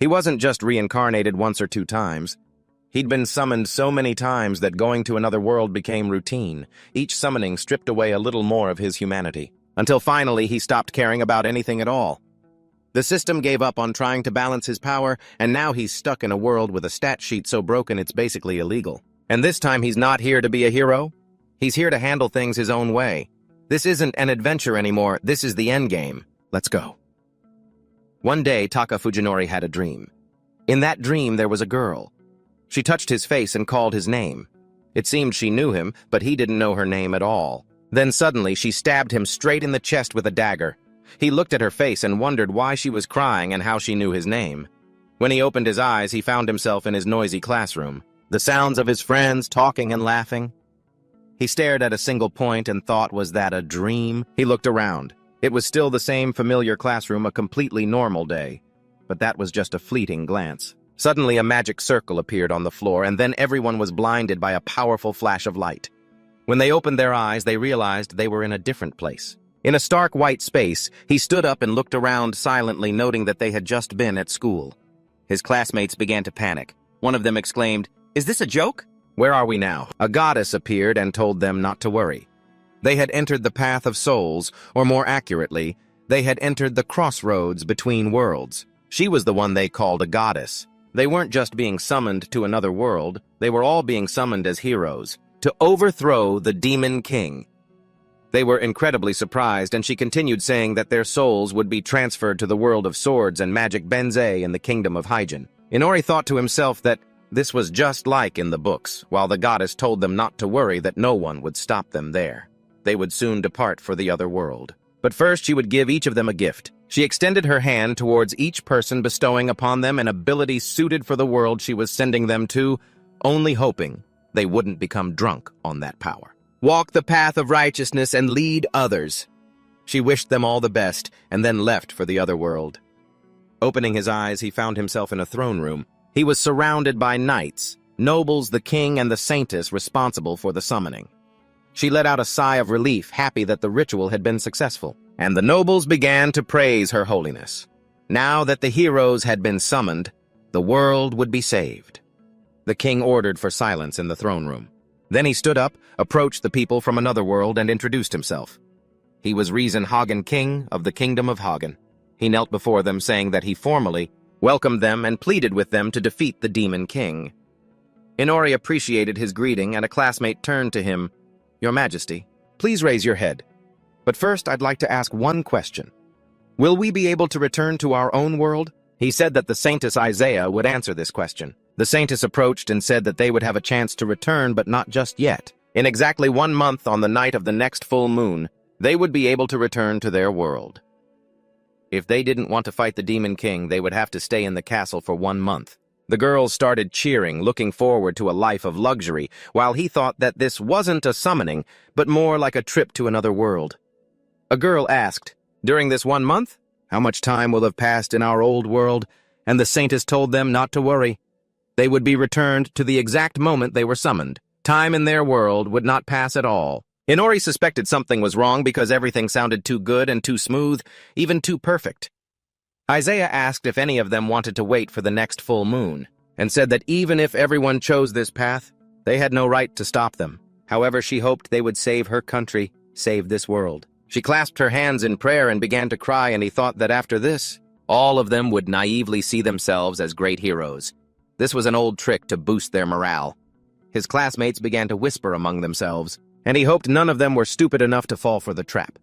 He wasn't just reincarnated once or two times. He'd been summoned so many times that going to another world became routine. Each summoning stripped away a little more of his humanity, until finally he stopped caring about anything at all. The system gave up on trying to balance his power, and now he's stuck in a world with a stat sheet so broken it's basically illegal. And this time he's not here to be a hero. He's here to handle things his own way. This isn't an adventure anymore, this is the endgame. Let's go. One day, Taka Fujinori had a dream. In that dream, there was a girl. She touched his face and called his name. It seemed she knew him, but he didn't know her name at all. Then suddenly, she stabbed him straight in the chest with a dagger. He looked at her face and wondered why she was crying and how she knew his name. When he opened his eyes, he found himself in his noisy classroom. The sounds of his friends talking and laughing. He stared at a single point and thought, was that a dream? He looked around. It was still the same familiar classroom, a completely normal day. But that was just a fleeting glance. Suddenly, a magic circle appeared on the floor, and then everyone was blinded by a powerful flash of light. When they opened their eyes, they realized they were in a different place. In a stark white space, he stood up and looked around silently, noting that they had just been at school. His classmates began to panic. One of them exclaimed, "Is this a joke? Where are we now?" A goddess appeared and told them not to worry. They had entered the path of souls, or more accurately, they had entered the crossroads between worlds. She was the one they called a goddess. They weren't just being summoned to another world, they were all being summoned as heroes, to overthrow the Demon King. They were incredibly surprised, and she continued saying that their souls would be transferred to the world of swords and magic Benzei in the kingdom of Hyjin. Inori thought to himself that this was just like in the books, while the goddess told them not to worry, that no one would stop them there. They would soon depart for the other world. But first she would give each of them a gift. She extended her hand towards each person, bestowing upon them an ability suited for the world she was sending them to, only hoping they wouldn't become drunk on that power. Walk the path of righteousness and lead others. She wished them all the best, and then left for the other world. Opening his eyes, he found himself in a throne room. He was surrounded by knights, nobles, the king, and the saintess responsible for the summoning. She let out a sigh of relief, happy that the ritual had been successful, and the nobles began to praise her holiness. Now that the heroes had been summoned, the world would be saved. The king ordered for silence in the throne room. Then he stood up, approached the people from another world, and introduced himself. He was Reason Hagen, king of the kingdom of Hagen. He knelt before them, saying that he formally welcomed them and pleaded with them to defeat the Demon King. Inori appreciated his greeting, and a classmate turned to him. "Your Majesty, please raise your head. But first, I'd like to ask one question. Will we be able to return to our own world?" He said that the Saintess Isaiah would answer this question. The Saintess approached and said that they would have a chance to return, but not just yet. In exactly 1 month, on the night of the next full moon, they would be able to return to their world. If they didn't want to fight the Demon King, they would have to stay in the castle for 1 month. The girls started cheering, looking forward to a life of luxury, while he thought that this wasn't a summoning, but more like a trip to another world. A girl asked, "During this 1 month, how much time will have passed in our old world?" And the Saintess told them not to worry. They would be returned to the exact moment they were summoned. Time in their world would not pass at all. Inori suspected something was wrong because everything sounded too good and too smooth, even too perfect. Isaiah asked if any of them wanted to wait for the next full moon, and said that even if everyone chose this path, they had no right to stop them. However, she hoped they would save her country, save this world. She clasped her hands in prayer and began to cry, and he thought that after this, all of them would naively see themselves as great heroes. This was an old trick to boost their morale. His classmates began to whisper among themselves, and he hoped none of them were stupid enough to fall for the trap.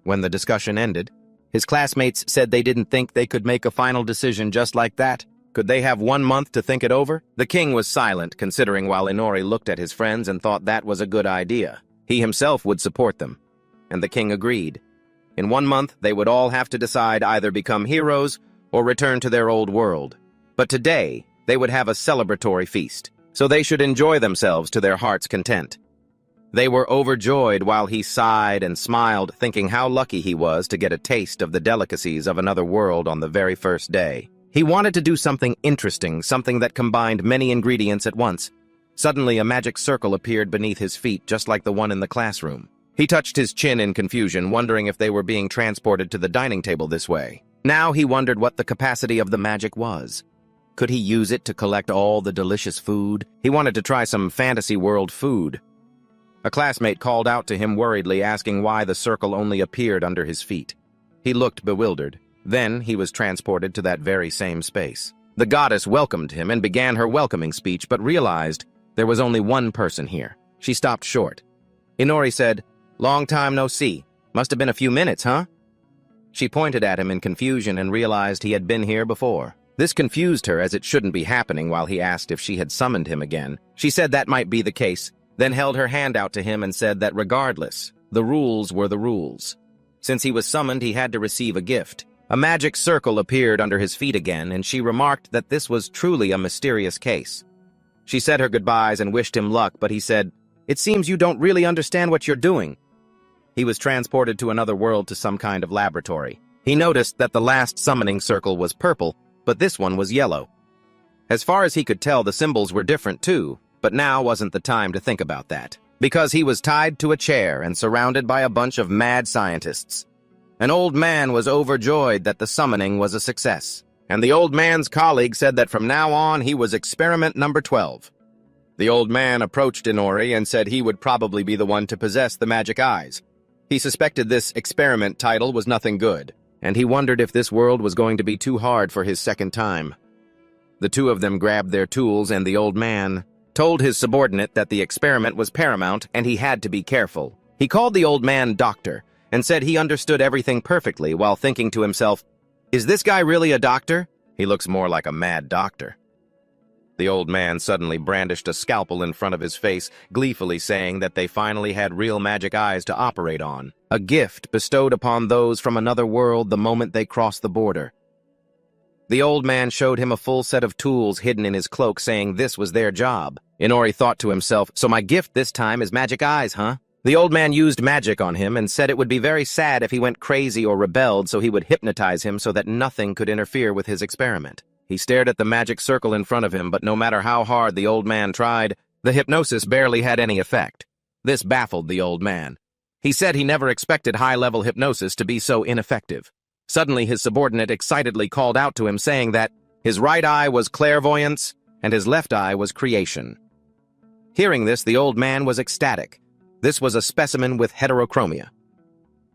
When the discussion ended, his classmates said they didn't think they could make a final decision just like that. Could they have 1 month to think it over? The king was silent, considering, while Inori looked at his friends and thought that was a good idea. He himself would support them, and the king agreed. In 1 month, they would all have to decide either become heroes or return to their old world. But today, they would have a celebratory feast, so they should enjoy themselves to their heart's content. They were overjoyed while he sighed and smiled, thinking how lucky he was to get a taste of the delicacies of another world on the very first day. He wanted to do something interesting, something that combined many ingredients at once. Suddenly, a magic circle appeared beneath his feet, just like the one in the classroom. He touched his chin in confusion, wondering if they were being transported to the dining table this way. Now he wondered what the capacity of the magic was. Could he use it to collect all the delicious food? He wanted to try some fantasy world food. A classmate called out to him worriedly, asking why the circle only appeared under his feet. He looked bewildered. Then he was transported to that very same space. The goddess welcomed him and began her welcoming speech, but realized there was only one person here. She stopped short. Inori said, "Long time no see. Must have been a few minutes, huh?" She pointed at him in confusion and realized he had been here before. This confused her, as it shouldn't be happening. While he asked if she had summoned him again, she said that might be the case, then held her hand out to him and said that regardless, the rules were the rules. Since he was summoned, he had to receive a gift. A magic circle appeared under his feet again, and she remarked that this was truly a mysterious case. She said her goodbyes and wished him luck, but he said, "It seems you don't really understand what you're doing." He was transported to another world, to some kind of laboratory. He noticed that the last summoning circle was purple, but this one was yellow. As far as he could tell, the symbols were different too, but now wasn't the time to think about that, because he was tied to a chair and surrounded by a bunch of mad scientists. An old man was overjoyed that the summoning was a success, and the old man's colleague said that from now on he was experiment number 12. The old man approached Inori and said he would probably be the one to possess the magic eyes. He suspected this experiment title was nothing good, and he wondered if this world was going to be too hard for his second time. The two of them grabbed their tools, and the old man told his subordinate that the experiment was paramount and he had to be careful. He called the old man doctor and said he understood everything perfectly, while thinking to himself, "Is this guy really a doctor? He looks more like a mad doctor." The old man suddenly brandished a scalpel in front of his face, gleefully saying that they finally had real magic eyes to operate on, a gift bestowed upon those from another world the moment they crossed the border. The old man showed him a full set of tools hidden in his cloak, saying this was their job. Inori thought to himself, "So my gift this time is magic eyes, huh?" The old man used magic on him and said it would be very sad if he went crazy or rebelled, so he would hypnotize him so that nothing could interfere with his experiment. He stared at the magic circle in front of him, but no matter how hard the old man tried, the hypnosis barely had any effect. This baffled the old man. He said he never expected high-level hypnosis to be so ineffective. Suddenly, his subordinate excitedly called out to him, saying that his right eye was clairvoyance and his left eye was creation. Hearing this, the old man was ecstatic. This was a specimen with heterochromia.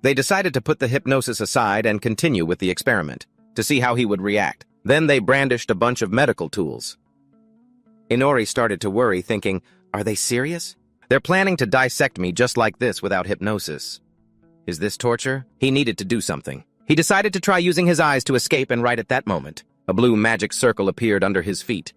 They decided to put the hypnosis aside and continue with the experiment, to see how he would react. Then they brandished a bunch of medical tools. Inori started to worry, thinking, "Are they serious? They're planning to dissect me just like this without hypnosis. Is this torture?" He needed to do something. He decided to try using his eyes to escape, and right at that moment, a blue magic circle appeared under his feet.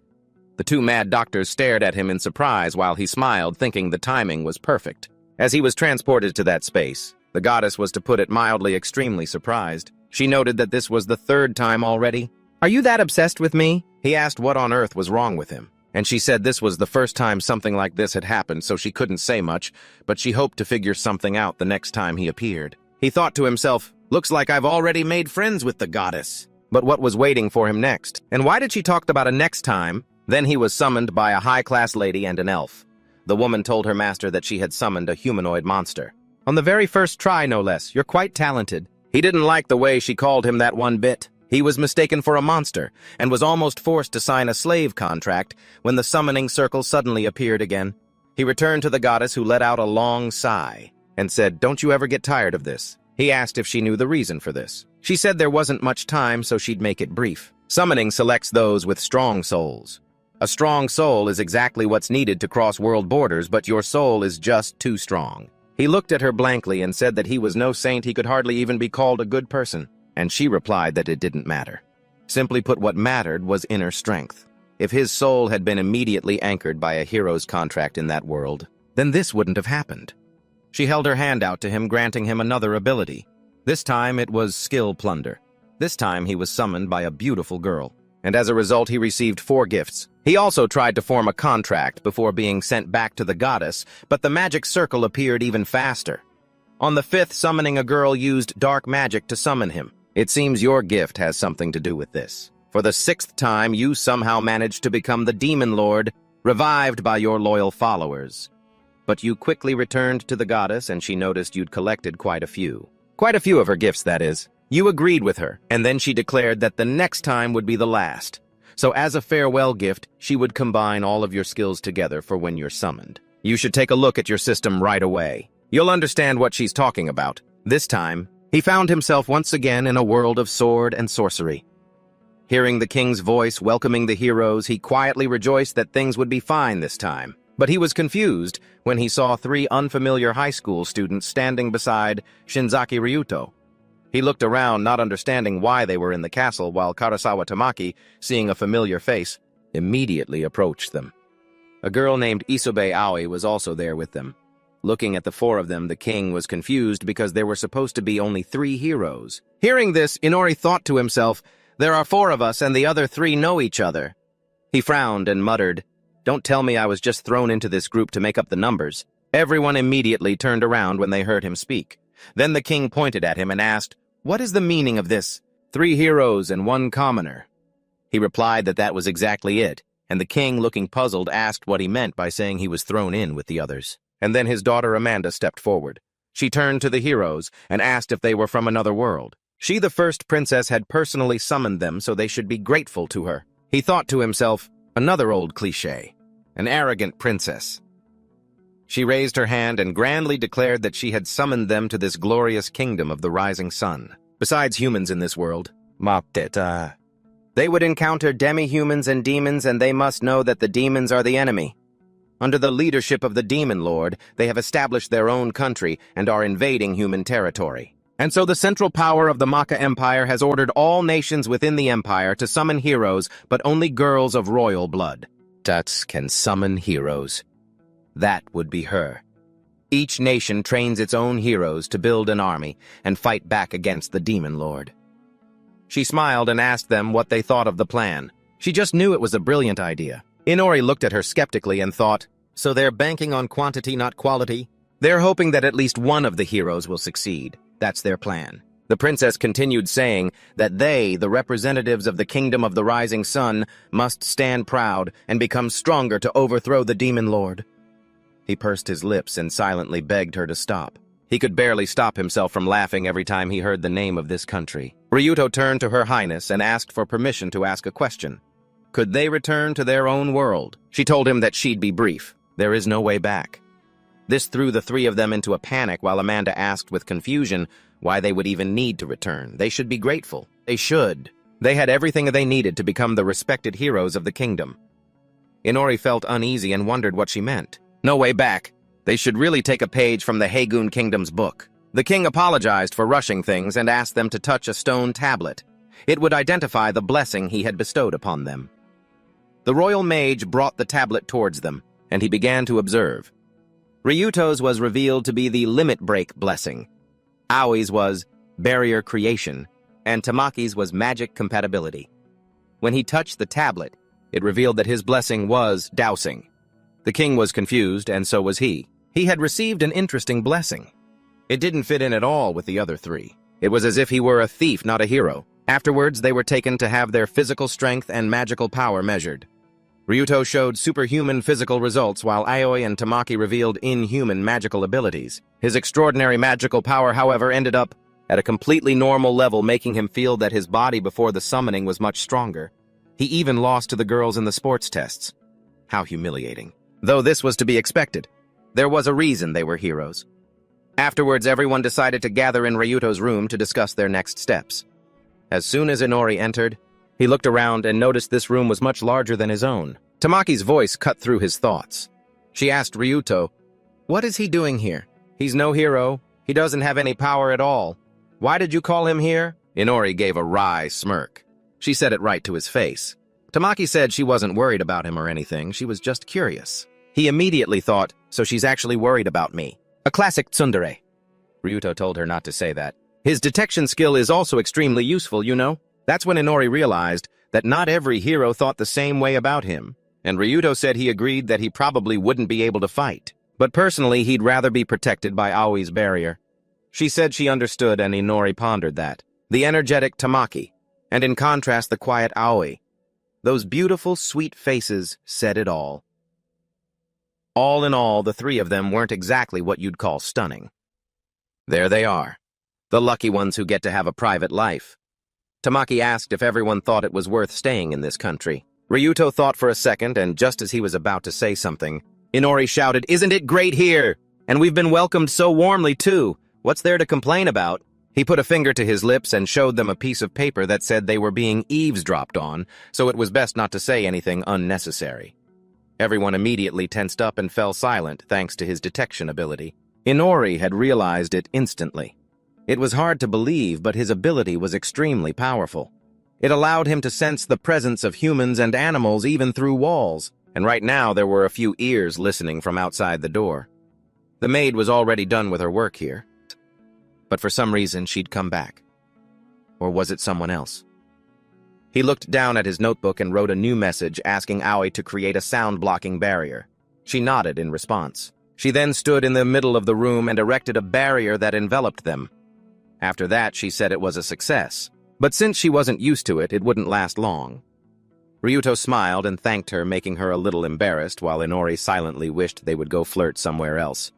The two mad doctors stared at him in surprise while he smiled, thinking the timing was perfect. As he was transported to that space, the goddess was, to put it mildly, extremely surprised. She noted that this was the third time already. "Are you that obsessed with me?" He asked what on earth was wrong with him, and she said this was the first time something like this had happened, so she couldn't say much, but she hoped to figure something out the next time he appeared. He thought to himself, "Looks like I've already made friends with the goddess." But what was waiting for him next? And why did she talk about a next time? Then he was summoned by a high-class lady and an elf. The woman told her master that she had summoned a humanoid monster. On the very first try, no less. "You're quite talented." He didn't like the way she called him that one bit. He was mistaken for a monster, and was almost forced to sign a slave contract when the summoning circle suddenly appeared again. He returned to the goddess, who let out a long sigh, and said, "Don't you ever get tired of this?" He asked if she knew the reason for this. She said there wasn't much time, so she'd make it brief. Summoning selects those with strong souls. A strong soul is exactly what's needed to cross world borders, but your soul is just too strong. He looked at her blankly and said that he was no saint, he could hardly even be called a good person. And she replied that it didn't matter. Simply put, what mattered was inner strength. If his soul had been immediately anchored by a hero's contract in that world, then this wouldn't have happened. She held her hand out to him, granting him another ability. This time it was skill plunder. This time he was summoned by a beautiful girl, and as a result he received 4 gifts. He also tried to form a contract before being sent back to the goddess, but the magic circle appeared even faster. On the 5th summoning, a girl used dark magic to summon him. It seems your gift has something to do with this. For the 6th time, you somehow managed to become the Demon Lord, revived by your loyal followers. But you quickly returned to the goddess, and she noticed you'd collected quite a few. Quite a few of her gifts, that is. You agreed with her, and then she declared that the next time would be the last. So as a farewell gift, she would combine all of your skills together for when you're summoned. You should take a look at your system right away. You'll understand what she's talking about. This time, he found himself once again in a world of sword and sorcery. Hearing the king's voice welcoming the heroes, he quietly rejoiced that things would be fine this time. But he was confused when he saw 3 unfamiliar high school students standing beside Shinzaki Ryuto. He looked around, not understanding why they were in the castle, while Karasawa Tamaki, seeing a familiar face, immediately approached them. A girl named Isobe Aoi was also there with them. Looking at the 4 of them, the king was confused because there were supposed to be only 3 heroes. Hearing this, Inori thought to himself, "There are 4 of us and the other 3 know each other." He frowned and muttered, "Don't tell me I was just thrown into this group to make up the numbers." Everyone immediately turned around when they heard him speak. Then the king pointed at him and asked, "What is the meaning of this? 3 heroes and 1 commoner?" He replied that that was exactly it, and the king, looking puzzled, asked what he meant by saying he was thrown in with the others. And then his daughter Amanda stepped forward. She turned to the heroes and asked if they were from another world. She, the first princess, had personally summoned them, so they should be grateful to her. He thought to himself, another old cliché, an arrogant princess. She raised her hand and grandly declared that she had summoned them to this glorious kingdom of the rising sun. Besides humans in this world, they would encounter demi-humans and demons, and they must know that the demons are the enemy. Under the leadership of the Demon Lord, they have established their own country and are invading human territory. And so the central power of the Maka Empire has ordered all nations within the empire to summon heroes, but only girls of royal blood. Tuts can summon heroes. That would be her. Each nation trains its own heroes to build an army and fight back against the Demon Lord. She smiled and asked them what they thought of the plan. She just knew it was a brilliant idea. Inori looked at her skeptically and thought, so they're banking on quantity, not quality? They're hoping that at least one of the heroes will succeed. That's their plan. The princess continued saying that they, the representatives of the kingdom of the rising sun, must stand proud and become stronger to overthrow the Demon Lord. He pursed his lips and silently begged her to stop. He could barely stop himself from laughing every time he heard the name of this country. Ryuto turned to Her Highness and asked for permission to ask a question. Could they return to their own world? She told him that she'd be brief. There is no way back. This threw the 3 of them into a panic while Amanda asked with confusion why they would even need to return. They should be grateful. They should. They had everything they needed to become the respected heroes of the kingdom. Inori felt uneasy and wondered what she meant. No way back. They should really take a page from the Haegun Kingdom's book. The king apologized for rushing things and asked them to touch a stone tablet. It would identify the blessing he had bestowed upon them. The royal mage brought the tablet towards them, and he began to observe. Ryuto's was revealed to be the limit break blessing. Aoi's was barrier creation, and Tamaki's was magic compatibility. When he touched the tablet, it revealed that his blessing was dowsing. The king was confused, and so was he. He had received an interesting blessing. It didn't fit in at all with the other 3. It was as if he were a thief, not a hero. Afterwards, they were taken to have their physical strength and magical power measured. Ryuto showed superhuman physical results, while Aoi and Tamaki revealed inhuman magical abilities. His extraordinary magical power, however, ended up at a completely normal level, making him feel that his body before the summoning was much stronger. He even lost to the girls in the sports tests. How humiliating. Though this was to be expected. There was a reason they were heroes. Afterwards, everyone decided to gather in Ryuto's room to discuss their next steps. As soon as Inori entered, he looked around and noticed this room was much larger than his own. Tamaki's voice cut through his thoughts. She asked Ryuto, "What is he doing here? He's no hero. He doesn't have any power at all. Why did you call him here?" Inori gave a wry smirk. She said it right to his face. Tamaki said she wasn't worried about him or anything. She was just curious. He immediately thought, so she's actually worried about me. A classic tsundere. Ryuto told her not to say that. His detection skill is also extremely useful, you know? That's when Inori realized that not every hero thought the same way about him, and Ryuto said he agreed that he probably wouldn't be able to fight. But personally, he'd rather be protected by Aoi's barrier. She said she understood, and Inori pondered that. The energetic Tamaki, and in contrast the quiet Aoi. Those beautiful, sweet faces said it all. All in all, the 3 of them weren't exactly what you'd call stunning. There they are. The lucky ones who get to have a private life. Tamaki asked if everyone thought it was worth staying in this country. Ryuto thought for a second, and just as he was about to say something, Inori shouted, "Isn't it great here? And we've been welcomed so warmly, too. What's there to complain about?" He put a finger to his lips and showed them a piece of paper that said they were being eavesdropped on, so it was best not to say anything unnecessary. Everyone immediately tensed up and fell silent thanks to his detection ability. Inori had realized it instantly. It was hard to believe, but his ability was extremely powerful. It allowed him to sense the presence of humans and animals even through walls, and right now there were a few ears listening from outside the door. The maid was already done with her work here, but for some reason she'd come back. Or was it someone else? He looked down at his notebook and wrote a new message asking Aoi to create a sound-blocking barrier. She nodded in response. She then stood in the middle of the room and erected a barrier that enveloped them. After that, she said it was a success. But since she wasn't used to it, it wouldn't last long. Ryuto smiled and thanked her, making her a little embarrassed, while Inori silently wished they would go flirt somewhere else.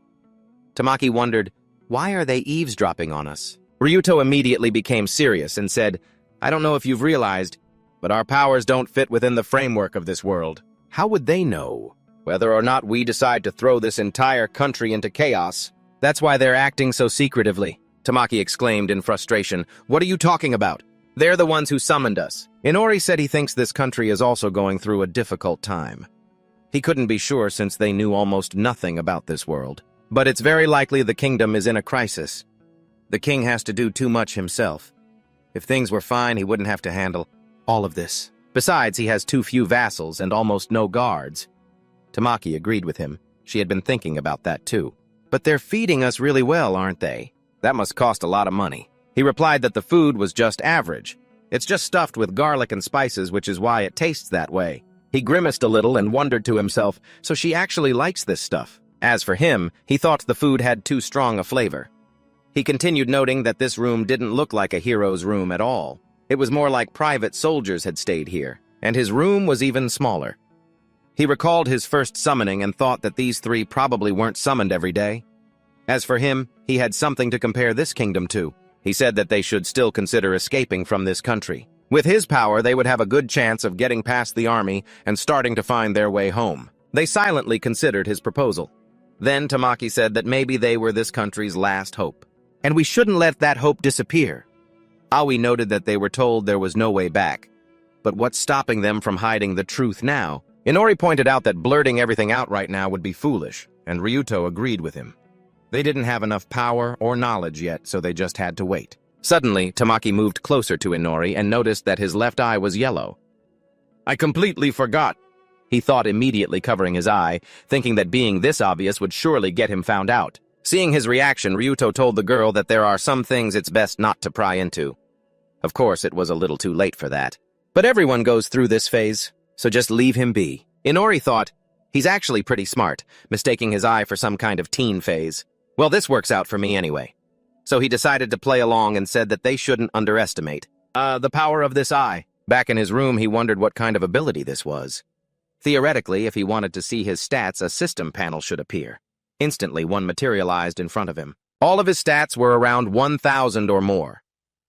Tamaki wondered, why are they eavesdropping on us? Ryuto immediately became serious and said, I don't know if you've realized, but our powers don't fit within the framework of this world. How would they know whether or not we decide to throw this entire country into chaos? That's why they're acting so secretively. Tamaki exclaimed in frustration. What are you talking about? They're the ones who summoned us. Inori said he thinks this country is also going through a difficult time. He couldn't be sure since they knew almost nothing about this world. But it's very likely the kingdom is in a crisis. The king has to do too much himself. If things were fine, he wouldn't have to handle all of this. Besides, he has too few vassals and almost no guards. Tamaki agreed with him. She had been thinking about that too. But they're feeding us really well, aren't they? That must cost a lot of money. He replied that the food was just average. It's just stuffed with garlic and spices, which is why it tastes that way. He grimaced a little and wondered to himself, so she actually likes this stuff. As for him, he thought the food had too strong a flavor. He continued noting that this room didn't look like a hero's room at all. It was more like private soldiers had stayed here, and his room was even smaller. He recalled his first summoning and thought that these three probably weren't summoned every day. As for him, he had something to compare this kingdom to. He said that they should still consider escaping from this country. With his power, they would have a good chance of getting past the army and starting to find their way home. They silently considered his proposal. Then Tamaki said that maybe they were this country's last hope. And we shouldn't let that hope disappear. Aoi noted that they were told there was no way back. But what's stopping them from hiding the truth now? Inori pointed out that blurting everything out right now would be foolish, and Ryuto agreed with him. They didn't have enough power or knowledge yet, so they just had to wait. Suddenly, Tamaki moved closer to Inori and noticed that his left eye was yellow. I completely forgot, he thought, immediately covering his eye, thinking that being this obvious would surely get him found out. Seeing his reaction, Ryuto told the girl that there are some things it's best not to pry into. Of course, it was a little too late for that. But everyone goes through this phase, so just leave him be. Inori thought, he's actually pretty smart, mistaking his eye for some kind of teen phase. Well, this works out for me anyway. So he decided to play along and said that they shouldn't underestimate the power of this eye. Back in his room, he wondered what kind of ability this was. Theoretically, if he wanted to see his stats, a system panel should appear. Instantly, one materialized in front of him. All of his stats were around 1,000 or more.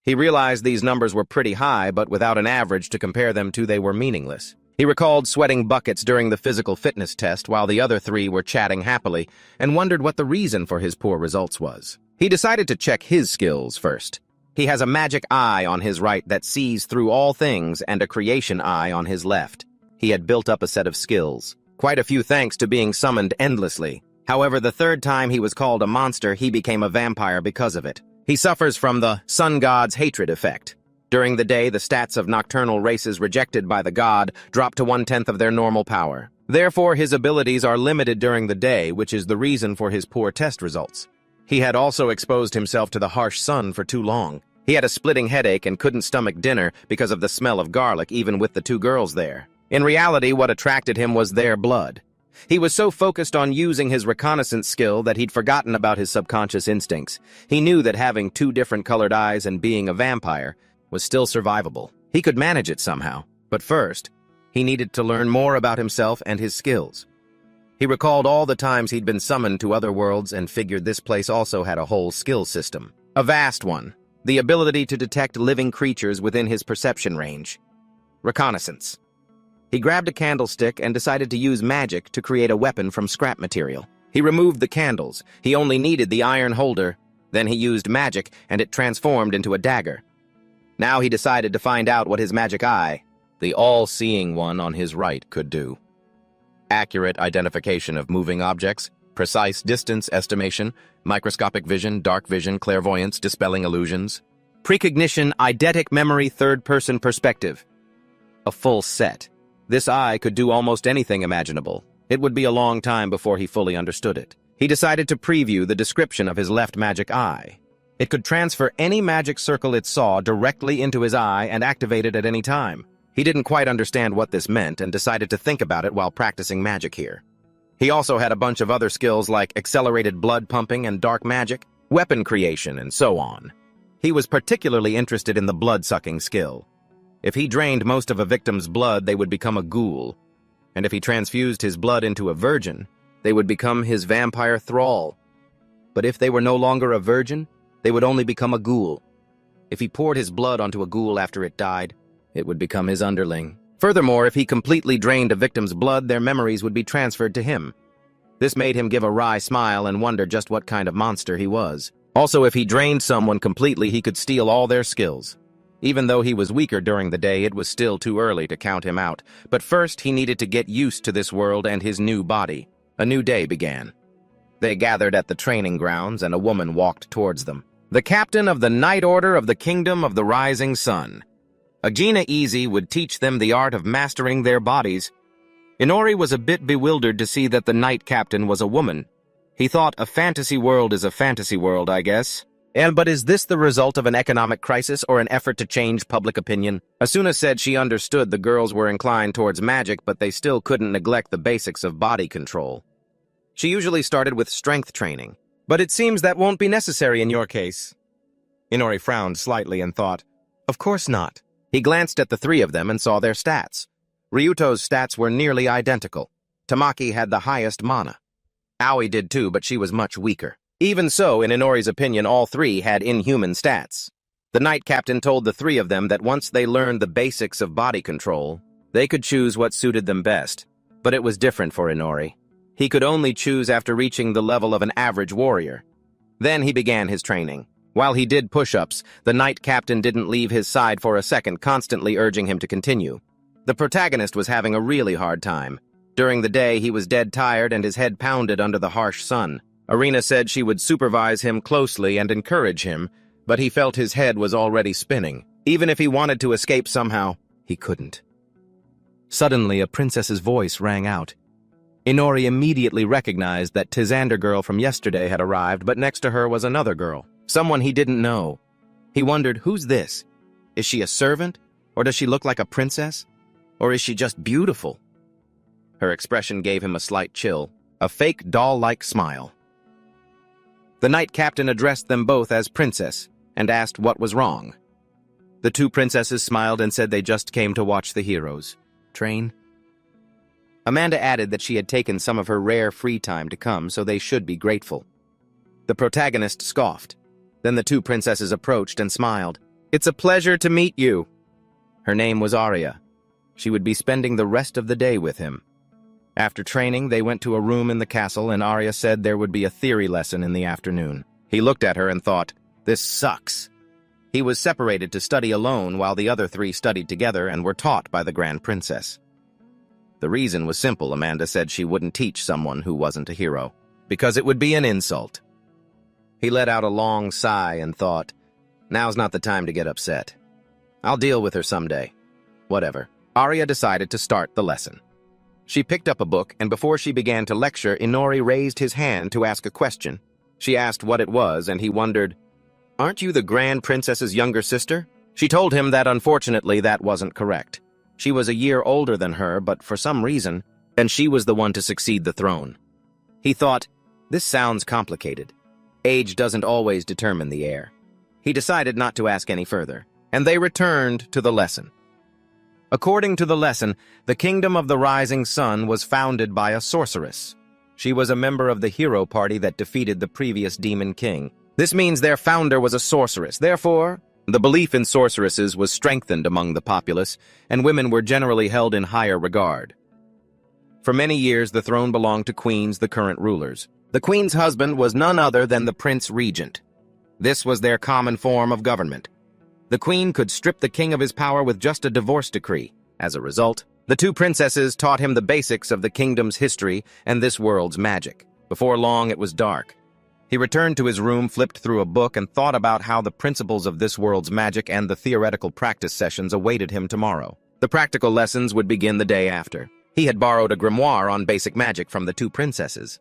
He realized these numbers were pretty high, but without an average to compare them to, they were meaningless. He recalled sweating buckets during the physical fitness test while the other three were chatting happily, and wondered what the reason for his poor results was. He decided to check his skills first. He has a magic eye on his right that sees through all things and a creation eye on his left. He had built up a set of skills, quite a few thanks to being summoned endlessly. However, the third time he was called a monster, he became a vampire because of it. He suffers from the sun god's hatred effect. During the day, the stats of nocturnal races rejected by the god drop to 1/10 of their normal power. Therefore, his abilities are limited during the day, which is the reason for his poor test results. He had also exposed himself to the harsh sun for too long. He had a splitting headache and couldn't stomach dinner because of the smell of garlic, even with the two girls there. In reality, what attracted him was their blood. He was so focused on using his reconnaissance skill that he'd forgotten about his subconscious instincts. He knew that having two different colored eyes and being a vampire was still survivable. He could manage it somehow. But first, he needed to learn more about himself and his skills. He recalled all the times he'd been summoned to other worlds and figured this place also had a whole skill system. A vast one, the ability to detect living creatures within his perception range. Reconnaissance. He grabbed a candlestick and decided to use magic to create a weapon from scrap material. He removed the candles. He only needed the iron holder. Then he used magic, and it transformed into a dagger. Now he decided to find out what his magic eye, the all-seeing one on his right, could do. Accurate identification of moving objects, precise distance estimation, microscopic vision, dark vision, clairvoyance, dispelling illusions. Precognition, eidetic memory, third-person perspective. A full set. This eye could do almost anything imaginable. It would be a long time before he fully understood it. He decided to preview the description of his left magic eye. It could transfer any magic circle it saw directly into his eye and activate it at any time. He didn't quite understand what this meant and decided to think about it while practicing magic here. He also had a bunch of other skills like accelerated blood pumping and dark magic, weapon creation, and so on. He was particularly interested in the blood-sucking skill. If he drained most of a victim's blood, they would become a ghoul. And if he transfused his blood into a virgin, they would become his vampire thrall. But if they were no longer a virgin, they would only become a ghoul. If he poured his blood onto a ghoul after it died, it would become his underling. Furthermore, if he completely drained a victim's blood, their memories would be transferred to him. This made him give a wry smile and wonder just what kind of monster he was. Also, if he drained someone completely, he could steal all their skills. Even though he was weaker during the day, it was still too early to count him out. But first, he needed to get used to this world and his new body. A new day began. They gathered at the training grounds, and a woman walked towards them. The captain of the Night Order of the Kingdom of the Rising Sun. Agena Easy would teach them the art of mastering their bodies. Inori was a bit bewildered to see that the Knight Captain was a woman. He thought a fantasy world is a fantasy world, I guess. But is this the result of an economic crisis or an effort to change public opinion? Asuna said she understood the girls were inclined towards magic, but they still couldn't neglect the basics of body control. She usually started with strength training, but it seems that won't be necessary in your case. Inori frowned slightly and thought, of course not. He glanced at the three of them and saw their stats. Ryuto's stats were nearly identical. Tamaki had the highest mana. Aoi did too, but she was much weaker. Even so, in Inori's opinion, all three had inhuman stats. The Knight Captain told the three of them that once they learned the basics of body control, they could choose what suited them best. But it was different for Inori. He could only choose after reaching the level of an average warrior. Then he began his training. While he did push-ups, the Knight Captain didn't leave his side for a second, constantly urging him to continue. The protagonist was having a really hard time. During the day, he was dead tired and his head pounded under the harsh sun. Arena said she would supervise him closely and encourage him, but he felt his head was already spinning. Even if he wanted to escape somehow, he couldn't. Suddenly, a princess's voice rang out. Inori immediately recognized that Tizander girl from yesterday had arrived, but next to her was another girl, someone he didn't know. He wondered, who's this? Is she a servant? Or does she look like a princess? Or is she just beautiful? Her expression gave him a slight chill, a fake doll-like smile. The Knight Captain addressed them both as princess and asked what was wrong. The two princesses smiled and said they just came to watch the heroes train. Amanda added that she had taken some of her rare free time to come, so they should be grateful. The protagonist scoffed. Then the two princesses approached and smiled. It's a pleasure to meet you. Her name was Arya. She would be spending the rest of the day with him. After training, they went to a room in the castle, and Arya said there would be a theory lesson in the afternoon. He looked at her and thought, this sucks. He was separated to study alone while the other three studied together and were taught by the Grand Princess. The reason was simple. Amanda said she wouldn't teach someone who wasn't a hero, because it would be an insult. He let out a long sigh and thought, now's not the time to get upset. I'll deal with her someday. Whatever. Arya decided to start the lesson. She picked up a book, and before she began to lecture, Inori raised his hand to ask a question. She asked what it was, and he wondered, aren't you the Grand Princess's younger sister? She told him that unfortunately that wasn't correct. She was a year older than her, but for some reason, then she was the one to succeed the throne. He thought, this sounds complicated. Age doesn't always determine the heir. He decided not to ask any further, and they returned to the lesson. According to the lesson, the Kingdom of the Rising Sun was founded by a sorceress. She was a member of the hero party that defeated the previous Demon King. This means their founder was a sorceress. Therefore, the belief in sorceresses was strengthened among the populace, and women were generally held in higher regard. For many years, the throne belonged to queens, the current rulers. The queen's husband was none other than the prince regent. This was their common form of government. The queen could strip the king of his power with just a divorce decree. As a result, the two princesses taught him the basics of the kingdom's history and this world's magic. Before long, it was dark. He returned to his room, flipped through a book, and thought about how the principles of this world's magic and the theoretical practice sessions awaited him tomorrow. The practical lessons would begin the day after. He had borrowed a grimoire on basic magic from the two princesses.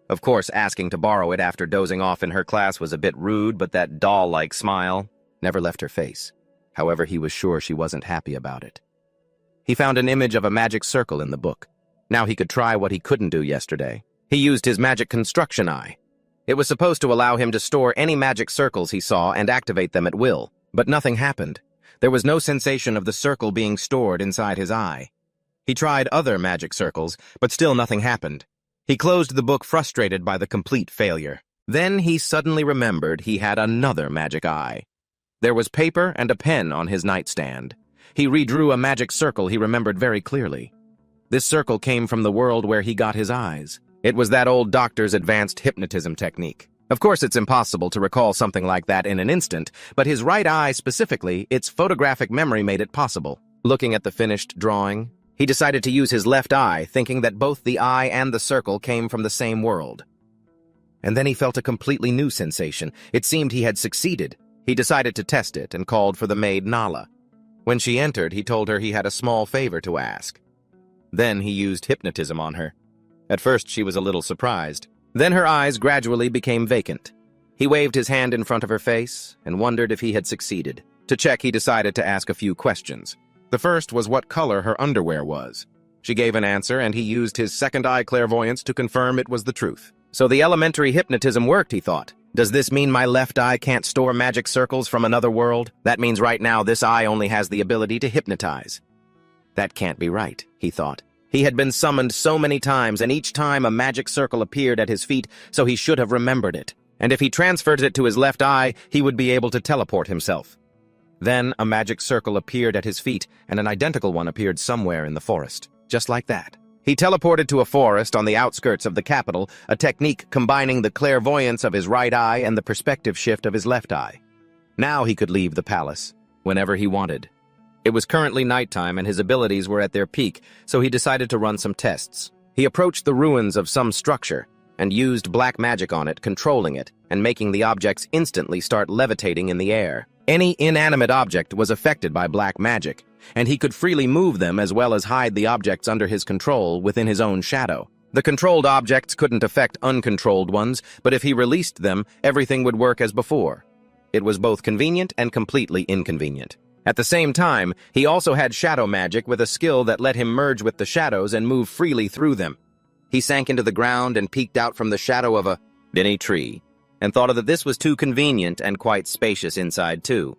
Of course, asking to borrow it after dozing off in her class was a bit rude, but that doll-like smile never left her face. However, he was sure she wasn't happy about it. He found an image of a magic circle in the book. Now he could try what he couldn't do yesterday. He used his magic construction eye. It was supposed to allow him to store any magic circles he saw and activate them at will, but nothing happened. There was no sensation of the circle being stored inside his eye. He tried other magic circles, but still nothing happened. He closed the book, frustrated by the complete failure. Then he suddenly remembered he had another magic eye. There was paper and a pen on his nightstand. He redrew a magic circle he remembered very clearly. This circle came from the world where he got his eyes. It was that old doctor's advanced hypnotism technique. Of course, it's impossible to recall something like that in an instant, but his right eye specifically, its photographic memory made it possible. Looking at the finished drawing, he decided to use his left eye, thinking that both the eye and the circle came from the same world. And then he felt a completely new sensation. It seemed he had succeeded. He decided to test it and called for the maid Nala. When she entered, he told her he had a small favor to ask. Then he used hypnotism on her. At first, she was a little surprised. Then her eyes gradually became vacant. He waved his hand in front of her face and wondered if he had succeeded. To check, he decided to ask a few questions. The first was what color her underwear was. She gave an answer, and he used his second eye clairvoyance to confirm it was the truth. So the elementary hypnotism worked, he thought. Does this mean my left eye can't store magic circles from another world? That means right now this eye only has the ability to hypnotize. That can't be right, he thought. He had been summoned so many times, and each time a magic circle appeared at his feet, so he should have remembered it. And if he transferred it to his left eye, he would be able to teleport himself. Then a magic circle appeared at his feet, and an identical one appeared somewhere in the forest. Just like that. He teleported to a forest on the outskirts of the capital, a technique combining the clairvoyance of his right eye and the perspective shift of his left eye. Now he could leave the palace, whenever he wanted. It was currently nighttime, and his abilities were at their peak, so he decided to run some tests. He approached the ruins of some structure, and used black magic on it, controlling it, and making the objects instantly start levitating in the air. Any inanimate object was affected by black magic, and he could freely move them as well as hide the objects under his control within his own shadow. The controlled objects couldn't affect uncontrolled ones, but if he released them, everything would work as before. It was both convenient and completely inconvenient. At the same time, he also had shadow magic with a skill that let him merge with the shadows and move freely through them. He sank into the ground and peeked out from the shadow of a tiny tree, and thought that this was too convenient and quite spacious inside too.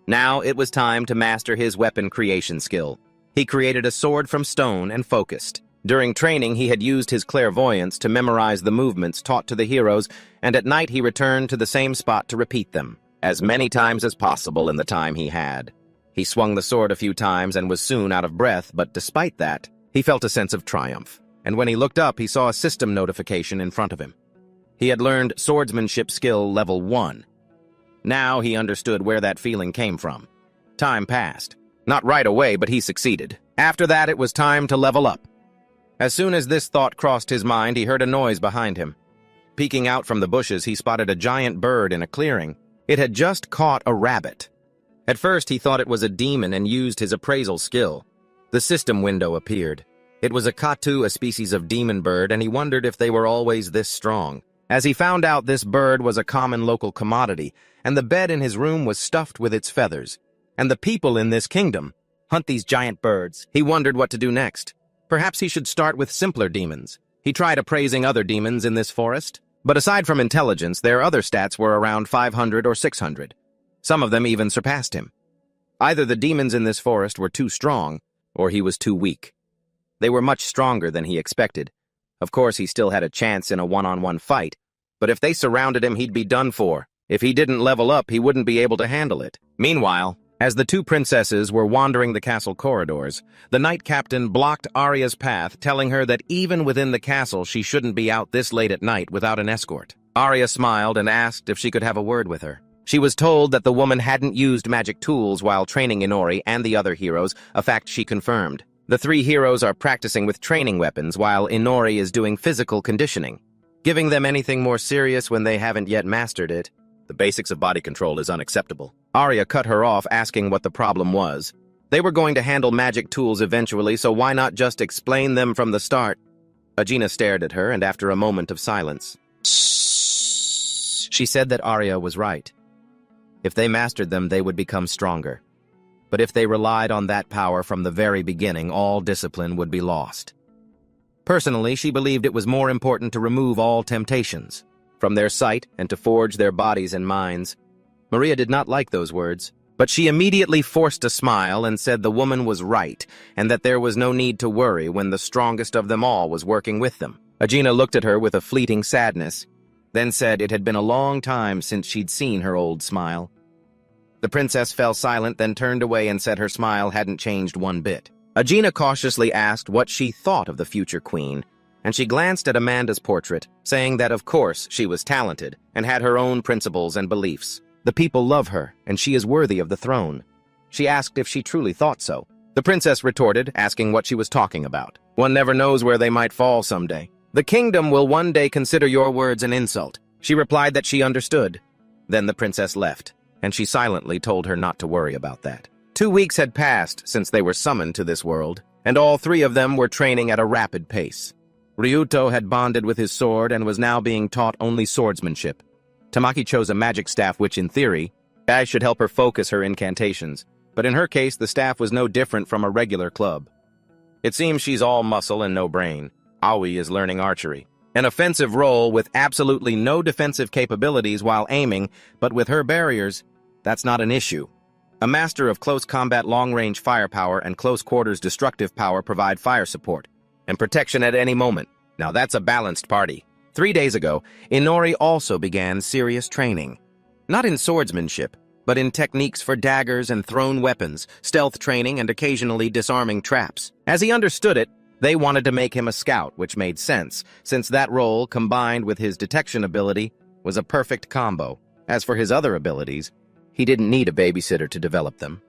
Now it was time to master his weapon creation skill. He created a sword from stone and focused. During training, he had used his clairvoyance to memorize the movements taught to the heroes, and at night he returned to the same spot to repeat them, as many times as possible in the time he had. He swung the sword a few times and was soon out of breath, but despite that, he felt a sense of triumph. And when he looked up, he saw a system notification in front of him. He had learned swordsmanship skill level 1. Now he understood where that feeling came from. Time passed. Not right away, but he succeeded. After that, it was time to level up. As soon as this thought crossed his mind, he heard a noise behind him. Peeking out from the bushes, he spotted a giant bird in a clearing. It had just caught a rabbit. At first, he thought it was a demon and used his appraisal skill. The system window appeared. It was a katu, a species of demon bird, and he wondered if they were always this strong. As he found out, this bird was a common local commodity, and the bed in his room was stuffed with its feathers. And the people in this kingdom hunt these giant birds. He wondered what to do next. Perhaps he should start with simpler demons. He tried appraising other demons in this forest, but aside from intelligence, their other stats were around 500 or 600. Some of them even surpassed him. Either the demons in this forest were too strong, or he was too weak. They were much stronger than he expected. Of course, he still had a chance in a one-on-one fight, but if they surrounded him, he'd be done for. If he didn't level up, he wouldn't be able to handle it. Meanwhile, as the two princesses were wandering the castle corridors, the knight captain blocked Arya's path, telling her that even within the castle she shouldn't be out this late at night without an escort. Arya smiled and asked if she could have a word with her. She was told that the woman hadn't used magic tools while training Inori and the other heroes, a fact she confirmed. The three heroes are practicing with training weapons while Inori is doing physical conditioning. Giving them anything more serious when they haven't yet mastered it. The basics of body control is unacceptable. Arya cut her off, asking what the problem was. They were going to handle magic tools eventually, so why not just explain them from the start? Agena stared at her, and after a moment of silence, she said that Arya was right. If they mastered them, they would become stronger. But if they relied on that power from the very beginning, all discipline would be lost. Personally, she believed it was more important to remove all temptations from their sight and to forge their bodies and minds. Maria did not like those words, but she immediately forced a smile and said the woman was right and that there was no need to worry when the strongest of them all was working with them. Agena looked at her with a fleeting sadness, then said it had been a long time since she'd seen her old smile. The princess fell silent, then turned away and said her smile hadn't changed one bit. Agena cautiously asked what she thought of the future queen, and she glanced at Amanda's portrait, saying that of course she was talented and had her own principles and beliefs. The people love her, and she is worthy of the throne. She asked if she truly thought so. The princess retorted, asking what she was talking about. One never knows where they might fall someday. The kingdom will one day consider your words an insult. She replied that she understood. Then the princess left, and she silently told her not to worry about that. 2 weeks had passed since they were summoned to this world, and all three of them were training at a rapid pace. Ryuto had bonded with his sword and was now being taught only swordsmanship. Tamaki chose a magic staff which, in theory, should help her focus her incantations, but in her case the staff was no different from a regular club. It seems she's all muscle and no brain. Aoi is learning archery, an offensive role with absolutely no defensive capabilities while aiming, but with her barriers, that's not an issue. A master of close combat long-range firepower and close-quarters destructive power provide fire support and protection at any moment. Now that's a balanced party. 3 days ago, Inori also began serious training. Not in swordsmanship, but in techniques for daggers and thrown weapons, stealth training, and occasionally disarming traps. As he understood it, they wanted to make him a scout, which made sense, since that role, combined with his detection ability, was a perfect combo. As for his other abilities, he didn't need a babysitter to develop them.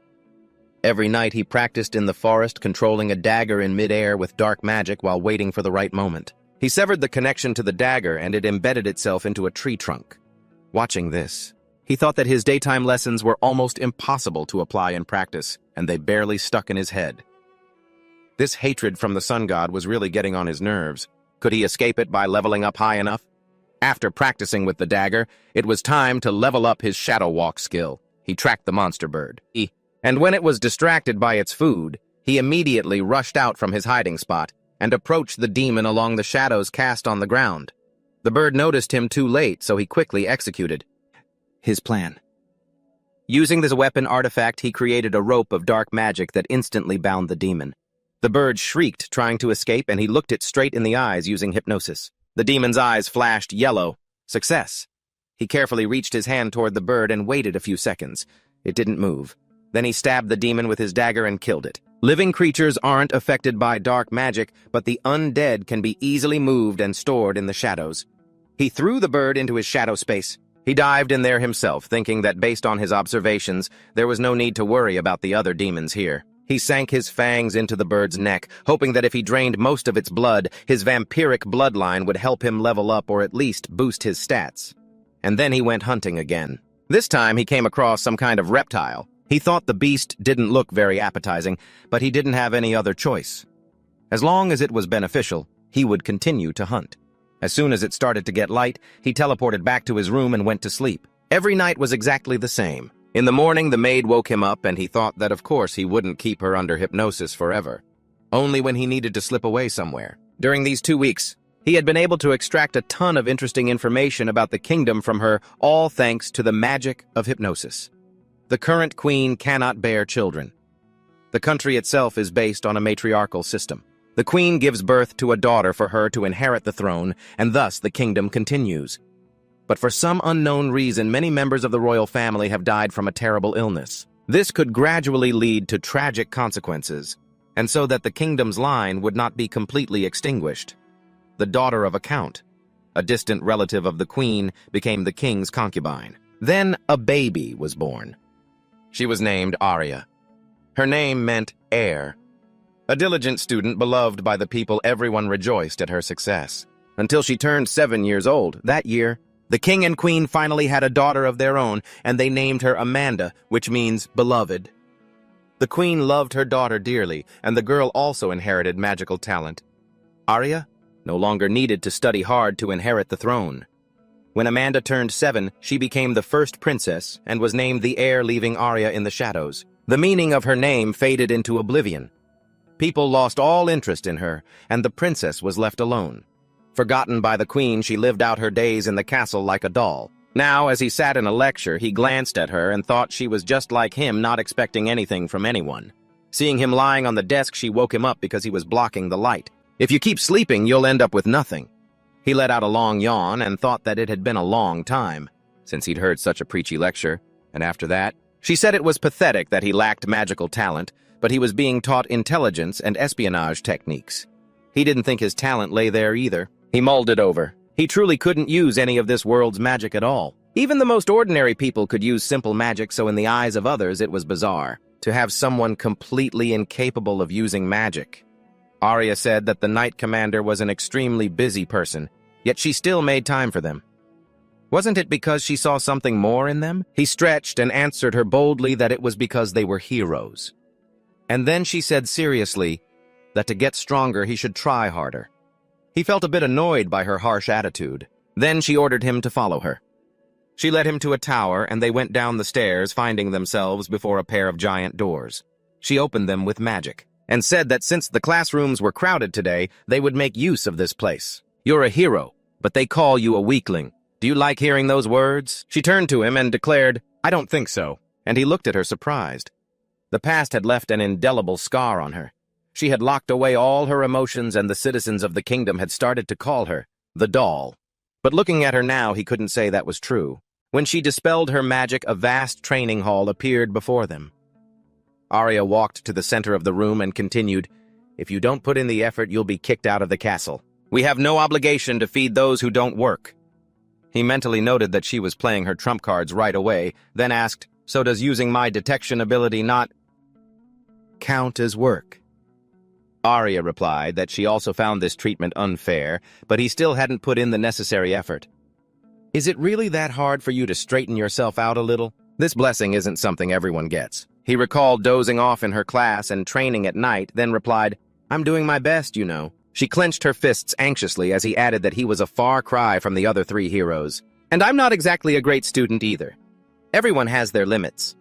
Every night he practiced in the forest, controlling a dagger in midair with dark magic while waiting for the right moment. He severed the connection to the dagger and it embedded itself into a tree trunk. Watching this, he thought that his daytime lessons were almost impossible to apply in practice, and they barely stuck in his head. This hatred from the sun god was really getting on his nerves. Could he escape it by leveling up high enough? After practicing with the dagger, it was time to level up his shadow walk skill. He tracked the monster bird. And when it was distracted by its food, he immediately rushed out from his hiding spot and approached the demon along the shadows cast on the ground. The bird noticed him too late, so he quickly executed his plan. Using this weapon artifact, he created a rope of dark magic that instantly bound the demon. The bird shrieked, trying to escape, and he looked it straight in the eyes using hypnosis. The demon's eyes flashed yellow. Success. He carefully reached his hand toward the bird and waited a few seconds. It didn't move. Then he stabbed the demon with his dagger and killed it. Living creatures aren't affected by dark magic, but the undead can be easily moved and stored in the shadows. He threw the bird into his shadow space. He dived in there himself, thinking that based on his observations, there was no need to worry about the other demons here. He sank his fangs into the bird's neck, hoping that if he drained most of its blood, his vampiric bloodline would help him level up or at least boost his stats. And then he went hunting again. This time he came across some kind of reptile. He thought the beast didn't look very appetizing, but he didn't have any other choice. As long as it was beneficial, he would continue to hunt. As soon as it started to get light, he teleported back to his room and went to sleep. Every night was exactly the same. In the morning, the maid woke him up, and he thought that of course he wouldn't keep her under hypnosis forever. Only when he needed to slip away somewhere. During these 2 weeks, he had been able to extract a ton of interesting information about the kingdom from her, all thanks to the magic of hypnosis. The current queen cannot bear children. The country itself is based on a matriarchal system. The queen gives birth to a daughter for her to inherit the throne, and thus the kingdom continues. But for some unknown reason, many members of the royal family have died from a terrible illness. This could gradually lead to tragic consequences, and so that the kingdom's line would not be completely extinguished. The daughter of a count, a distant relative of the queen, became the king's concubine. Then a baby was born. She was named Arya. Her name meant heir. A diligent student beloved by the people, everyone rejoiced at her success. Until she turned 7 years old. That year, the king and queen finally had a daughter of their own, and they named her Amanda, which means beloved. The queen loved her daughter dearly, and the girl also inherited magical talent. Arya no longer needed to study hard to inherit the throne. When Amanda turned 7, she became the first princess and was named the heir, leaving Arya in the shadows. The meaning of her name faded into oblivion. People lost all interest in her, and the princess was left alone. Forgotten by the queen, she lived out her days in the castle like a doll. Now, as he sat in a lecture, he glanced at her and thought she was just like him, not expecting anything from anyone. Seeing him lying on the desk, she woke him up because he was blocking the light. If you keep sleeping, you'll end up with nothing. He let out a long yawn and thought that it had been a long time since he'd heard such a preachy lecture, and after that, she said it was pathetic that he lacked magical talent, but he was being taught intelligence and espionage techniques. He didn't think his talent lay there either. He mulled it over. He truly couldn't use any of this world's magic at all. Even the most ordinary people could use simple magic, so in the eyes of others it was bizarre to have someone completely incapable of using magic. Arya said that the Knight Commander was an extremely busy person, yet she still made time for them. Wasn't it because she saw something more in them? He stretched and answered her boldly that it was because they were heroes. And then she said seriously that to get stronger he should try harder. He felt a bit annoyed by her harsh attitude. Then she ordered him to follow her. She led him to a tower, and they went down the stairs, finding themselves before a pair of giant doors. She opened them with magic, and said that since the classrooms were crowded today, they would make use of this place. You're a hero, but they call you a weakling. Do you like hearing those words? She turned to him and declared, I don't think so, and he looked at her surprised. The past had left an indelible scar on her. She had locked away all her emotions, and the citizens of the kingdom had started to call her the doll. But looking at her now, he couldn't say that was true. When she dispelled her magic, a vast training hall appeared before them. Arya walked to the center of the room and continued, If you don't put in the effort, you'll be kicked out of the castle. We have no obligation to feed those who don't work. He mentally noted that she was playing her trump cards right away, then asked, So does using my detection ability not count as work? Arya replied that she also found this treatment unfair, but he still hadn't put in the necessary effort. Is it really that hard for you to straighten yourself out a little? This blessing isn't something everyone gets. He recalled dozing off in her class and training at night, then replied, I'm doing my best, you know. She clenched her fists anxiously as he added that he was a far cry from the other 3 heroes. And I'm not exactly a great student either. Everyone has their limits.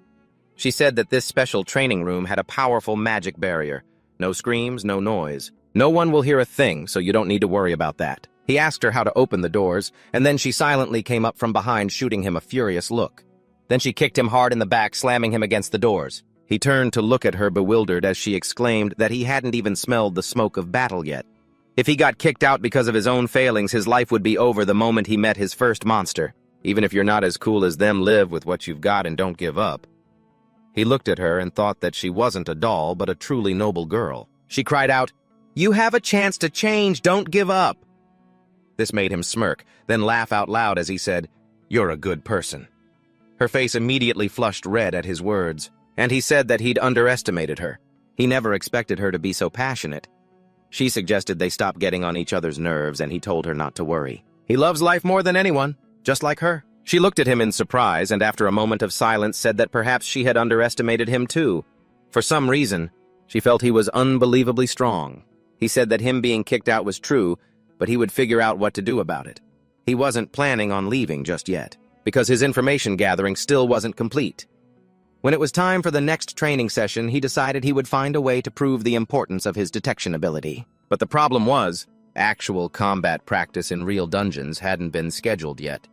She said that this special training room had a powerful magic barrier. No screams, no noise. No one will hear a thing, so you don't need to worry about that. He asked her how to open the doors, and then she silently came up from behind, shooting him a furious look. Then she kicked him hard in the back, slamming him against the doors. He turned to look at her, bewildered, as she exclaimed that he hadn't even smelled the smoke of battle yet. If he got kicked out because of his own failings, his life would be over the moment he met his first monster. Even if you're not as cool as them, live with what you've got and don't give up. He looked at her and thought that she wasn't a doll, but a truly noble girl. She cried out, You have a chance to change, don't give up. This made him smirk, then laugh out loud as he said, You're a good person. Her face immediately flushed red at his words, and he said that he'd underestimated her. He never expected her to be so passionate. She suggested they stop getting on each other's nerves, and he told her not to worry. He loves life more than anyone, just like her. She looked at him in surprise, and after a moment of silence said that perhaps she had underestimated him too. For some reason, she felt he was unbelievably strong. He said that him being kicked out was true, but he would figure out what to do about it. He wasn't planning on leaving just yet, because his information gathering still wasn't complete. When it was time for the next training session, he decided he would find a way to prove the importance of his detection ability. But the problem was, actual combat practice in real dungeons hadn't been scheduled yet.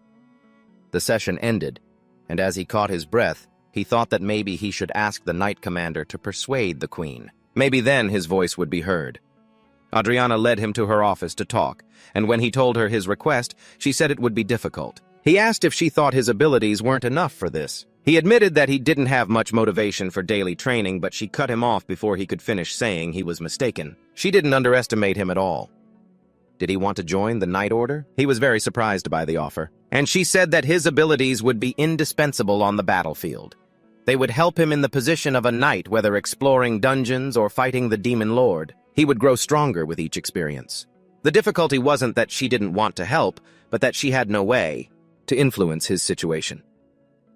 The session ended, and as he caught his breath, he thought that maybe he should ask the Knight Commander to persuade the Queen. Maybe then his voice would be heard. Adriana led him to her office to talk, and when he told her his request, she said it would be difficult. He asked if she thought his abilities weren't enough for this. He admitted that he didn't have much motivation for daily training, but she cut him off before he could finish saying he was mistaken. She didn't underestimate him at all. Did he want to join the Knight Order? He was very surprised by the offer, and she said that his abilities would be indispensable on the battlefield. They would help him in the position of a knight, whether exploring dungeons or fighting the Demon Lord. He would grow stronger with each experience. The difficulty wasn't that she didn't want to help, but that she had no way to influence his situation.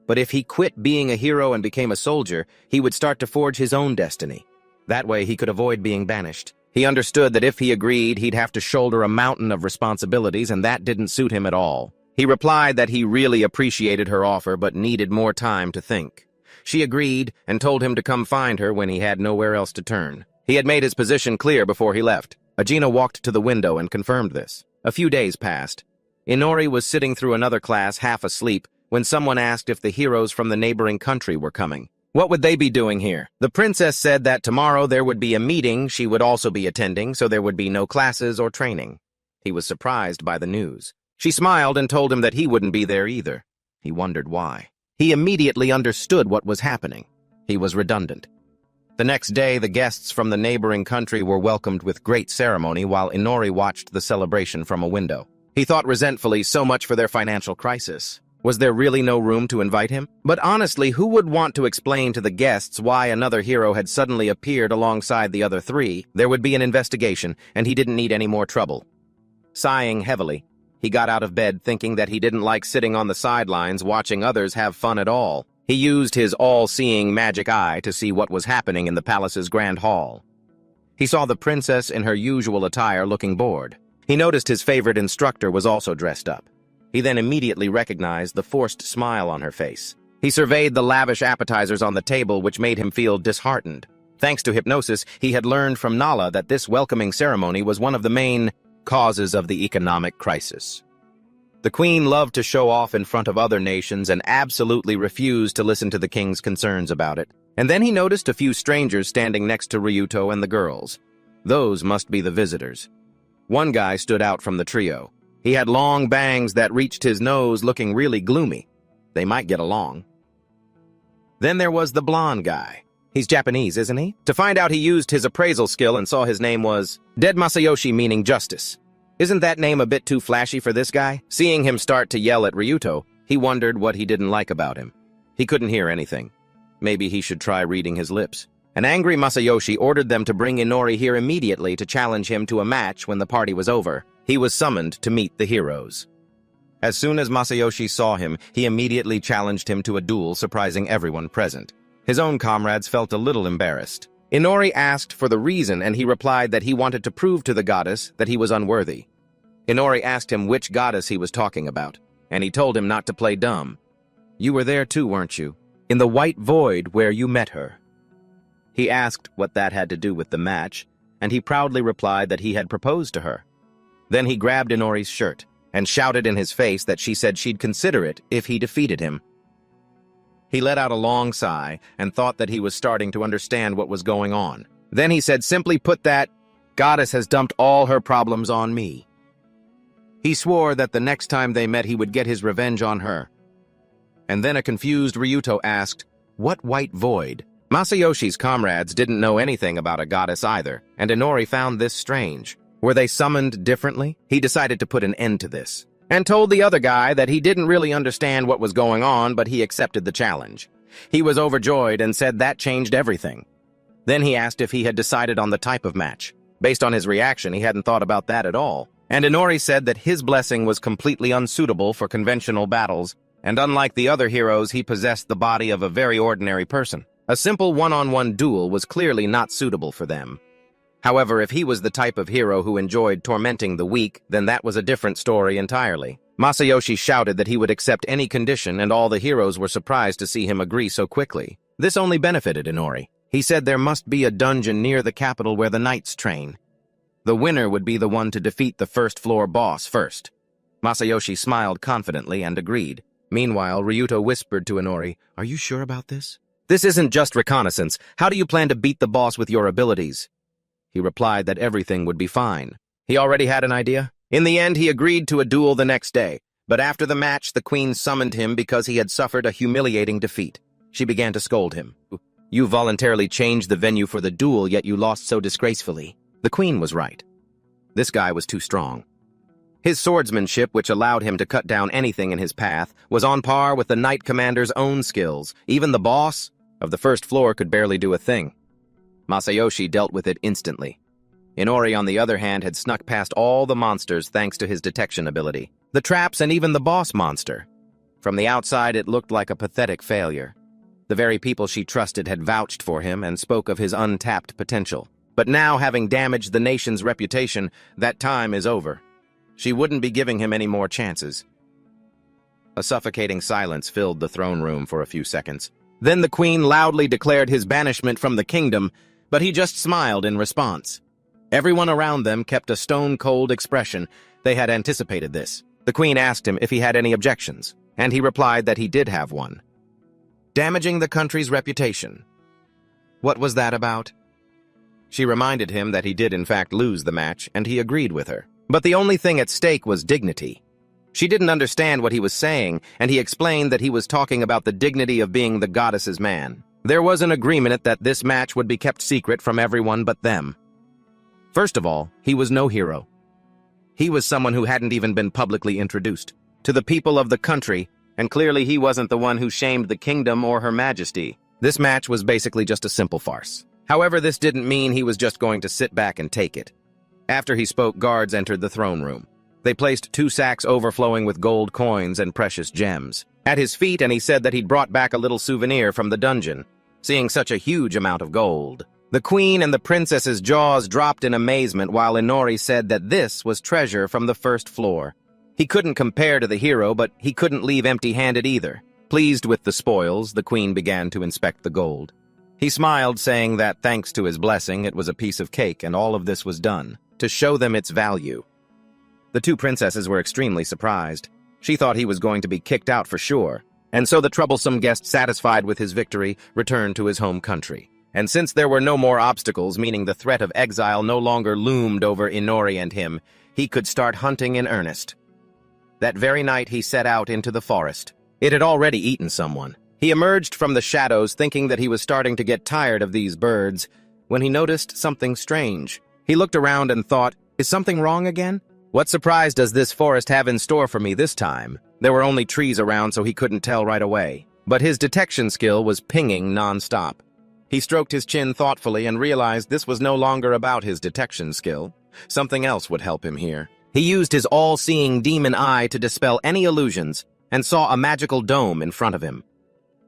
But if he quit being a hero and became a soldier, he would start to forge his own destiny. That way he could avoid being banished. He understood that if he agreed, he'd have to shoulder a mountain of responsibilities, and that didn't suit him at all. He replied that he really appreciated her offer but needed more time to think. She agreed and told him to come find her when he had nowhere else to turn. He had made his position clear before he left. Ajina walked to the window and confirmed this. A few days passed. Inori was sitting through another class, half asleep, when someone asked if the heroes from the neighboring country were coming. What would they be doing here? The princess said that tomorrow there would be a meeting she would also be attending, so there would be no classes or training. He was surprised by the news. She smiled and told him that he wouldn't be there either. He wondered why. He immediately understood what was happening. He was redundant. The next day, the guests from the neighboring country were welcomed with great ceremony while Inori watched the celebration from a window. He thought resentfully, so much for their financial crisis. Was there really no room to invite him? But honestly, who would want to explain to the guests why another hero had suddenly appeared alongside the other three? There would be an investigation, and he didn't need any more trouble. Sighing heavily, he got out of bed thinking that he didn't like sitting on the sidelines watching others have fun at all. He used his all-seeing magic eye to see what was happening in the palace's grand hall. He saw the princess in her usual attire looking bored. He noticed his favorite instructor was also dressed up. He then immediately recognized the forced smile on her face. He surveyed the lavish appetizers on the table, which made him feel disheartened. Thanks to hypnosis, he had learned from Nala that this welcoming ceremony was one of the main causes of the economic crisis. The queen loved to show off in front of other nations and absolutely refused to listen to the king's concerns about it. And then he noticed a few strangers standing next to Ryuto and the girls. Those must be the visitors. One guy stood out from the trio. He had long bangs that reached his nose, looking really gloomy. They might get along. Then there was the blonde guy. He's Japanese, isn't he? To find out, he used his appraisal skill and saw his name was Dead Masayoshi, meaning justice. Isn't that name a bit too flashy for this guy? Seeing him start to yell at Ryuto, he wondered what he didn't like about him. He couldn't hear anything. Maybe he should try reading his lips. An angry Masayoshi ordered them to bring Inori here immediately to challenge him to a match when the party was over. He was summoned to meet the heroes. As soon as Masayoshi saw him, he immediately challenged him to a duel, surprising everyone present. His own comrades felt a little embarrassed. Inori asked for the reason, and he replied that he wanted to prove to the goddess that he was unworthy. Inori asked him which goddess he was talking about, and he told him not to play dumb. You were there too, weren't you? In the white void where you met her. He asked what that had to do with the match, and he proudly replied that he had proposed to her. Then he grabbed Inori's shirt and shouted in his face that she said she'd consider it if he defeated him. He let out a long sigh and thought that he was starting to understand what was going on. Then he said, simply put, that goddess has dumped all her problems on me. He swore that the next time they met he would get his revenge on her. And then a confused Ryuto asked, what white void? Masayoshi's comrades didn't know anything about a goddess either, and Inori found this strange. Were they summoned differently? He decided to put an end to this, and told the other guy that he didn't really understand what was going on, but he accepted the challenge. He was overjoyed and said that changed everything. Then he asked if he had decided on the type of match. Based on his reaction, he hadn't thought about that at all. And Inori said that his blessing was completely unsuitable for conventional battles, and unlike the other heroes, he possessed the body of a very ordinary person. A simple one-on-one duel was clearly not suitable for them. However, if he was the type of hero who enjoyed tormenting the weak, then that was a different story entirely. Masayoshi shouted that he would accept any condition, and all the heroes were surprised to see him agree so quickly. This only benefited Inori. He said there must be a dungeon near the capital where the knights train. The winner would be the one to defeat the first-floor boss first. Masayoshi smiled confidently and agreed. Meanwhile, Ryuto whispered to Inori, "Are you sure about this? This isn't just reconnaissance. How do you plan to beat the boss with your abilities?" He replied that everything would be fine. He already had an idea. In the end, he agreed to a duel the next day. But after the match, the queen summoned him because he had suffered a humiliating defeat. She began to scold him. "You voluntarily changed the venue for the duel, yet you lost so disgracefully." The queen was right. This guy was too strong. His swordsmanship, which allowed him to cut down anything in his path, was on par with the knight commander's own skills. Even the boss of the first floor could barely do a thing. Masayoshi dealt with it instantly. Inori, on the other hand, had snuck past all the monsters thanks to his detection ability. The traps and even the boss monster. From the outside, it looked like a pathetic failure. The very people she trusted had vouched for him and spoke of his untapped potential. But now, having damaged the nation's reputation, that time is over. She wouldn't be giving him any more chances. A suffocating silence filled the throne room for a few seconds. Then the queen loudly declared his banishment from the kingdom, but he just smiled in response. Everyone around them kept a stone-cold expression. They had anticipated this. The queen asked him if he had any objections, and he replied that he did have one. Damaging the country's reputation. What was that about? She reminded him that he did in fact lose the match, and he agreed with her. But the only thing at stake was dignity. She didn't understand what he was saying, and he explained that he was talking about the dignity of being the goddess's man. There was an agreement that this match would be kept secret from everyone but them. First of all, he was no hero. He was someone who hadn't even been publicly introduced to the people of the country, and clearly he wasn't the one who shamed the kingdom or her majesty. This match was basically just a simple farce. However, this didn't mean he was just going to sit back and take it. After he spoke, guards entered the throne room. They placed 2 sacks overflowing with gold coins and precious gems at his feet, and he said that he'd brought back a little souvenir from the dungeon, seeing such a huge amount of gold. The queen and the princess's jaws dropped in amazement while Inori said that this was treasure from the first floor. He couldn't compare to the hero, but he couldn't leave empty-handed either. Pleased with the spoils, the queen began to inspect the gold. He smiled, saying that thanks to his blessing, it was a piece of cake, and all of this was done to show them its value. The 2 princesses were extremely surprised. She thought he was going to be kicked out for sure, and so the troublesome guest, satisfied with his victory, returned to his home country. And since there were no more obstacles, meaning the threat of exile no longer loomed over Inori and him, he could start hunting in earnest. That very night he set out into the forest. It had already eaten someone. He emerged from the shadows thinking that he was starting to get tired of these birds, when he noticed something strange. He looked around and thought, is something wrong again? What surprise does this forest have in store for me this time? There were only trees around, so he couldn't tell right away. But his detection skill was pinging non-stop. He stroked his chin thoughtfully and realized this was no longer about his detection skill. Something else would help him here. He used his all-seeing demon eye to dispel any illusions and saw a magical dome in front of him.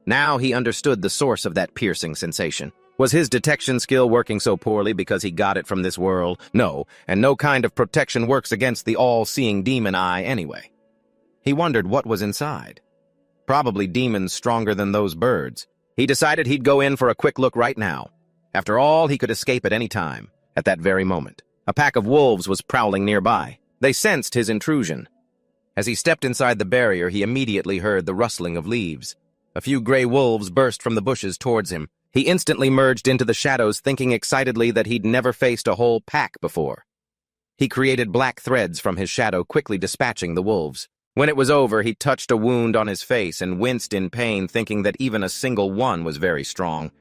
Now he understood the source of that piercing sensation. Was his detection skill working so poorly because he got it from this world? No, and no kind of protection works against the all-seeing demon eye anyway. He wondered what was inside. Probably demons stronger than those birds. He decided he'd go in for a quick look right now. After all, he could escape at any time, at that very moment. A pack of wolves was prowling nearby. They sensed his intrusion. As he stepped inside the barrier, he immediately heard the rustling of leaves. A few gray wolves burst from the bushes towards him. He instantly merged into the shadows, thinking excitedly that he'd never faced a whole pack before. He created black threads from his shadow, quickly dispatching the wolves. When it was over, he touched a wound on his face and winced in pain, thinking that even a single one was very strong.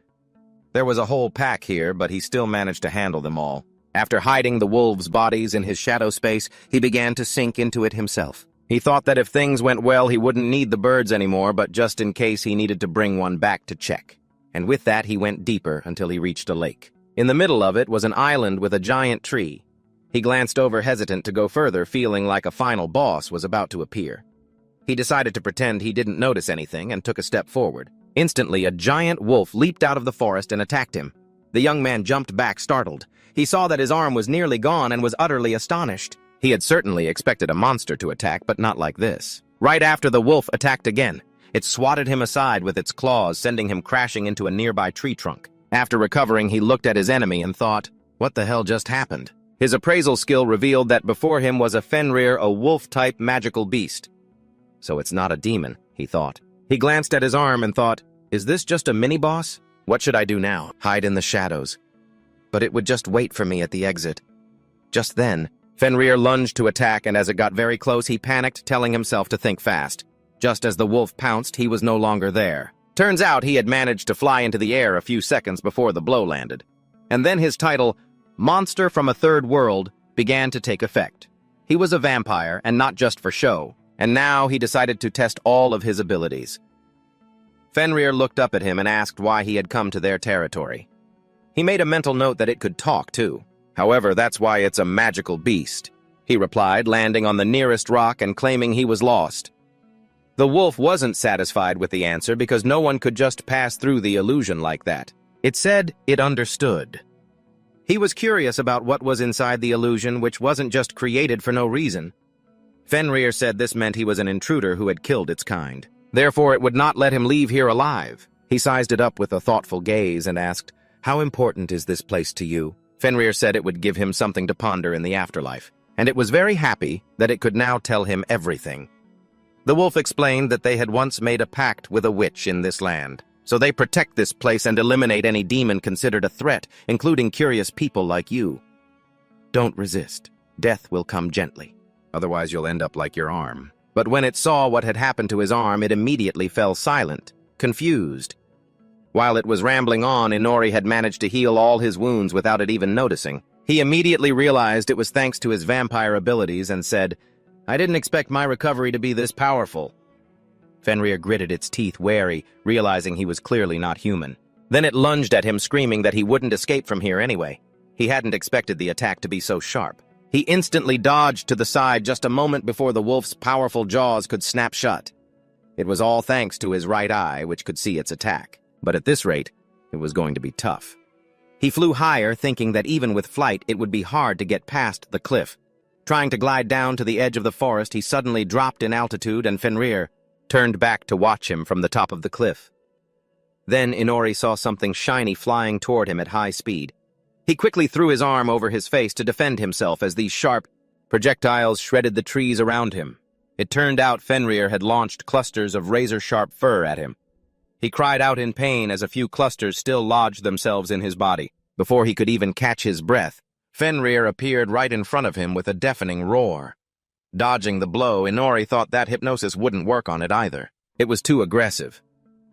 There was a whole pack here, but he still managed to handle them all. After hiding the wolves' bodies in his shadow space, he began to sink into it himself. He thought that if things went well, he wouldn't need the birds anymore, but just in case he needed to bring one back to check. And with that, he went deeper until he reached a lake. In the middle of it was an island with a giant tree. He glanced over, hesitant to go further, feeling like a final boss was about to appear. He decided to pretend he didn't notice anything and took a step forward. Instantly, a giant wolf leaped out of the forest and attacked him. The young man jumped back, startled. He saw that his arm was nearly gone and was utterly astonished. He had certainly expected a monster to attack, but not like this. Right after, the wolf attacked again. It swatted him aside with its claws, sending him crashing into a nearby tree trunk. After recovering, he looked at his enemy and thought, what the hell just happened? His appraisal skill revealed that before him was a Fenrir, a wolf-type magical beast. So it's not a demon, he thought. He glanced at his arm and thought, is this just a mini-boss? What should I do now? Hide in the shadows. But it would just wait for me at the exit. Just then, Fenrir lunged to attack, and as it got very close, he panicked, telling himself to think fast. Just as the wolf pounced, he was no longer there. Turns out he had managed to fly into the air a few seconds before the blow landed. And then his title, Monster from a Third World, began to take effect. He was a vampire, and not just for show, and now he decided to test all of his abilities. Fenrir looked up at him and asked why he had come to their territory. He made a mental note that it could talk, too. However, that's why it's a magical beast, he replied, landing on the nearest rock and claiming he was lost. The wolf wasn't satisfied with the answer because no one could just pass through the illusion like that. It said it understood. He was curious about what was inside the illusion, which wasn't just created for no reason. Fenrir said this meant he was an intruder who had killed its kind. Therefore, it would not let him leave here alive. He sized it up with a thoughtful gaze and asked, "How important is this place to you?" Fenrir said it would give him something to ponder in the afterlife, and it was very happy that it could now tell him everything. The wolf explained that they had once made a pact with a witch in this land, so they protect this place and eliminate any demon considered a threat, including curious people like you. Don't resist. Death will come gently. Otherwise you'll end up like your arm. But when it saw what had happened to his arm, it immediately fell silent, confused. While it was rambling on, Inori had managed to heal all his wounds without it even noticing. He immediately realized it was thanks to his vampire abilities and said, "I didn't expect my recovery to be this powerful." Fenrir gritted its teeth, wary, realizing he was clearly not human. Then it lunged at him, screaming that he wouldn't escape from here anyway. He hadn't expected the attack to be so sharp. He instantly dodged to the side just a moment before the wolf's powerful jaws could snap shut. It was all thanks to his right eye, which could see its attack. But at this rate, it was going to be tough. He flew higher, thinking that even with flight, it would be hard to get past the cliff. Trying to glide down to the edge of the forest, he suddenly dropped in altitude, and Fenrir turned back to watch him from the top of the cliff. Then Inori saw something shiny flying toward him at high speed. He quickly threw his arm over his face to defend himself as these sharp projectiles shredded the trees around him. It turned out Fenrir had launched clusters of razor-sharp fur at him. He cried out in pain as a few clusters still lodged themselves in his body. Before he could even catch his breath, Fenrir appeared right in front of him with a deafening roar. Dodging the blow, Inori thought that hypnosis wouldn't work on it either. It was too aggressive.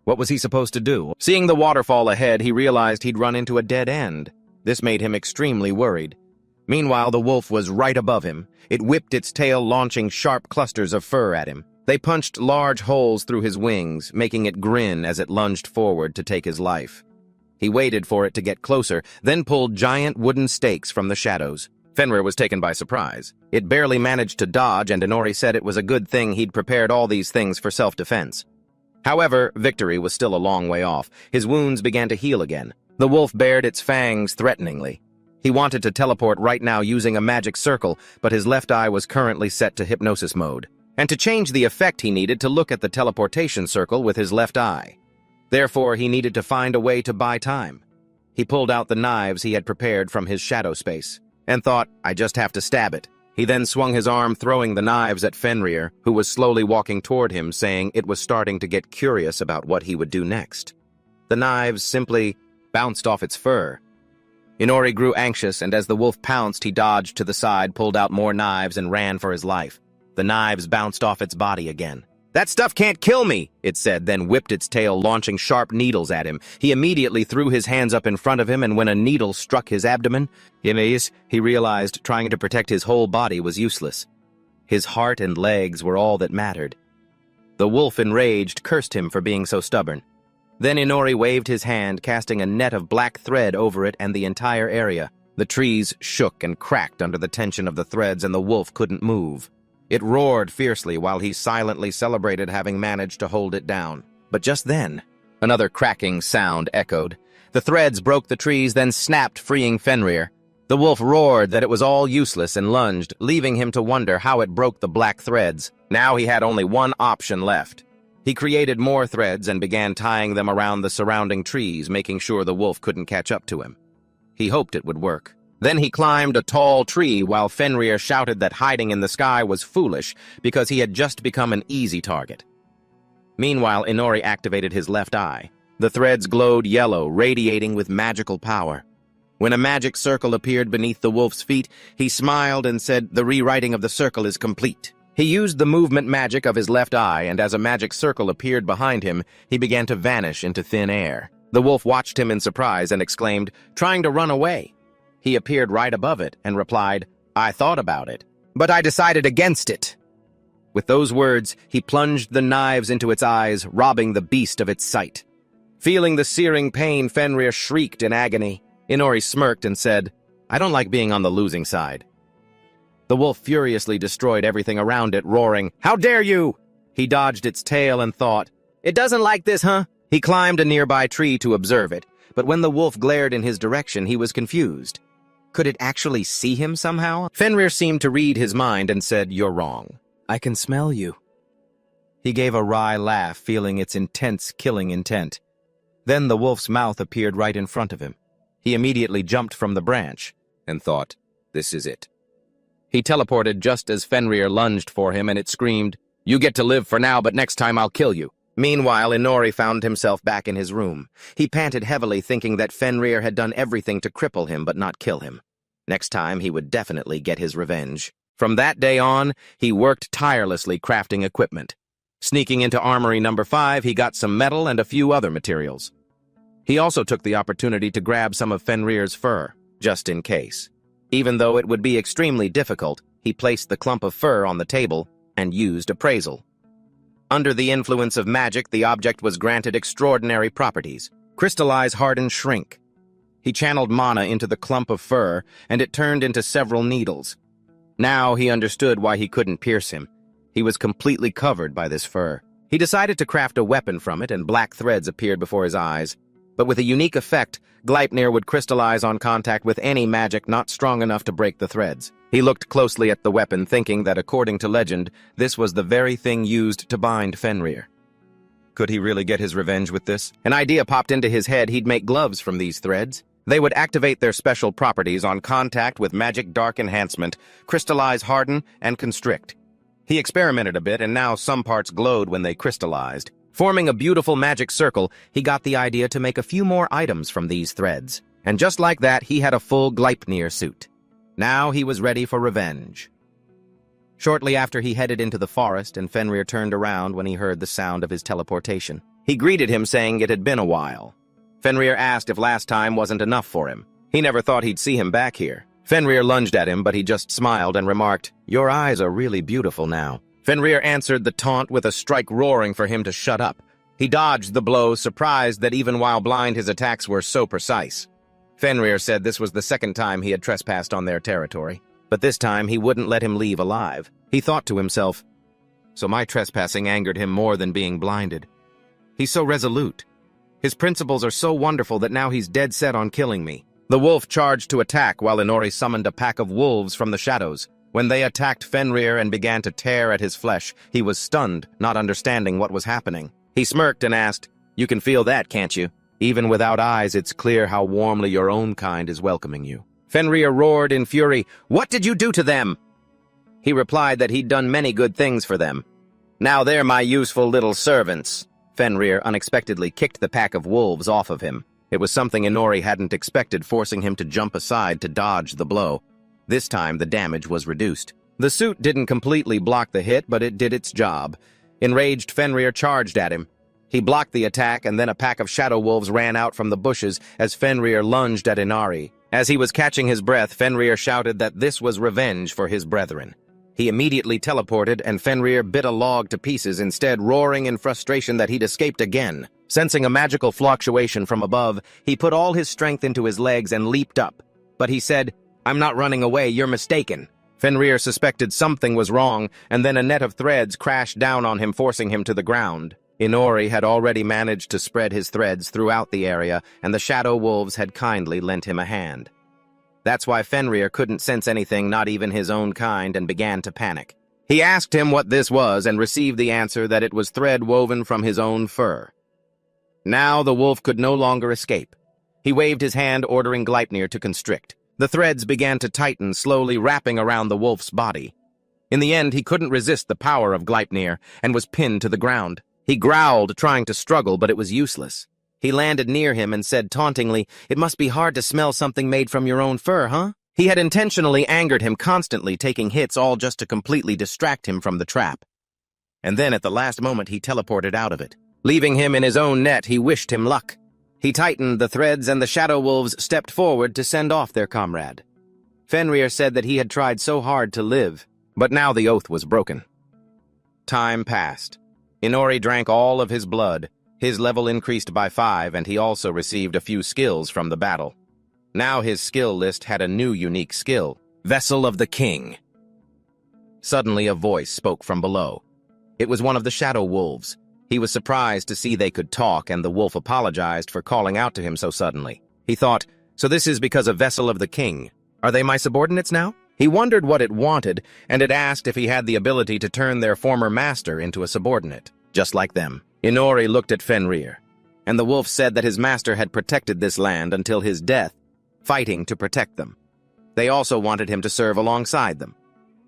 What was he supposed to do? Seeing the waterfall ahead, he realized he'd run into a dead end. This made him extremely worried. Meanwhile, the wolf was right above him. It whipped its tail, launching sharp clusters of fur at him. They punched large holes through his wings, making it grin as it lunged forward to take his life. He waited for it to get closer, then pulled giant wooden stakes from the shadows. Fenrir was taken by surprise. It barely managed to dodge, and Inori said it was a good thing he'd prepared all these things for self-defense. However, victory was still a long way off. His wounds began to heal again. The wolf bared its fangs threateningly. He wanted to teleport right now using a magic circle, but his left eye was currently set to hypnosis mode. And to change the effect, he needed to look at the teleportation circle with his left eye. Therefore, he needed to find a way to buy time. He pulled out the knives he had prepared from his shadow space, and thought, "I just have to stab it." He then swung his arm, throwing the knives at Fenrir, who was slowly walking toward him, saying it was starting to get curious about what he would do next. The knives simply bounced off its fur. Inori grew anxious, and as the wolf pounced, he dodged to the side, pulled out more knives, and ran for his life. The knives bounced off its body again. "That stuff can't kill me," it said, then whipped its tail, launching sharp needles at him. He immediately threw his hands up in front of him, and when a needle struck his abdomen, he realized trying to protect his whole body was useless. His heart and legs were all that mattered. The wolf, enraged, cursed him for being so stubborn. Then Inori waved his hand, casting a net of black thread over it and the entire area. The trees shook and cracked under the tension of the threads, and the wolf couldn't move. It roared fiercely while he silently celebrated having managed to hold it down. But just then, another cracking sound echoed. The threads broke the trees, then snapped, freeing Fenrir. The wolf roared that it was all useless and lunged, leaving him to wonder how it broke the black threads. Now he had only one option left. He created more threads and began tying them around the surrounding trees, making sure the wolf couldn't catch up to him. He hoped it would work. Then he climbed a tall tree while Fenrir shouted that hiding in the sky was foolish because he had just become an easy target. Meanwhile, Inori activated his left eye. The threads glowed yellow, radiating with magical power. When a magic circle appeared beneath the wolf's feet, he smiled and said, "The rewriting of the circle is complete." He used the movement magic of his left eye, and as a magic circle appeared behind him, he began to vanish into thin air. The wolf watched him in surprise and exclaimed, "Trying to run away." He appeared right above it and replied, "I thought about it, but I decided against it." With those words, he plunged the knives into its eyes, robbing the beast of its sight. Feeling the searing pain, Fenrir shrieked in agony. Inori smirked and said, "I don't like being on the losing side." The wolf furiously destroyed everything around it, roaring, "How dare you!" He dodged its tail and thought, "It doesn't like this, huh?" He climbed a nearby tree to observe it, but when the wolf glared in his direction, he was confused. Could it actually see him somehow? Fenrir seemed to read his mind and said, "You're wrong. I can smell you." He gave a wry laugh, feeling its intense killing intent. Then the wolf's mouth appeared right in front of him. He immediately jumped from the branch and thought, "This is it." He teleported just as Fenrir lunged for him, and it screamed, "You get to live for now, but next time I'll kill you." Meanwhile, Inori found himself back in his room. He panted heavily, thinking that Fenrir had done everything to cripple him but not kill him. Next time, he would definitely get his revenge. From that day on, he worked tirelessly crafting equipment. Sneaking into Armory number 5, he got some metal and a few other materials. He also took the opportunity to grab some of Fenrir's fur, just in case. Even though it would be extremely difficult, he placed the clump of fur on the table and used appraisal. Under the influence of magic, the object was granted extraordinary properties. Crystallize, harden, shrink. He channeled mana into the clump of fur, and it turned into several needles. Now he understood why he couldn't pierce him. He was completely covered by this fur. He decided to craft a weapon from it, and black threads appeared before his eyes. But with a unique effect, Gleipnir would crystallize on contact with any magic not strong enough to break the threads. He looked closely at the weapon, thinking that, according to legend, this was the very thing used to bind Fenrir. Could he really get his revenge with this? An idea popped into his head. He'd make gloves from these threads. They would activate their special properties on contact with magic dark enhancement, crystallize, harden, and constrict. He experimented a bit, and now some parts glowed when they crystallized. Forming a beautiful magic circle, he got the idea to make a few more items from these threads. And just like that, he had a full Gleipnir suit. Now he was ready for revenge. Shortly after, he headed into the forest, and Fenrir turned around when he heard the sound of his teleportation. He greeted him, saying it had been a while. Fenrir asked if last time wasn't enough for him. He never thought he'd see him back here. Fenrir lunged at him, but he just smiled and remarked, "Your eyes are really beautiful now." Fenrir answered the taunt with a strike, roaring for him to shut up. He dodged the blow, surprised that even while blind his attacks were so precise. Fenrir said this was the second time he had trespassed on their territory, but this time he wouldn't let him leave alive. He thought to himself, "So my trespassing angered him more than being blinded. He's so resolute. His principles are so wonderful that now he's dead set on killing me." The wolf charged to attack while Inori summoned a pack of wolves from the shadows. When they attacked Fenrir and began to tear at his flesh, he was stunned, not understanding what was happening. He smirked and asked, "You can feel that, can't you? Even without eyes, it's clear how warmly your own kind is welcoming you." Fenrir roared in fury, "What did you do to them?" He replied that he'd done many good things for them. "Now they're my useful little servants." Fenrir unexpectedly kicked the pack of wolves off of him. It was something Inori hadn't expected, forcing him to jump aside to dodge the blow. This time, the damage was reduced. The suit didn't completely block the hit, but it did its job. Enraged, Fenrir charged at him. He blocked the attack, and then a pack of shadow wolves ran out from the bushes as Fenrir lunged at Inari. As he was catching his breath, Fenrir shouted that this was revenge for his brethren. He immediately teleported, and Fenrir bit a log to pieces, instead roaring in frustration that he'd escaped again. Sensing a magical fluctuation from above, he put all his strength into his legs and leaped up. But he said, "I'm not running away, you're mistaken." Fenrir suspected something was wrong, and then a net of threads crashed down on him, forcing him to the ground. Inori had already managed to spread his threads throughout the area, and the shadow wolves had kindly lent him a hand. That's why Fenrir couldn't sense anything, not even his own kind, and began to panic. He asked him what this was and received the answer that it was thread woven from his own fur. Now the wolf could no longer escape. He waved his hand, ordering Gleipnir to constrict. The threads began to tighten, slowly wrapping around the wolf's body. In the end, he couldn't resist the power of Gleipnir and was pinned to the ground. He growled, trying to struggle, but it was useless. He landed near him and said tauntingly, "It must be hard to smell something made from your own fur, huh?" He had intentionally angered him, constantly taking hits, all just to completely distract him from the trap. And then at the last moment he teleported out of it. Leaving him in his own net, he wished him luck. He tightened the threads and the shadow wolves stepped forward to send off their comrade. Fenrir said that he had tried so hard to live, but now the oath was broken. Time passed. Inori drank all of his blood. His level increased by 5, and he also received a few skills from the battle. Now his skill list had a new unique skill, Vessel of the King. Suddenly a voice spoke from below. It was one of the shadow wolves. He was surprised to see they could talk, and the wolf apologized for calling out to him so suddenly. He thought, so this is because of Vessel of the King. Are they my subordinates now? He wondered what it wanted, and it asked if he had the ability to turn their former master into a subordinate, just like them. Inori looked at Fenrir, and the wolf said that his master had protected this land until his death, fighting to protect them. They also wanted him to serve alongside them.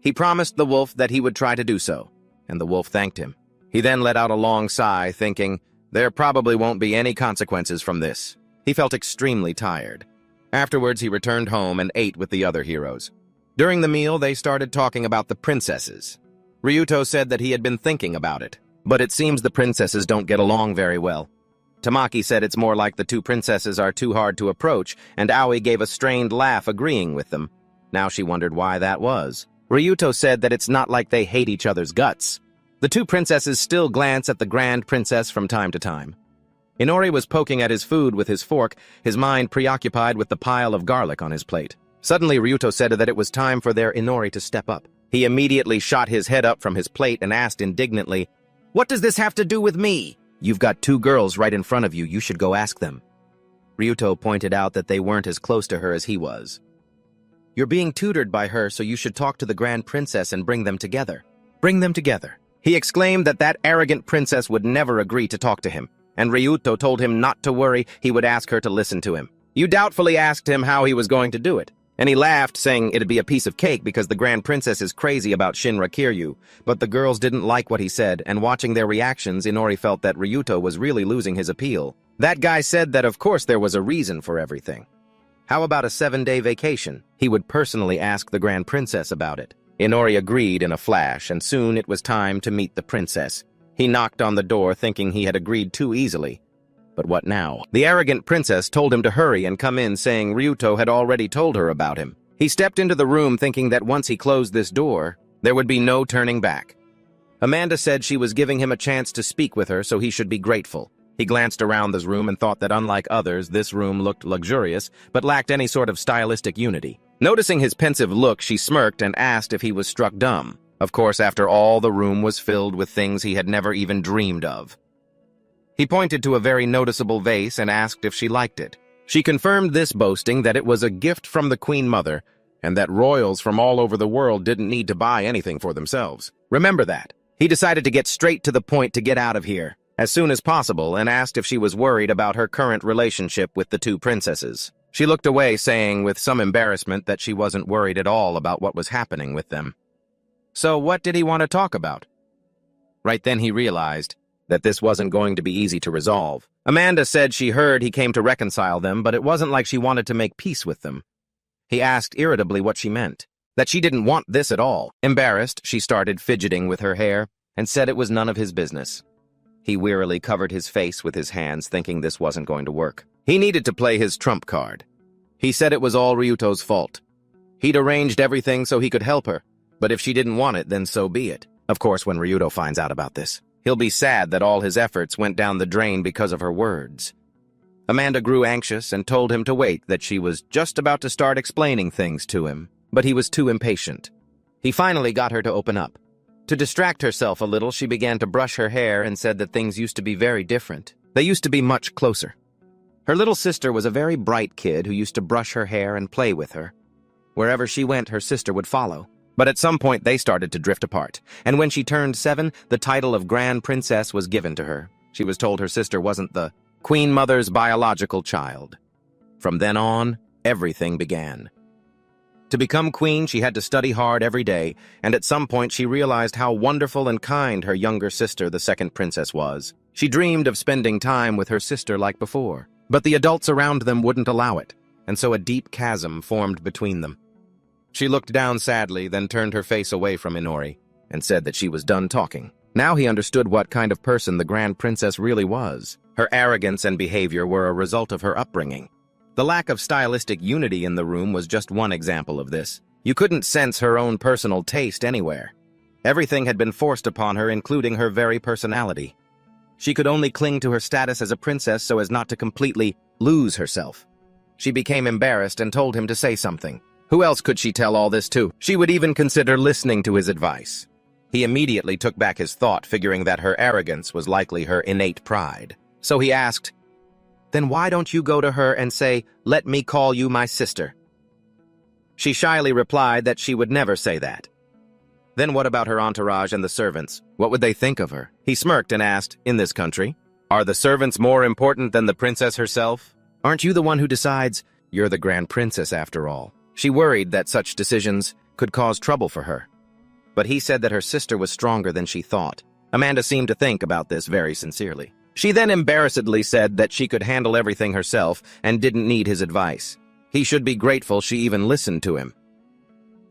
He promised the wolf that he would try to do so, and the wolf thanked him. He then let out a long sigh, thinking, there probably won't be any consequences from this. He felt extremely tired. Afterwards, he returned home and ate with the other heroes. During the meal, they started talking about the princesses. Ryuto said that he had been thinking about it, but it seems the princesses don't get along very well. Tamaki said it's more like the two princesses are too hard to approach, and Aoi gave a strained laugh agreeing with them. Now she wondered why that was. Ryuto said that it's not like they hate each other's guts. The two princesses still glance at the Grand Princess from time to time. Inori was poking at his food with his fork, his mind preoccupied with the pile of garlic on his plate. Suddenly, Ryuto said that it was time for their Inori to step up. He immediately shot his head up from his plate and asked indignantly, "What does this have to do with me? You've got two girls right in front of you. You should go ask them." Ryuto pointed out that they weren't as close to her as he was. "You're being tutored by her, so you should talk to the Grand Princess and bring them together." Bring them together. He exclaimed that that arrogant princess would never agree to talk to him, and Ryuto told him not to worry, he would ask her to listen to him. You doubtfully asked him how he was going to do it, and he laughed, saying it'd be a piece of cake because the Grand Princess is crazy about Shinra Kiryu, but the girls didn't like what he said, and watching their reactions, Inori felt that Ryuto was really losing his appeal. That guy said that of course there was a reason for everything. How about a 7-day vacation? He would personally ask the Grand Princess about it. Inori agreed in a flash, and soon it was time to meet the princess. He knocked on the door thinking he had agreed too easily. But what now? The arrogant princess told him to hurry and come in, saying Ryuto had already told her about him. He stepped into the room thinking that once he closed this door, there would be no turning back. Amanda said she was giving him a chance to speak with her, so he should be grateful. He glanced around this room and thought that unlike others, this room looked luxurious, but lacked any sort of stylistic unity. Noticing his pensive look, she smirked and asked if he was struck dumb. Of course, after all, the room was filled with things he had never even dreamed of. He pointed to a very noticeable vase and asked if she liked it. She confirmed this, boasting that it was a gift from the Queen Mother, and that royals from all over the world didn't need to buy anything for themselves. Remember that. He decided to get straight to the point to get out of here as soon as possible, and asked if she was worried about her current relationship with the two princesses. She looked away, saying with some embarrassment that she wasn't worried at all about what was happening with them. So what did he want to talk about? Right then he realized that this wasn't going to be easy to resolve. Amanda said she heard he came to reconcile them, but it wasn't like she wanted to make peace with them. He asked irritably what she meant, that she didn't want this at all. Embarrassed, she started fidgeting with her hair and said it was none of his business. He wearily covered his face with his hands, thinking this wasn't going to work. He needed to play his trump card. He said it was all Ryuto's fault. He'd arranged everything so he could help her, but if she didn't want it, then so be it. Of course, when Ryuto finds out about this, he'll be sad that all his efforts went down the drain because of her words. Amanda grew anxious and told him to wait, that she was just about to start explaining things to him, but he was too impatient. He finally got her to open up. To distract herself a little, she began to brush her hair and said that things used to be very different. They used to be much closer. Her little sister was a very bright kid who used to brush her hair and play with her. Wherever she went, her sister would follow. But at some point, they started to drift apart, and when she turned 7, the title of Grand Princess was given to her. She was told her sister wasn't the Queen Mother's biological child. From then on, everything began. To become queen, she had to study hard every day, and at some point she realized how wonderful and kind her younger sister, the second princess, was. She dreamed of spending time with her sister like before, but the adults around them wouldn't allow it, and so a deep chasm formed between them. She looked down sadly, then turned her face away from Inori and said that she was done talking. Now he understood what kind of person the Grand Princess really was. Her arrogance and behavior were a result of her upbringing. The lack of stylistic unity in the room was just one example of this. You couldn't sense her own personal taste anywhere. Everything had been forced upon her, including her very personality. She could only cling to her status as a princess so as not to completely lose herself. She became embarrassed and told him to say something. Who else could she tell all this to? She would even consider listening to his advice. He immediately took back his thought, figuring that her arrogance was likely her innate pride. So he asked, "Then why don't you go to her and say, 'Let me call you my sister'?" She shyly replied that she would never say that. Then what about her entourage and the servants? What would they think of her? He smirked and asked, "In this country, are the servants more important than the princess herself? Aren't you the one who decides? You're the Grand Princess after all." She worried that such decisions could cause trouble for her. But he said that her sister was stronger than she thought. Amanda seemed to think about this very sincerely. She then embarrassedly said that she could handle everything herself and didn't need his advice. He should be grateful she even listened to him.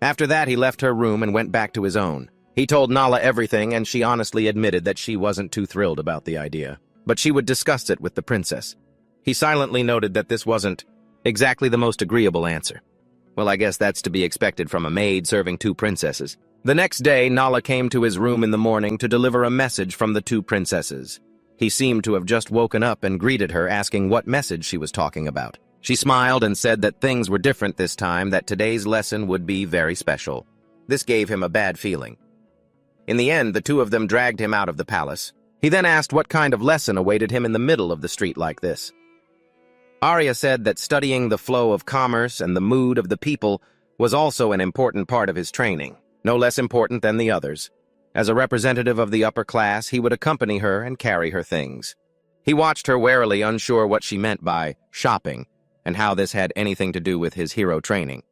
After that, he left her room and went back to his own. He told Nala everything, and she honestly admitted that she wasn't too thrilled about the idea. But she would discuss it with the princess. He silently noted that this wasn't exactly the most agreeable answer. Well, I guess that's to be expected from a maid serving two princesses. The next day, Nala came to his room in the morning to deliver a message from the two princesses. He seemed to have just woken up and greeted her, asking what message she was talking about. She smiled and said that things were different this time, that today's lesson would be very special. This gave him a bad feeling. In the end, the two of them dragged him out of the palace. He then asked what kind of lesson awaited him in the middle of the street like this. Arya said that studying the flow of commerce and the mood of the people was also an important part of his training, no less important than the others. As a representative of the upper class, he would accompany her and carry her things. He watched her warily, unsure what she meant by shopping and how this had anything to do with his hero training.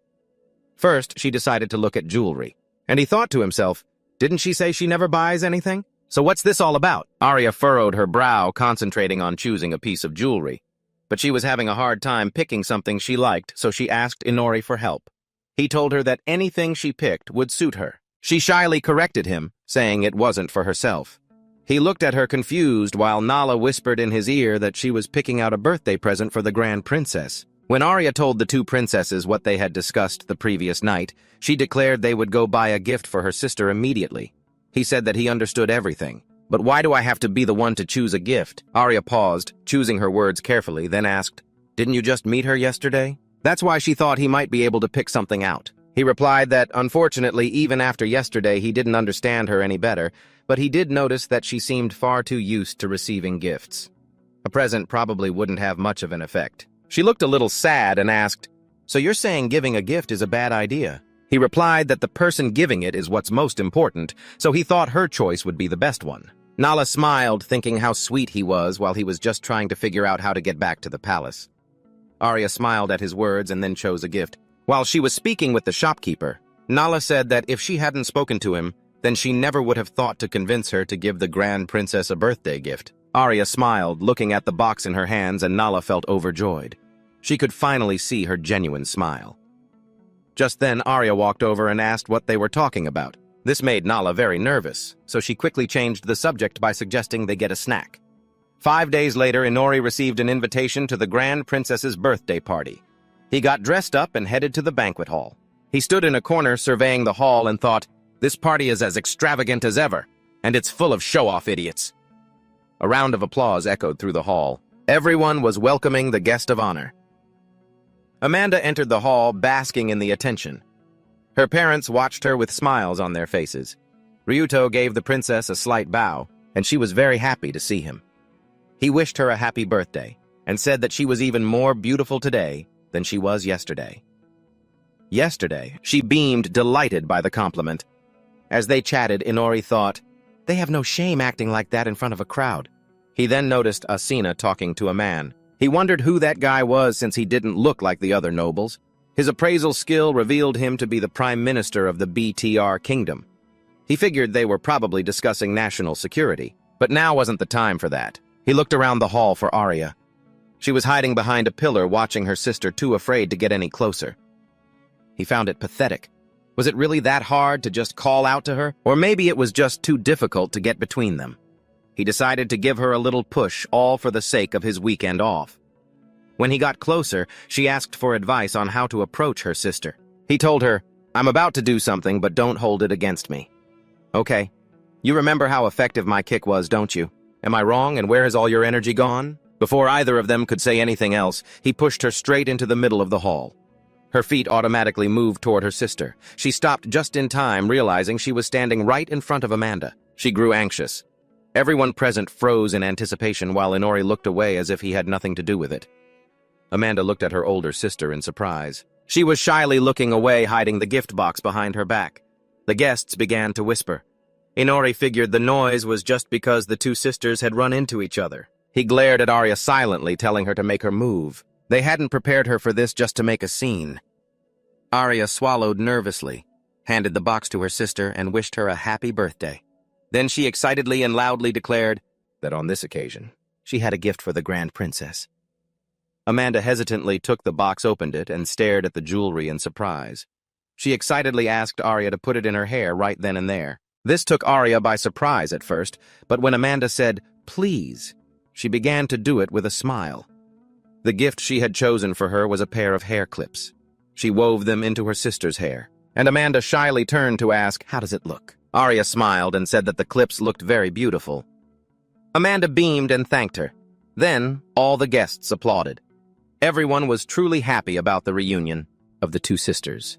First, she decided to look at jewelry, and he thought to himself, didn't she say she never buys anything? So what's this all about? Arya furrowed her brow, concentrating on choosing a piece of jewelry. But she was having a hard time picking something she liked, so she asked Inori for help. He told her that anything she picked would suit her. She shyly corrected him, saying it wasn't for herself. He looked at her confused while Nala whispered in his ear that she was picking out a birthday present for the Grand Princess. When Arya told the two princesses what they had discussed the previous night, she declared they would go buy a gift for her sister immediately. He said that he understood everything. But why do I have to be the one to choose a gift? Arya paused, choosing her words carefully, then asked, didn't you just meet her yesterday? That's why she thought he might be able to pick something out. He replied that, unfortunately, even after yesterday, he didn't understand her any better, but he did notice that she seemed far too used to receiving gifts. A present probably wouldn't have much of an effect. She looked a little sad and asked, so you're saying giving a gift is a bad idea? He replied that the person giving it is what's most important, so he thought her choice would be the best one. Nala smiled, thinking how sweet he was while he was just trying to figure out how to get back to the palace. Arya smiled at his words and then chose a gift. While she was speaking with the shopkeeper, Nala said that if she hadn't spoken to him, then she never would have thought to convince her to give the Grand Princess a birthday gift. Arya smiled, looking at the box in her hands, and Nala felt overjoyed. She could finally see her genuine smile. Just then, Arya walked over and asked what they were talking about. This made Nala very nervous, so she quickly changed the subject by suggesting they get a snack. 5 days later, Inori received an invitation to the Grand Princess's birthday party. He got dressed up and headed to the banquet hall. He stood in a corner surveying the hall and thought, this party is as extravagant as ever, and it's full of show-off idiots. A round of applause echoed through the hall. Everyone was welcoming the guest of honor. Amanda entered the hall, basking in the attention. Her parents watched her with smiles on their faces. Ryuto gave the princess a slight bow, and she was very happy to see him. He wished her a happy birthday, and said that she was even more beautiful today than she was yesterday. Yesterday, she beamed, delighted by the compliment. As they chatted, Inori thought, they have no shame acting like that in front of a crowd. He then noticed Asuna talking to a man. He wondered who that guy was since he didn't look like the other nobles. His appraisal skill revealed him to be the prime minister of the BTR kingdom. He figured they were probably discussing national security. But now wasn't the time for that. He looked around the hall for Arya. She was hiding behind a pillar watching her sister, too afraid to get any closer. He found it pathetic. Was it really that hard to just call out to her? Or maybe it was just too difficult to get between them. He decided to give her a little push, all for the sake of his weekend off. When he got closer, she asked for advice on how to approach her sister. He told her, "I'm about to do something, but don't hold it against me." "Okay. You remember how effective my kick was, don't you? Am I wrong, and where has all your energy gone?" Before either of them could say anything else, he pushed her straight into the middle of the hall. Her feet automatically moved toward her sister. She stopped just in time, realizing she was standing right in front of Amanda. She grew anxious. Everyone present froze in anticipation while Inori looked away as if he had nothing to do with it. Amanda looked at her older sister in surprise. She was shyly looking away, hiding the gift box behind her back. The guests began to whisper. Inori figured the noise was just because the two sisters had run into each other. He glared at Arya silently, telling her to make her move. They hadn't prepared her for this just to make a scene. Arya swallowed nervously, handed the box to her sister, and wished her a happy birthday. Then she excitedly and loudly declared that on this occasion, she had a gift for the Grand Princess. Amanda hesitantly took the box, opened it, and stared at the jewelry in surprise. She excitedly asked Arya to put it in her hair right then and there. This took Arya by surprise at first, but when Amanda said, "Please," she began to do it with a smile. The gift she had chosen for her was a pair of hair clips. She wove them into her sister's hair, and Amanda shyly turned to ask, "How does it look?" Arya smiled and said that the clips looked very beautiful. Amanda beamed and thanked her. Then, all the guests applauded. Everyone was truly happy about the reunion of the two sisters.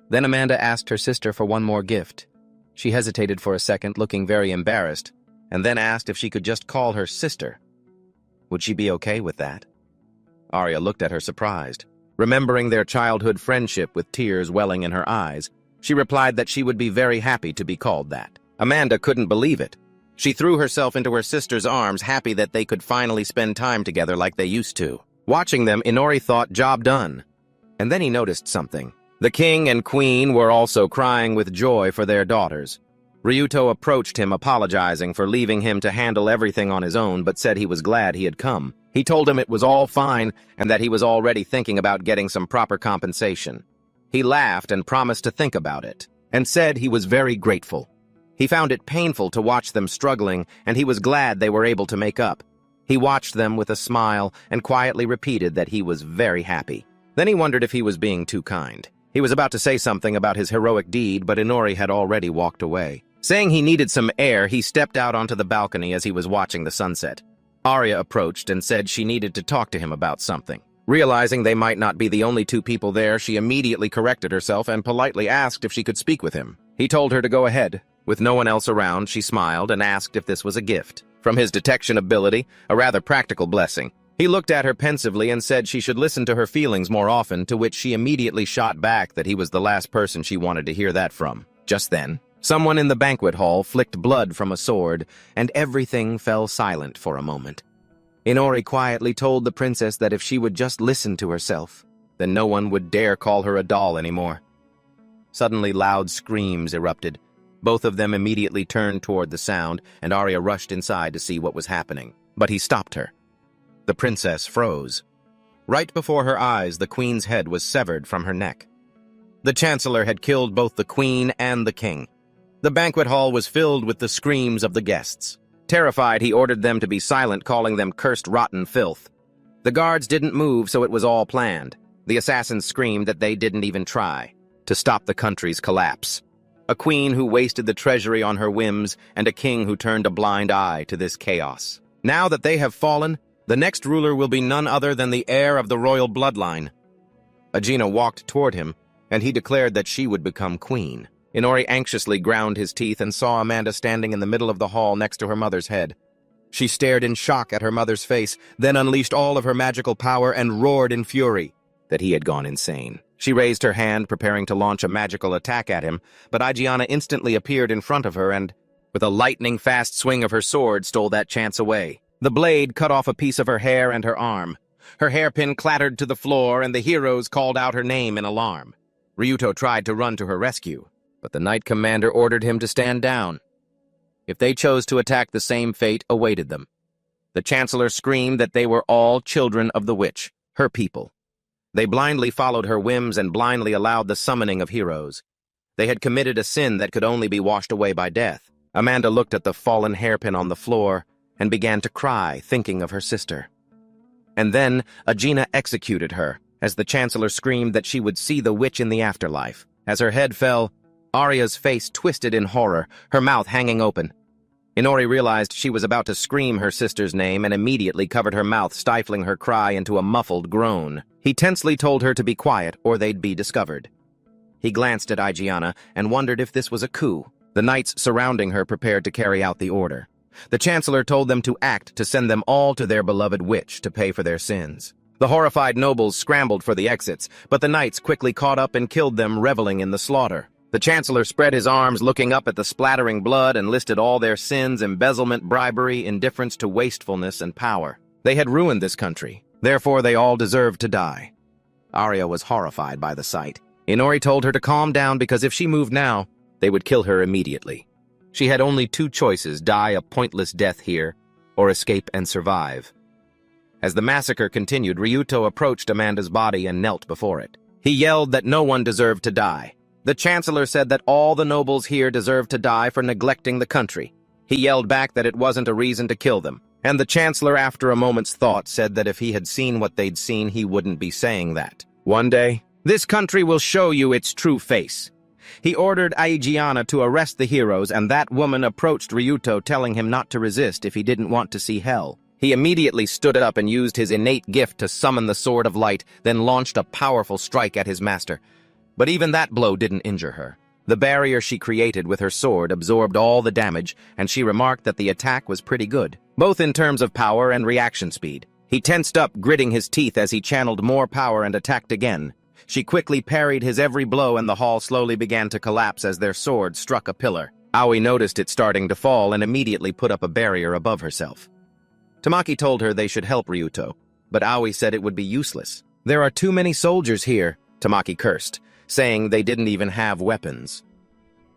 Then Amanda asked her sister for one more gift. She hesitated for a second, looking very embarrassed, and then asked if she could just call her sister. Would she be okay with that? Arya looked at her surprised. Remembering their childhood friendship with tears welling in her eyes, she replied that she would be very happy to be called that. Amanda couldn't believe it. She threw herself into her sister's arms, happy that they could finally spend time together like they used to. Watching them, Inori thought, job done. And then he noticed something. The king and queen were also crying with joy for their daughters. Ryuto approached him, apologizing for leaving him to handle everything on his own, but said he was glad he had come. He told him it was all fine and that he was already thinking about getting some proper compensation. He laughed and promised to think about it, and said he was very grateful. He found it painful to watch them struggling, and he was glad they were able to make up. He watched them with a smile and quietly repeated that he was very happy. Then he wondered if he was being too kind. He was about to say something about his heroic deed, but Inori had already walked away. Saying he needed some air, he stepped out onto the balcony as he was watching the sunset. Arya approached and said she needed to talk to him about something. Realizing they might not be the only two people there, she immediately corrected herself and politely asked if she could speak with him. He told her to go ahead. With no one else around, she smiled and asked if this was a gift. From his detection ability, a rather practical blessing. He looked at her pensively and said she should listen to her feelings more often, to which she immediately shot back that he was the last person she wanted to hear that from. Just then, someone in the banquet hall flicked blood from a sword, and everything fell silent for a moment. Inori quietly told the princess that if she would just listen to herself, then no one would dare call her a doll anymore. Suddenly, loud screams erupted. Both of them immediately turned toward the sound, and Arya rushed inside to see what was happening. But he stopped her. The princess froze. Right before her eyes, the queen's head was severed from her neck. The chancellor had killed both the queen and the king. The banquet hall was filled with the screams of the guests. Terrified, he ordered them to be silent, calling them cursed rotten filth. The guards didn't move, so it was all planned. The assassins screamed that they didn't even try to stop the country's collapse. A queen who wasted the treasury on her whims, and a king who turned a blind eye to this chaos. Now that they have fallen, the next ruler will be none other than the heir of the royal bloodline. Agena walked toward him, and he declared that she would become queen. Inori anxiously ground his teeth and saw Amanda standing in the middle of the hall next to her mother's head. She stared in shock at her mother's face, then unleashed all of her magical power and roared in fury that he had gone insane. She raised her hand, preparing to launch a magical attack at him, but Agiana instantly appeared in front of her and, with a lightning-fast swing of her sword, stole that chance away. The blade cut off a piece of her hair and her arm. Her hairpin clattered to the floor, and the heroes called out her name in alarm. Ryuto tried to run to her rescue, but the knight commander ordered him to stand down. If they chose to attack, the same fate awaited them. The Chancellor screamed that they were all children of the witch, her people. They blindly followed her whims and blindly allowed the summoning of heroes. They had committed a sin that could only be washed away by death. Amanda looked at the fallen hairpin on the floor and began to cry, thinking of her sister. And then Agena executed her, as the Chancellor screamed that she would see the witch in the afterlife. As her head fell, Arya's face twisted in horror, her mouth hanging open. Inori realized she was about to scream her sister's name and immediately covered her mouth, stifling her cry into a muffled groan. He tensely told her to be quiet or they'd be discovered. He glanced at Aegiana and wondered if this was a coup. The knights surrounding her prepared to carry out the order. The Chancellor told them to act to send them all to their beloved witch to pay for their sins. The horrified nobles scrambled for the exits, but the knights quickly caught up and killed them, reveling in the slaughter. The Chancellor spread his arms, looking up at the splattering blood, and listed all their sins: embezzlement, bribery, indifference to wastefulness, and power. They had ruined this country. Therefore, they all deserved to die. Arya was horrified by the sight. Inori told her to calm down because if she moved now, they would kill her immediately. She had only two choices: die a pointless death here, or escape and survive. As the massacre continued, Ryuto approached Amanda's body and knelt before it. He yelled that no one deserved to die. The Chancellor said that all the nobles here deserved to die for neglecting the country. He yelled back that it wasn't a reason to kill them. And the Chancellor, after a moment's thought, said that if he had seen what they'd seen, he wouldn't be saying that. One day, this country will show you its true face. He ordered Aegiana to arrest the heroes, and that woman approached Ryuto, telling him not to resist if he didn't want to see hell. He immediately stood up and used his innate gift to summon the Sword of Light, then launched a powerful strike at his master. But even that blow didn't injure her. The barrier she created with her sword absorbed all the damage, and she remarked that the attack was pretty good, both in terms of power and reaction speed. He tensed up, gritting his teeth as he channeled more power and attacked again. She quickly parried his every blow, and the hall slowly began to collapse as their swords struck a pillar. Aoi noticed it starting to fall and immediately put up a barrier above herself. Tamaki told her they should help Ryuto, but Aoi said it would be useless. There are too many soldiers here, Tamaki cursed, saying they didn't even have weapons.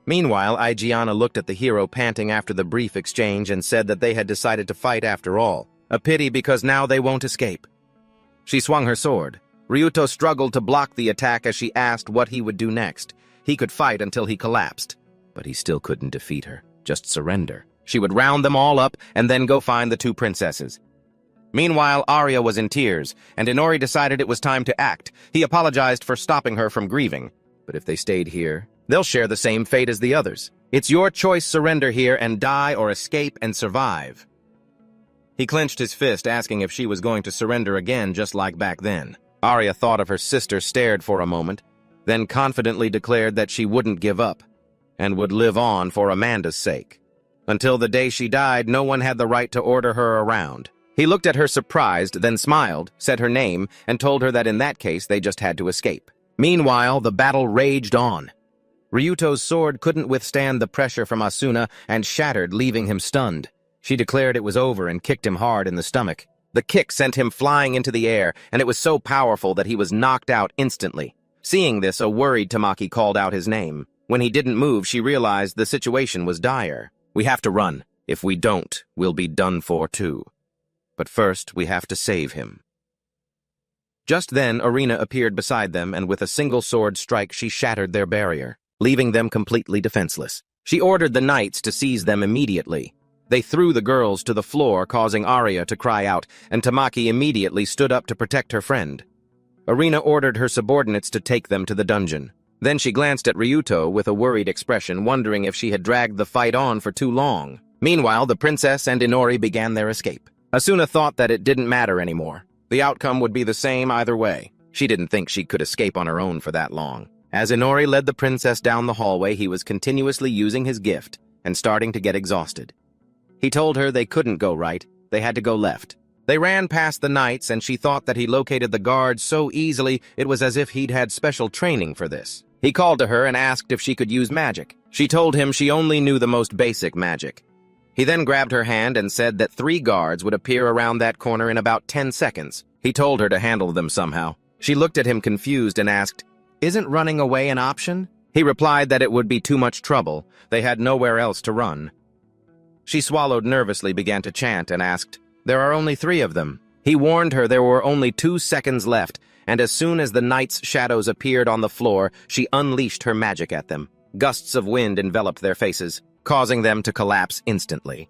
Meanwhile, Aegiana looked at the hero panting after the brief exchange and said that they had decided to fight after all. A pity, because now they won't escape. She swung her sword. Ryuto struggled to block the attack as she asked what he would do next. He could fight until he collapsed, but he still couldn't defeat her, just surrender. She would round them all up and then go find the two princesses. Meanwhile, Arya was in tears, and Inori decided it was time to act. He apologized for stopping her from grieving. But if they stayed here, they'll share the same fate as the others. It's your choice: surrender here and die, or escape and survive. He clenched his fist, asking if she was going to surrender again, just like back then. Arya thought of her sister, stared for a moment, then confidently declared that she wouldn't give up, and would live on for Amanda's sake. Until the day she died, no one had the right to order her around. He looked at her surprised, then smiled, said her name, and told her that in that case they just had to escape. Meanwhile, the battle raged on. Ryuto's sword couldn't withstand the pressure from Asuna and shattered, leaving him stunned. She declared it was over and kicked him hard in the stomach. The kick sent him flying into the air, and it was so powerful that he was knocked out instantly. Seeing this, a worried Tamaki called out his name. When he didn't move, she realized the situation was dire. We have to run. If we don't, we'll be done for too. But first, we have to save him. Just then, Arena appeared beside them, and with a single sword strike, she shattered their barrier, leaving them completely defenseless. She ordered the knights to seize them immediately. They threw the girls to the floor, causing Arya to cry out, and Tamaki immediately stood up to protect her friend. Arena ordered her subordinates to take them to the dungeon. Then she glanced at Ryuto with a worried expression, wondering if she had dragged the fight on for too long. Meanwhile, the princess and Inori began their escape. Asuna thought that it didn't matter anymore. The outcome would be the same either way. She didn't think she could escape on her own for that long. As Inori led the princess down the hallway, he was continuously using his gift and starting to get exhausted. He told her they couldn't go right, they had to go left. They ran past the knights, and she thought that he located the guards so easily it was as if he'd had special training for this. He called to her and asked if she could use magic. She told him she only knew the most basic magic. He then grabbed her hand and said that 3 guards would appear around that corner in about 10 seconds. He told her to handle them somehow. She looked at him confused and asked, "Isn't running away an option?" He replied that it would be too much trouble. They had nowhere else to run. She swallowed nervously, began to chant, and asked, "There are only 3 of them." He warned her there were only 2 seconds left, and as soon as the knight's shadows appeared on the floor, she unleashed her magic at them. Gusts of wind enveloped their faces, causing them to collapse instantly.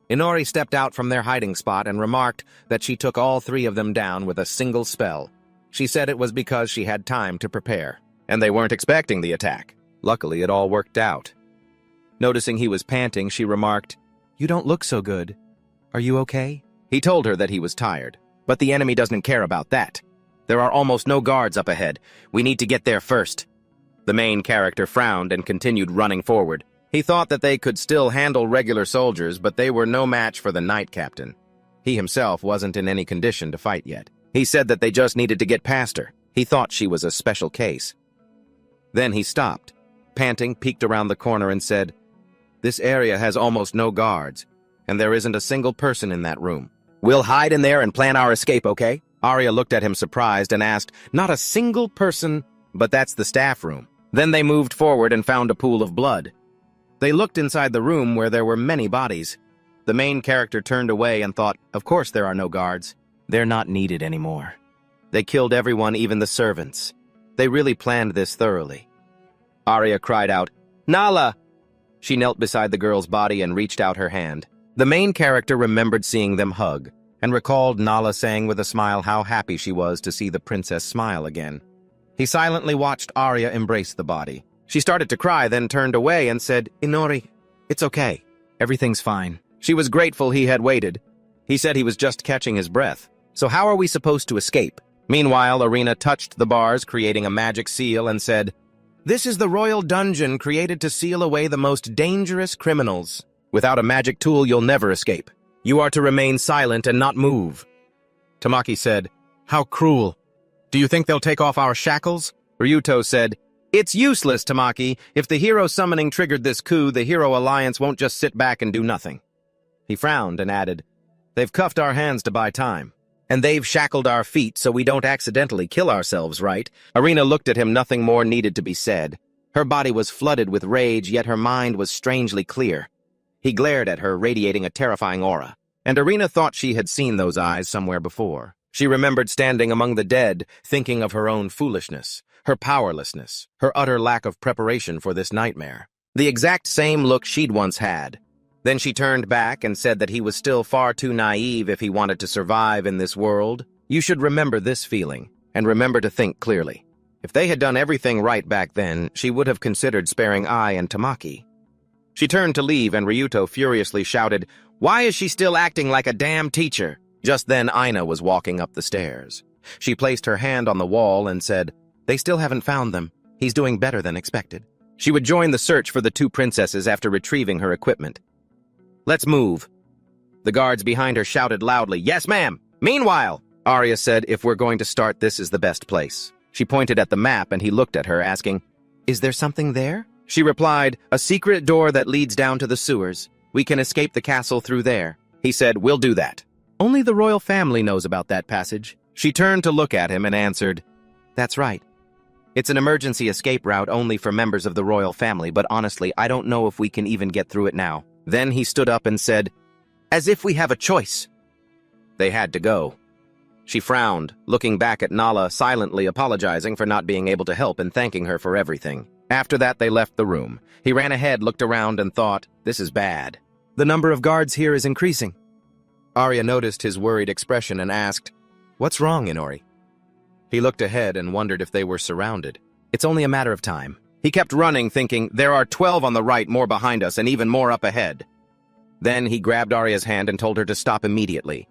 Inori stepped out from their hiding spot and remarked that she took all 3 of them down with a single spell. She said it was because she had time to prepare, and they weren't expecting the attack. Luckily, it all worked out. Noticing he was panting, she remarked, "You don't look so good. Are you okay?" He told her that he was tired, but the enemy doesn't care about that. There are almost no guards up ahead. We need to get there first. The main character frowned and continued running forward. He thought that they could still handle regular soldiers, but they were no match for the knight captain. He himself wasn't in any condition to fight yet. He said that they just needed to get past her. He thought she was a special case. Then he stopped, panting, peeked around the corner and said, "This area has almost no guards, and there isn't a single person in that room. We'll hide in there and plan our escape, okay?" Arya looked at him surprised and asked, "Not a single person, but that's the staff room." Then they moved forward and found a pool of blood. They looked inside the room where there were many bodies. The main character turned away and thought, of course there are no guards. They're not needed anymore. They killed everyone, even the servants. They really planned this thoroughly. Arya cried out, "Nala!" She knelt beside the girl's body and reached out her hand. The main character remembered seeing them hug, and recalled Nala saying with a smile how happy she was to see the princess smile again. He silently watched Arya embrace the body. She started to cry, then turned away and said, "Inori, it's okay. Everything's fine." She was grateful he had waited. He said he was just catching his breath. "So how are we supposed to escape?" Meanwhile, Arena touched the bars, creating a magic seal, and said, "This is the royal dungeon created to seal away the most dangerous criminals. Without a magic tool, you'll never escape. You are to remain silent and not move." Tamaki said, "How cruel. Do you think they'll take off our shackles?" Ryuto said, "It's useless, Tamaki. If the hero summoning triggered this coup, the Hero Alliance won't just sit back and do nothing." He frowned and added, "They've cuffed our hands to buy time. And they've shackled our feet so we don't accidentally kill ourselves, right?" Arena looked at him. Nothing more needed to be said. Her body was flooded with rage, yet her mind was strangely clear. He glared at her, radiating a terrifying aura. And Arena thought she had seen those eyes somewhere before. She remembered standing among the dead, thinking of her own foolishness, her powerlessness, her utter lack of preparation for this nightmare. The exact same look she'd once had. Then she turned back and said that he was still far too naive if he wanted to survive in this world. You should remember this feeling, and remember to think clearly. If they had done everything right back then, she would have considered sparing Ai and Tamaki. She turned to leave, and Ryuto furiously shouted, "Why is she still acting like a damn teacher?" Just then, Aina was walking up the stairs. She placed her hand on the wall and said, "They still haven't found them. He's doing better than expected." She would join the search for the 2 princesses after retrieving her equipment. "Let's move." The guards behind her shouted loudly, "Yes, ma'am!" Meanwhile, Arya said, "If we're going to start, this is the best place." She pointed at the map and he looked at her, asking, "Is there something there?" She replied, "A secret door that leads down to the sewers. We can escape the castle through there." He said, "We'll do that. Only the royal family knows about that passage." She turned to look at him and answered, "That's right. It's an emergency escape route only for members of the royal family, but honestly, I don't know if we can even get through it now." Then he stood up and said, "As if we have a choice." They had to go. She frowned, looking back at Nala, silently apologizing for not being able to help and thanking her for everything. After that, they left the room. He ran ahead, looked around, and thought, "This is bad. The number of guards here is increasing." Arya noticed his worried expression and asked, "What's wrong, Inori?" He looked ahead and wondered if they were surrounded. It's only a matter of time. He kept running, thinking, there are 12 on the right, more behind us, and even more up ahead. Then he grabbed Arya's hand and told her to stop immediately.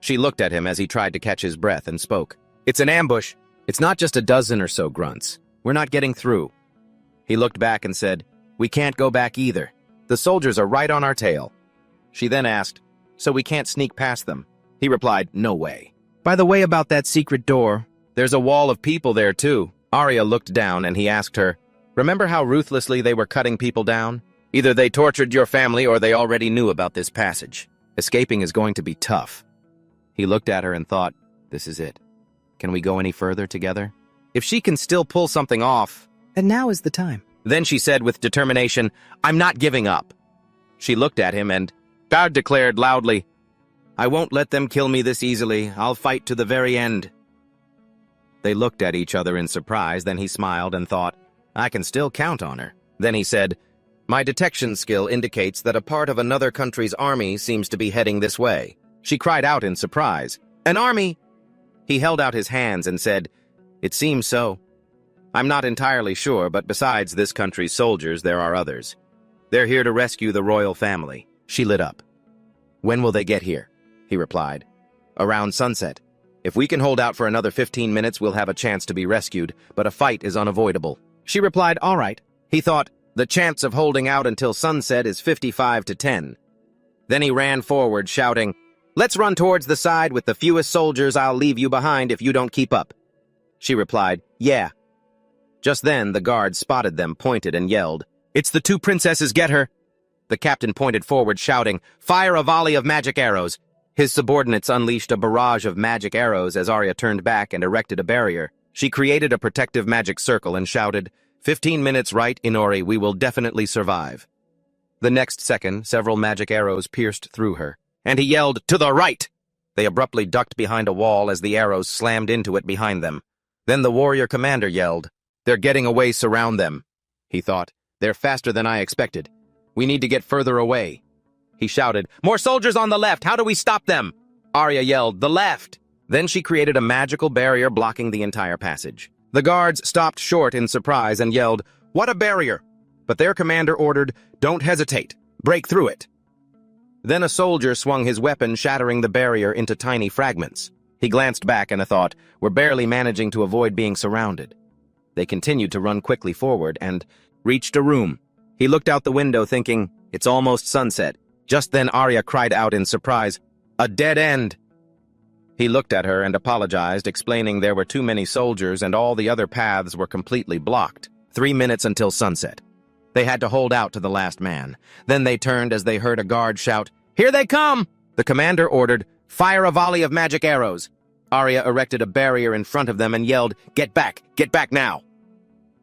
She looked at him as he tried to catch his breath and spoke. "It's an ambush. It's not just a dozen or so grunts. We're not getting through." He looked back and said, "We can't go back either. The soldiers are right on our tail." She then asked, "So we can't sneak past them?" He replied, "No way. By the way, about that secret door, there's a wall of people there too." Arya looked down and he asked her, "Remember how ruthlessly they were cutting people down? Either they tortured your family or they already knew about this passage. Escaping is going to be tough." He looked at her and thought, "This is it. Can we go any further together? If she can still pull something off, then now is the time." Then she said with determination, "I'm not giving up." She looked at him and God declared loudly, "I won't let them kill me this easily. I'll fight to the very end." They looked at each other in surprise, then he smiled and thought, I can still count on her. Then he said, "My detection skill indicates that a part of another country's army seems to be heading this way." She cried out in surprise, "An army!" He held out his hands and said, "It seems so. I'm not entirely sure, but besides this country's soldiers, there are others. They're here to rescue the royal family." She lit up. "When will they get here?" He replied. "Around sunset. If we can hold out for another 15 minutes, we'll have a chance to be rescued, but a fight is unavoidable." She replied, "All right." He thought, the chance of holding out until sunset is 55 to 10. Then he ran forward, shouting, "Let's run towards the side with the fewest soldiers. I'll leave you behind if you don't keep up." She replied, "Yeah." Just then, the guards spotted them, pointed, and yelled, "It's the two princesses, get her!" The captain pointed forward, shouting, "Fire a volley of magic arrows!" His subordinates unleashed a barrage of magic arrows as Arya turned back and erected a barrier. She created a protective magic circle and shouted, 15 minutes right, Inori, we will definitely survive." The next second, several magic arrows pierced through her, and he yelled, "To the right!" They abruptly ducked behind a wall as the arrows slammed into it behind them. Then the warrior commander yelled, "They're getting away, surround them." He thought, "They're faster than I expected. We need to get further away." He shouted, "More soldiers on the left! How do we stop them?" Arya yelled, "The left!" Then she created a magical barrier blocking the entire passage. The guards stopped short in surprise and yelled, "What a barrier!" But their commander ordered, "Don't hesitate. Break through it." Then a soldier swung his weapon, shattering the barrier into tiny fragments. He glanced back and thought, "We're barely managing to avoid being surrounded." They continued to run quickly forward and reached a room. He looked out the window thinking, "It's almost sunset." Just then Arya cried out in surprise, "A dead end!" He looked at her and apologized, explaining there were too many soldiers and all the other paths were completely blocked. 3 minutes until sunset. They had to hold out to the last man. Then they turned as they heard a guard shout, "Here they come!" The commander ordered, "Fire a volley of magic arrows." Arya erected a barrier in front of them and yelled, get back now!"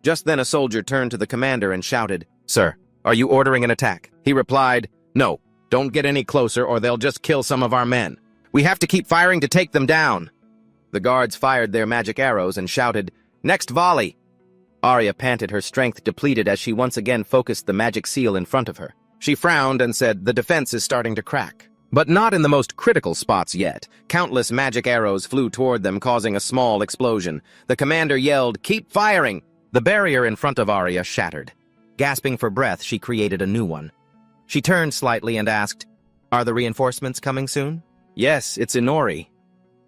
Just then a soldier turned to the commander and shouted, "Sir, are you ordering an attack?" He replied, "No, don't get any closer or they'll just kill some of our men. We have to keep firing to take them down." The guards fired their magic arrows and shouted, "Next volley!" Arya panted, her strength depleted as she once again focused the magic seal in front of her. She frowned and said, "The defense is starting to crack." But not in the most critical spots yet. Countless magic arrows flew toward them, causing a small explosion. The commander yelled, "Keep firing!" The barrier in front of Arya shattered. Gasping for breath, she created a new one. She turned slightly and asked, "Are the reinforcements coming soon?" "Yes, it's Inori."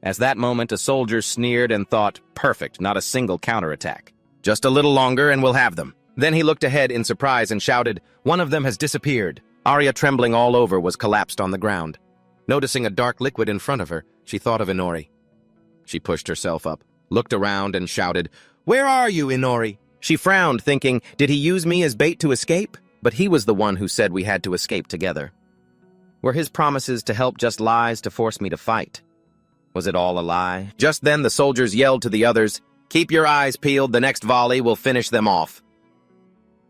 At that moment, a soldier sneered and thought, "Perfect, not a single counterattack. Just a little longer and we'll have them." Then he looked ahead in surprise and shouted, "One of them has disappeared." Arya, trembling all over, was collapsed on the ground. Noticing a dark liquid in front of her, she thought of Inori. She pushed herself up, looked around and shouted, "Where are you, Inori?" She frowned, thinking, did he use me as bait to escape? But he was the one who said we had to escape together. Were his promises to help just lies to force me to fight? Was it all a lie? Just then the soldiers yelled to the others, "Keep your eyes peeled, the next volley will finish them off."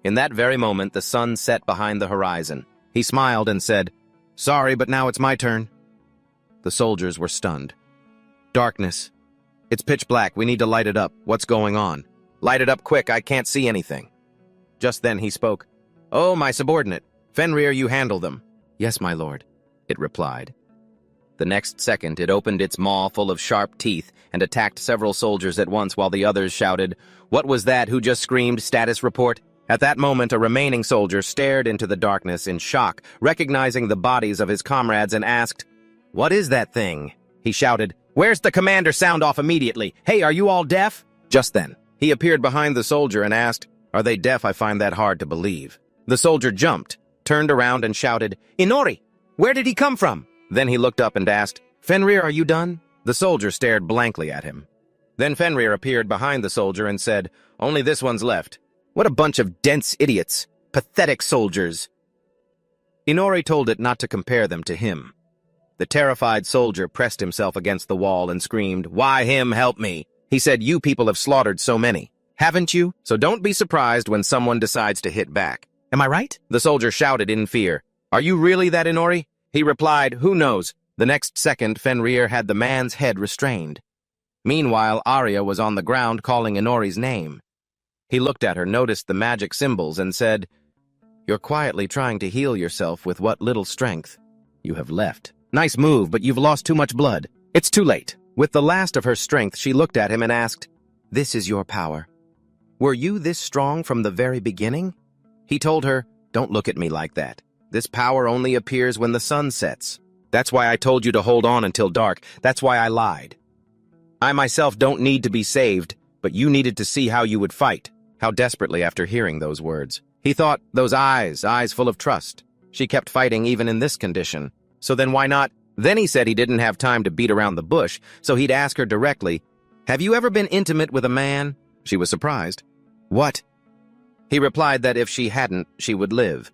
In that very moment, the sun set behind the horizon. He smiled and said, "Sorry, but now it's my turn." The soldiers were stunned. "Darkness. It's pitch black, we need to light it up. What's going on?" "Light it up quick, I can't see anything." Just then he spoke. "Oh, my subordinate. Fenrir, you handle them." "Yes, my lord," it replied. The next second, it opened its maw full of sharp teeth and attacked several soldiers at once while the others shouted, "What was that? Who just screamed? Status report?" At that moment, a remaining soldier stared into the darkness in shock, recognizing the bodies of his comrades and asked, "What is that thing?" He shouted, "Where's the commander? Sound off immediately. Hey, are you all deaf?" Just then, he appeared behind the soldier and asked, "Are they deaf? I find that hard to believe." The soldier jumped, turned around and shouted, "Inori! Where did he come from?" Then he looked up and asked, "Fenrir, are you done?" The soldier stared blankly at him. Then Fenrir appeared behind the soldier and said, "Only this one's left. What a bunch of dense idiots. Pathetic soldiers." Inori told it not to compare them to him. The terrified soldier pressed himself against the wall and screamed, "Why him? Help me." He said, "You people have slaughtered so many. Haven't you? So don't be surprised when someone decides to hit back. Am I right?" The soldier shouted in fear, "Are you really that Inori?" He replied, "Who knows?" The next second, Fenrir had the man's head restrained. Meanwhile, Arya was on the ground calling Inori's name. He looked at her, noticed the magic symbols, and said, "You're quietly trying to heal yourself with what little strength you have left. Nice move, but you've lost too much blood. It's too late." With the last of her strength, she looked at him and asked, "This is your power. Were you this strong from the very beginning?" He told her, "Don't look at me like that. This power only appears when the sun sets. That's why I told you to hold on until dark. That's why I lied. I myself don't need to be saved, but you needed to see how you would fight." How desperately after hearing those words. He thought, those eyes full of trust. She kept fighting even in this condition. So then why not? Then he said he didn't have time to beat around the bush, so he'd ask her directly, "Have you ever been intimate with a man?" She was surprised. "What?" He replied that if she hadn't, she would live.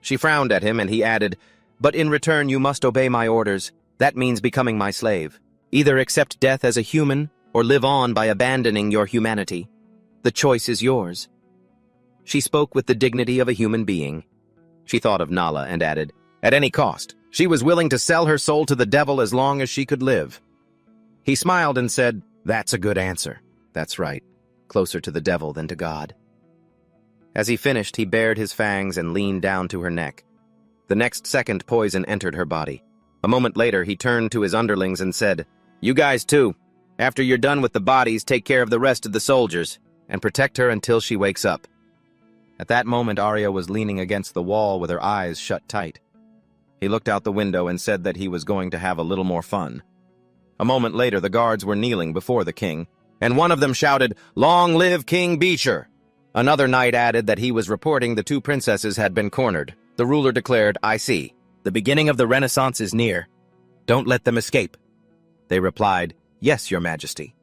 She frowned at him and he added, "But in return you must obey my orders. That means becoming my slave. Either accept death as a human, or live on by abandoning your humanity. The choice is yours." She spoke with the dignity of a human being. She thought of Nala and added, "At any cost." She was willing to sell her soul to the devil as long as she could live. He smiled and said, "That's a good answer. That's right. Closer to the devil than to God." As he finished, he bared his fangs and leaned down to her neck. The next second, poison entered her body. A moment later, he turned to his underlings and said, "You guys too. After you're done with the bodies, take care of the rest of the soldiers, and protect her until she wakes up." At that moment, Arya was leaning against the wall with her eyes shut tight. He looked out the window and said that he was going to have a little more fun. A moment later, the guards were kneeling before the king, and one of them shouted, "Long live King Beecher!" Another knight added that he was reporting the two princesses had been cornered. The ruler declared, "I see. The beginning of the Renaissance is near. Don't let them escape." They replied, "Yes, your majesty."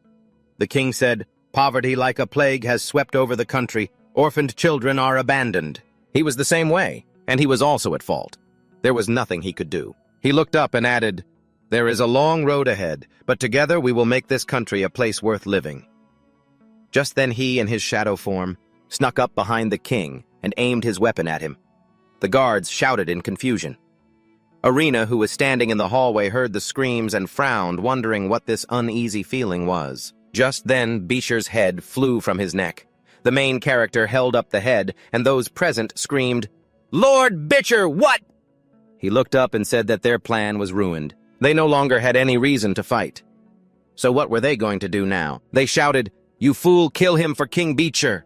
The king said, "Poverty like a plague has swept over the country. Orphaned children are abandoned." He was the same way, and he was also at fault. There was nothing he could do. He looked up and added, "There is a long road ahead, but together we will make this country a place worth living." Just then he, in his shadow form, snuck up behind the king and aimed his weapon at him. The guards shouted in confusion. Arena, who was standing in the hallway, heard the screams and frowned, wondering what this uneasy feeling was. Just then, Beecher's head flew from his neck. The main character held up the head, and those present screamed, "Lord Beecher, what?" He looked up and said that their plan was ruined. They no longer had any reason to fight. So what were they going to do now? They shouted, "You fool, kill him for King Beecher!"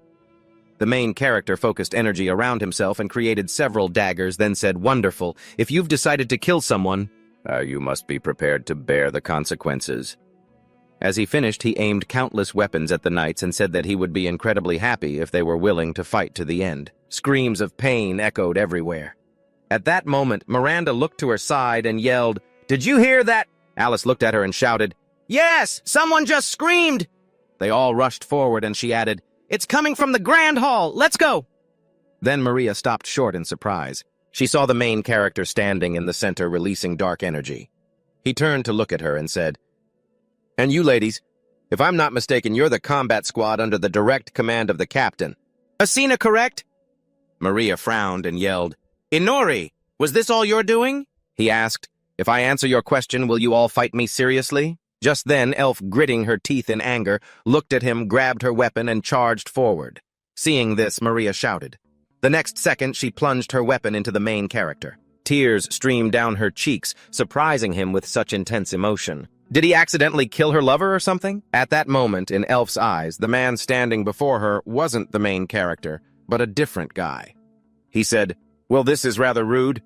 The main character focused energy around himself and created several daggers, then said, "Wonderful. If you've decided to kill someone, you must be prepared to bear the consequences." As he finished, he aimed countless weapons at the knights and said that he would be incredibly happy if they were willing to fight to the end. Screams of pain echoed everywhere. At that moment, Miranda looked to her side and yelled, "Did you hear that?" Alice looked at her and shouted, "Yes! Someone just screamed!" They all rushed forward and she added, "It's coming from the Grand Hall! Let's go!" Then Maria stopped short in surprise. She saw the main character standing in the center releasing dark energy. He turned to look at her and said, "And you ladies, if I'm not mistaken, you're the combat squad under the direct command of the captain. Asina, correct?" Maria frowned and yelled, "Inori, was this all you're doing?" He asked, "If I answer your question, will you all fight me seriously?" Just then, Elf, gritting her teeth in anger, looked at him, grabbed her weapon, and charged forward. Seeing this, Maria shouted. The next second, she plunged her weapon into the main character. Tears streamed down her cheeks, surprising him with such intense emotion. Did he accidentally kill her lover or something? At that moment, in Elf's eyes, the man standing before her wasn't the main character, but a different guy. He said, "Well, this is rather rude."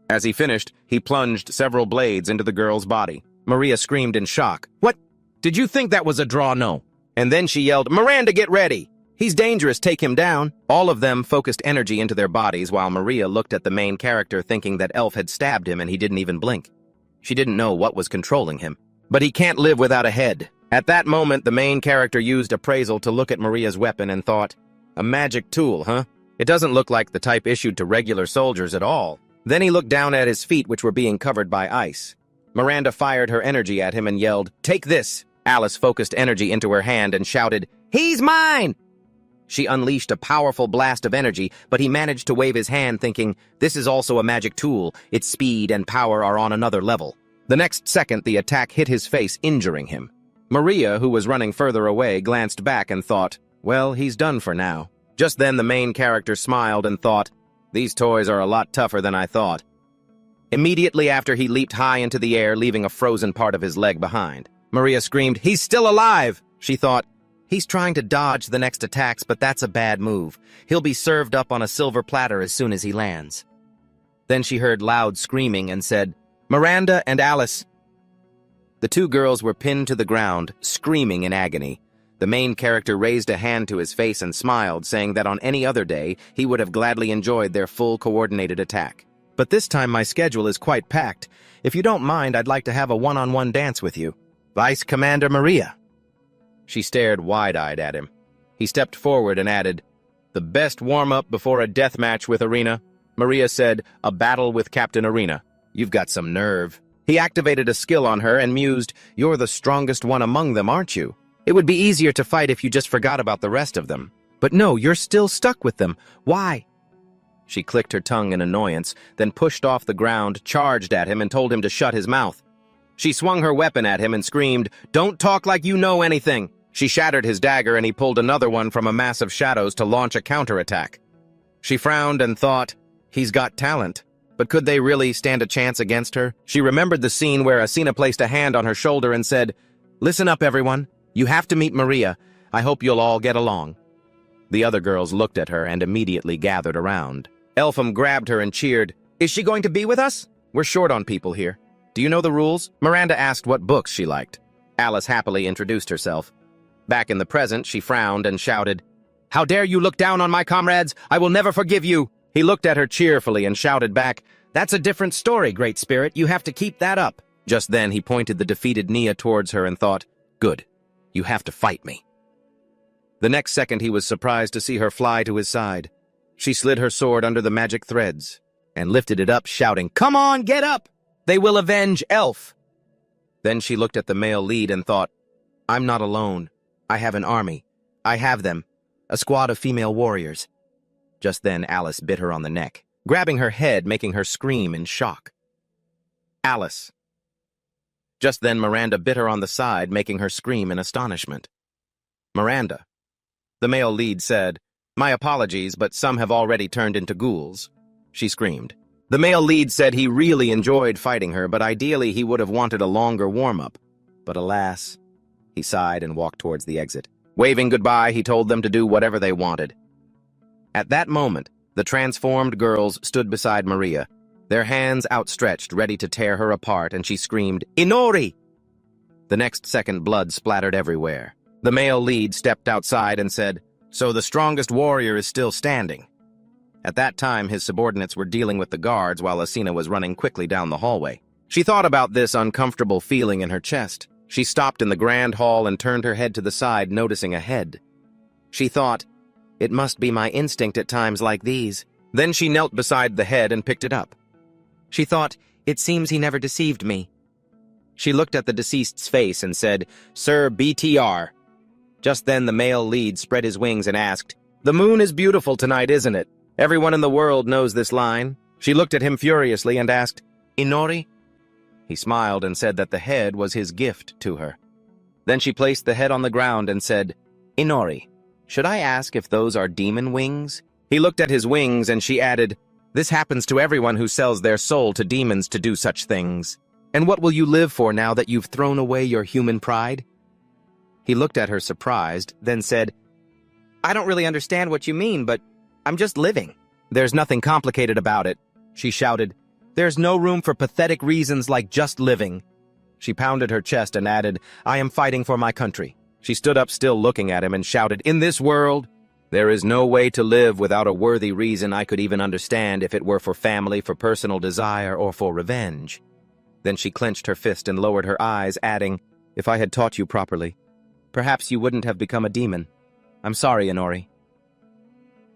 As he finished, he plunged several blades into the girl's body. Maria screamed in shock. "What? Did you think that was a draw? No." And then she yelled, "Miranda, get ready! He's dangerous, take him down." All of them focused energy into their bodies while Maria looked at the main character thinking that Elf had stabbed him and he didn't even blink. She didn't know what was controlling him. But he can't live without a head. At that moment, the main character used appraisal to look at Maria's weapon and thought, "A magic tool, huh? It doesn't look like the type issued to regular soldiers at all." Then he looked down at his feet, which were being covered by ice. Miranda fired her energy at him and yelled, "Take this!" Alice focused energy into her hand and shouted, "He's mine!" She unleashed a powerful blast of energy, but he managed to wave his hand thinking, this is also a magic tool, its speed and power are on another level. The next second, the attack hit his face, injuring him. Maria, who was running further away, glanced back and thought, well, he's done for now. Just then the main character smiled and thought, these toys are a lot tougher than I thought. Immediately after, he leaped high into the air, leaving a frozen part of his leg behind. Maria screamed, he's still alive! She thought, he's trying to dodge the next attacks, but that's a bad move. He'll be served up on a silver platter as soon as he lands. Then she heard loud screaming and said, Miranda and Alice. The two girls were pinned to the ground, screaming in agony. The main character raised a hand to his face and smiled, saying that on any other day, he would have gladly enjoyed their full coordinated attack. But this time my schedule is quite packed. If you don't mind, I'd like to have a one-on-one dance with you. Vice Commander Maria. She stared wide-eyed at him. He stepped forward and added, the best warm-up before a death match with Arena. Maria said, a battle with Captain Arena. You've got some nerve. He activated a skill on her and mused, you're the strongest one among them, aren't you? It would be easier to fight if you just forgot about the rest of them. But no, you're still stuck with them. Why? She clicked her tongue in annoyance, then pushed off the ground, charged at him, and told him to shut his mouth. She swung her weapon at him and screamed, don't talk like you know anything. She shattered his dagger and he pulled another one from a mass of shadows to launch a counterattack. She frowned and thought, he's got talent. But could they really stand a chance against her? She remembered the scene where Asura placed a hand on her shoulder and said, listen up, everyone. You have to meet Maria. I hope you'll all get along. The other girls looked at her and immediately gathered around. Elpham grabbed her and cheered, is she going to be with us? We're short on people here. Do you know the rules? Miranda asked what books she liked. Alice happily introduced herself. Back in the present, she frowned and shouted, how dare you look down on my comrades? I will never forgive you. He looked at her cheerfully and shouted back, that's a different story, Great Spirit. You have to keep that up. Just then, he pointed the defeated Nia towards her and thought, good. You have to fight me. The next second, he was surprised to see her fly to his side. She slid her sword under the magic threads and lifted it up, shouting, come on, get up! They will avenge Elf! Then she looked at the male lead and thought, I'm not alone. I have an army. I have them. A squad of female warriors. Just then, Alice bit her on the neck, grabbing her head, making her scream in shock. Alice. Just then, Miranda bit her on the side, making her scream in astonishment. Miranda. The male lead said, my apologies, but some have already turned into ghouls. She screamed. The male lead said he really enjoyed fighting her, but ideally he would have wanted a longer warm-up. But alas, he sighed and walked towards the exit. Waving goodbye, he told them to do whatever they wanted. At that moment, the transformed girls stood beside Maria, their hands outstretched, ready to tear her apart, and she screamed, Inori! The next second, blood splattered everywhere. The male lead stepped outside and said, so the strongest warrior is still standing. At that time, his subordinates were dealing with the guards while Asura was running quickly down the hallway. She thought about this uncomfortable feeling in her chest. She stopped in the grand hall and turned her head to the side, noticing a head. She thought, it must be my instinct at times like these. Then she knelt beside the head and picked it up. She thought, it seems he never deceived me. She looked at the deceased's face and said, Sir BTR. Just then the male lead spread his wings and asked, the moon is beautiful tonight, isn't it? Everyone in the world knows this line. She looked at him furiously and asked, Inori? He smiled and said that the head was his gift to her. Then she placed the head on the ground and said, Inori, should I ask if those are demon wings? He looked at his wings and she added, this happens to everyone who sells their soul to demons to do such things. And what will you live for now that you've thrown away your human pride? He looked at her surprised, then said, I don't really understand what you mean, but I'm just living. There's nothing complicated about it, she shouted. There's no room for pathetic reasons like just living. She pounded her chest and added, I am fighting for my country. She stood up still looking at him and shouted, in this world, there is no way to live without a worthy reason I could even understand if it were for family, for personal desire, or for revenge. Then she clenched her fist and lowered her eyes, adding, if I had taught you properly, perhaps you wouldn't have become a demon. I'm sorry, Inori.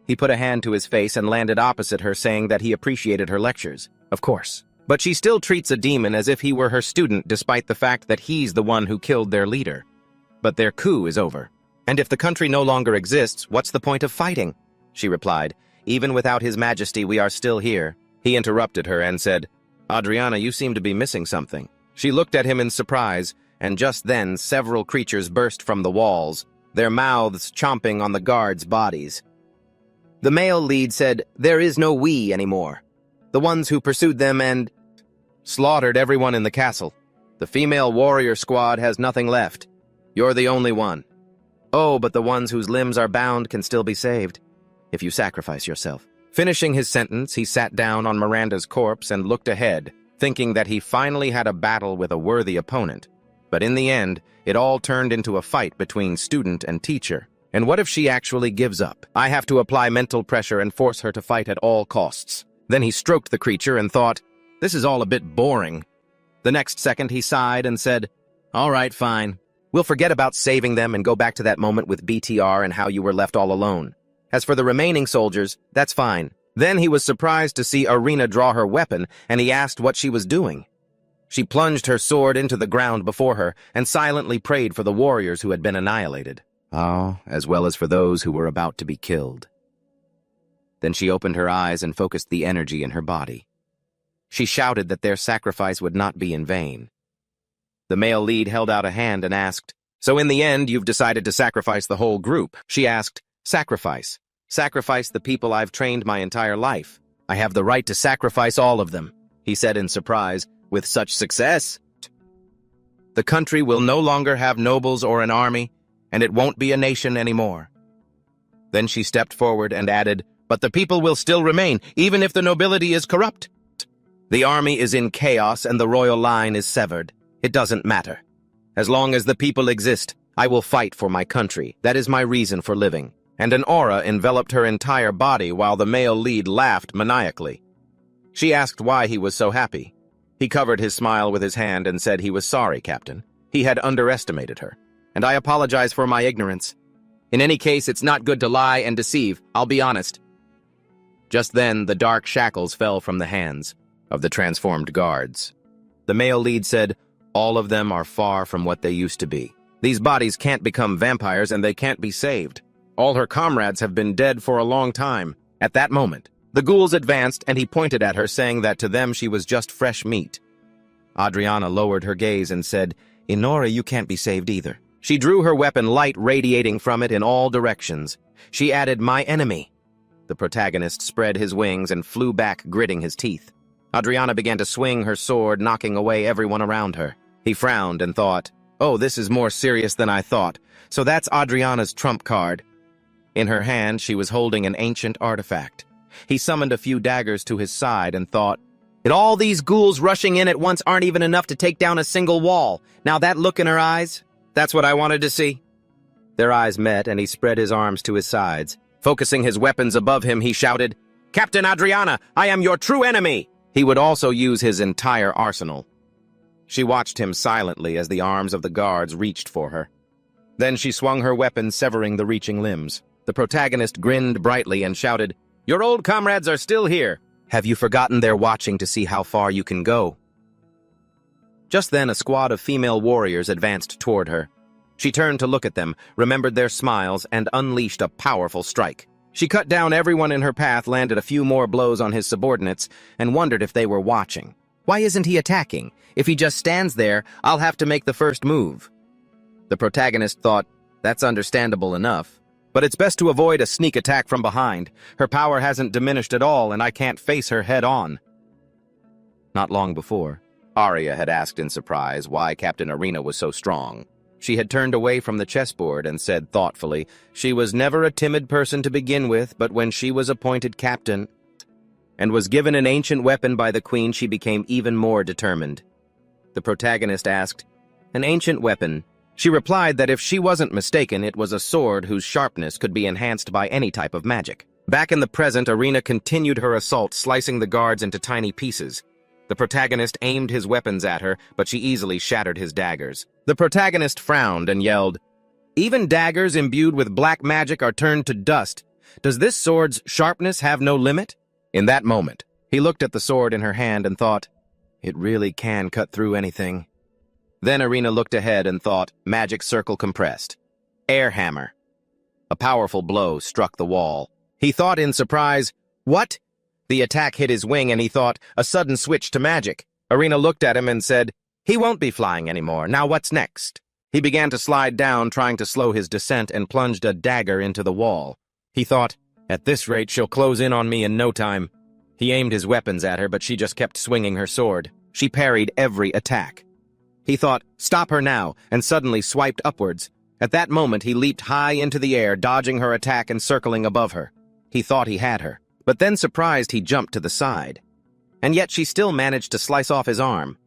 He put a hand to his face and landed opposite her, saying that he appreciated her lectures. Of course. But she still treats a demon as if he were her student, despite the fact that he's the one who killed their leader. But their coup is over. And if the country no longer exists, what's the point of fighting? She replied, even without his majesty, we are still here. He interrupted her and said, Adriana, you seem to be missing something. She looked at him in surprise, and just then several creatures burst from the walls, their mouths chomping on the guards' bodies. The male lead said, there is no we anymore. The ones who pursued them and slaughtered everyone in the castle. The female warrior squad has nothing left. You're the only one. Oh, but the ones whose limbs are bound can still be saved, if you sacrifice yourself. Finishing his sentence, he sat down on Miranda's corpse and looked ahead, thinking that he finally had a battle with a worthy opponent. But in the end, it all turned into a fight between student and teacher. And what if she actually gives up? I have to apply mental pressure and force her to fight at all costs. Then he stroked the creature and thought, this is all a bit boring. The next second he sighed and said, all right, fine. We'll forget about saving them and go back to that moment with BTR and how you were left all alone. As for the remaining soldiers, that's fine. Then he was surprised to see Arena draw her weapon, and he asked what she was doing. She plunged her sword into the ground before her and silently prayed for the warriors who had been annihilated. As well as for those who were about to be killed. Then she opened her eyes and focused the energy in her body. She shouted that their sacrifice would not be in vain. The male lead held out a hand and asked, so in the end, you've decided to sacrifice the whole group? She asked, sacrifice. Sacrifice the people I've trained my entire life. I have the right to sacrifice all of them, he said in surprise. With such success, the country will no longer have nobles or an army, and it won't be a nation anymore. Then she stepped forward and added, but the people will still remain, even if the nobility is corrupt. The army is in chaos and the royal line is severed. It doesn't matter. As long as the people exist, I will fight for my country. That is my reason for living. And an aura enveloped her entire body while the male lead laughed maniacally. She asked why he was so happy. He covered his smile with his hand and said he was sorry, Captain. He had underestimated her. And I apologize for my ignorance. In any case, it's not good to lie and deceive, I'll be honest. Just then, the dark shackles fell from the hands of the transformed guards. The male lead said, all of them are far from what they used to be. These bodies can't become vampires and they can't be saved. All her comrades have been dead for a long time. At that moment, the ghouls advanced and he pointed at her, saying that to them she was just fresh meat. Adriana lowered her gaze and said, Inora, you can't be saved either. She drew her weapon, light radiating from it in all directions. She added, my enemy. The protagonist spread his wings and flew back, gritting his teeth. Adriana began to swing her sword, knocking away everyone around her. He frowned and thought, oh, this is more serious than I thought. So that's Adriana's trump card. In her hand, she was holding an ancient artifact. He summoned a few daggers to his side and thought, all these ghouls rushing in at once aren't even enough to take down a single wall. Now that look in her eyes, that's what I wanted to see. Their eyes met and he spread his arms to his sides. Focusing his weapons above him, he shouted, Captain Adriana, I am your true enemy! He would also use his entire arsenal. She watched him silently as the arms of the guards reached for her. Then she swung her weapon, severing the reaching limbs. The protagonist grinned brightly and shouted, your old comrades are still here. Have you forgotten they're watching to see how far you can go? Just then, a squad of female warriors advanced toward her. She turned to look at them, remembered their smiles, and unleashed a powerful strike. She cut down everyone in her path, landed a few more blows on his subordinates, and wondered if they were watching. Why isn't he attacking? If he just stands there, I'll have to make the first move. The protagonist thought, that's understandable enough. But it's best to avoid a sneak attack from behind. Her power hasn't diminished at all, and I can't face her head-on. Not long before, Arya had asked in surprise why Captain Arena was so strong. She had turned away from the chessboard and said thoughtfully, she was never a timid person to begin with, but when she was appointed captain and was given an ancient weapon by the queen, she became even more determined. The protagonist asked, an ancient weapon? She replied that if she wasn't mistaken, it was a sword whose sharpness could be enhanced by any type of magic. Back in the present, Arena continued her assault, slicing the guards into tiny pieces. The protagonist aimed his weapons at her, but she easily shattered his daggers. The protagonist frowned and yelled, even daggers imbued with black magic are turned to dust. Does this sword's sharpness have no limit? In that moment, he looked at the sword in her hand and thought, it really can cut through anything. Then Arena looked ahead and thought, magic circle compressed. Air hammer. A powerful blow struck the wall. He thought in surprise, "What?" The attack hit his wing and he thought, a sudden switch to magic. Arena looked at him and said, "He won't be flying anymore. Now what's next?" He began to slide down, trying to slow his descent, and plunged a dagger into the wall. He thought, "At this rate, she'll close in on me in no time." He aimed his weapons at her, but she just kept swinging her sword. She parried every attack. He thought, "Stop her now," and suddenly swiped upwards. At that moment, he leaped high into the air, dodging her attack and circling above her. He thought he had her, but then surprised he jumped to the side. And yet she still managed to slice off his arm.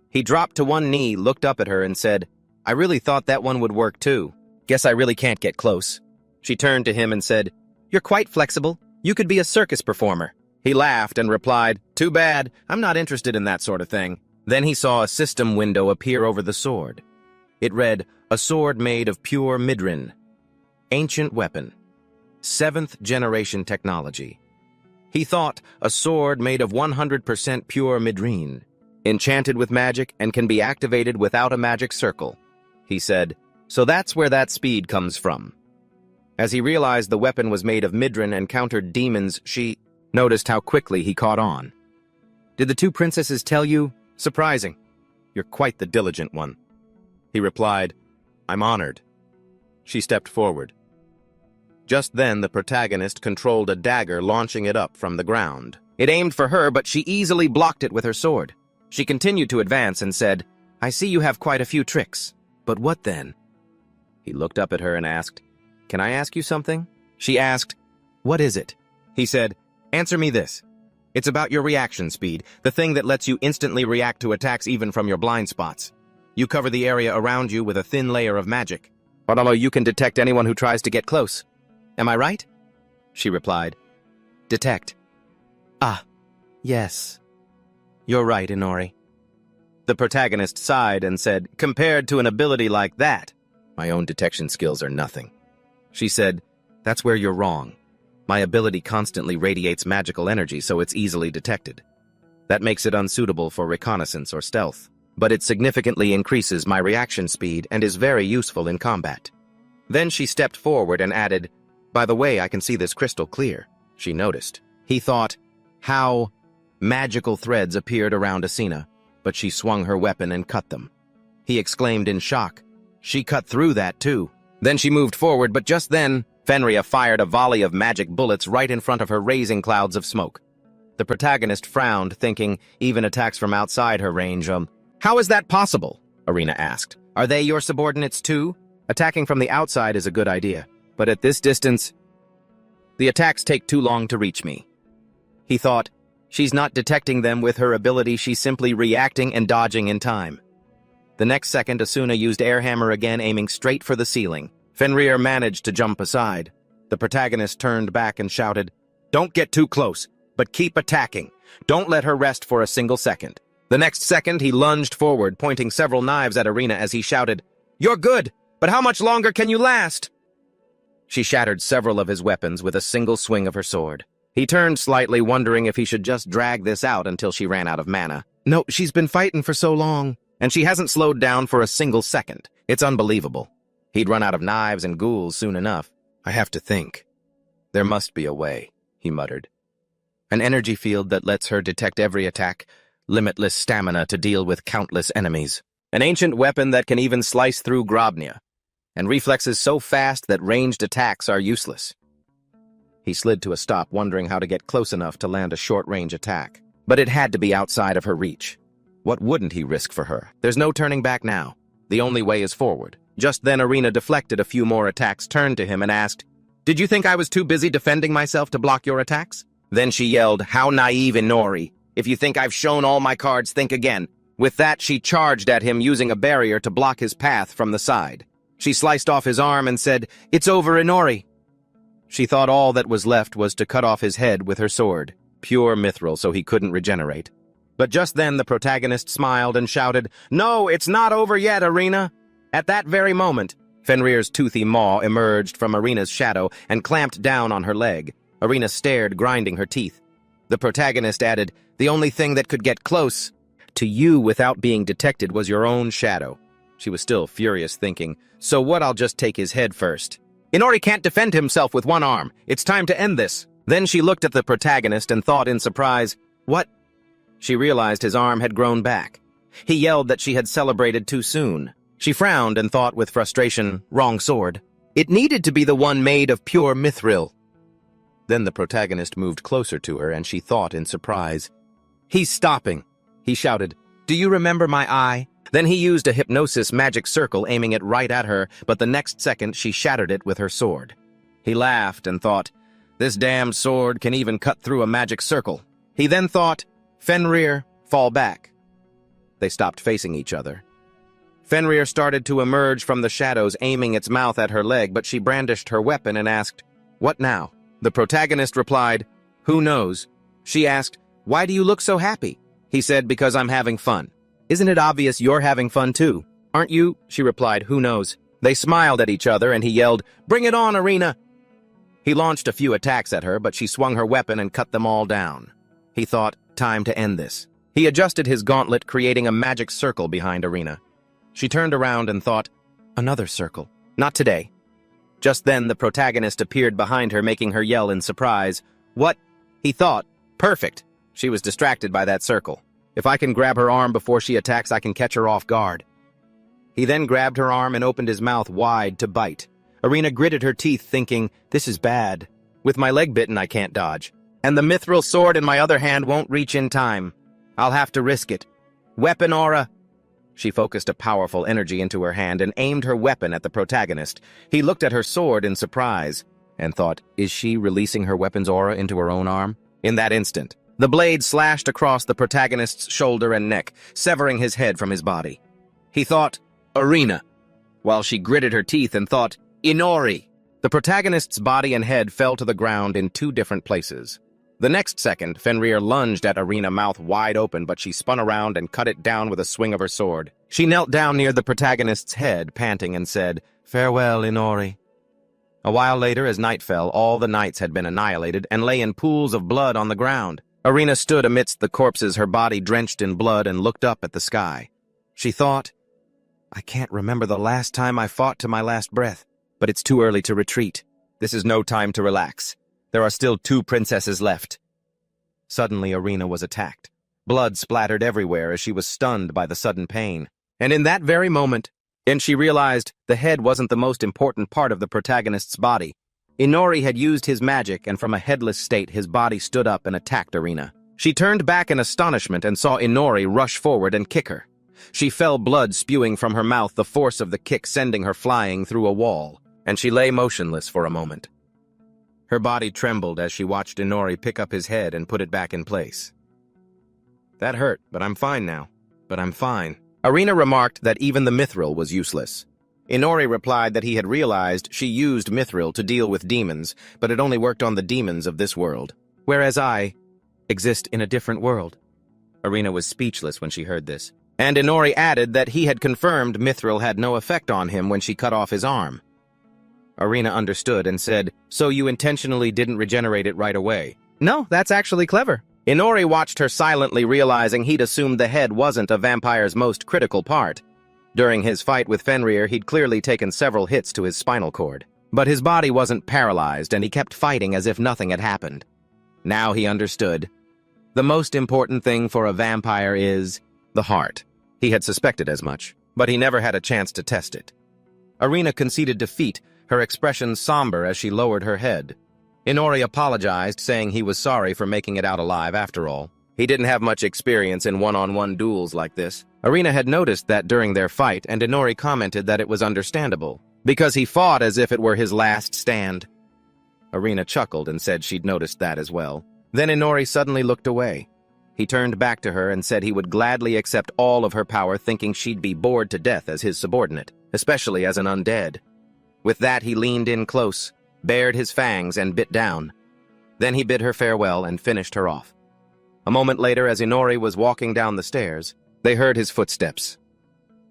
He dropped to one knee, looked up at her, and said, "I really thought that one would work too. Guess I really can't get close." She turned to him and said, "You're quite flexible. You could be a circus performer." He laughed and replied, "Too bad. I'm not interested in that sort of thing." Then he saw a system window appear over the sword. It read, "A sword made of pure midrin. Ancient weapon. 7th generation technology." He thought, a sword made of 100% pure midrin, enchanted with magic and can be activated without a magic circle. He said, "So that's where that speed comes from." As he realized the weapon was made of midrin and countered demons, she noticed how quickly he caught on. "Did the two princesses tell you? Surprising. You're quite the diligent one." He replied, "I'm honored." She stepped forward. Just then, the protagonist controlled a dagger, launching it up from the ground. It aimed for her, but she easily blocked it with her sword. She continued to advance and said, "I see you have quite a few tricks. But what then?" He looked up at her and asked, "Can I ask you something?" She asked, "What is it?" He said, "Answer me this. It's about your reaction speed, the thing that lets you instantly react to attacks even from your blind spots. You cover the area around you with a thin layer of magic, although you can detect anyone who tries to get close. Am I right?" She replied, "Detect. Ah, yes. You're right, Inori." The protagonist sighed and said, "Compared to an ability like that, my own detection skills are nothing." She said, "That's where you're wrong. My ability constantly radiates magical energy, so it's easily detected. That makes it unsuitable for reconnaissance or stealth, but it significantly increases my reaction speed and is very useful in combat." Then she stepped forward and added, "By the way, I can see this crystal clear." She noticed. He thought, how magical threads appeared around Asina, but she swung her weapon and cut them. He exclaimed in shock, "She cut through that too." Then she moved forward, but just then, Fenrir fired a volley of magic bullets right in front of her, raising clouds of smoke. The protagonist frowned, thinking even attacks from outside her range. "How is that possible?" Arena asked. "Are they your subordinates too? Attacking from the outside is a good idea, but at this distance, the attacks take too long to reach me." He thought, she's not detecting them with her ability, she's simply reacting and dodging in time. The next second, Asuna used air hammer again, aiming straight for the ceiling. Fenrir managed to jump aside. The protagonist turned back and shouted, "Don't get too close, but keep attacking. Don't let her rest for a single second." The next second, he lunged forward, pointing several knives at Arena as he shouted, "You're good, but how much longer can you last?" She shattered several of his weapons with a single swing of her sword. He turned slightly, wondering if he should just drag this out until she ran out of mana. No, she's been fighting for so long, and she hasn't slowed down for a single second. It's unbelievable. He'd run out of knives and ghouls soon enough. "I have to think. There must be a way," he muttered. "An energy field that lets her detect every attack, limitless stamina to deal with countless enemies. An ancient weapon that can even slice through Grobnia, and reflexes so fast that ranged attacks are useless." He slid to a stop, wondering how to get close enough to land a short-range attack. But it had to be outside of her reach. What wouldn't he risk for her? There's no turning back now. The only way is forward. Just then, Arena deflected a few more attacks, turned to him and asked, "Did you think I was too busy defending myself to block your attacks?" Then she yelled, "How naive, Inori. If you think I've shown all my cards, think again." With that, she charged at him, using a barrier to block his path from the side. She sliced off his arm and said, "It's over, Inori." She thought all that was left was to cut off his head with her sword, pure mithril so he couldn't regenerate. But just then the protagonist smiled and shouted, "No, it's not over yet, Arena." At that very moment, Fenrir's toothy maw emerged from Arena's shadow and clamped down on her leg. Arena stared, grinding her teeth. The protagonist added, "The only thing that could get close to you without being detected was your own shadow." She was still furious, thinking, "So what, I'll just take his head first." Inori can't defend himself with one arm. It's time to end this. Then she looked at the protagonist and thought in surprise, "What?" She realized his arm had grown back. He yelled that she had celebrated too soon. She frowned and thought with frustration, "Wrong sword. It needed to be the one made of pure mithril." Then the protagonist moved closer to her and she thought in surprise, "He's stopping." He shouted, "Do you remember my eye?" Then he used a hypnosis magic circle aiming it right at her, but the next second she shattered it with her sword. He laughed and thought, "This damn sword can even cut through a magic circle." He then thought, "Fenrir, fall back." They stopped facing each other. Fenrir started to emerge from the shadows, aiming its mouth at her leg, but she brandished her weapon and asked, "What now?" The protagonist replied, "Who knows?" She asked, "Why do you look so happy?" He said, "Because I'm having fun." "Isn't it obvious you're having fun too? Aren't you?" She replied, "Who knows?" They smiled at each other and he yelled, "Bring it on, Arena!" He launched a few attacks at her, but she swung her weapon and cut them all down. He thought, time to end this. He adjusted his gauntlet, creating a magic circle behind Arena. She turned around and thought, "Another circle. Not today." Just then, the protagonist appeared behind her, making her yell in surprise. "What?" He thought, "Perfect." She was distracted by that circle. If I can grab her arm before she attacks, I can catch her off guard. He then grabbed her arm and opened his mouth wide to bite. Arena gritted her teeth, thinking, "This is bad. With my leg bitten, I can't dodge. And the mithril sword in my other hand won't reach in time. I'll have to risk it. Weapon aura." She focused a powerful energy into her hand and aimed her weapon at the protagonist. He looked at her sword in surprise and thought, is she releasing her weapon's aura into her own arm? In that instant, the blade slashed across the protagonist's shoulder and neck, severing his head from his body. He thought, "Arena," while she gritted her teeth and thought, "Inori." The protagonist's body and head fell to the ground in two different places. The next second, Fenrir lunged at Arena, mouth wide open, but she spun around and cut it down with a swing of her sword. She knelt down near the protagonist's head, panting, and said, "Farewell, Inori." A while later, as night fell, all the knights had been annihilated and lay in pools of blood on the ground. Arena stood amidst the corpses, her body drenched in blood, and looked up at the sky. She thought, "I can't remember the last time I fought to my last breath, but it's too early to retreat. This is no time to relax. There are still 2 princesses left." Suddenly, Arena was attacked. Blood splattered everywhere as she was stunned by the sudden pain. And in that very moment, she realized the head wasn't the most important part of the protagonist's body. Inori had used his magic, and from a headless state, his body stood up and attacked Arena. She turned back in astonishment and saw Inori rush forward and kick her. She fell, blood spewing from her mouth, the force of the kick sending her flying through a wall, and she lay motionless for a moment. Her body trembled as she watched Inori pick up his head and put it back in place. "That hurt, but I'm fine now. But I'm fine." Arena remarked that even the mithril was useless. Inori replied that he had realized she used mithril to deal with demons, but it only worked on the demons of this world, whereas I exist in a different world. Arena was speechless when she heard this, and Inori added that he had confirmed mithril had no effect on him when she cut off his arm. Arena understood and said, "So you intentionally didn't regenerate it right away?" "No, that's actually clever." Inori watched her silently, realizing he'd assumed the head wasn't a vampire's most critical part. During his fight with Fenrir, he'd clearly taken several hits to his spinal cord. But his body wasn't paralyzed, and he kept fighting as if nothing had happened. Now he understood. The most important thing for a vampire is the heart. He had suspected as much, but he never had a chance to test it. Arena conceded defeat, her expression somber as she lowered her head. Inori apologized, saying he was sorry for making it out alive after all. He didn't have much experience in one-on-one duels like this. Arena had noticed that during their fight, and Inori commented that it was understandable, because he fought as if it were his last stand. Arena chuckled and said she'd noticed that as well. Then Inori suddenly looked away. He turned back to her and said he would gladly accept all of her power, thinking she'd be bored to death as his subordinate, especially as an undead. With that, he leaned in close, bared his fangs, and bit down. Then he bid her farewell and finished her off. A moment later, as Inori was walking down the stairs, they heard his footsteps.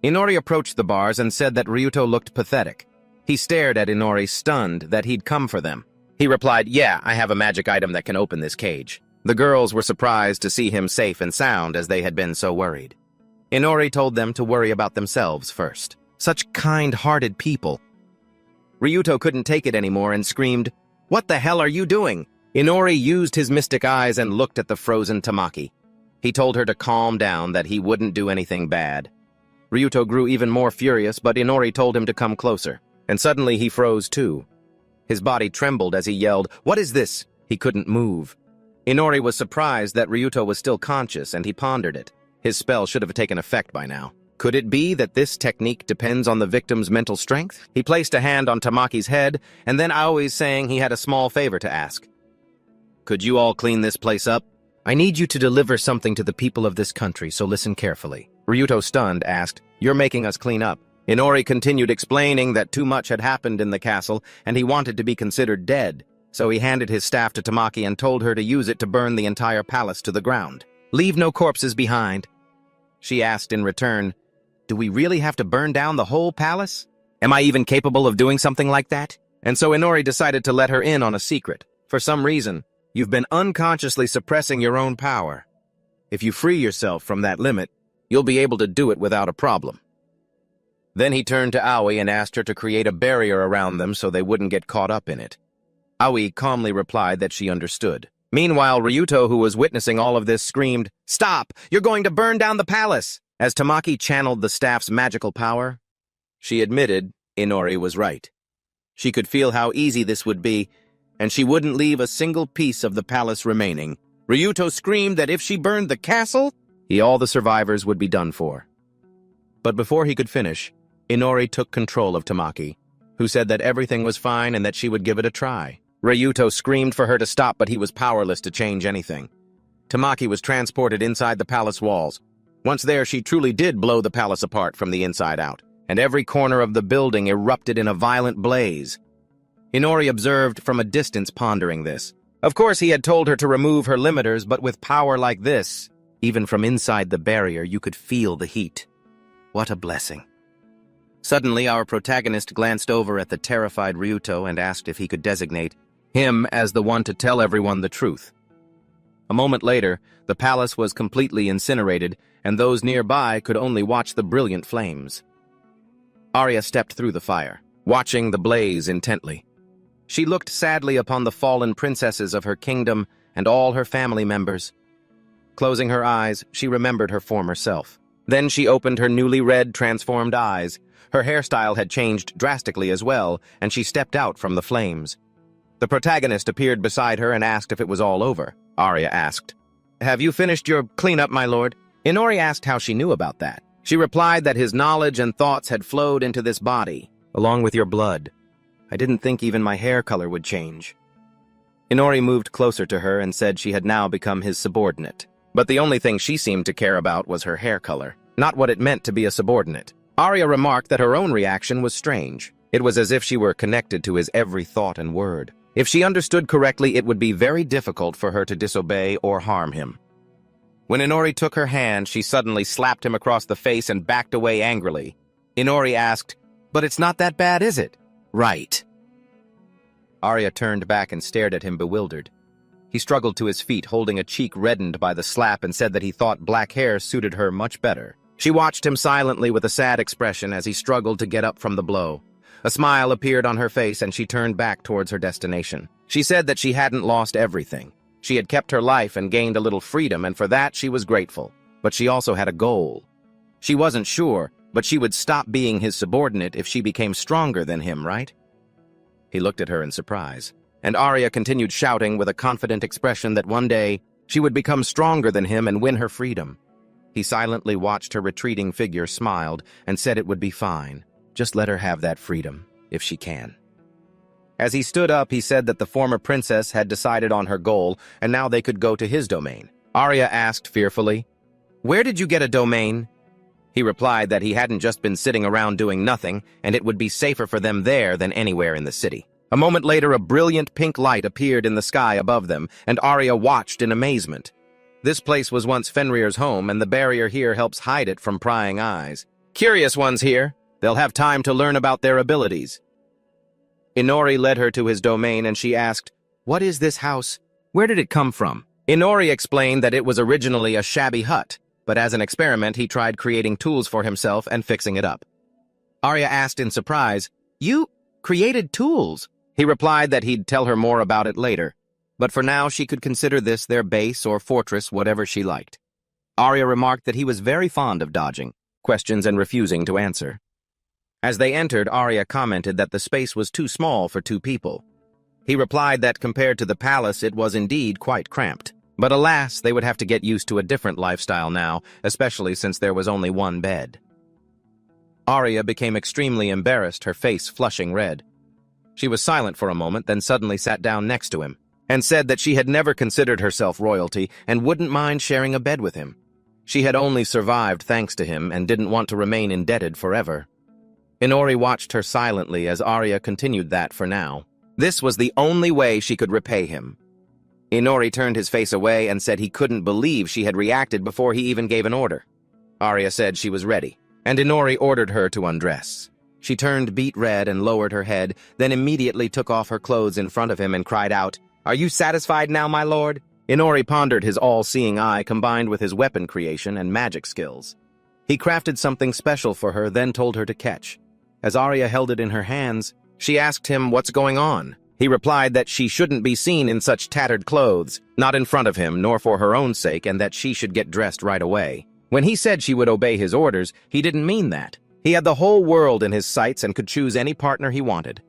Inori approached the bars and said that Ryuto looked pathetic. He stared at Inori, stunned that he'd come for them. He replied, "Yeah, I have a magic item that can open this cage." The girls were surprised to see him safe and sound, as they had been so worried. Inori told them to worry about themselves first. Such kind-hearted people. Ryuto couldn't take it anymore and screamed, "What the hell are you doing?" Inori used his mystic eyes and looked at the frozen Tamaki. He told her to calm down, that he wouldn't do anything bad. Ryuto grew even more furious, but Inori told him to come closer, and suddenly he froze too. His body trembled as he yelled, "What is this?" He couldn't move. Inori was surprised that Ryuto was still conscious, and he pondered it. His spell should have taken effect by now. Could it be that this technique depends on the victim's mental strength? He placed a hand on Tamaki's head, and then Aoi's saying he had a small favor to ask. "Could you all clean this place up? I need you to deliver something to the people of this country, so listen carefully." Ryuto, stunned, asked, "You're making us clean up?" Inori continued explaining that too much had happened in the castle, and he wanted to be considered dead. So he handed his staff to Tamaki and told her to use it to burn the entire palace to the ground. "Leave no corpses behind." She asked in return, "Do we really have to burn down the whole palace? Am I even capable of doing something like that?" And so Inori decided to let her in on a secret. For some reason, you've been unconsciously suppressing your own power. If you free yourself from that limit, you'll be able to do it without a problem. Then he turned to Aoi and asked her to create a barrier around them so they wouldn't get caught up in it. Aoi calmly replied that she understood. Meanwhile, Ryuto, who was witnessing all of this, screamed, "Stop! You're going to burn down the palace!" As Tamaki channeled the staff's magical power, she admitted Inori was right. She could feel how easy this would be, and she wouldn't leave a single piece of the palace remaining. Ryuto screamed that if she burned the castle, all the survivors would be done for. But before he could finish, Inori took control of Tamaki, who said that everything was fine and that she would give it a try. Ryuto screamed for her to stop, but he was powerless to change anything. Tamaki was transported inside the palace walls. Once there, she truly did blow the palace apart from the inside out, and every corner of the building erupted in a violent blaze. Inori observed from a distance, pondering this. Of course, he had told her to remove her limiters, but with power like this, even from inside the barrier, you could feel the heat. What a blessing. Suddenly, our protagonist glanced over at the terrified Ryuto and asked if he could designate him as the one to tell everyone the truth. A moment later, the palace was completely incinerated, and those nearby could only watch the brilliant flames. Arya stepped through the fire, watching the blaze intently. She looked sadly upon the fallen princesses of her kingdom and all her family members. Closing her eyes, she remembered her former self. Then she opened her newly red, transformed eyes. Her hairstyle had changed drastically as well, and she stepped out from the flames. The protagonist appeared beside her and asked if it was all over. Arya asked, "Have you finished your cleanup, my lord?" Inori asked how she knew about that. She replied that his knowledge and thoughts had flowed into this body, along with your blood. I didn't think even my hair color would change. Inori moved closer to her and said she had now become his subordinate. But the only thing she seemed to care about was her hair color, not what it meant to be a subordinate. Arya remarked that her own reaction was strange. It was as if she were connected to his every thought and word. If she understood correctly, it would be very difficult for her to disobey or harm him. When Inori took her hand, she suddenly slapped him across the face and backed away angrily. Inori asked, "But it's not that bad, is it?" "Right." Arya turned back and stared at him bewildered. He struggled to his feet, holding a cheek reddened by the slap, and said that he thought black hair suited her much better. She watched him silently with a sad expression as he struggled to get up from the blow. A smile appeared on her face and she turned back towards her destination. She said that she hadn't lost everything. She had kept her life and gained a little freedom, and for that she was grateful. But she also had a goal. She wasn't sure, but she would stop being his subordinate if she became stronger than him, right? He looked at her in surprise, and Arya continued shouting with a confident expression that one day she would become stronger than him and win her freedom. He silently watched her retreating figure, smiled, and said it would be fine. Just let her have that freedom, if she can. As he stood up, he said that the former princess had decided on her goal, and now they could go to his domain. Arya asked fearfully, "Where did you get a domain?" He replied that he hadn't just been sitting around doing nothing, and it would be safer for them there than anywhere in the city. A moment later, a brilliant pink light appeared in the sky above them, and Arya watched in amazement. This place was once Fenrir's home, and the barrier here helps hide it from prying eyes. Curious ones here. They'll have time to learn about their abilities. Inori led her to his domain, and she asked, "What is this house? Where did it come from?" Inori explained that it was originally a shabby hut, but as an experiment he tried creating tools for himself and fixing it up. Arya asked in surprise, Created tools. He replied that he'd tell her more about it later, but for now she could consider this their base or fortress, whatever she liked. Arya remarked that he was very fond of dodging questions and refusing to answer. As they entered, Arya commented that the space was too small for 2 people. He replied that compared to the palace, it was indeed quite cramped. But alas, they would have to get used to a different lifestyle now, especially since there was only 1 bed. Arya became extremely embarrassed, her face flushing red. She was silent for a moment, then suddenly sat down next to him, and said that she had never considered herself royalty and wouldn't mind sharing a bed with him. She had only survived thanks to him and didn't want to remain indebted forever. Inori watched her silently as Arya continued that for now. This was the only way she could repay him. Inori turned his face away and said he couldn't believe she had reacted before he even gave an order. Arya said she was ready, and Inori ordered her to undress. She turned beet red and lowered her head, then immediately took off her clothes in front of him and cried out, "Are you satisfied now, my lord?" Inori pondered his all-seeing eye combined with his weapon creation and magic skills. He crafted something special for her, then told her to catch. As Arya held it in her hands, she asked him what's going on. He replied that she shouldn't be seen in such tattered clothes, not in front of him, nor for her own sake, and that she should get dressed right away. When he said she would obey his orders, he didn't mean that. He had the whole world in his sights and could choose any partner he wanted.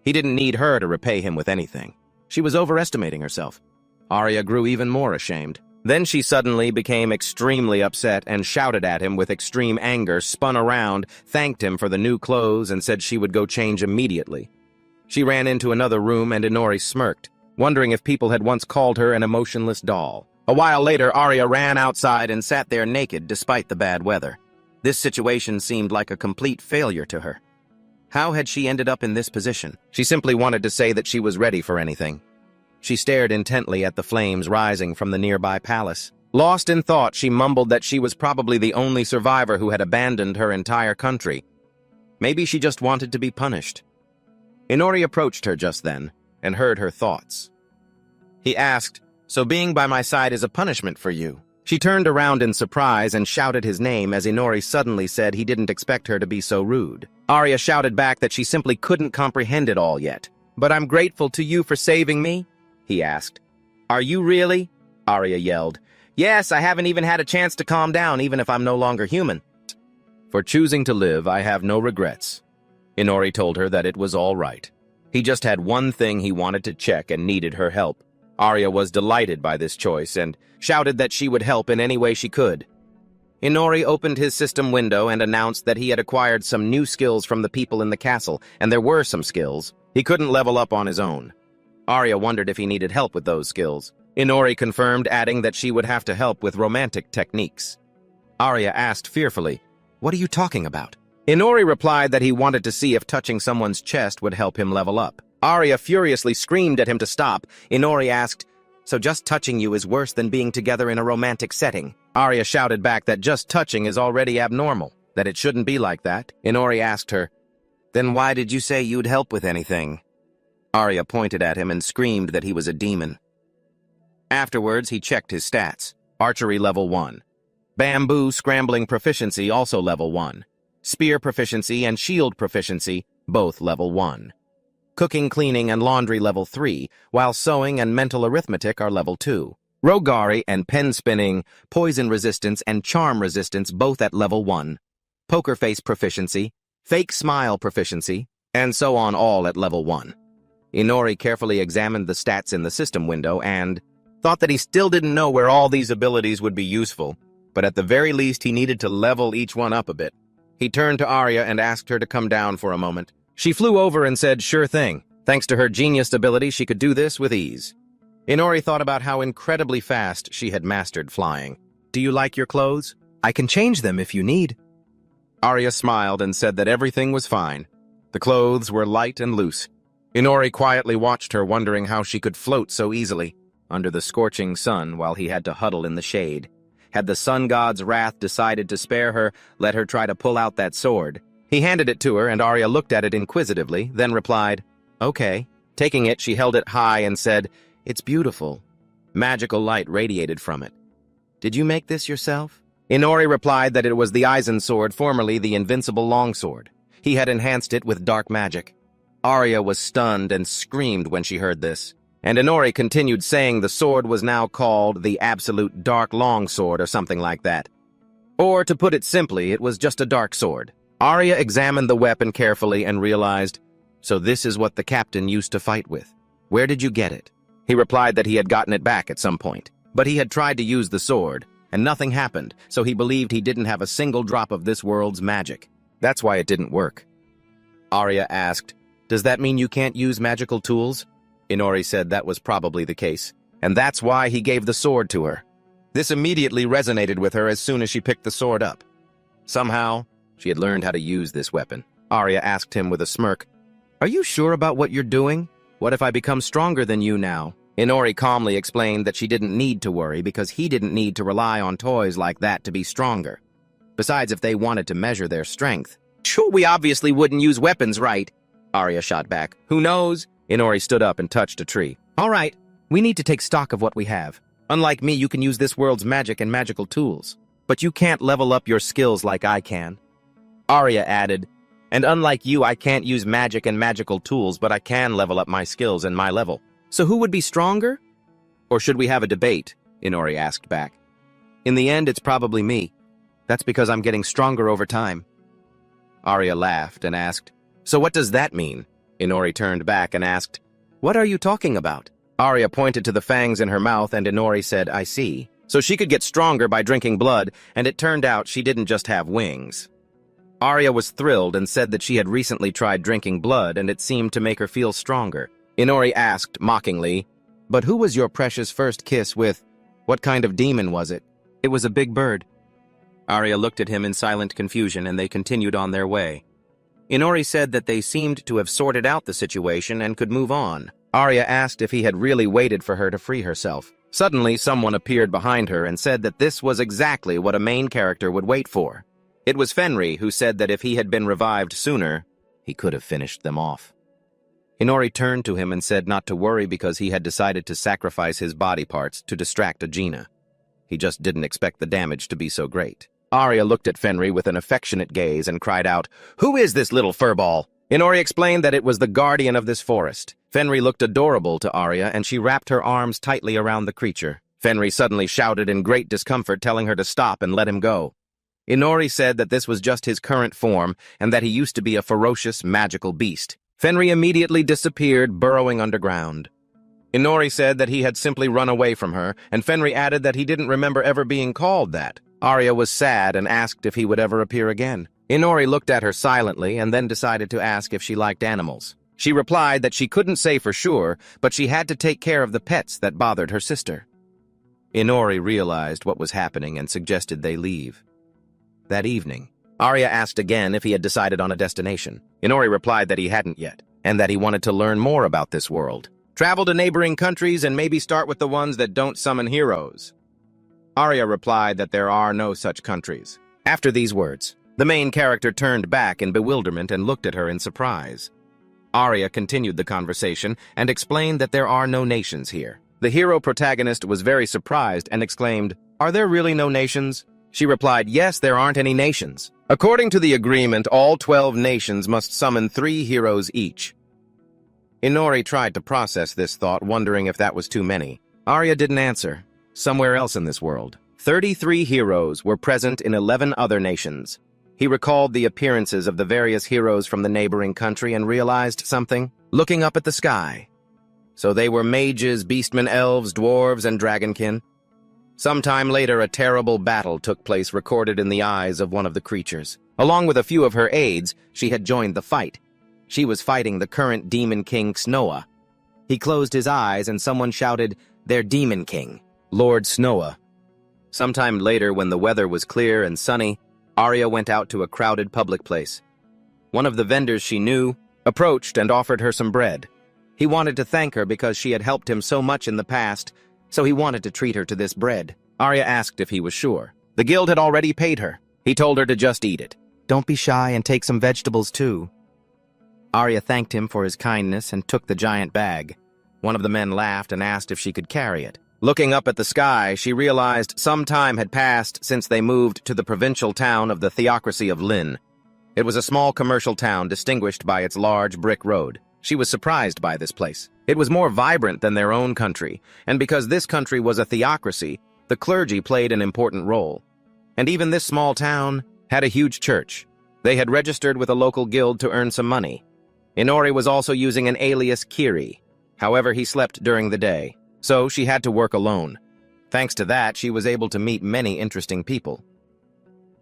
He didn't need her to repay him with anything. She was overestimating herself. Arya grew even more ashamed. Then she suddenly became extremely upset and shouted at him with extreme anger, spun around, thanked him for the new clothes, and said she would go change immediately. She ran into another room and Inori smirked, wondering if people had once called her an emotionless doll. A while later, Arya ran outside and sat there naked despite the bad weather. This situation seemed like a complete failure to her. How had she ended up in this position? She simply wanted to say that she was ready for anything. She stared intently at the flames rising from the nearby palace. Lost in thought, she mumbled that she was probably the only survivor who had abandoned her entire country. Maybe she just wanted to be punished. Inori approached her just then and heard her thoughts. He asked, "So being by my side is a punishment for you?" She turned around in surprise and shouted his name as Inori suddenly said he didn't expect her to be so rude. Arya shouted back that she simply couldn't comprehend it all yet. "But I'm grateful to you for saving me?" he asked. "Are you really?" Arya yelled. "Yes, I haven't even had a chance to calm down, even if I'm no longer human." "For choosing to live, I have no regrets." Inori told her that it was all right. He just had one thing he wanted to check and needed her help. Arya was delighted by this choice and shouted that she would help in any way she could. Inori opened his system window and announced that he had acquired some new skills from the people in the castle, and there were some skills he couldn't level up on his own. Arya wondered if he needed help with those skills. Inori confirmed, adding that she would have to help with romantic techniques. Arya asked fearfully, "What are you talking about?" Inori replied that he wanted to see if touching someone's chest would help him level up. Arya furiously screamed at him to stop. Inori asked, "So just touching you is worse than being together in a romantic setting?" Arya shouted back that just touching is already abnormal, that it shouldn't be like that. Inori asked her, "Then why did you say you'd help with anything?" Arya pointed at him and screamed that he was a demon. Afterwards, he checked his stats. Archery level 1. Bamboo scrambling proficiency also level 1. Spear proficiency and shield proficiency both level 1. Cooking, cleaning, and laundry level 3, while sewing and mental arithmetic are level 2. Rogari and pen spinning, poison resistance, and charm resistance both at level 1. Poker face proficiency, fake smile proficiency, and so on all at level 1. Inori carefully examined the stats in the system window and thought that he still didn't know where all these abilities would be useful, but at the very least he needed to level each one up a bit. He turned to Arya and asked her to come down for a moment. She flew over and said, "Sure thing." Thanks to her genius ability, she could do this with ease. Inori thought about how incredibly fast she had mastered flying. "Do you like your clothes? I can change them if you need." Arya smiled and said that everything was fine. The clothes were light and loose. Inori quietly watched her, wondering how she could float so easily under the scorching sun while he had to huddle in the shade. Had the sun god's wrath decided to spare her, let her try to pull out that sword. He handed it to her, and Arya looked at it inquisitively, then replied, "Okay." Taking it, she held it high and said, "It's beautiful." Magical light radiated from it. "Did you make this yourself?" Inori replied that it was the Eisen sword, formerly the invincible longsword. He had enhanced it with dark magic. Arya was stunned and screamed when she heard this. And Inori continued saying the sword was now called the Absolute Dark Longsword or something like that. Or, to put it simply, it was just a dark sword. Arya examined the weapon carefully and realized, so this is what the captain used to fight with. Where did you get it? He replied that he had gotten it back at some point. But he had tried to use the sword, and nothing happened, so he believed he didn't have a single drop of this world's magic. That's why it didn't work. Arya asked, does that mean you can't use magical tools? Inori said that was probably the case, and that's why he gave the sword to her. This immediately resonated with her as soon as she picked the sword up. Somehow, she had learned how to use this weapon. Arya asked him with a smirk, are you sure about what you're doing? What if I become stronger than you now? Inori calmly explained that she didn't need to worry because he didn't need to rely on toys like that to be stronger. Besides, if they wanted to measure their strength. Sure, we obviously wouldn't use weapons, right? Arya shot back. Who knows? Inori stood up and touched a tree. All right, we need to take stock of what we have. Unlike me, you can use this world's magic and magical tools. But you can't level up your skills like I can. Arya added, and unlike you, I can't use magic and magical tools, but I can level up my skills and my level. So who would be stronger? Or should we have a debate? Inori asked back. In the end, it's probably me. That's because I'm getting stronger over time. Arya laughed and asked, so what does that mean? Inori turned back and asked, what are you talking about? Arya pointed to the fangs in her mouth and Inori said, I see. So she could get stronger by drinking blood, and it turned out she didn't just have wings. Arya was thrilled and said that she had recently tried drinking blood and it seemed to make her feel stronger. Inori asked, mockingly, but who was your precious first kiss with? What kind of demon was it? It was a big bird. Arya looked at him in silent confusion and they continued on their way. Inori said that they seemed to have sorted out the situation and could move on. Arya asked if he had really waited for her to free herself. Suddenly, someone appeared behind her and said that this was exactly what a main character would wait for. It was Fenry, who said that if he had been revived sooner, he could have finished them off. Inori turned to him and said not to worry because he had decided to sacrifice his body parts to distract Ajina. He just didn't expect the damage to be so great. Arya looked at Fenry with an affectionate gaze and cried out, who is this little furball? Inori explained that it was the guardian of this forest. Fenry looked adorable to Arya and she wrapped her arms tightly around the creature. Fenry suddenly shouted in great discomfort, telling her to stop and let him go. Inori said that this was just his current form and that he used to be a ferocious, magical beast. Fenry immediately disappeared, burrowing underground. Inori said that he had simply run away from her, and Fenry added that he didn't remember ever being called that. Arya was sad and asked if he would ever appear again. Inori looked at her silently and then decided to ask if she liked animals. She replied that she couldn't say for sure, but she had to take care of the pets that bothered her sister. Inori realized what was happening and suggested they leave. That evening, Arya asked again if he had decided on a destination. Inori replied that he hadn't yet, and that he wanted to learn more about this world. Travel to neighboring countries and maybe start with the ones that don't summon heroes. Arya replied that there are no such countries. After these words, the main character turned back in bewilderment and looked at her in surprise. Arya continued the conversation and explained that there are no nations here. The hero protagonist was very surprised and exclaimed, are there really no nations? She replied, yes, there aren't any nations. According to the agreement, all 12 nations must summon 3 heroes each. Inori tried to process this thought, wondering if that was too many. Arya didn't answer. Somewhere else in this world, 33 heroes were present in 11 other nations. He recalled the appearances of the various heroes from the neighboring country and realized something, looking up at the sky. So they were mages, beastmen, elves, dwarves, and dragonkin. Sometime later, a terrible battle took place, recorded in the eyes of one of the creatures. Along with a few of her aides, she had joined the fight. She was fighting the current Demon King Snowa. He closed his eyes and someone shouted, their Demon King, Lord Snowa. Sometime later, when the weather was clear and sunny, Arya went out to a crowded public place. One of the vendors she knew approached and offered her some bread. He wanted to thank her because she had helped him so much in the past, so he wanted to treat her to this bread. Arya asked if he was sure. The guild had already paid her. He told her to just eat it. Don't be shy and take some vegetables too. Arya thanked him for his kindness and took the giant bag. One of the men laughed and asked if she could carry it. Looking up at the sky, she realized some time had passed since they moved to the provincial town of the Theocracy of Lin. It was a small commercial town distinguished by its large brick road. She was surprised by this place. It was more vibrant than their own country, and because this country was a theocracy, the clergy played an important role. And even this small town had a huge church. They had registered with a local guild to earn some money. Inori was also using an alias Kiri. However, he slept during the day, so she had to work alone. Thanks to that, she was able to meet many interesting people.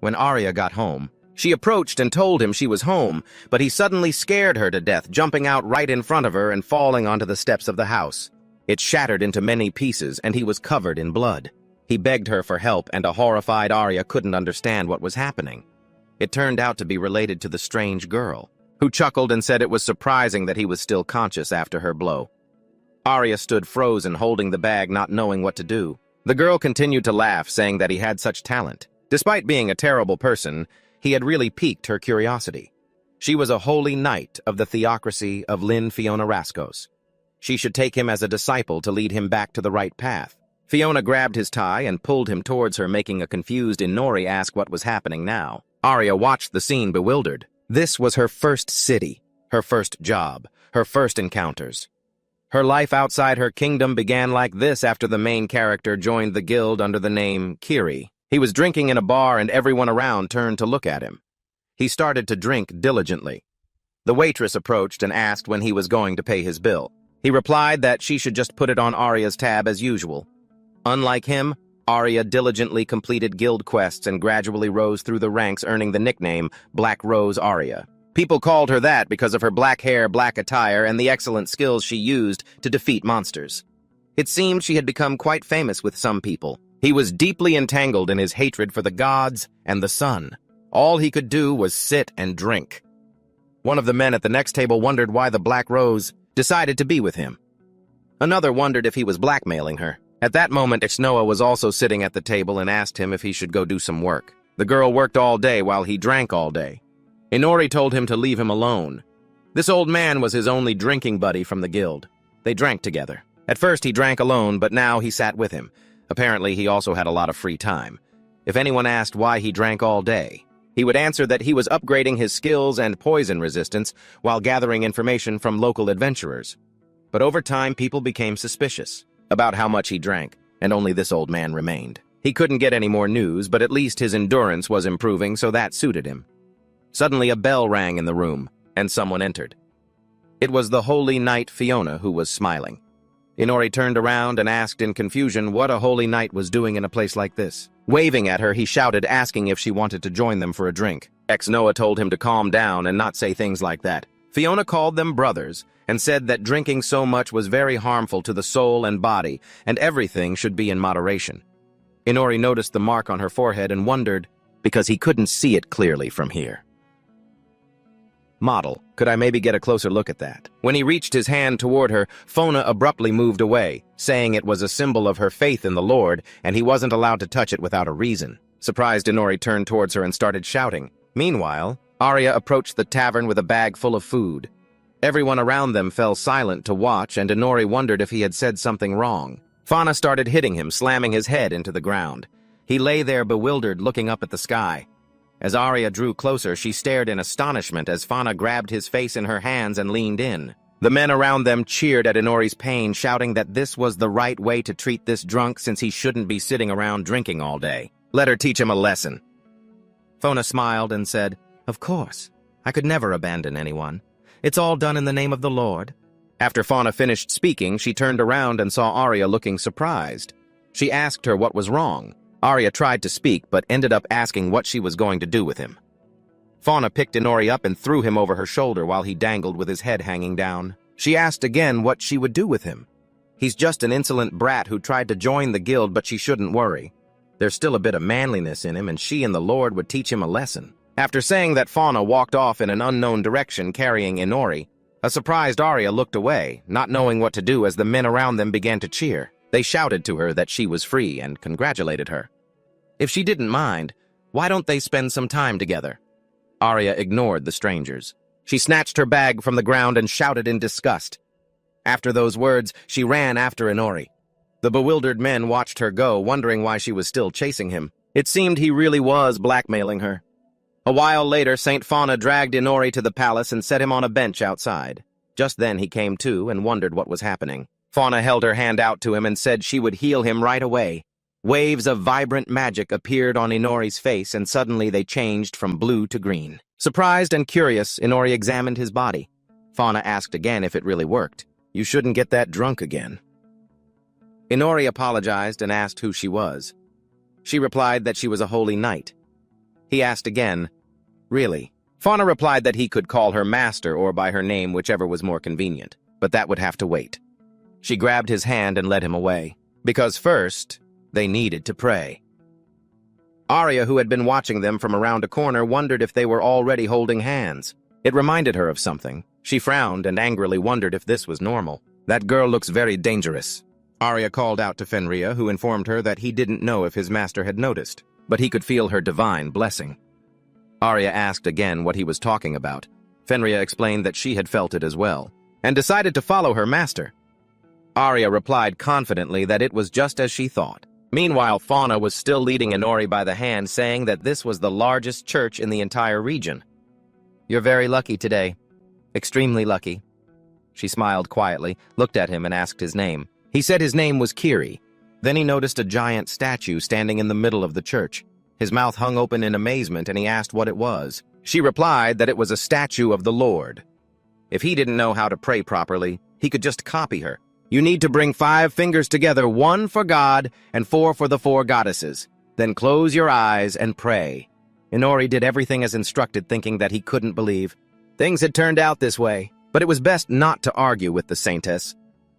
When Arya got home, she approached and told him she was home, but he suddenly scared her to death, jumping out right in front of her and falling onto the steps of the house. It shattered into many pieces, and he was covered in blood. He begged her for help, and a horrified Arya couldn't understand what was happening. It turned out to be related to the strange girl, who chuckled and said it was surprising that he was still conscious after her blow. Arya stood frozen, holding the bag, not knowing what to do. The girl continued to laugh, saying that he had such talent. Despite being a terrible person, he had really piqued her curiosity. She was a holy knight of the theocracy of Lynn Fiona Rascos. She should take him as a disciple to lead him back to the right path. Fiona grabbed his tie and pulled him towards her, making a confused Inori ask what was happening now. Arya watched the scene bewildered. This was her first city, her first job, her first encounters. Her life outside her kingdom began like this after the main character joined the guild under the name Kiri. He was drinking in a bar and everyone around turned to look at him. He started to drink diligently. The waitress approached and asked when he was going to pay his bill. He replied that she should just put it on Arya's tab as usual. Unlike him, Arya diligently completed guild quests and gradually rose through the ranks, earning the nickname Black Rose Arya. People called her that because of her black hair, black attire, and the excellent skills she used to defeat monsters. It seemed she had become quite famous with some people. He was deeply entangled in his hatred for the gods and the sun. All he could do was sit and drink. One of the men at the next table wondered why the Black Rose decided to be with him. Another wondered if he was blackmailing her. At that moment, Ixnoa was also sitting at the table and asked him if he should go do some work. The girl worked all day while he drank all day. Inori told him to leave him alone. This old man was his only drinking buddy from the guild. They drank together. At first he drank alone, but now he sat with him. Apparently he also had a lot of free time. If anyone asked why he drank all day, he would answer that he was upgrading his skills and poison resistance while gathering information from local adventurers. But over time, people became suspicious about how much he drank, and only this old man remained. He couldn't get any more news, but at least his endurance was improving, so that suited him. Suddenly a bell rang in the room, and someone entered. It was the holy knight Fiona who was smiling. Inori turned around and asked in confusion what a holy knight was doing in a place like this. Waving at her, he shouted, asking if she wanted to join them for a drink. Ex-Noah told him to calm down and not say things like that. Fiona called them brothers and said that drinking so much was very harmful to the soul and body, and everything should be in moderation. Inori noticed the mark on her forehead and wondered, because he couldn't see it clearly from here. Model, could I maybe get a closer look at that? When he reached his hand toward her, Fona abruptly moved away, saying it was a symbol of her faith in the Lord, and he wasn't allowed to touch it without a reason. Surprised, Inori turned towards her and started shouting. Meanwhile, Arya approached the tavern with a bag full of food. Everyone around them fell silent to watch, and Inori wondered if he had said something wrong. Fana started hitting him, slamming his head into the ground. He lay there bewildered, looking up at the sky. As Arya drew closer, she stared in astonishment as Fana grabbed his face in her hands and leaned in. The men around them cheered at Inori's pain, shouting that this was the right way to treat this drunk since he shouldn't be sitting around drinking all day. Let her teach him a lesson. Fona smiled and said, "Of course. I could never abandon anyone. It's all done in the name of the Lord." After Fana finished speaking, she turned around and saw Arya looking surprised. She asked her what was wrong. Arya tried to speak, but ended up asking what she was going to do with him. Fauna picked Inori up and threw him over her shoulder while he dangled with his head hanging down. She asked again what she would do with him. He's just an insolent brat who tried to join the guild, but she shouldn't worry. There's still a bit of manliness in him, and she and the Lord would teach him a lesson. After saying that, Fauna walked off in an unknown direction carrying Inori. A surprised Arya looked away, not knowing what to do as the men around them began to cheer. They shouted to her that she was free and congratulated her. If she didn't mind, why don't they spend some time together? Arya ignored the strangers. She snatched her bag from the ground and shouted in disgust. After those words, she ran after Inori. The bewildered men watched her go, wondering why she was still chasing him. It seemed he really was blackmailing her. A while later, Saint Fauna dragged Inori to the palace and set him on a bench outside. Just then he came to and wondered what was happening. Fauna held her hand out to him and said she would heal him right away. Waves of vibrant magic appeared on Inori's face, and suddenly they changed from blue to green. Surprised and curious, Inori examined his body. Fauna asked again if it really worked. "You shouldn't get that drunk again." Inori apologized and asked who she was. She replied that she was a holy knight. He asked again, "Really?" Fauna replied that he could call her master or by her name, whichever was more convenient, but that would have to wait. She grabbed his hand and led him away, because first, they needed to pray. Arya, who had been watching them from around a corner, wondered if they were already holding hands. It reminded her of something. She frowned and angrily wondered if this was normal. "That girl looks very dangerous." Arya called out to Fenrir, who informed her that he didn't know if his master had noticed, but he could feel her divine blessing. Arya asked again what he was talking about. Fenrir explained that she had felt it as well, and decided to follow her master. Arya replied confidently that it was just as she thought. Meanwhile, Fauna was still leading Inori by the hand, saying that this was the largest church in the entire region. "You're very lucky today. Extremely lucky." She smiled quietly, looked at him, and asked his name. He said his name was Kiri. Then he noticed a giant statue standing in the middle of the church. His mouth hung open in amazement, and he asked what it was. She replied that it was a statue of the Lord. If he didn't know how to pray properly, he could just copy her. "You need to bring 5 fingers together, 1 for God and 4 for the 4 goddesses. Then close your eyes and pray." Inori did everything as instructed, thinking that he couldn't believe things had turned out this way, but it was best not to argue with the saintess.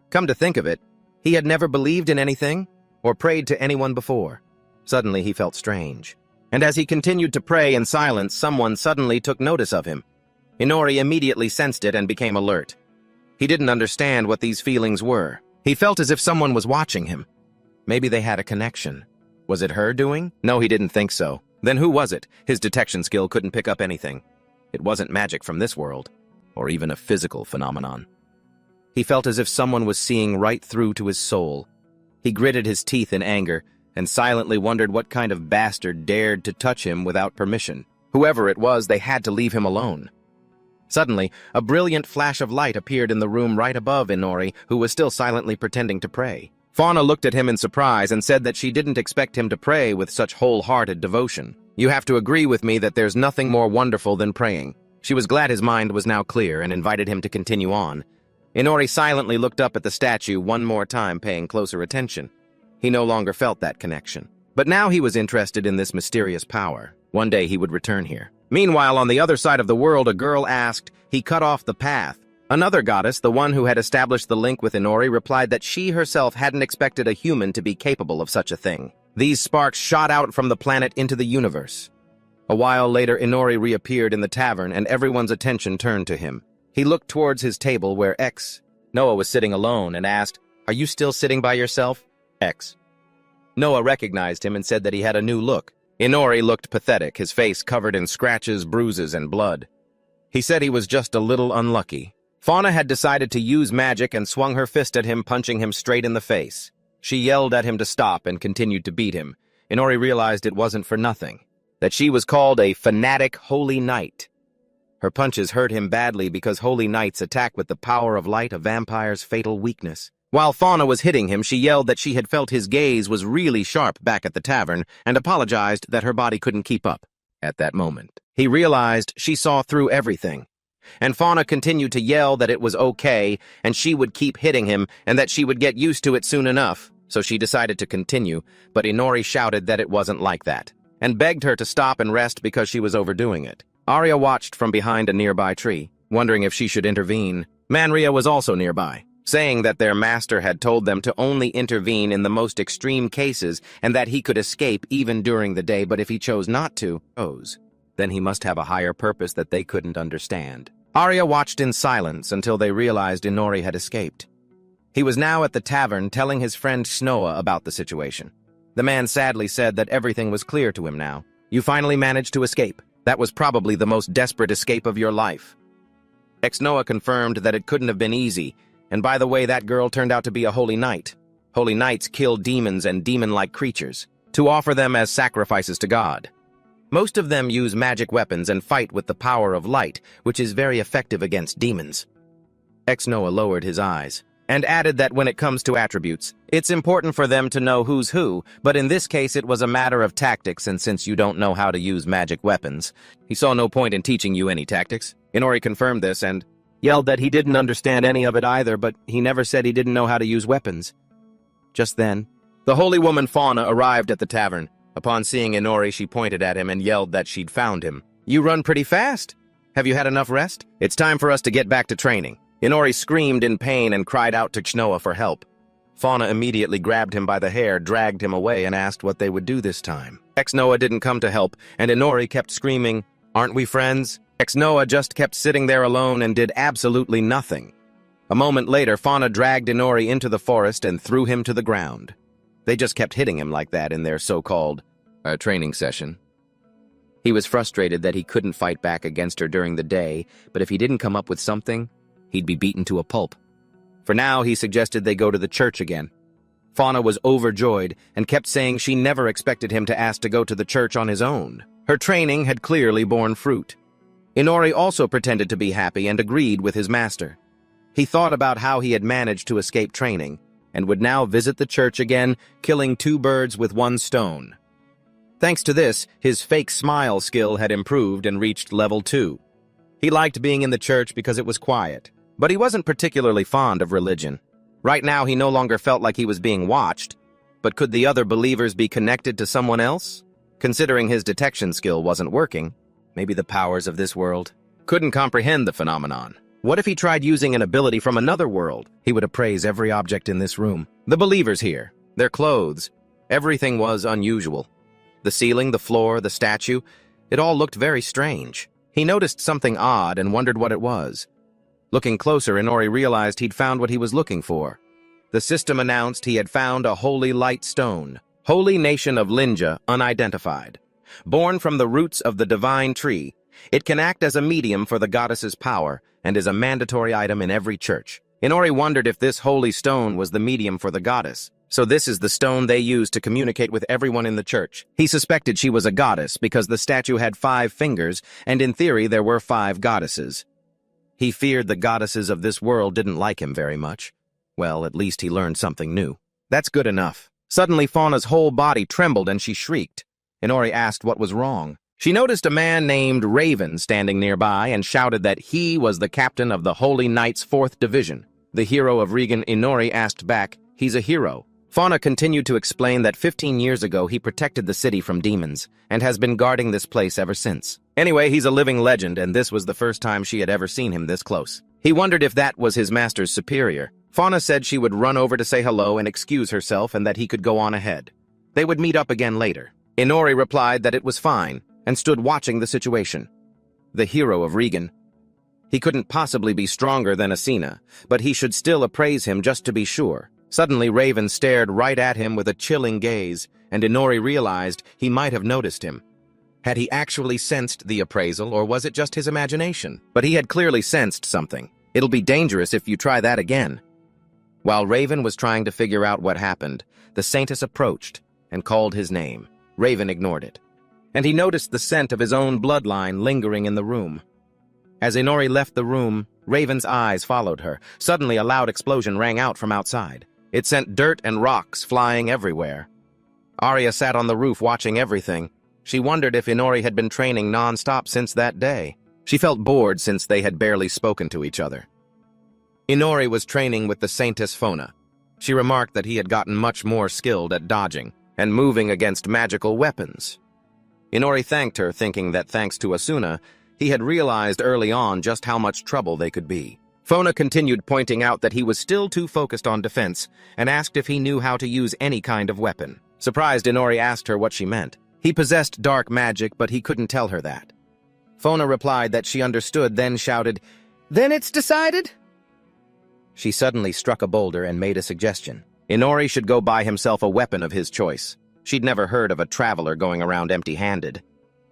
Come to think of it, he had never believed in anything or prayed to anyone before. Suddenly he felt strange, and as he continued to pray in silence, someone suddenly took notice of him. Inori immediately sensed it and became alert. He didn't understand what these feelings were. He felt as if someone was watching him. Maybe they had a connection. Was it her doing? No, he didn't think so. Then who was it? His detection skill couldn't pick up anything. It wasn't magic from this world, or even a physical phenomenon. He felt as if someone was seeing right through to his soul. He gritted his teeth in anger, and silently wondered what kind of bastard dared to touch him without permission. Whoever it was, they had to leave him alone. Suddenly, a brilliant flash of light appeared in the room right above Inori, who was still silently pretending to pray. Fauna looked at him in surprise and said that she didn't expect him to pray with such wholehearted devotion. "You have to agree with me that there's nothing more wonderful than praying." She was glad his mind was now clear and invited him to continue on. Inori silently looked up at the statue one more time, paying closer attention. He no longer felt that connection. But now he was interested in this mysterious power. One day he would return here. Meanwhile, on the other side of the world, a girl asked, "He cut off the path." Another goddess, the one who had established the link with Inori, replied that she herself hadn't expected a human to be capable of such a thing. These sparks shot out from the planet into the universe. A while later, Inori reappeared in the tavern, and everyone's attention turned to him. He looked towards his table where Noah was sitting alone and asked, "Are you still sitting by yourself?" Noah recognized him and said that he had a new look. Inori looked pathetic, his face covered in scratches, bruises, and blood. He said he was just a little unlucky. Fauna had decided to use magic and swung her fist at him, punching him straight in the face. She yelled at him to stop and continued to beat him. Inori realized it wasn't for nothing, that she was called a fanatic holy knight. Her punches hurt him badly because holy knights attack with the power of light, a vampire's fatal weakness. While Fauna was hitting him, she yelled that she had felt his gaze was really sharp back at the tavern and apologized that her body couldn't keep up. At that moment, he realized she saw through everything. And Fauna continued to yell that it was okay and she would keep hitting him and that she would get used to it soon enough. So she decided to continue, but Inori shouted that it wasn't like that and begged her to stop and rest because she was overdoing it. Arya watched from behind a nearby tree, wondering if she should intervene. Manhwa was also nearby, saying that their master had told them to only intervene in the most extreme cases and that he could escape even during the day, but if he chose not to, then he must have a higher purpose that they couldn't understand. Arya watched in silence until they realized Inori had escaped. He was now at the tavern telling his friend Snoa about the situation. The man sadly said that everything was clear to him now. "You finally managed to escape. That was probably the most desperate escape of your life." Snoa confirmed that it couldn't have been easy, and by the way, that girl turned out to be a holy knight. Holy knights kill demons and demon-like creatures to offer them as sacrifices to God. Most of them use magic weapons and fight with the power of light, which is very effective against demons. Noah lowered his eyes and added that when it comes to attributes, it's important for them to know who's who, but in this case it was a matter of tactics, and since you don't know how to use magic weapons, he saw no point in teaching you any tactics. Inori confirmed this and yelled that he didn't understand any of it either, but he never said he didn't know how to use weapons. Just then, the holy woman Fauna arrived at the tavern. Upon seeing Inori, she pointed at him and yelled that she'd found him. "You run pretty fast. Have you had enough rest? It's time for us to get back to training." Inori screamed in pain and cried out to Noah for help. Fauna immediately grabbed him by the hair, dragged him away, and asked what they would do this time. Noah didn't come to help, and Inori kept screaming, "Aren't we friends?" Noah just kept sitting there alone and did absolutely nothing. A moment later, Fauna dragged Inori into the forest and threw him to the ground. They just kept hitting him like that in their so-called training session. He was frustrated that he couldn't fight back against her during the day, but if he didn't come up with something, he'd be beaten to a pulp. For now, he suggested they go to the church again. Fauna was overjoyed and kept saying she never expected him to ask to go to the church on his own. Her training had clearly borne fruit. Inori also pretended to be happy and agreed with his master. He thought about how he had managed to escape training and would now visit the church again, killing 2 birds with 1 stone. Thanks to this, his fake smile skill had improved and reached level 2. He liked being in the church because it was quiet, but he wasn't particularly fond of religion. Right now, he no longer felt like he was being watched, but could the other believers be connected to someone else? Considering his detection skill wasn't working, maybe the powers of this world couldn't comprehend the phenomenon. What if he tried using an ability from another world? He would appraise every object in this room. The believers here, their clothes, everything was unusual. The ceiling, the floor, the statue, it all looked very strange. He noticed something odd and wondered what it was. Looking closer, Inori realized he'd found what he was looking for. The system announced he had found a holy light stone, holy nation of Linja, unidentified. Born from the roots of the divine tree, it can act as a medium for the goddess's power and is a mandatory item in every church. Inori wondered if this holy stone was the medium for the goddess. So this is the stone they used to communicate with everyone in the church. He suspected she was a goddess because the statue had 5 fingers, and in theory there were 5 goddesses. He feared the goddesses of this world didn't like him very much. Well, at least he learned something new. That's good enough. Suddenly Fauna's whole body trembled and she shrieked. Inori asked what was wrong. She noticed a man named Raven standing nearby and shouted that he was the captain of the Holy Knights' 4th Division. The hero of Regan, Inori, asked back, "He's a hero." Fauna continued to explain that 15 years ago he protected the city from demons and has been guarding this place ever since. Anyway, he's a living legend, and this was the first time she had ever seen him this close. He wondered if that was his master's superior. Fauna said she would run over to say hello and excuse herself and that he could go on ahead. They would meet up again later. Inori replied that it was fine and stood watching the situation. The hero of Regan. He couldn't possibly be stronger than Asina, but he should still appraise him just to be sure. Suddenly, Raven stared right at him with a chilling gaze, and Inori realized he might have noticed him. Had he actually sensed the appraisal, or was it just his imagination? But he had clearly sensed something. It'll be dangerous if you try that again. While Raven was trying to figure out what happened, the Saintess approached and called his name. Raven ignored it, and he noticed the scent of his own bloodline lingering in the room. As Inori left the room, Raven's eyes followed her. Suddenly, a loud explosion rang out from outside. It sent dirt and rocks flying everywhere. Arya sat on the roof watching everything. She wondered if Inori had been training non-stop since that day. She felt bored since they had barely spoken to each other. Inori was training with the Saintess Fauna. She remarked that he had gotten much more skilled at dodging and moving against magical weapons. Inori thanked her, thinking that thanks to Asuna, he had realized early on just how much trouble they could be. Fauna continued pointing out that he was still too focused on defense and asked if he knew how to use any kind of weapon. Surprised, Inori asked her what she meant. He possessed dark magic, but he couldn't tell her that. Fauna replied that she understood, then shouted, "Then it's decided?" She suddenly struck a boulder and made a suggestion. Inori should go buy himself a weapon of his choice. She'd never heard of a traveler going around empty-handed.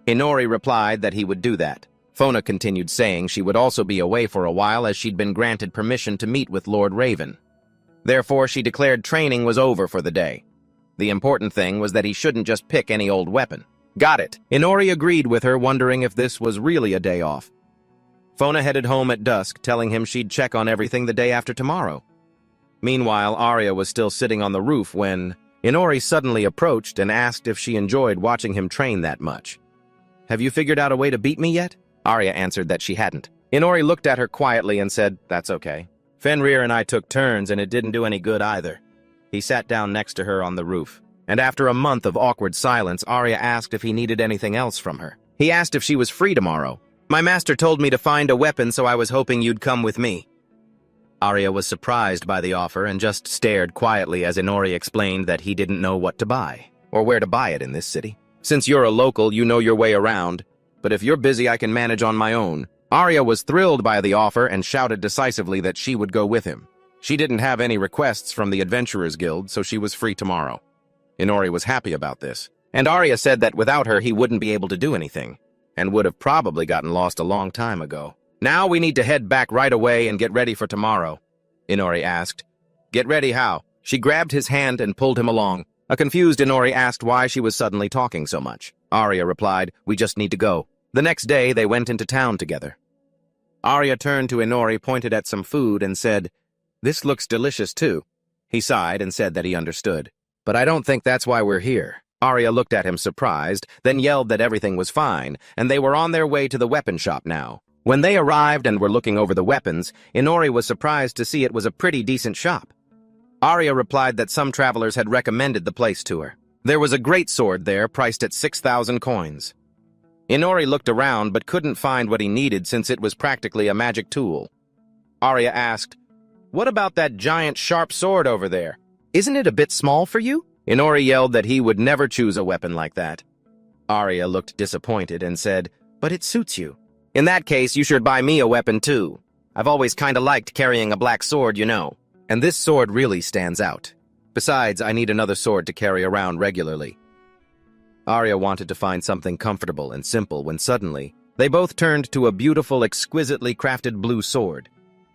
Inori replied that he would do that. Fauna continued saying she would also be away for a while as she'd been granted permission to meet with Lord Raven. Therefore, she declared training was over for the day. The important thing was that he shouldn't just pick any old weapon. Got it. Inori agreed with her, wondering if this was really a day off. Fona headed home at dusk, telling him she'd check on everything the day after tomorrow. Meanwhile, Arya was still sitting on the roof when Inori suddenly approached and asked if she enjoyed watching him train that much. "Have you figured out a way to beat me yet?" Arya answered that she hadn't. Inori looked at her quietly and said, "That's okay. Fenrir and I took turns and it didn't do any good either." He sat down next to her on the roof, and after a month of awkward silence, Arya asked if he needed anything else from her. He asked if she was free tomorrow. "My master told me to find a weapon, so I was hoping you'd come with me." Arya was surprised by the offer and just stared quietly as Inori explained that he didn't know what to buy, or where to buy it in this city. "Since you're a local, you know your way around, but if you're busy, I can manage on my own." Arya was thrilled by the offer and shouted decisively that she would go with him. She didn't have any requests from the Adventurers Guild, so she was free tomorrow. Inori was happy about this, and Arya said that without her he wouldn't be able to do anything, and would have probably gotten lost a long time ago. "Now we need to head back right away and get ready for tomorrow," Inori asked. "Get ready how?" She grabbed his hand and pulled him along. A confused Inori asked why she was suddenly talking so much. Arya replied, "We just need to go." The next day, they went into town together. Arya turned to Inori, pointed at some food, and said, "This looks delicious too." He sighed and said that he understood. "But I don't think that's why we're here." Arya looked at him surprised, then yelled that everything was fine, and they were on their way to the weapon shop now. When they arrived and were looking over the weapons, Inori was surprised to see it was a pretty decent shop. Arya replied that some travelers had recommended the place to her. There was a great sword there, priced at 6,000 coins. Inori looked around but couldn't find what he needed since it was practically a magic tool. Arya asked, "What about that giant sharp sword over there? Isn't it a bit small for you?" Inori yelled that he would never choose a weapon like that. Arya looked disappointed and said, "But it suits you." "In that case, you should buy me a weapon too. I've always kinda liked carrying a black sword, you know. And this sword really stands out. Besides, I need another sword to carry around regularly." Arya wanted to find something comfortable and simple when suddenly, they both turned to a beautiful, exquisitely crafted blue sword.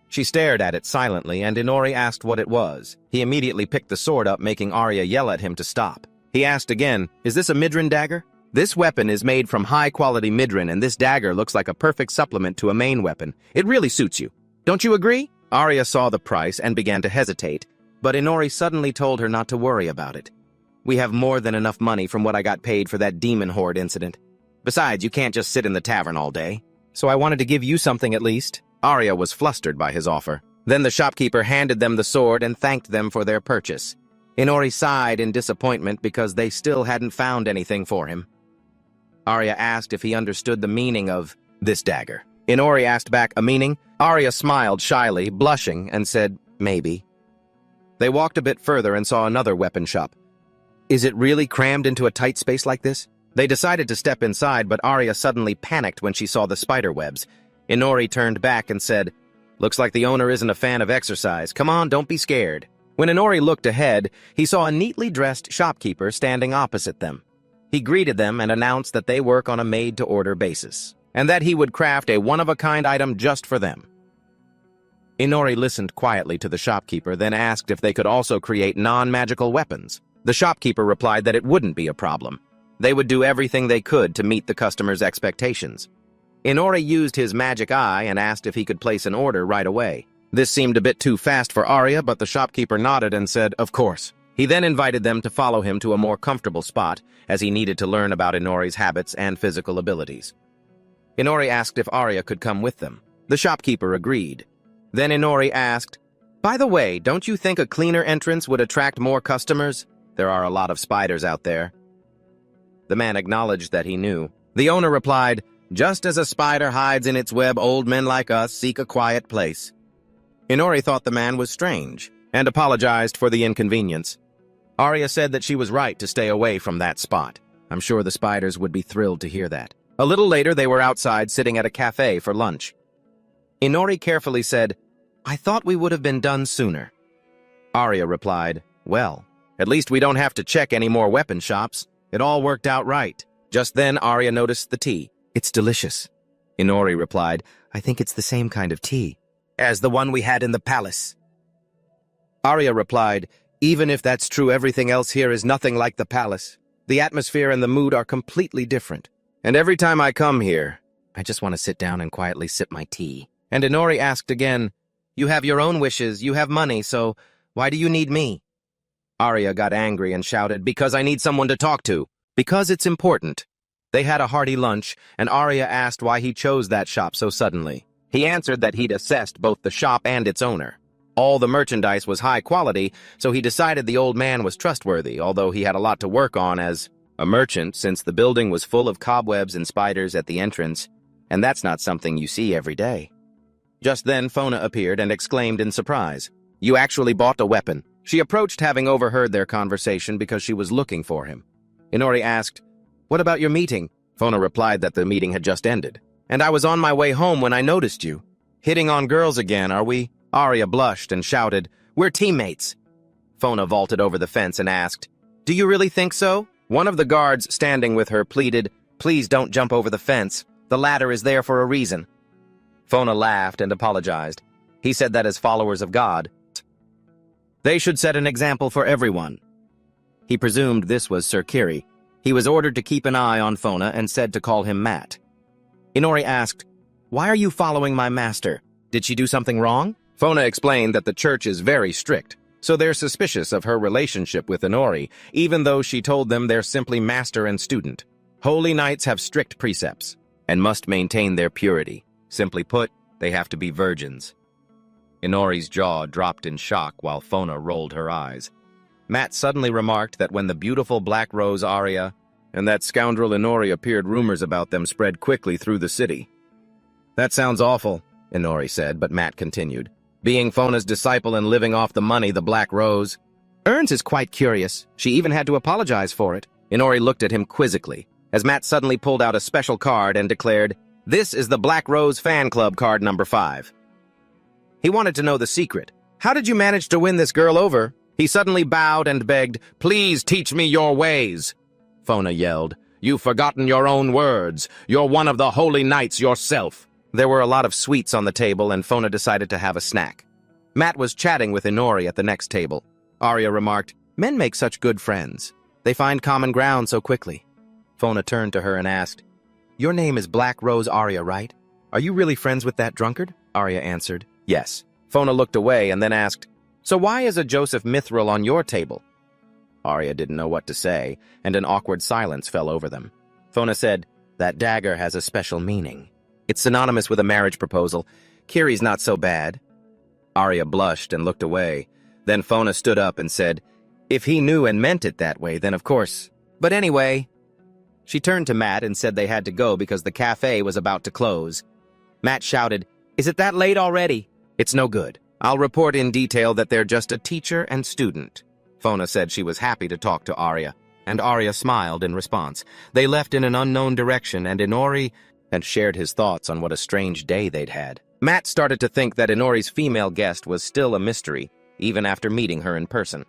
She stared at it silently, and Inori asked what it was. He immediately picked the sword up, making Arya yell at him to stop. He asked again, "Is this a midran dagger?" "This weapon is made from high-quality midran, and this dagger looks like a perfect supplement to a main weapon. It really suits you. Don't you agree?" Arya saw the price and began to hesitate, but Inori suddenly told her not to worry about it. "We have more than enough money from what I got paid for that demon horde incident. Besides, you can't just sit in the tavern all day. So I wanted to give you something at least." Arya was flustered by his offer. Then the shopkeeper handed them the sword and thanked them for their purchase. Inori sighed in disappointment because they still hadn't found anything for him. Arya asked if he understood the meaning of this dagger. Inori asked back a meaning. Arya smiled shyly, blushing, and said, "Maybe." They walked a bit further and saw another weapon shop. "Is it really crammed into a tight space like this?" They decided to step inside, but Arya suddenly panicked when she saw the spider webs. Inori turned back and said, "Looks like the owner isn't a fan of exercise. Come on, don't be scared." When Inori looked ahead, he saw a neatly dressed shopkeeper standing opposite them. He greeted them and announced that they work on a made-to-order basis, and that he would craft a one-of-a-kind item just for them. Inori listened quietly to the shopkeeper, then asked if they could also create non-magical weapons. The shopkeeper replied that it wouldn't be a problem. They would do everything they could to meet the customer's expectations. Inori used his magic eye and asked if he could place an order right away. This seemed a bit too fast for Arya, but the shopkeeper nodded and said, "Of course." He then invited them to follow him to a more comfortable spot, as he needed to learn about Inori's habits and physical abilities. Inori asked if Arya could come with them. The shopkeeper agreed. Then Inori asked, "By the way, don't you think a cleaner entrance would attract more customers? There are a lot of spiders out there." The man acknowledged that he knew. The owner replied, "Just as a spider hides in its web, old men like us seek a quiet place." Inori thought the man was strange, and apologized for the inconvenience. Arya said that she was right to stay away from that spot. I'm sure the spiders would be thrilled to hear that. A little later, they were outside sitting at a cafe for lunch. Inori carefully said, "I thought we would have been done sooner." Arya replied, "Well, at least we don't have to check any more weapon shops. It all worked out right." Just then, Arya noticed the tea. "It's delicious." Inori replied, "I think it's the same kind of tea as the one we had in the palace." Arya replied, "Even if that's true, everything else here is nothing like the palace. The atmosphere and the mood are completely different. And every time I come here, I just want to sit down and quietly sip my tea. And Inori asked again, You have your own wishes, you have money, so why do you need me? Arya got angry and shouted, Because I need someone to talk to. Because it's important. They had a hearty lunch, and Arya asked why he chose that shop so suddenly. He answered that he'd assessed both the shop and its owner. All the merchandise was high quality, so he decided the old man was trustworthy, although he had a lot to work on as a merchant, since the building was full of cobwebs and spiders at the entrance, and that's not something you see every day. Just then, Fona appeared and exclaimed in surprise, You actually bought a weapon. She approached, having overheard their conversation because she was looking for him. Inori asked, What about your meeting? Fona replied that the meeting had just ended. And I was on my way home when I noticed you. Hitting on girls again, are we? Arya blushed and shouted, We're teammates. Fona vaulted over the fence and asked, Do you really think so? One of the guards standing with her pleaded, Please don't jump over the fence. The ladder is there for a reason. Fona laughed and apologized. He said that as followers of God, they should set an example for everyone. He presumed this was Sir Kiri. He was ordered to keep an eye on Fona and said to call him Matt. Inori asked, Why are you following my master? Did she do something wrong? Fona explained that the church is very strict, so they're suspicious of her relationship with Inori, even though she told them they're simply master and student. Holy knights have strict precepts and must maintain their purity. Simply put, they have to be virgins. Inori's jaw dropped in shock while Fona rolled her eyes. Matt suddenly remarked that when the beautiful Black Rose Arya and that scoundrel Inori appeared, rumors about them spread quickly through the city. That sounds awful, Inori said, but Matt continued. Being Fona's disciple and living off the money the Black Rose earns is quite curious. She even had to apologize for it. Inori looked at him quizzically, as Matt suddenly pulled out a special card and declared, This is the Black Rose Fan Club card number 5. He wanted to know the secret. How did you manage to win this girl over? He suddenly bowed and begged, Please teach me your ways. Fona yelled, You've forgotten your own words. You're one of the holy knights yourself. There were a lot of sweets on the table, and Fona decided to have a snack. Matt was chatting with Inori at the next table. Arya remarked, Men make such good friends. They find common ground so quickly. Fona turned to her and asked, Your name is Black Rose Arya, right? Are you really friends with that drunkard? Arya answered, Yes. Fona looked away and then asked, So why is a Joseph Mithril on your table? Arya didn't know what to say, and an awkward silence fell over them. Fona said, That dagger has a special meaning. It's synonymous with a marriage proposal. Kiri's not so bad. Arya blushed and looked away. Then Fona stood up and said, If he knew and meant it that way, then of course. But anyway. She turned to Matt and said they had to go because the cafe was about to close. Matt shouted, Is it that late already? It's no good. I'll report in detail that they're just a teacher and student. Fona said she was happy to talk to Arya, and Arya smiled in response. They left in an unknown direction, and Inori and shared his thoughts on what a strange day they'd had. Matt started to think that Inori's female guest was still a mystery, even after meeting her in person.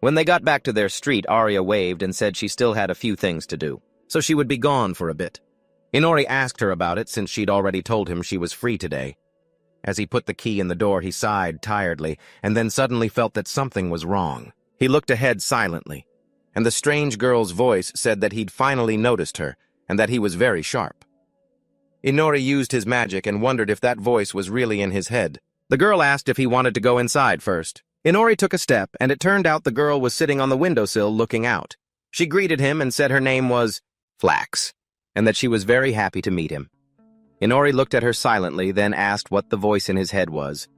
When they got back to their street, Arya waved and said she still had a few things to do, so she would be gone for a bit. Inori asked her about it since she'd already told him she was free today. As he put the key in the door, he sighed tiredly, and then suddenly felt that something was wrong. He looked ahead silently, and the strange girl's voice said that he'd finally noticed her, and that he was very sharp. Inori used his magic and wondered if that voice was really in his head. The girl asked if he wanted to go inside first. Inori took a step, and it turned out the girl was sitting on the windowsill looking out. She greeted him and said her name was Flax, and that she was very happy to meet him. Inori looked at her silently, then asked what the voice in his head was.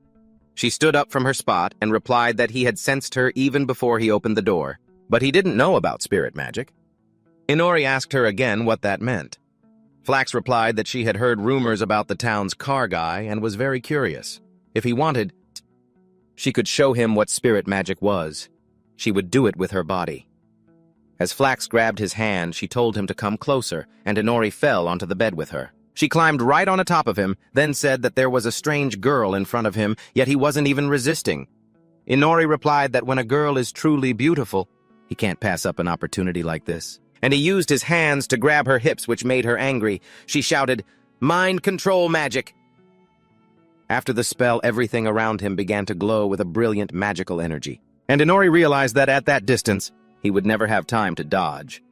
She stood up from her spot and replied that he had sensed her even before he opened the door, but he didn't know about spirit magic. Inori asked her again what that meant. Flax replied that she had heard rumors about the town's car guy and was very curious. If he wanted, she could show him what spirit magic was. She would do it with her body. As Flax grabbed his hand, she told him to come closer, and Inori fell onto the bed with her. She climbed right on top of him, then said that there was a strange girl in front of him, yet he wasn't even resisting. Inori replied that when a girl is truly beautiful, he can't pass up an opportunity like this. And he used his hands to grab her hips, which made her angry. She shouted, Mind control magic! After the spell, everything around him began to glow with a brilliant magical energy. And Inori realized that at that distance, he would never have time to dodge.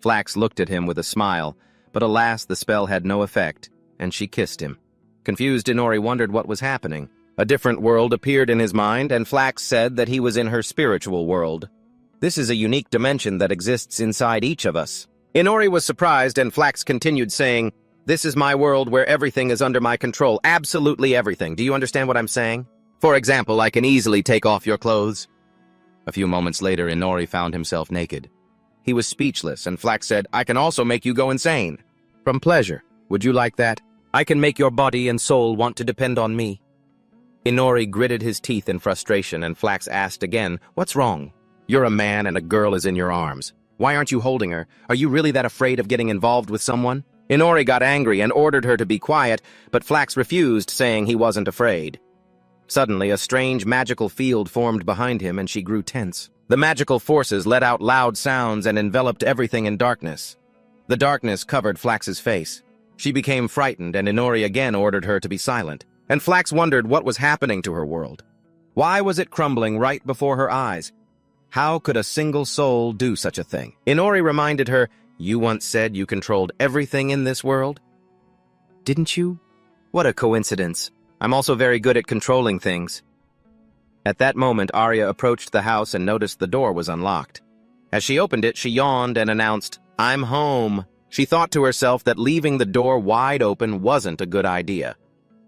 Flax looked at him with a smile, But alas, the spell had no effect, and she kissed him. Confused, Inori wondered what was happening. A different world appeared in his mind, and Flax said that he was in her spiritual world. This is a unique dimension that exists inside each of us. Inori was surprised, and Flax continued saying, "This is my world where everything is under my control, absolutely everything. Do you understand what I'm saying? For example, I can easily take off your clothes." A few moments later, Inori found himself naked. He was speechless, and Flax said, "I can also make you go insane. From pleasure. Would you like that? I can make your body and soul want to depend on me." Inori gritted his teeth in frustration, and Flax asked again, "What's wrong? You're a man and a girl is in your arms. Why aren't you holding her? Are you really that afraid of getting involved with someone?" Inori got angry and ordered her to be quiet, but Flax refused, saying he wasn't afraid. Suddenly, a strange magical field formed behind him, and she grew tense. The magical forces let out loud sounds and enveloped everything in darkness. The darkness covered Flax's face. She became frightened, and Inori again ordered her to be silent. And Flax wondered what was happening to her world. Why was it crumbling right before her eyes? How could a single soul do such a thing? Inori reminded her, "You once said you controlled everything in this world." "Didn't you? What a coincidence. I'm also very good at controlling things." At that moment, Arya approached the house and noticed the door was unlocked. As she opened it, she yawned and announced, "I'm home." She thought to herself that leaving the door wide open wasn't a good idea.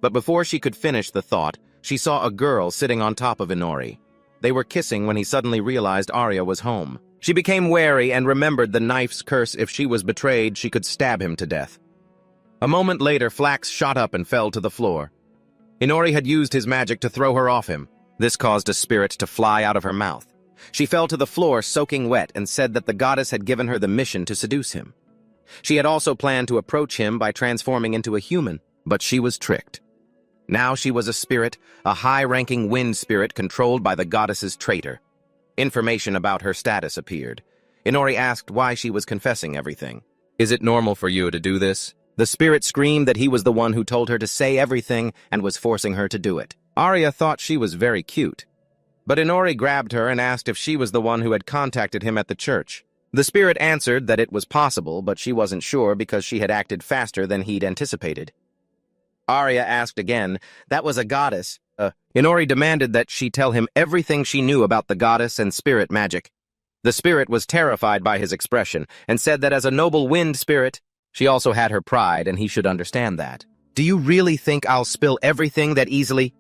But before she could finish the thought, she saw a girl sitting on top of Inori. They were kissing when he suddenly realized Arya was home. She became wary and remembered the knife's curse. If she was betrayed, she could stab him to death. A moment later, Flax shot up and fell to the floor. Inori had used his magic to throw her off him. This caused a spirit to fly out of her mouth. She fell to the floor soaking wet and said that the goddess had given her the mission to seduce him. She had also planned to approach him by transforming into a human, but she was tricked. Now she was a spirit, a high-ranking wind spirit controlled by the goddess's traitor. Information about her status appeared. Inori asked why she was confessing everything. "Is it normal for you to do this?" The spirit screamed that he was the one who told her to say everything and was forcing her to do it. Arya thought she was very cute. But Inori grabbed her and asked if she was the one who had contacted him at the church. The spirit answered that it was possible, but she wasn't sure because she had acted faster than he'd anticipated. Arya asked again, "That was a goddess." Inori demanded that she tell him everything she knew about the goddess and spirit magic. The spirit was terrified by his expression and said that as a noble wind spirit, she also had her pride and he should understand that. "Do you really think I'll spill everything that easily?"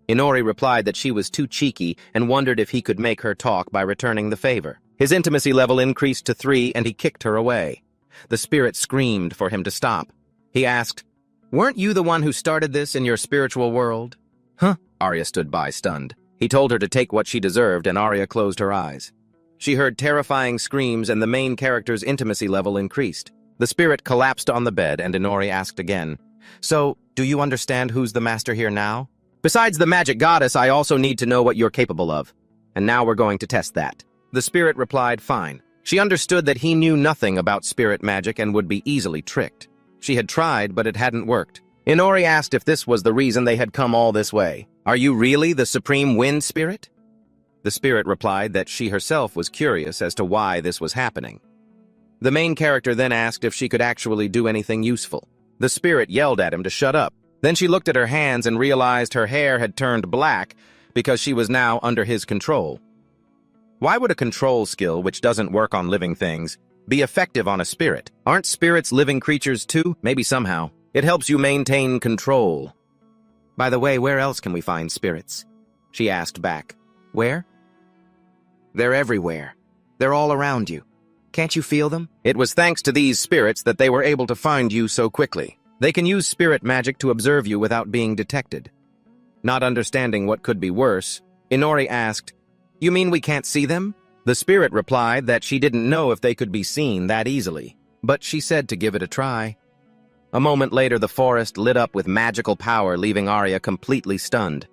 Inori replied that she was too cheeky and wondered if he could make her talk by returning the favor. His intimacy level increased to 3 and he kicked her away. The spirit screamed for him to stop. He asked, "Weren't you the one who started this in your spiritual world?" "Huh?" Arya stood by, stunned. He told her to take what she deserved, and Arya closed her eyes. She heard terrifying screams, and the main character's intimacy level increased. The spirit collapsed on the bed, and Inori asked again, "So, do you understand who's the master here now? Besides the magic goddess, I also need to know what you're capable of. And now we're going to test that." The spirit replied, "Fine." She understood that he knew nothing about spirit magic and would be easily tricked. She had tried, but it hadn't worked. Inori asked if this was the reason they had come all this way. "Are you really the supreme wind spirit?" The spirit replied that she herself was curious as to why this was happening. The main character then asked if she could actually do anything useful. The spirit yelled at him to shut up. Then she looked at her hands and realized her hair had turned black because she was now under his control. Why would a control skill, which doesn't work on living things, be effective on a spirit? Aren't spirits living creatures too? Maybe somehow. It helps you maintain control. "By the way, where else can we find spirits?" she asked back. "Where?" "They're everywhere. They're all around you. Can't you feel them?" It was thanks to these spirits that they were able to find you so quickly. They can use spirit magic to observe you without being detected. Not understanding what could be worse, Inori asked, "You mean we can't see them?" The spirit replied that she didn't know if they could be seen that easily, but she said to give it a try. A moment later, the forest lit up with magical power, leaving Arya completely stunned.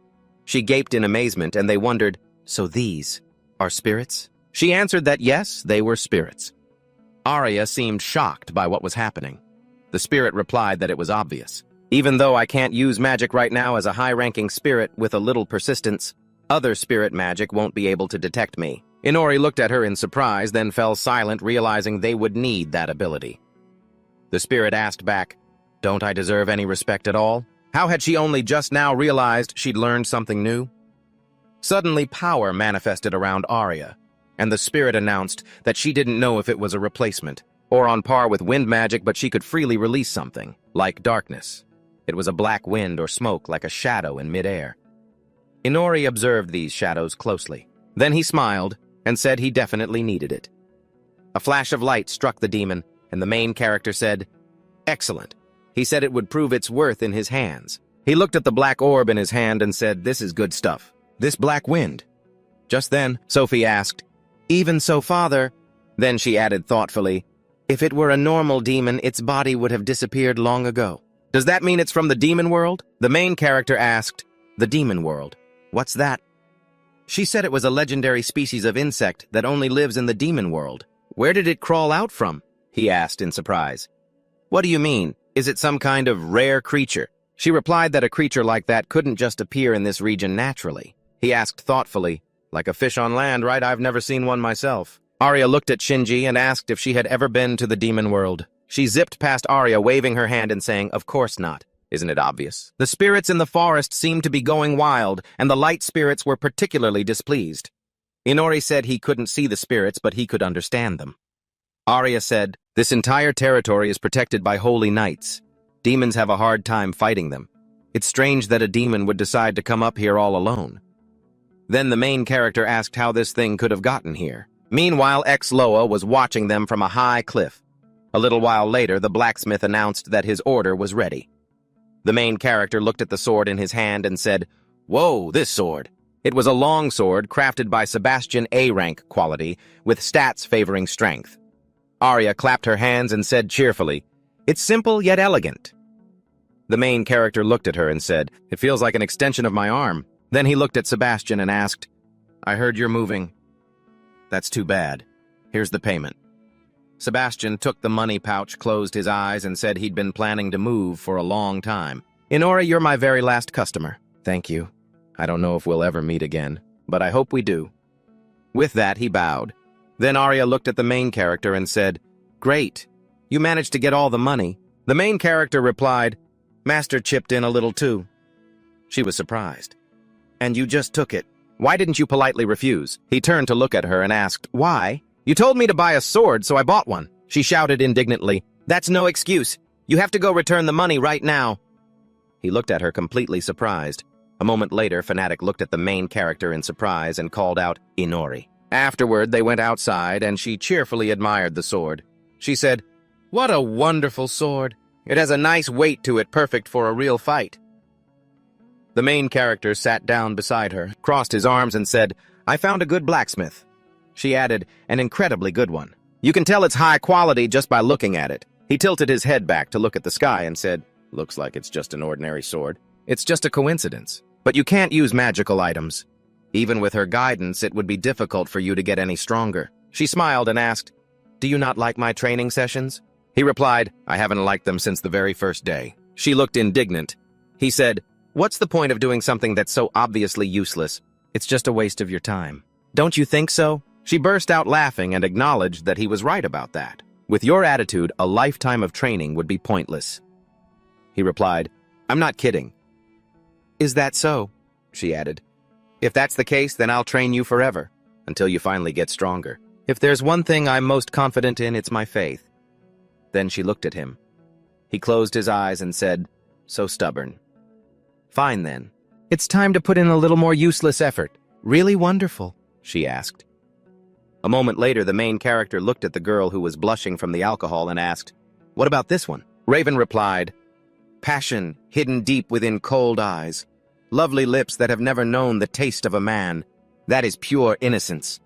She gaped in amazement, and they wondered, "So these are spirits?" She answered that yes, they were spirits. Arya seemed shocked by what was happening. The spirit replied that it was obvious. "Even though I can't use magic right now as a high-ranking spirit with a little persistence, other spirit magic won't be able to detect me." Inori looked at her in surprise, then fell silent, realizing they would need that ability. The spirit asked back, "Don't I deserve any respect at all?" How had she only just now realized she'd learned something new? Suddenly, power manifested around Arya, and the spirit announced that she didn't know if it was a replacement, or on par with wind magic, but she could freely release something, like darkness. It was a black wind or smoke like a shadow in midair. Inori observed these shadows closely. Then he smiled and said he definitely needed it. A flash of light struck the demon, and the main character said, "Excellent." He said it would prove its worth in his hands. He looked at the black orb in his hand and said, "This is good stuff. This black wind." Just then, Sophie asked, "Even so, father?" Then she added thoughtfully, "If it were a normal demon, its body would have disappeared long ago." "Does that mean it's from the demon world?" The main character asked. "The demon world? What's that?" She said it was a legendary species of insect that only lives in the demon world. "Where did it crawl out from?" he asked in surprise. "What do you mean? Is it some kind of rare creature?" She replied that a creature like that couldn't just appear in this region naturally. He asked thoughtfully, "Like a fish on land, right? I've never seen one myself." Arya looked at Shinji and asked if she had ever been to the demon world. She zipped past Arya, waving her hand and saying, "Of course not. Isn't it obvious?" The spirits in the forest seemed to be going wild, and the light spirits were particularly displeased. Inori said he couldn't see the spirits, but he could understand them. Arya said, "This entire territory is protected by holy knights. Demons have a hard time fighting them. It's strange that a demon would decide to come up here all alone." Then the main character asked how this thing could have gotten here. Meanwhile, Ex-Loa was watching them from a high cliff. A little while later, the blacksmith announced that his order was ready. The main character looked at the sword in his hand and said, "Whoa, this sword." It was a long sword crafted by Sebastian A-rank quality, with stats favoring strength. Arya clapped her hands and said cheerfully, "It's simple yet elegant." The main character looked at her and said, "It feels like an extension of my arm." Then he looked at Sebastian and asked, "I heard you're moving." "That's too bad. Here's the payment." Sebastian took the money pouch, closed his eyes, and said he'd been planning to move for a long time. "Inori, you're my very last customer. Thank you. I don't know if we'll ever meet again, but I hope we do." With that, he bowed. Then Arya looked at the main character and said, "Great. You managed to get all the money." The main character replied, "Master chipped in a little too." She was surprised. "And you just took it. Why didn't you politely refuse?" He turned to look at her and asked, "Why?" "You told me to buy a sword, so I bought one." She shouted indignantly, "That's no excuse. You have to go return the money right now." He looked at her completely surprised. A moment later, Fanatic looked at the main character in surprise and called out, "Inori." Afterward, they went outside, and she cheerfully admired the sword. She said, "What a wonderful sword. It has a nice weight to it, perfect for a real fight." The main character sat down beside her, crossed his arms, and said, "I found a good blacksmith." She added, "An incredibly good one. You can tell it's high quality just by looking at it." He tilted his head back to look at the sky and said, "Looks like it's just an ordinary sword. It's just a coincidence. But you can't use magical items. Even with her guidance, it would be difficult for you to get any stronger." She smiled and asked, "Do you not like my training sessions?" He replied, "I haven't liked them since the very first day." She looked indignant. He said, "What's the point of doing something that's so obviously useless? It's just a waste of your time. Don't you think so?" She burst out laughing and acknowledged that he was right about that. "With your attitude, a lifetime of training would be pointless." He replied, "I'm not kidding." "Is that so?" she added. "If that's the case, then I'll train you forever, until you finally get stronger. If there's one thing I'm most confident in, it's my faith." Then she looked at him. He closed his eyes and said, "So stubborn." "Fine then. It's time to put in a little more useless effort." "Really wonderful?" she asked. A moment later, the main character looked at the girl who was blushing from the alcohol and asked, "What about this one?" Raven replied, "Passion hidden deep within cold eyes. Lovely lips that have never known the taste of a man. That is pure innocence."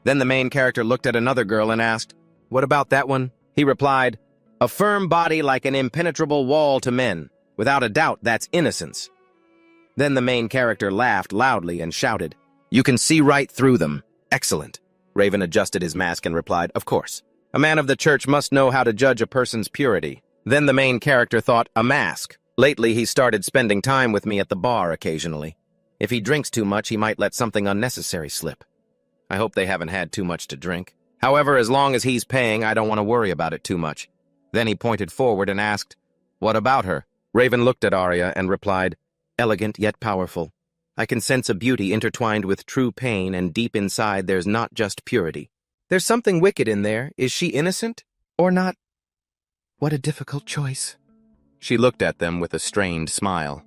Then the main character looked at another girl and asked, "What about that one?" He replied, "A firm body like an impenetrable wall to men. Without a doubt, that's innocence." Then the main character laughed loudly and shouted, "You can see right through them. Excellent." Raven adjusted his mask and replied, "Of course. A man of the church must know how to judge a person's purity." Then the main character thought, "A mask. Lately, he started spending time with me at the bar occasionally. If he drinks too much, he might let something unnecessary slip. I hope they haven't had too much to drink. However, as long as he's paying, I don't want to worry about it too much. Then he pointed forward and asked, "What about her?" Raven looked at Arya and replied, "Elegant yet powerful. I can sense a beauty intertwined with true pain, and deep inside there's not just purity. There's something wicked in there. Is she innocent or not? What a difficult choice." She looked at them with a strained smile.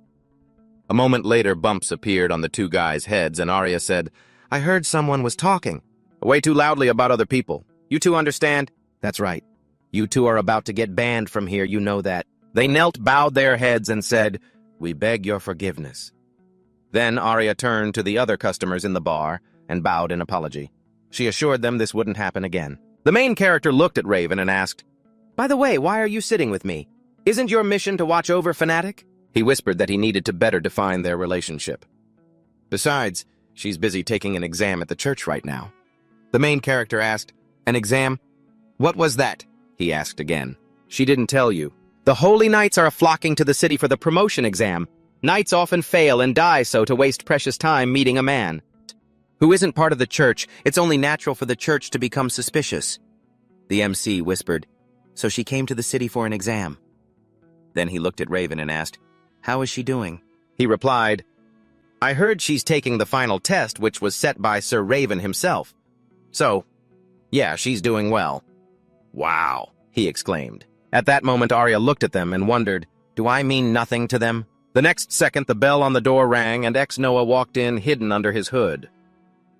A moment later, bumps appeared on the two guys' heads, and Arya said, "I heard someone was talking way too loudly about other people. You two understand?" "That's right. You two are about to get banned from here, you know that." They knelt, bowed their heads, and said, "We beg your forgiveness." Then Arya turned to the other customers in the bar and bowed in apology. She assured them this wouldn't happen again. The main character looked at Raven and asked, "By the way, why are you sitting with me? Isn't your mission to watch over Fanatic?" He whispered that he needed to better define their relationship. "Besides, she's busy taking an exam at the church right now." The main character asked, "An exam? What was that?" he asked again. "She didn't tell you. The holy knights are flocking to the city for the promotion exam. Knights often fail and die so to waste precious time meeting a man who isn't part of the church. It's only natural for the church to become suspicious." The MC whispered, "So she came to the city for an exam." Then he looked at Raven and asked, "How is she doing?" He replied, "I heard she's taking the final test, which was set by Sir Raven himself. So, yeah, she's doing well." "Wow," he exclaimed. At that moment, Arya looked at them and wondered, do I mean nothing to them? The next second, the bell on the door rang, and ex-Noah walked in, hidden under his hood.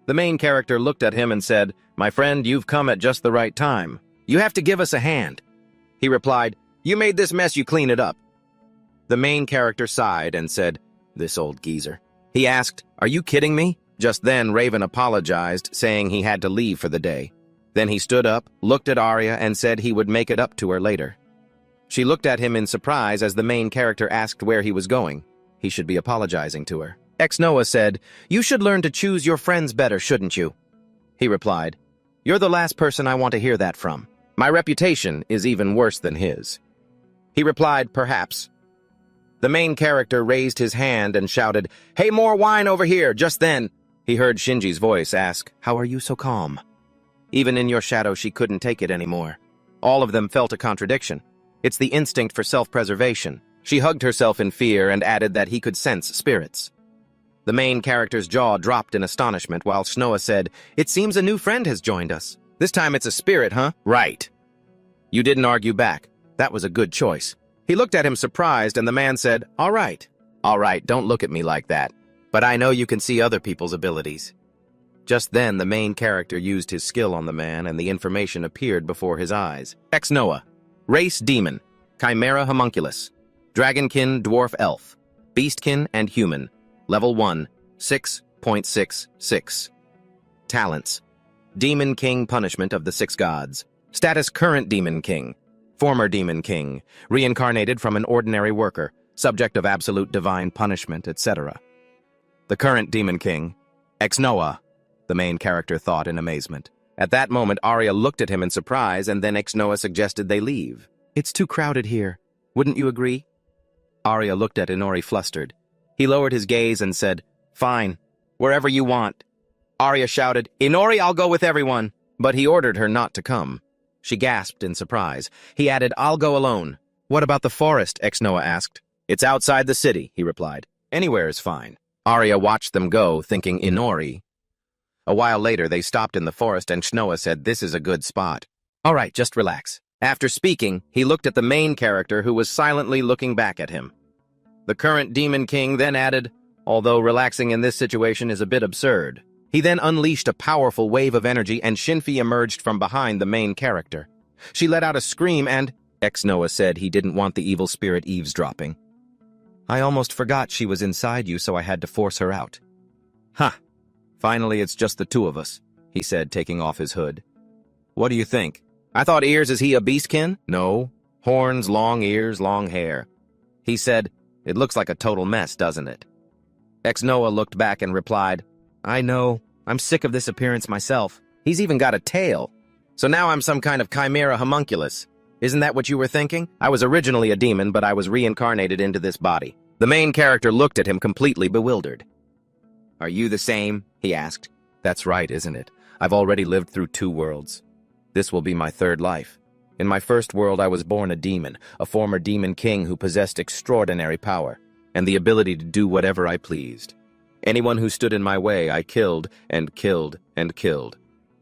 The main character looked at him and said, "My friend, you've come at just the right time. You have to give us a hand." He replied, "You made this mess, you clean it up." The main character sighed and said, "This old geezer." He asked, "Are you kidding me?" Just then, Raven apologized, saying he had to leave for the day. Then he stood up, looked at Arya, and said he would make it up to her later. She looked at him in surprise as the main character asked where he was going. He should be apologizing to her. Ex-Noah said, "You should learn to choose your friends better, shouldn't you?" He replied, "You're the last person I want to hear that from. My reputation is even worse than his." He replied, "Perhaps." The main character raised his hand and shouted, "Hey, more wine over here!" Just then, he heard Shinji's voice ask, "How are you so calm?" Even in your shadow, she couldn't take it anymore. All of them felt a contradiction. It's the instinct for self-preservation. She hugged herself in fear and added that he could sense spirits. The main character's jaw dropped in astonishment while Shnoa said, "It seems a new friend has joined us. This time it's a spirit, huh?" "Right." You didn't argue back. That was a good choice. He looked at him surprised, and the man said, All right, don't look at me like that. But I know you can see other people's abilities." Just then, the main character used his skill on the man, and the information appeared before his eyes. Ex-Noah. Race Demon. Chimera Homunculus. Dragonkin Dwarf Elf. Beastkin and Human. Level 1. 6.66. Talents. Demon King Punishment of the Six Gods. Status Current Demon King. Former Demon King. Reincarnated from an ordinary worker. Subject of absolute divine punishment, etc. The current Demon King. Ex-Noah. The main character thought in amazement. At that moment, Arya looked at him in surprise, and then Ex-Noah suggested they leave. "It's too crowded here. Wouldn't you agree?" Arya looked at Inori flustered. He lowered his gaze and said, "Fine, wherever you want." Arya shouted, "Inori, I'll go with everyone." But he ordered her not to come. She gasped in surprise. He added, "I'll go alone." "What about the forest?" Ex-Noah asked. "It's outside the city," he replied. "Anywhere is fine." Arya watched them go, thinking Inori. A while later, they stopped in the forest, and Shnoa said, "This is a good spot." "All right, just relax." After speaking, he looked at the main character, who was silently looking back at him. The current Demon King then added, "Although relaxing in this situation is a bit absurd." He then unleashed a powerful wave of energy, and Shinfi emerged from behind the main character. She let out a scream, and Ex-Noah said he didn't want the evil spirit eavesdropping. "I almost forgot she was inside you, so I had to force her out." "Huh. Finally, it's just the two of us," he said, taking off his hood. "What do you think? I thought ears, is he a beastkin?" "No. Horns, long ears, long hair." He said, "It looks like a total mess, doesn't it?" Ex-Noah looked back and replied, "I know. I'm sick of this appearance myself. He's even got a tail. So now I'm some kind of chimera homunculus. Isn't that what you were thinking? I was originally a demon, but I was reincarnated into this body." The main character looked at him completely bewildered. "Are you the same?" he asked. "That's right, isn't it? I've already lived through 2 worlds. This will be my 3rd life. In my first world, I was born a demon, a former demon king who possessed extraordinary power and the ability to do whatever I pleased. Anyone who stood in my way, I killed and killed and killed.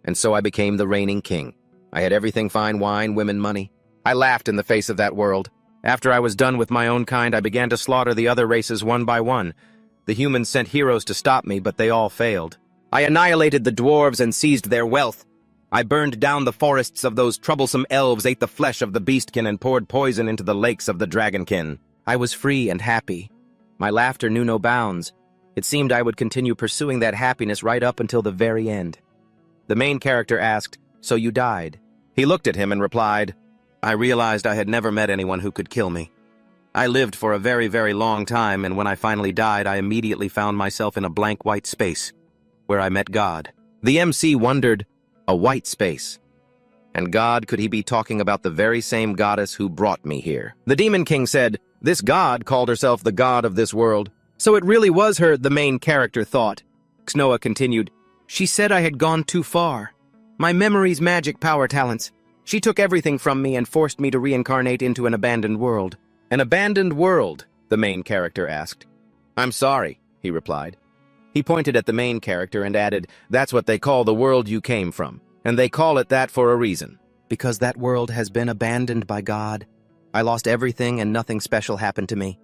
And so I became the reigning king. I had everything: fine wine, women, money. I laughed in the face of that world. After I was done with my own kind, I began to slaughter the other races one by one. The humans sent heroes to stop me, but they all failed. I annihilated the dwarves and seized their wealth. I burned down the forests of those troublesome elves, ate the flesh of the beastkin, and poured poison into the lakes of the dragonkin. I was free and happy. My laughter knew no bounds. It seemed I would continue pursuing that happiness right up until the very end. The main character asked, "So you died?" He looked at him and replied, "I realized I had never met anyone who could kill me. I lived for a very, very long time, and when I finally died, I immediately found myself in a blank white space, where I met God." The MC wondered, a white space. And God, could he be talking about the very same goddess who brought me here? The Demon King said, "This god called herself the god of this world. So it really was her," the main character thought. Xnoa continued, "She said I had gone too far. My memory's magic power talents. She took everything from me and forced me to reincarnate into an abandoned world." "An abandoned world?" the main character asked. "I'm sorry," he replied. He pointed at the main character and added, "That's what they call the world you came from. And they call it that for a reason. Because that world has been abandoned by God. I lost everything and nothing special happened to me.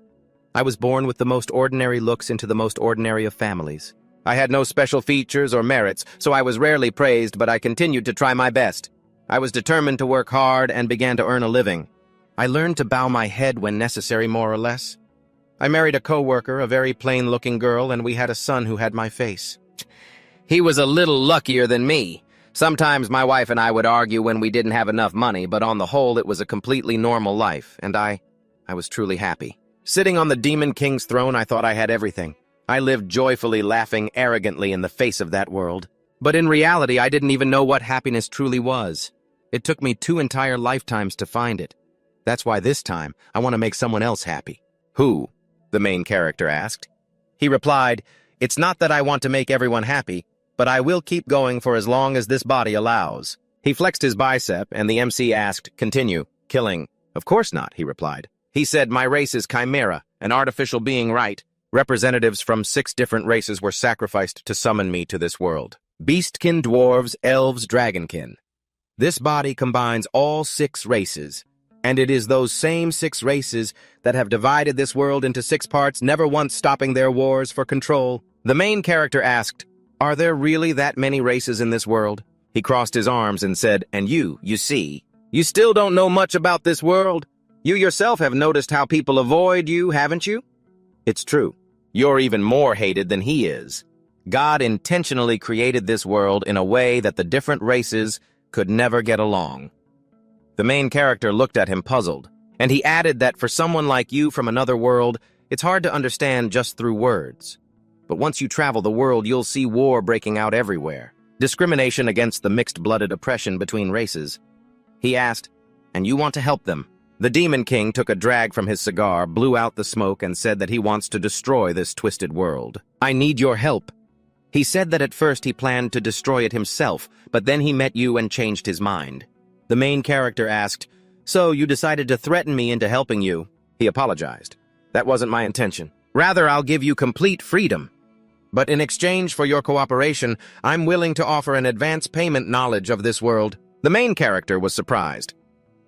I was born with the most ordinary looks into the most ordinary of families. I had no special features or merits, so I was rarely praised, but I continued to try my best. I was determined to work hard and began to earn a living. I learned to bow my head when necessary, more or less. I married a co-worker, a very plain-looking girl, and we had a son who had my face. He was a little luckier than me. Sometimes my wife and I would argue when we didn't have enough money, but on the whole it was a completely normal life, and I was truly happy. Sitting on the Demon King's throne, I thought I had everything. I lived joyfully, laughing arrogantly in the face of that world. But in reality, I didn't even know what happiness truly was. It took me 2 entire lifetimes to find it. That's why this time, I want to make someone else happy." "Who?" the main character asked. He replied, "It's not that I want to make everyone happy, but I will keep going for as long as this body allows." He flexed his bicep, and the MC asked, "Continue. Killing?" "Of course not," he replied. He said, "My race is Chimera, an artificial being, right? Representatives from 6 different races were sacrificed to summon me to this world. Beastkin, dwarves, elves, dragonkin. This body combines all 6 races, and it is those same 6 races that have divided this world into 6 parts, never once stopping their wars for control." The main character asked, "Are there really that many races in this world?" He crossed his arms and said, "And you see, you still don't know much about this world. You yourself have noticed how people avoid you, haven't you? It's true. You're even more hated than he is. God intentionally created this world in a way that the different races could never get along." The main character looked at him puzzled, and he added that for someone like you from another world, it's hard to understand just through words. But once you travel the world, you'll see war breaking out everywhere. Discrimination against the mixed-blooded oppression between races. He asked, "And you want to help them?" The Demon King took a drag from his cigar, blew out the smoke, and said that he wants to destroy this twisted world. "I need your help." He said that at first he planned to destroy it himself, but then he met you and changed his mind. The main character asked, "So you decided to threaten me into helping you?" He apologized. "That wasn't my intention. Rather, I'll give you complete freedom. But in exchange for your cooperation, I'm willing to offer an advance payment knowledge of this world." The main character was surprised.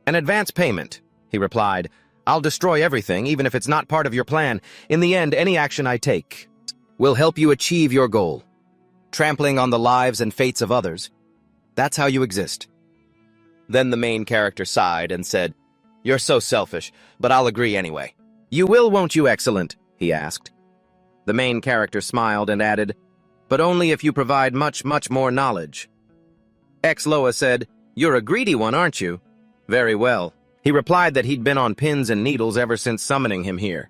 "An advance payment," he replied. "I'll destroy everything, even if it's not part of your plan. In the end, any action I take will help you achieve your goal. Trampling on the lives and fates of others. That's how you exist." Then the main character sighed and said, "You're so selfish, but I'll agree anyway." "You will, won't you, excellent?" he asked. The main character smiled and added, "But only if you provide much, much more knowledge." Loa said, "You're a greedy one, aren't you?" "Very well." He replied that he'd been on pins and needles ever since summoning him here.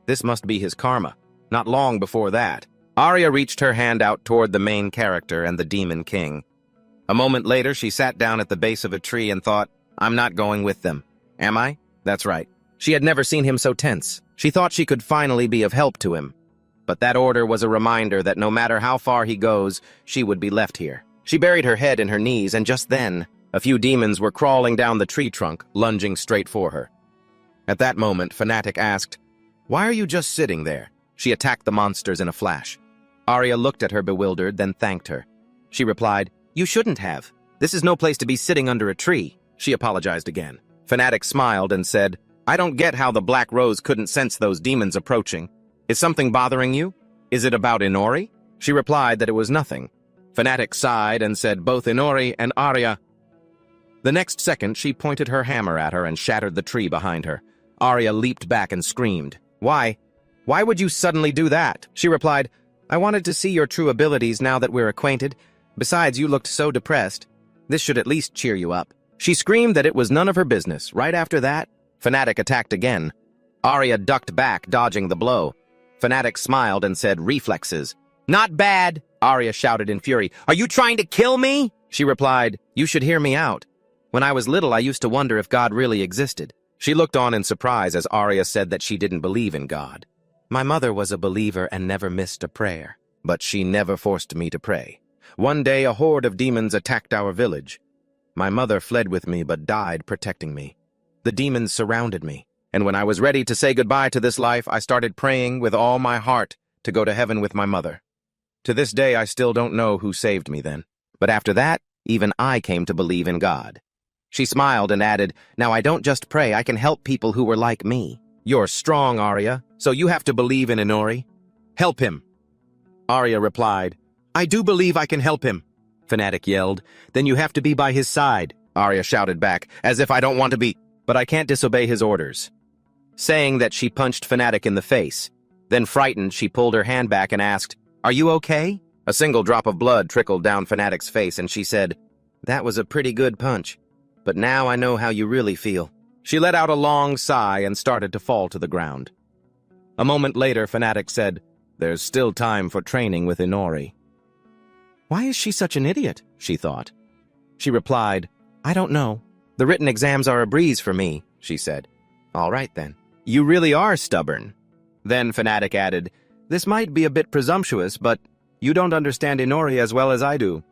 This must be his karma. Not long before that, Arya reached her hand out toward the main character and the Demon King. A moment later, she sat down at the base of a tree and thought, "I'm not going with them. Am I?" That's right. She had never seen him so tense. She thought she could finally be of help to him. But that order was a reminder that no matter how far he goes, she would be left here. She buried her head in her knees, and just then, A few demons were crawling down the tree trunk, lunging straight for her. At that moment, Fanatic asked, "Why are you just sitting there?" She attacked the monsters in a flash. Arya looked at her bewildered, then thanked her. She replied, "You shouldn't have. This is no place to be sitting under a tree." She apologized again. Fanatic smiled and said, "I don't get how the Black Rose couldn't sense those demons approaching. Is something bothering you? Is it about Inori?" She replied that it was nothing. Fanatic sighed and said both Inori and Arya. The next second, she pointed her hammer at her and shattered the tree behind her. Arya leaped back and screamed. "Why? Why would you suddenly do that?" She replied, "I wanted to see your true abilities now that we're acquainted. Besides, you looked so depressed. This should at least cheer you up." She screamed that it was none of her business. Right after that, Fanatic attacked again. Arya ducked back, dodging the blow. Fanatic smiled and said, "Reflexes." "Not bad," Arya shouted in fury. "Are you trying to kill me?" She replied, "You should hear me out. When I was little, I used to wonder if God really existed." She looked on in surprise as Arya said that she didn't believe in God. "My mother was a believer and never missed a prayer, but she never forced me to pray. One day, a horde of demons attacked our village. My mother fled with me but died protecting me. The demons surrounded me, and when I was ready to say goodbye to this life, I started praying with all my heart to go to heaven with my mother. To this day, I still don't know who saved me then, but after that, even I came to believe in God." She smiled and added, "Now I don't just pray, I can help people who were like me." "You're strong, Arya, so you have to believe in Inori. Help him." Arya replied, "I do believe I can help him." Fanatic yelled, "Then you have to be by his side." Arya shouted back, "As if I don't want to be, but I can't disobey his orders." Saying that, she punched Fanatic in the face. Then frightened, she pulled her hand back and asked, "Are you okay?" A single drop of blood trickled down Fanatic's face and she said, "That was a pretty good punch. But now I know how you really feel." She let out a long sigh and started to fall to the ground. A moment later, Fanatic said, "There's still time for training with Inori." "Why is she such an idiot?" she thought. She replied, "I don't know. The written exams are a breeze for me," she said. "All right then. You really are stubborn." Then Fanatic added, "This might be a bit presumptuous, but you don't understand Inori as well as I do."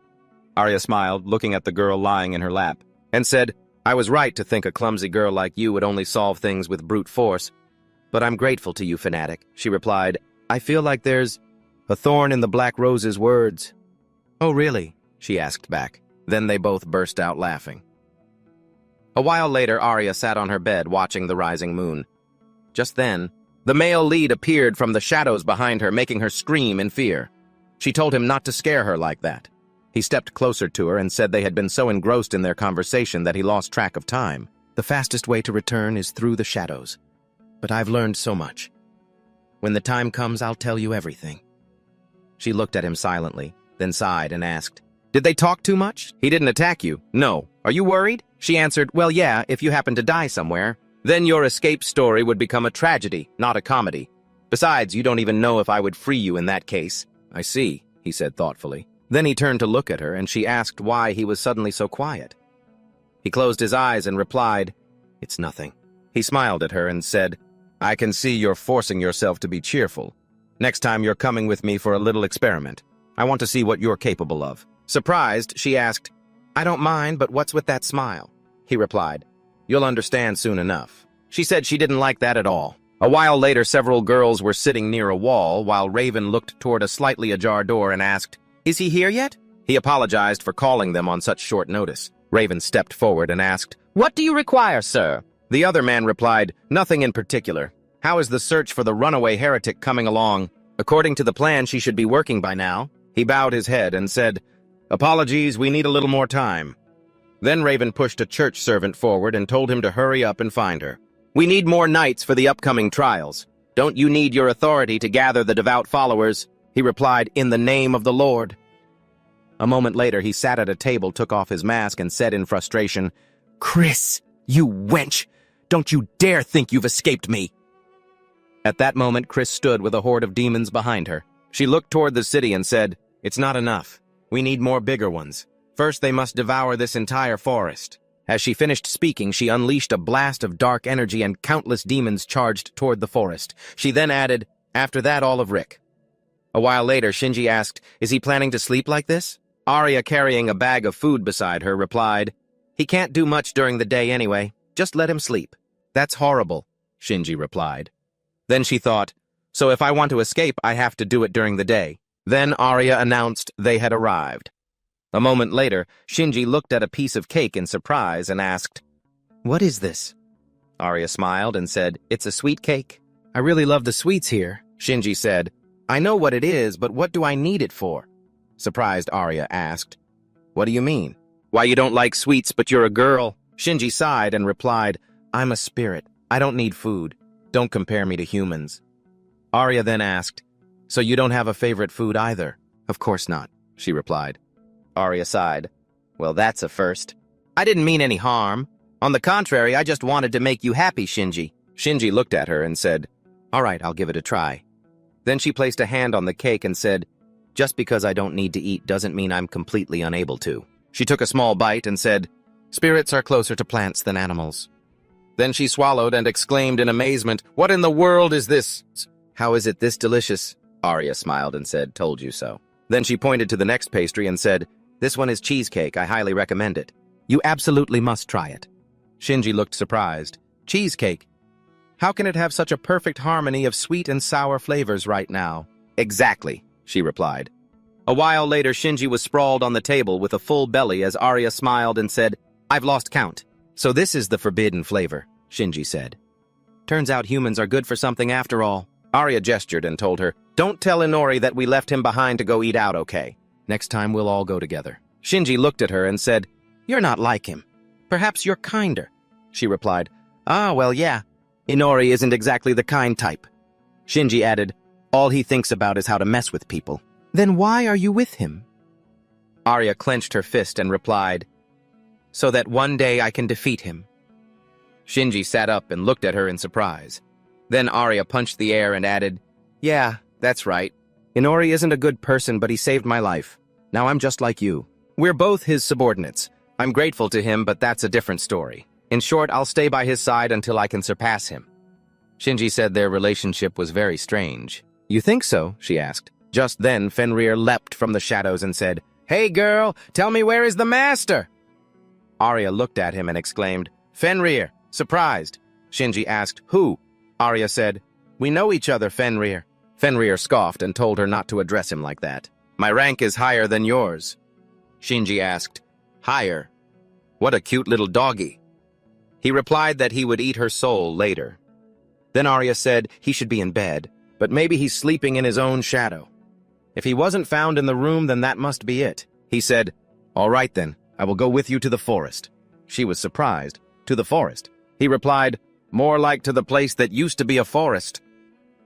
Arya smiled, looking at the girl lying in her lap, and said, "I was right to think a clumsy girl like you would only solve things with brute force. But I'm grateful to you, Fanatic." She replied, "I feel like there's a thorn in the Black Rose's words." "Oh, really?" she asked back. Then they both burst out laughing. A while later, Arya sat on her bed watching the rising moon. Just then, the male lead appeared from the shadows behind her, making her scream in fear. She told him not to scare her like that. He stepped closer to her and said they had been so engrossed in their conversation that he lost track of time. "The fastest way to return is through the shadows. But I've learned so much. When the time comes, I'll tell you everything." She looked at him silently, then sighed and asked, "Did they talk too much? He didn't attack you?" "No. Are you worried?" She answered, "Well, yeah, if you happen to die somewhere. Then your escape story would become a tragedy, not a comedy. Besides, you don't even know if I would free you in that case." "I see," he said thoughtfully. Then he turned to look at her, and she asked why he was suddenly so quiet. He closed his eyes and replied, "It's nothing." He smiled at her and said, "I can see you're forcing yourself to be cheerful. Next time you're coming with me for a little experiment. I want to see what you're capable of." Surprised, she asked, "I don't mind, but what's with that smile?" He replied, "You'll understand soon enough." She said she didn't like that at all. A while later, several girls were sitting near a wall while Raven looked toward a slightly ajar door and asked, "Is he here yet?" He apologized for calling them on such short notice. Raven stepped forward and asked, "What do you require, sir?" The other man replied, "Nothing in particular. How is the search for the runaway heretic coming along? According to the plan, she should be working by now." He bowed his head and said, "Apologies, we need a little more time." Then Raven pushed a church servant forward and told him to hurry up and find her. "We need more knights for the upcoming trials. Don't you need your authority to gather the devout followers?" He replied, "In the name of the Lord." A moment later, he sat at a table, took off his mask, and said in frustration, "Chris, you wench! Don't you dare think you've escaped me!" At that moment, Chris stood with a horde of demons behind her. She looked toward the city and said, "It's not enough. We need more bigger ones. First, they must devour this entire forest." As she finished speaking, she unleashed a blast of dark energy and countless demons charged toward the forest. She then added, "After that, all of Rick." A while later, Shinji asked, "Is he planning to sleep like this?" Arya, carrying a bag of food beside her, replied, He can't do much during the day anyway. Just let him sleep. That's horrible, Shinji replied. Then she thought, so if I want to escape, I have to do it during the day. Then Arya announced they had arrived. A moment later, Shinji looked at a piece of cake in surprise and asked, "What is this?" Arya smiled and said, "It's a sweet cake." "I really love the sweets here," Shinji said. "I know what it is, but what do I need it for?" Surprised Arya asked, "What do you mean? Why you don't like sweets but you're a girl?" Shinji sighed and replied, "I'm a spirit. I don't need food. Don't compare me to humans." Arya then asked, "So you don't have a favorite food either?" "Of course not," she replied. Arya sighed. "Well, that's a first. I didn't mean any harm. On the contrary, I just wanted to make you happy, Shinji." Shinji looked at her and said, "All right, I'll give it a try." Then she placed a hand on the cake and said, "Just because I don't need to eat doesn't mean I'm completely unable to." She took a small bite and said, "Spirits are closer to plants than animals." Then she swallowed and exclaimed in amazement, "What in the world is this?" "How is it this delicious?" Arya smiled and said, "Told you so." Then she pointed to the next pastry and said, "This one is cheesecake. I highly recommend it. You absolutely must try it." Shinji looked surprised. "Cheesecake? How can it have such a perfect harmony of sweet and sour flavors right now?" "Exactly," she replied. A while later, Shinji was sprawled on the table with a full belly as Arya smiled and said, "I've lost count." "So this is the forbidden flavor," Shinji said. "Turns out humans are good for something after all." Arya gestured and told her, "Don't tell Inori that we left him behind to go eat out, okay? Next time we'll all go together." Shinji looked at her and said, "You're not like him. Perhaps you're kinder." She replied, "Ah, well, yeah. Inori isn't exactly the kind type." Shinji added, "All he thinks about is how to mess with people." "Then why are you with him?" Arya clenched her fist and replied, "So that one day I can defeat him." Shinji sat up and looked at her in surprise. Then Arya punched the air and added, "Yeah, that's right. Inori isn't a good person, but he saved my life. Now I'm just like you. We're both his subordinates. I'm grateful to him, but that's a different story. In short, I'll stay by his side until I can surpass him." Shinji said their relationship was very strange. "You think so?" she asked. Just then, Fenrir leapt from the shadows and said, "Hey girl, tell me where is the master?" Arya looked at him and exclaimed, "Fenrir," surprised. Shinji asked, "Who?" Arya said, "We know each other, Fenrir." Fenrir scoffed and told her not to address him like that. "My rank is higher than yours." Shinji asked, "Higher? What a cute little doggy." He replied that he would eat her soul later. Then Arya said he should be in bed, but maybe he's sleeping in his own shadow. If he wasn't found in the room, then that must be it. He said, "All right then, I will go with you to the forest." She was surprised. "To the forest?" He replied, "More like to the place that used to be a forest."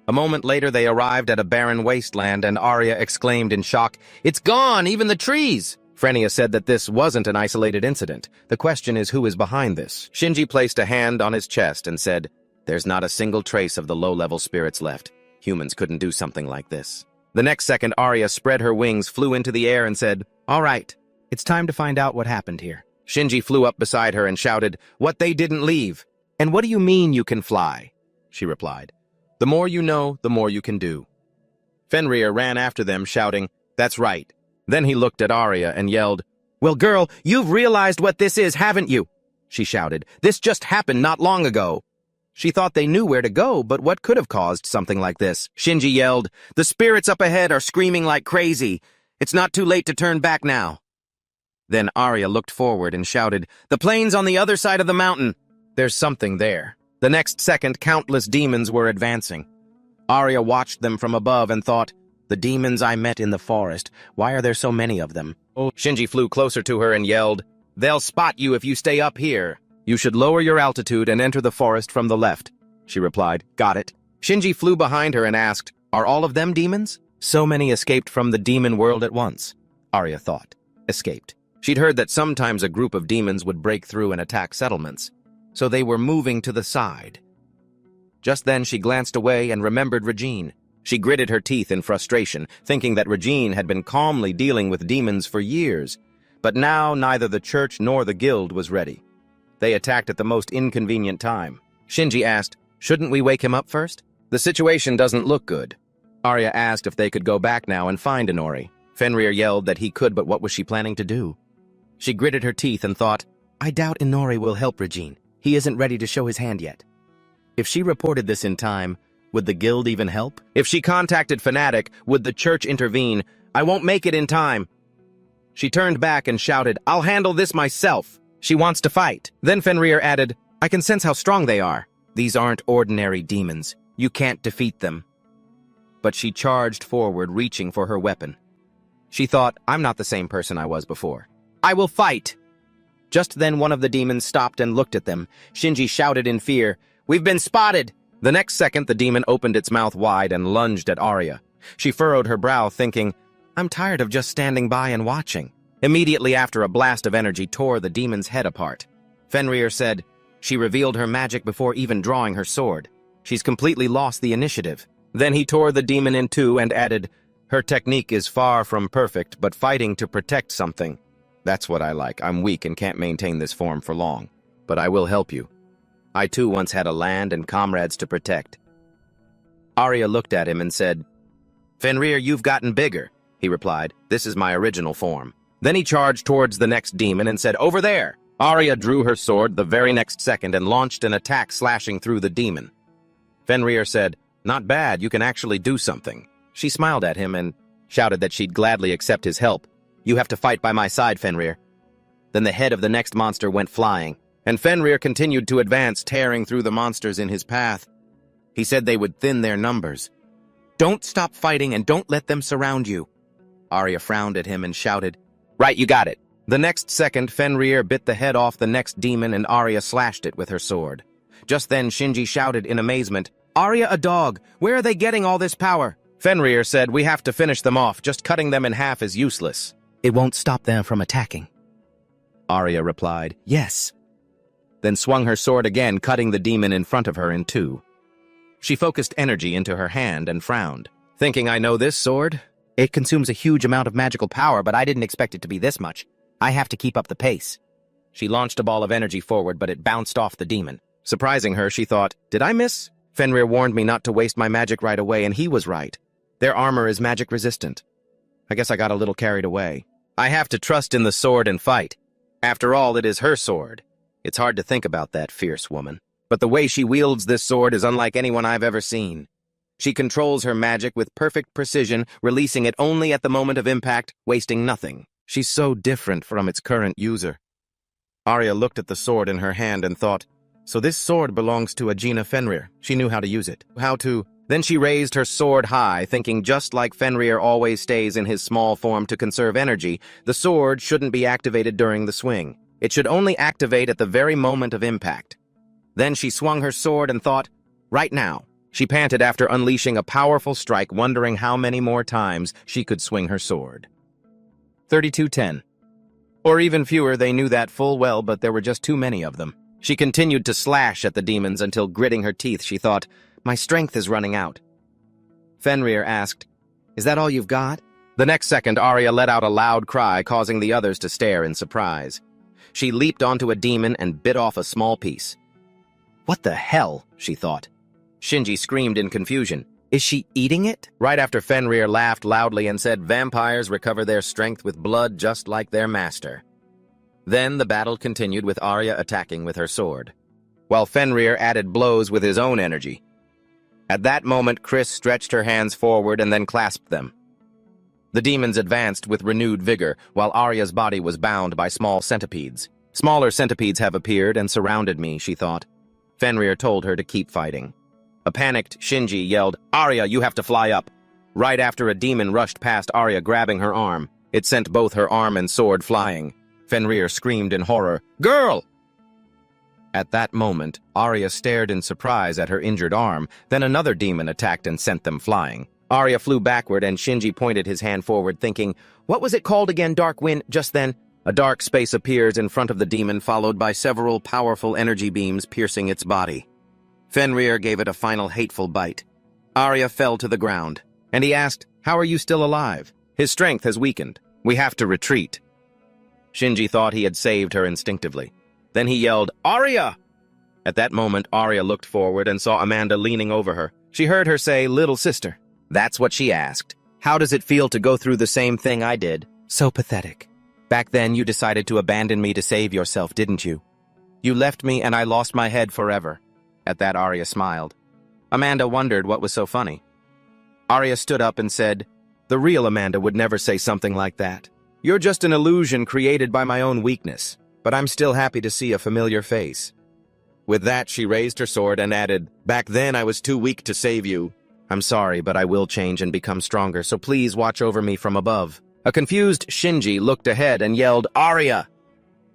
A moment later, they arrived at a barren wasteland, and Arya exclaimed in shock, "It's gone, even the trees!" Frenia said that this wasn't an isolated incident. The question is who is behind this. Shinji placed a hand on his chest and said, "There's not a single trace of the low-level spirits left. Humans couldn't do something like this." The next second, Arya spread her wings, flew into the air, and said, "All right, it's time to find out what happened here." Shinji flew up beside her and shouted, "What, they didn't leave?" "And what do you mean you can fly?" she replied. "The more you know, the more you can do." Fenrir ran after them, shouting, "That's right." Then he looked at Arya and yelled, "Well, girl, you've realized what this is, haven't you?" She shouted, "This just happened not long ago." She thought they knew where to go, but what could have caused something like this? Shinji yelled, "The spirits up ahead are screaming like crazy. It's not too late to turn back now." Then Arya looked forward and shouted, "The plains on the other side of the mountain." There's something there. The next second, countless demons were advancing. Arya watched them from above and thought, "The demons I met in the forest, why are there so many of them?" Shinji flew closer to her and yelled, "They'll spot you if you stay up here. You should lower your altitude and enter the forest from the left." She replied, "Got it." Shinji flew behind her and asked, "Are all of them demons?" So many escaped from the demon world at once, Arya thought. Escaped. She'd heard that sometimes a group of demons would break through and attack settlements, so they were moving to the side. Just then she glanced away and remembered Regine. She gritted her teeth in frustration, thinking that Regine had been calmly dealing with demons for years, but now neither the church nor the guild was ready. They attacked at the most inconvenient time. Shinji asked, "Shouldn't we wake him up first? The situation doesn't look good." Arya asked if they could go back now and find Inori. Fenrir yelled that he could, but what was she planning to do? She gritted her teeth and thought, I doubt Inori will help Regine. He isn't ready to show his hand yet. If she reported this in time, would the guild even help? If she contacted Fanatic, would the church intervene? I won't make it in time. She turned back and shouted, I'll handle this myself. She wants to fight. Then Fenrir added, I can sense how strong they are. These aren't ordinary demons. You can't defeat them. But she charged forward, reaching for her weapon. She thought, I'm not the same person I was before. I will fight! Just then one of the demons stopped and looked at them. Shinji shouted in fear, We've been spotted! The next second, the demon opened its mouth wide and lunged at Arya. She furrowed her brow, thinking, I'm tired of just standing by and watching. Immediately after, a blast of energy tore the demon's head apart. Fenrir said, She revealed her magic before even drawing her sword. She's completely lost the initiative. Then he tore the demon in two and added, Her technique is far from perfect, but fighting to protect something. That's what I like. I'm weak and can't maintain this form for long. But I will help you. I too once had a land and comrades to protect. Arya looked at him and said, Fenrir, you've gotten bigger, he replied. This is my original form. Then he charged towards the next demon and said, Over there! Arya drew her sword the very next second and launched an attack slashing through the demon. Fenrir said, Not bad, you can actually do something. She smiled at him and shouted that she'd gladly accept his help. You have to fight by my side, Fenrir. Then the head of the next monster went flying, and Fenrir continued to advance, tearing through the monsters in his path. He said they would thin their numbers. Don't stop fighting and don't let them surround you. Arya frowned at him and shouted, Right, you got it. The next second, Fenrir bit the head off the next demon and Arya slashed it with her sword. Just then, Shinji shouted in amazement, Arya, a dog! Where are they getting all this power? Fenrir said, We have to finish them off. Just cutting them in half is useless. It won't stop them from attacking. Arya replied, Yes. Then swung her sword again, cutting the demon in front of her in two. She focused energy into her hand and frowned, thinking, I know this sword. It consumes a huge amount of magical power, but I didn't expect it to be this much. I have to keep up the pace. She launched a ball of energy forward, but it bounced off the demon. Surprising her, she thought, Did I miss? Fenrir warned me not to waste my magic right away, and he was right. Their armor is magic resistant. I guess I got a little carried away. I have to trust in the sword and fight. After all, it is her sword. It's hard to think about that fierce woman. But the way she wields this sword is unlike anyone I've ever seen. She controls her magic with perfect precision, releasing it only at the moment of impact, wasting nothing. She's so different from its current user. Arya looked at the sword in her hand and thought, So this sword belongs to Agena Fenrir. She knew how to use it. Then she raised her sword high, thinking just like Fenrir always stays in his small form to conserve energy, the sword shouldn't be activated during the swing. It should only activate at the very moment of impact. Then she swung her sword and thought, Right now. She panted after unleashing a powerful strike, wondering how many more times she could swing her sword. 3210. Or even fewer, they knew that full well, but there were just too many of them. She continued to slash at the demons until, gritting her teeth, she thought, My strength is running out. Fenrir asked, Is that all you've got? The next second, Arya let out a loud cry, causing the others to stare in surprise. She leaped onto a demon and bit off a small piece. What the hell? She thought. Shinji screamed in confusion. Is she eating it? Right after Fenrir laughed loudly and said, Vampires recover their strength with blood just like their master. Then the battle continued with Arya attacking with her sword, while Fenrir added blows with his own energy. At that moment, Chris stretched her hands forward and then clasped them. The demons advanced with renewed vigor, while Arya's body was bound by small centipedes. Smaller centipedes have appeared and surrounded me, she thought. Fenrir told her to keep fighting. A panicked Shinji yelled, Arya, you have to fly up. Right after, a demon rushed past Arya, grabbing her arm. It sent both her arm and sword flying. Fenrir screamed in horror, Girl! At that moment, Arya stared in surprise at her injured arm, then another demon attacked and sent them flying. Arya flew backward and Shinji pointed his hand forward, thinking, What was it called again, Dark Wind? Just then, a dark space appears in front of the demon, followed by several powerful energy beams piercing its body. Fenrir gave it a final hateful bite. Arya fell to the ground, and he asked, How are you still alive? His strength has weakened. We have to retreat. Shinji thought he had saved her instinctively. Then he yelled, Arya! At that moment, Arya looked forward and saw Amanda leaning over her. She heard her say, Little sister. That's what she asked. How does it feel to go through the same thing I did? So pathetic. Back then, you decided to abandon me to save yourself, didn't you? You left me and I lost my head forever. At that, Arya smiled. Amanda wondered what was so funny. Arya stood up and said, "The real Amanda would never say something like that. You're just an illusion created by my own weakness, but I'm still happy to see a familiar face." With that, she raised her sword and added, "Back then I was too weak to save you. I'm sorry, but I will change and become stronger, so please watch over me from above." A confused Shinji looked ahead and yelled, "Arya!"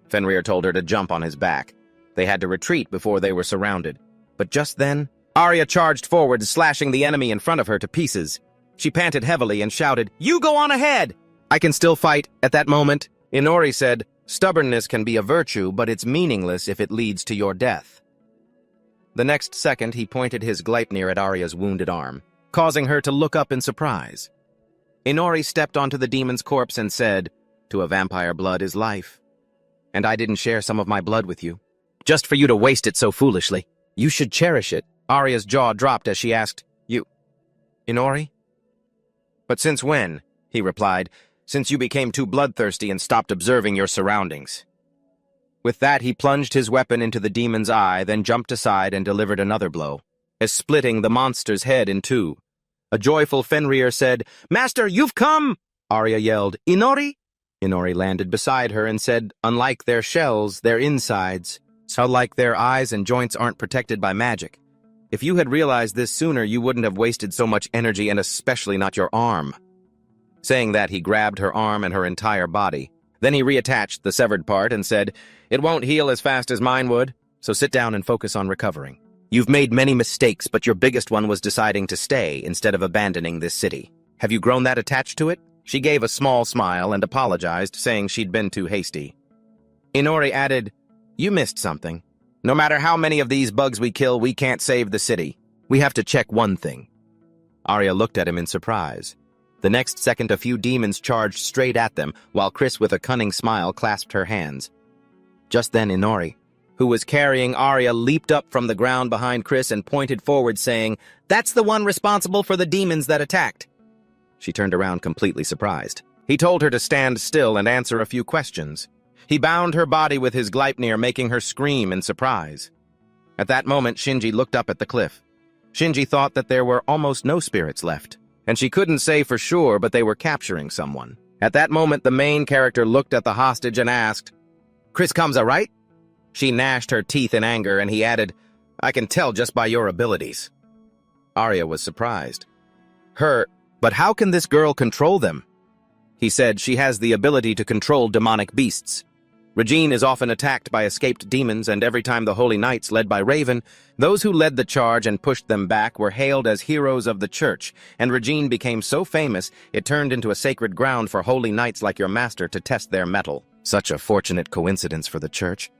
Fenrir told her to jump on his back. They had to retreat before they were surrounded. But just then, Arya charged forward, slashing the enemy in front of her to pieces. She panted heavily and shouted, "You go on ahead!" "I can still fight." At that moment, Inori said, "Stubbornness can be a virtue, but it's meaningless if it leads to your death." The next second, he pointed his Gleipnir at Arya's wounded arm, causing her to look up in surprise. Inori stepped onto the demon's corpse and said, "To a vampire, blood is life. And I didn't share some of my blood with you, just for you to waste it so foolishly. You should cherish it." Arya's jaw dropped as she asked, "You, Inori?" "But since when?" he replied, "Since you became too bloodthirsty and stopped observing your surroundings." With that, he plunged his weapon into the demon's eye, then jumped aside and delivered another blow, as splitting the monster's head in two. A joyful Fenrir said, "Master, you've come!" Arya yelled, "Inori?" Inori landed beside her and said, "Unlike their shells, their insides, so like their eyes and joints aren't protected by magic. If you had realized this sooner, you wouldn't have wasted so much energy, and especially not your arm." Saying that, he grabbed her arm and her entire body. Then he reattached the severed part and said, "It won't heal as fast as mine would, so sit down and focus on recovering. You've made many mistakes, but your biggest one was deciding to stay instead of abandoning this city. Have you grown that attached to it?" She gave a small smile and apologized, saying she'd been too hasty. Inori added, "You missed something. No matter how many of these bugs we kill, we can't save the city. We have to check one thing." Arya looked at him in surprise. The next second, a few demons charged straight at them, while Chris, with a cunning smile, clasped her hands. Just then, Inori, who was carrying Arya, leaped up from the ground behind Chris and pointed forward, saying, "That's the one responsible for the demons that attacked." She turned around completely surprised. He told her to stand still and answer a few questions. He bound her body with his Gleipnir, making her scream in surprise. At that moment, Shinji looked up at the cliff. Shinji thought that there were almost no spirits left, and she couldn't say for sure, but they were capturing someone. At that moment, the main character looked at the hostage and asked, "Chris Kamza, right?" She gnashed her teeth in anger, and he added, "I can tell just by your abilities." Arya was surprised. But how can this girl control them?" He said, "She has the ability to control demonic beasts. Regine is often attacked by escaped demons, and every time the Holy Knights, led by Raven, those who led the charge and pushed them back, were hailed as heroes of the church, and Regine became so famous it turned into a sacred ground for Holy Knights like your master to test their mettle. Such a fortunate coincidence for the church.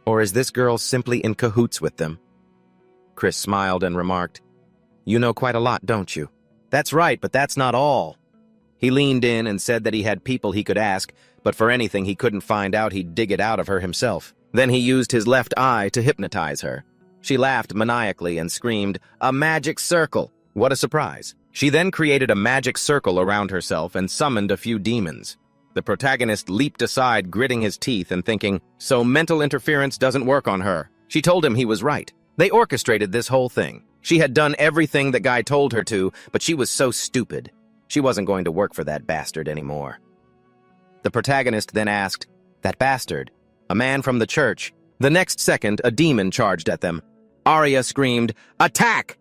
Or is this girl simply in cahoots with them?" Chris smiled and remarked, "You know quite a lot, don't you?" "That's right, but that's not all." He leaned in and said that he had people he could ask, but for anything he couldn't find out, he'd dig it out of her himself. Then he used his left eye to hypnotize her. She laughed maniacally and screamed, "A magic circle!" What a surprise. She then created a magic circle around herself and summoned a few demons. The protagonist leaped aside, gritting his teeth and thinking, so mental interference doesn't work on her. She told him he was right. They orchestrated this whole thing. She had done everything the guy told her to, but she was so stupid. She wasn't going to work for that bastard anymore. The protagonist then asked, "That bastard? A man from the church?" The next second, a demon charged at them. Arya screamed, "Attack!"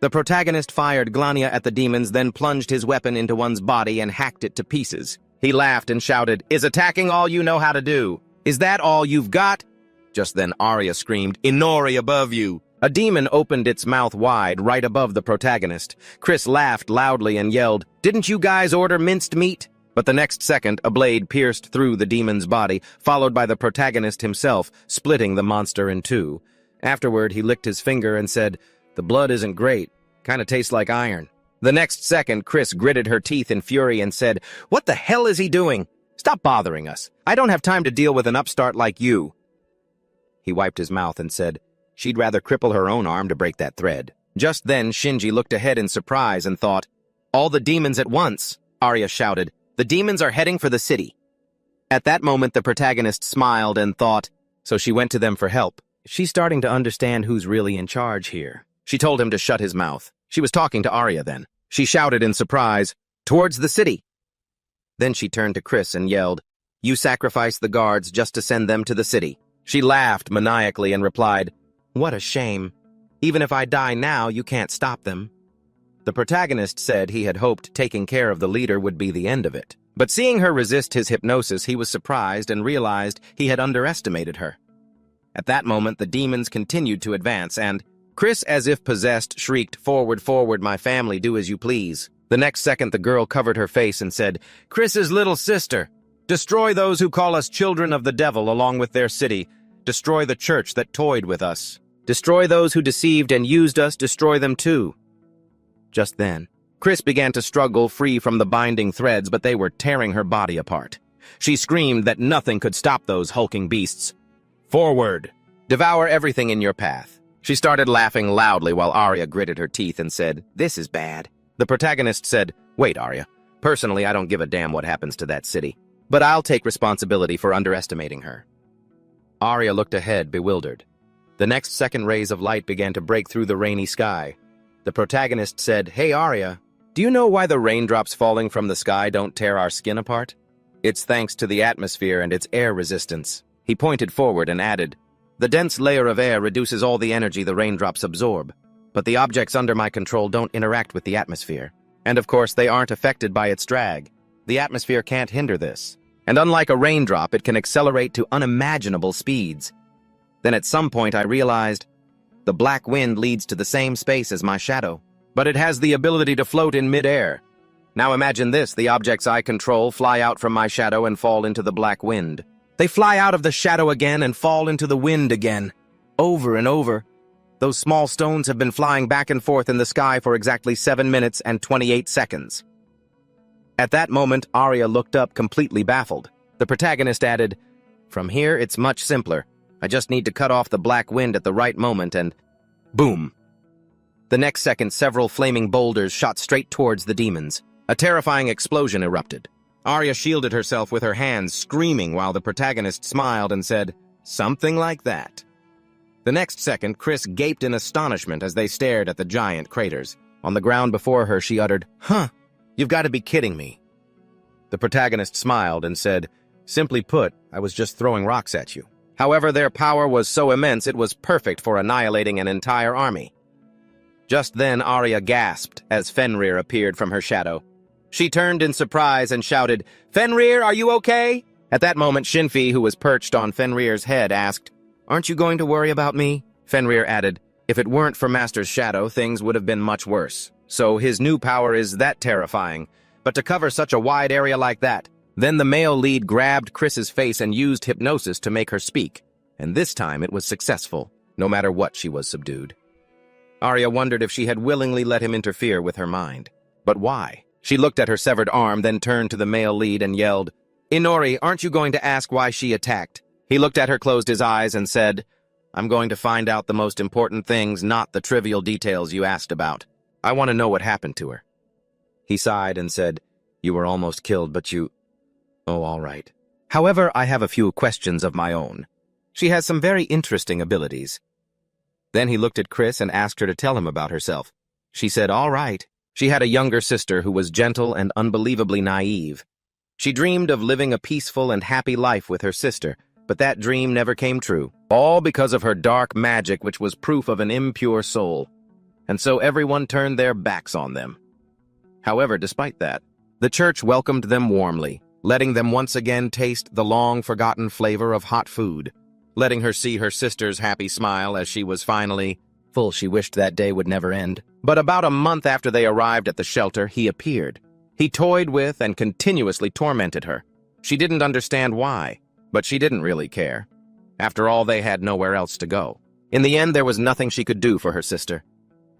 The protagonist fired Glania at the demons, then plunged his weapon into one's body and hacked it to pieces. He laughed and shouted, "Is attacking all you know how to do? Is that all you've got?" Just then Arya screamed, "Inori above you!" A demon opened its mouth wide, right above the protagonist. Chris laughed loudly and yelled, "Didn't you guys order minced meat?" But the next second, a blade pierced through the demon's body, followed by the protagonist himself, splitting the monster in two. Afterward, he licked his finger and said, "The blood isn't great. Kinda tastes like iron." The next second, Chris gritted her teeth in fury and said, "What the hell is he doing? Stop bothering us. I don't have time to deal with an upstart like you." He wiped his mouth and said, "She'd rather cripple her own arm to break that thread." Just then, Shinji looked ahead in surprise and thought, "All the demons at once!" Arya shouted, "The demons are heading for the city." At that moment, the protagonist smiled and thought, so she went to them for help. She's starting to understand who's really in charge here. She told him to shut his mouth. She was talking to Arya then. She shouted in surprise, "Towards the city!" Then she turned to Chris and yelled, "You sacrificed the guards just to send them to the city." She laughed maniacally and replied, "What a shame. Even if I die now, you can't stop them." The protagonist said he had hoped taking care of the leader would be the end of it. But seeing her resist his hypnosis, he was surprised and realized he had underestimated her. At that moment, the demons continued to advance, and Chris, as if possessed, shrieked, "Forward, forward, my family, do as you please." The next second, the girl covered her face and said, "Chris's little sister! Destroy those who call us children of the devil along with their city. Destroy the church that toyed with us. Destroy those who deceived and used us, destroy them too." Just then, Chris began to struggle free from the binding threads, but they were tearing her body apart. She screamed that nothing could stop those hulking beasts. "Forward! Devour everything in your path." She started laughing loudly while Arya gritted her teeth and said, "This is bad." The protagonist said, "Wait, Arya. Personally, I don't give a damn what happens to that city, but I'll take responsibility for underestimating her." Arya looked ahead, bewildered. The next second, rays of light began to break through the rainy sky. The protagonist said, "Hey, Arya, do you know why the raindrops falling from the sky don't tear our skin apart? It's thanks to the atmosphere and its air resistance." He pointed forward and added, "The dense layer of air reduces all the energy the raindrops absorb, but the objects under my control don't interact with the atmosphere. And of course, they aren't affected by its drag. The atmosphere can't hinder this. And unlike a raindrop, it can accelerate to unimaginable speeds." Then at some point I realized, the black wind leads to the same space as my shadow, but it has the ability to float in midair. Now imagine this, the objects I control fly out from my shadow and fall into the black wind. They fly out of the shadow again and fall into the wind again, over and over. Those small stones have been flying back and forth in the sky for exactly 7 minutes and 28 seconds. At that moment, Arya looked up completely baffled. The protagonist added, "From here, it's much simpler. I just need to cut off the black wind at the right moment and..." Boom! The next second, several flaming boulders shot straight towards the demons. A terrifying explosion erupted. Arya shielded herself with her hands, screaming while the protagonist smiled and said, "Something like that." The next second, Chris gaped in astonishment as they stared at the giant craters. On the ground before her, she uttered, "Huh, you've got to be kidding me." The protagonist smiled and said, "Simply put, I was just throwing rocks at you." However, their power was so immense it was perfect for annihilating an entire army. Just then, Arya gasped as Fenrir appeared from her shadow. She turned in surprise and shouted, "Fenrir, are you okay?" At that moment, Shinfi, who was perched on Fenrir's head, asked, "Aren't you going to worry about me?" Fenrir added, "If it weren't for Master's shadow, things would have been much worse. So his new power is that terrifying. But to cover such a wide area like that..." Then the male lead grabbed Chris's face and used hypnosis to make her speak. And this time it was successful, no matter what she was subdued. Arya wondered if she had willingly let him interfere with her mind. But why? She looked at her severed arm, then turned to the male lead and yelled, "Inori, aren't you going to ask why she attacked?" He looked at her, closed his eyes, and said, "I'm going to find out the most important things, not the trivial details you asked about. I want to know what happened to her." He sighed and said, "You were almost killed, but you..." "Oh, all right. However, I have a few questions of my own. She has some very interesting abilities." Then he looked at Chris and asked her to tell him about herself. She said, "All right." She had a younger sister who was gentle and unbelievably naive. She dreamed of living a peaceful and happy life with her sister, but that dream never came true, all because of her dark magic, which was proof of an impure soul. And so everyone turned their backs on them. However, despite that, the church welcomed them warmly, letting them once again taste the long-forgotten flavor of hot food, letting her see her sister's happy smile as she was finally full. She wished that day would never end. But about a month after they arrived at the shelter, he appeared. He toyed with and continuously tormented her. She didn't understand why, but she didn't really care. After all, they had nowhere else to go. In the end, there was nothing she could do for her sister.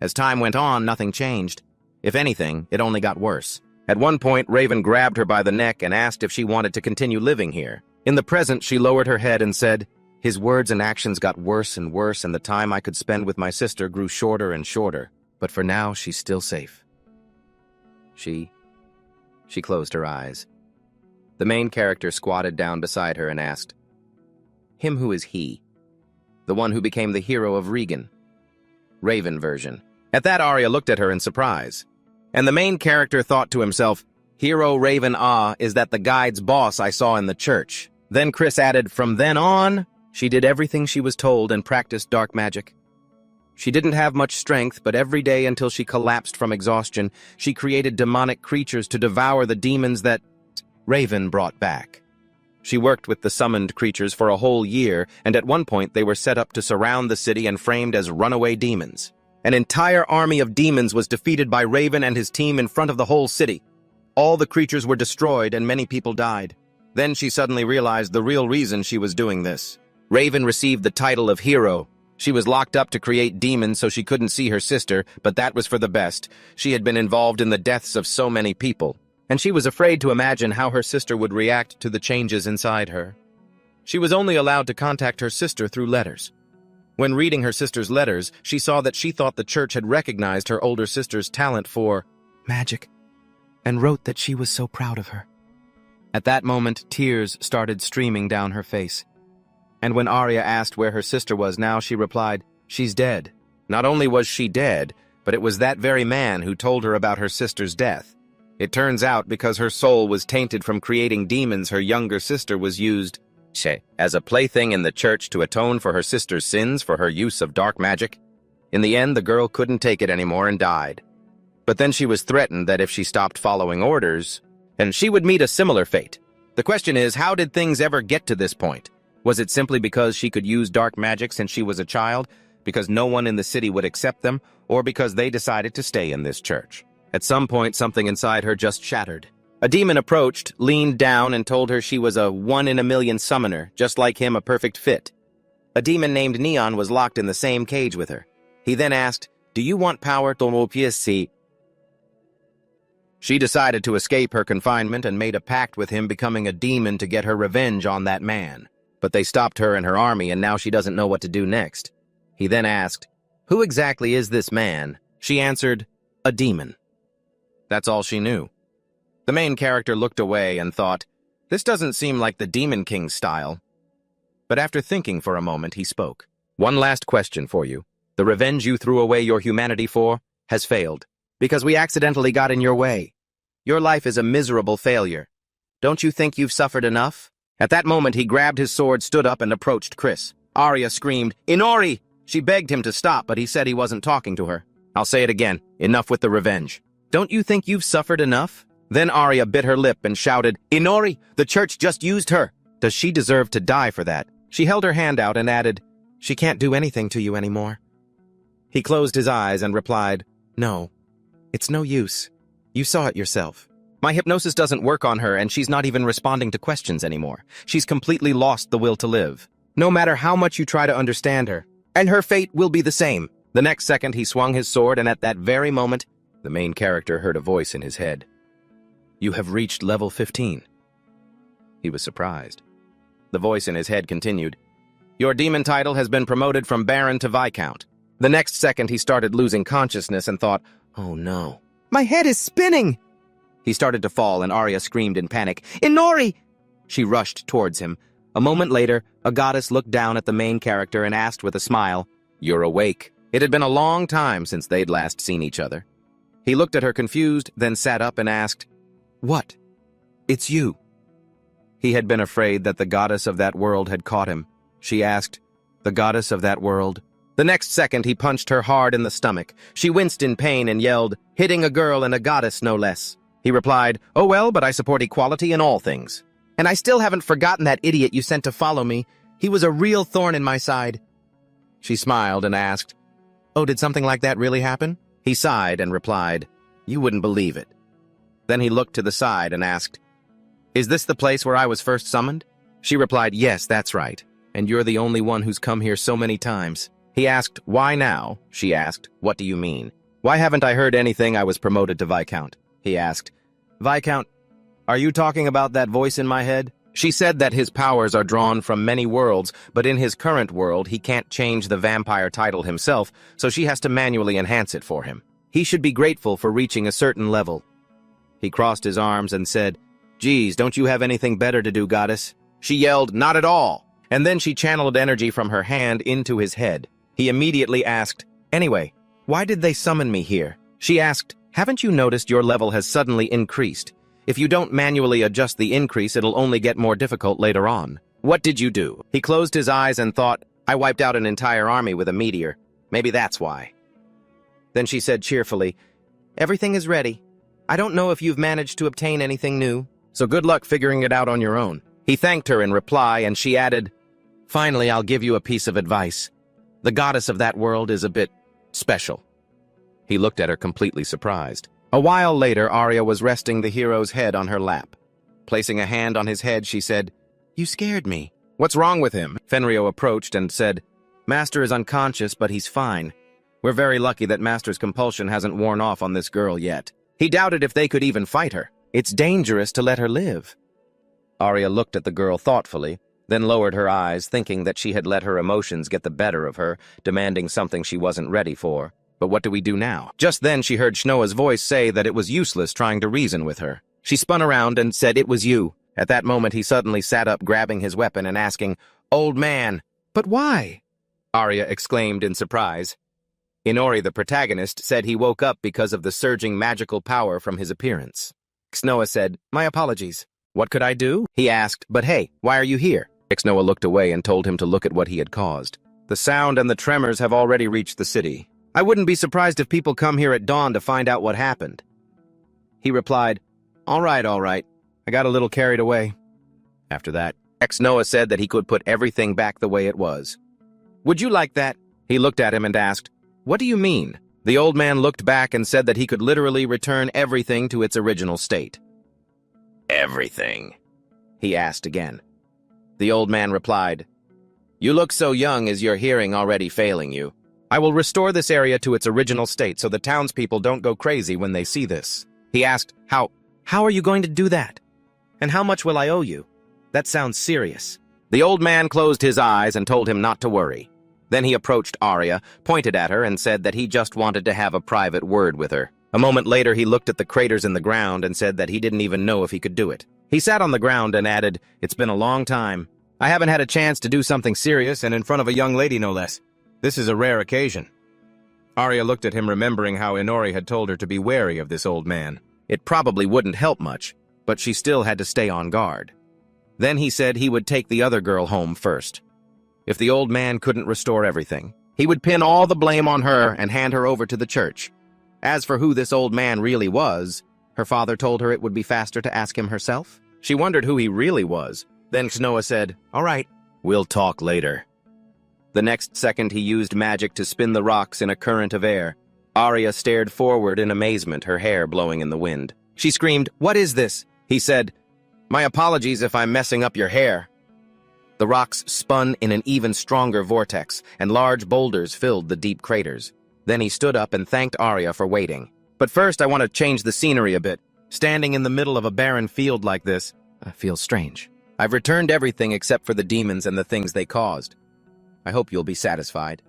As time went on, nothing changed. If anything, it only got worse. At one point, Raven grabbed her by the neck and asked if she wanted to continue living here. In the present, she lowered her head and said, "His words and actions got worse and worse, and the time I could spend with my sister grew shorter and shorter. But for now, she's still safe." She closed her eyes. The main character squatted down beside her and asked, "Him who is he?" "The one who became the hero of Regan." Raven version. At that, Arya looked at her in surprise. And the main character thought to himself, "Hero Raven is that the guide's boss I saw in the church." Then Chris added, "From then on, she did everything she was told and practiced dark magic. She didn't have much strength, but every day until she collapsed from exhaustion, she created demonic creatures to devour the demons that Raven brought back. She worked with the summoned creatures for a whole year, and at one point they were set up to surround the city and framed as runaway demons. An entire army of demons was defeated by Raven and his team in front of the whole city. All the creatures were destroyed and many people died. Then she suddenly realized the real reason she was doing this. Raven received the title of hero. She was locked up to create demons so she couldn't see her sister, but that was for the best. She had been involved in the deaths of so many people, and she was afraid to imagine how her sister would react to the changes inside her. She was only allowed to contact her sister through letters. When reading her sister's letters, she saw that she thought the church had recognized her older sister's talent for magic, and wrote that she was so proud of her. At that moment, tears started streaming down her face. And when Arya asked where her sister was now, she replied, "She's dead." Not only was she dead, but it was that very man who told her about her sister's death. It turns out because her soul was tainted from creating demons, her younger sister was used as a plaything in the church to atone for her sister's sins for her use of dark magic. In the end, the girl couldn't take it anymore and died. But then she was threatened that if she stopped following orders, and she would meet a similar fate. The question is, how did things ever get to this point? Was it simply because she could use dark magic since she was a child, because no one in the city would accept them, or because they decided to stay in this church? At some point, something inside her just shattered. A demon approached, leaned down, and told her she was a one-in-a-million summoner, just like him, a perfect fit. A demon named Neon was locked in the same cage with her. He then asked, "Do you want power, Tomopiesi?" She decided to escape her confinement and made a pact with him, becoming a demon to get her revenge on that man. But they stopped her and her army, and now she doesn't know what to do next. He then asked, "Who exactly is this man?" She answered, "A demon." That's all she knew. The main character looked away and thought, "This doesn't seem like the Demon King's style." But after thinking for a moment, he spoke. "One last question for you. The revenge you threw away your humanity for has failed, because we accidentally got in your way. Your life is a miserable failure. Don't you think you've suffered enough?" At that moment, he grabbed his sword, stood up, and approached Chris. Arya screamed, "Inori!" She begged him to stop, but he said he wasn't talking to her. "I'll say it again. Enough with the revenge. Don't you think you've suffered enough?" Then Arya bit her lip and shouted, "Inori! The church just used her! Does she deserve to die for that?" She held her hand out and added, "She can't do anything to you anymore." He closed his eyes and replied, "No, it's no use. You saw it yourself. My hypnosis doesn't work on her, and she's not even responding to questions anymore. She's completely lost the will to live. No matter how much you try to understand her, and her fate will be the same." The next second, he swung his sword, and at that very moment, the main character heard a voice in his head. "You have reached level 15. He was surprised. The voice in his head continued, "Your demon title has been promoted from Baron to Viscount." The next second, he started losing consciousness and thought, "Oh no. My head is spinning!" He started to fall, and Arya screamed in panic, "Inori!" She rushed towards him. A moment later, a goddess looked down at the main character and asked with a smile, "You're awake." It had been a long time since they'd last seen each other. He looked at her confused, then sat up and asked, "What? It's you." He had been afraid that the goddess of that world had caught him. She asked, "The goddess of that world?" The next second, he punched her hard in the stomach. She winced in pain and yelled, "Hitting a girl and a goddess, no less." He replied, "Oh well, but I support equality in all things. And I still haven't forgotten that idiot you sent to follow me. He was a real thorn in my side." She smiled and asked, "Oh, did something like that really happen?" He sighed and replied, "You wouldn't believe it." Then he looked to the side and asked, "Is this the place where I was first summoned?" She replied, "Yes, that's right. And you're the only one who's come here so many times." He asked, "Why now?" She asked, "What do you mean?" "Why haven't I heard anything? I was promoted to Viscount." He asked, "Viscount, are you talking about that voice in my head?" She said that his powers are drawn from many worlds, but in his current world, he can't change the vampire title himself, so she has to manually enhance it for him. He should be grateful for reaching a certain level. He crossed his arms and said, Geez, don't you have anything better to do, goddess? She yelled, not at all. And then she channeled energy from her hand into his head. He immediately asked, anyway, why did they summon me here? She asked, haven't you noticed your level has suddenly increased? If you don't manually adjust the increase, it'll only get more difficult later on. What did you do? He closed his eyes and thought, I wiped out an entire army with a meteor. Maybe that's why. Then she said cheerfully, everything is ready. I don't know if you've managed to obtain anything new, so good luck figuring it out on your own. He thanked her in reply, and she added, finally, I'll give you a piece of advice. The goddess of that world is a bit special. He looked at her completely surprised. A while later, Arya was resting the hero's head on her lap. Placing a hand on his head, she said, you scared me. What's wrong with him? Fenrio approached and said, Master is unconscious, but he's fine. We're very lucky that Master's compulsion hasn't worn off on this girl yet. He doubted if they could even fight her. It's dangerous to let her live. Arya looked at the girl thoughtfully, then lowered her eyes, thinking that she had let her emotions get the better of her, demanding something she wasn't ready for. But what do we do now? Just then she heard Shnoa's voice say that it was useless trying to reason with her. She spun around and said, it was you. At that moment he suddenly sat up, grabbing his weapon and asking, old man, but why? Arya exclaimed in surprise. Inori, the protagonist, said he woke up because of the surging magical power from his appearance. Xnoa said, my apologies. What could I do? He asked, but hey, why are you here? Xnoa looked away and told him to look at what he had caused. The sound and the tremors have already reached the city. I wouldn't be surprised if people come here at dawn to find out what happened. He replied, all right, I got a little carried away. After that, Xnoa said that he could put everything back the way it was. Would you like that? He looked at him and asked, what do you mean? The old man looked back and said that he could literally return everything to its original state. Everything? He asked again. The old man replied, you look so young, is your hearing already failing you? I will restore this area to its original state so the townspeople don't go crazy when they see this. He asked, how are you going to do that? And how much will I owe you? That sounds serious. The old man closed his eyes and told him not to worry. Then he approached Arya, pointed at her, and said that he just wanted to have a private word with her. A moment later, he looked at the craters in the ground and said that he didn't even know if he could do it. He sat on the ground and added, it's been a long time. I haven't had a chance to do something serious, and in front of a young lady, no less. This is a rare occasion. Arya looked at him, remembering how Inori had told her to be wary of this old man. It probably wouldn't help much, but she still had to stay on guard. Then he said he would take the other girl home first. If the old man couldn't restore everything, he would pin all the blame on her and hand her over to the church. As for who this old man really was, her father told her it would be faster to ask him herself. She wondered who he really was. Then Xnoa said, all right, we'll talk later. The next second he used magic to spin the rocks in a current of air. Arya stared forward in amazement, her hair blowing in the wind. She screamed, what is this? He said, my apologies if I'm messing up your hair. The rocks spun in an even stronger vortex, and large boulders filled the deep craters. Then he stood up and thanked Arya for waiting. But first I want to change the scenery a bit. Standing in the middle of a barren field like this feels strange. I've returned everything except for the demons and the things they caused. I hope you'll be satisfied.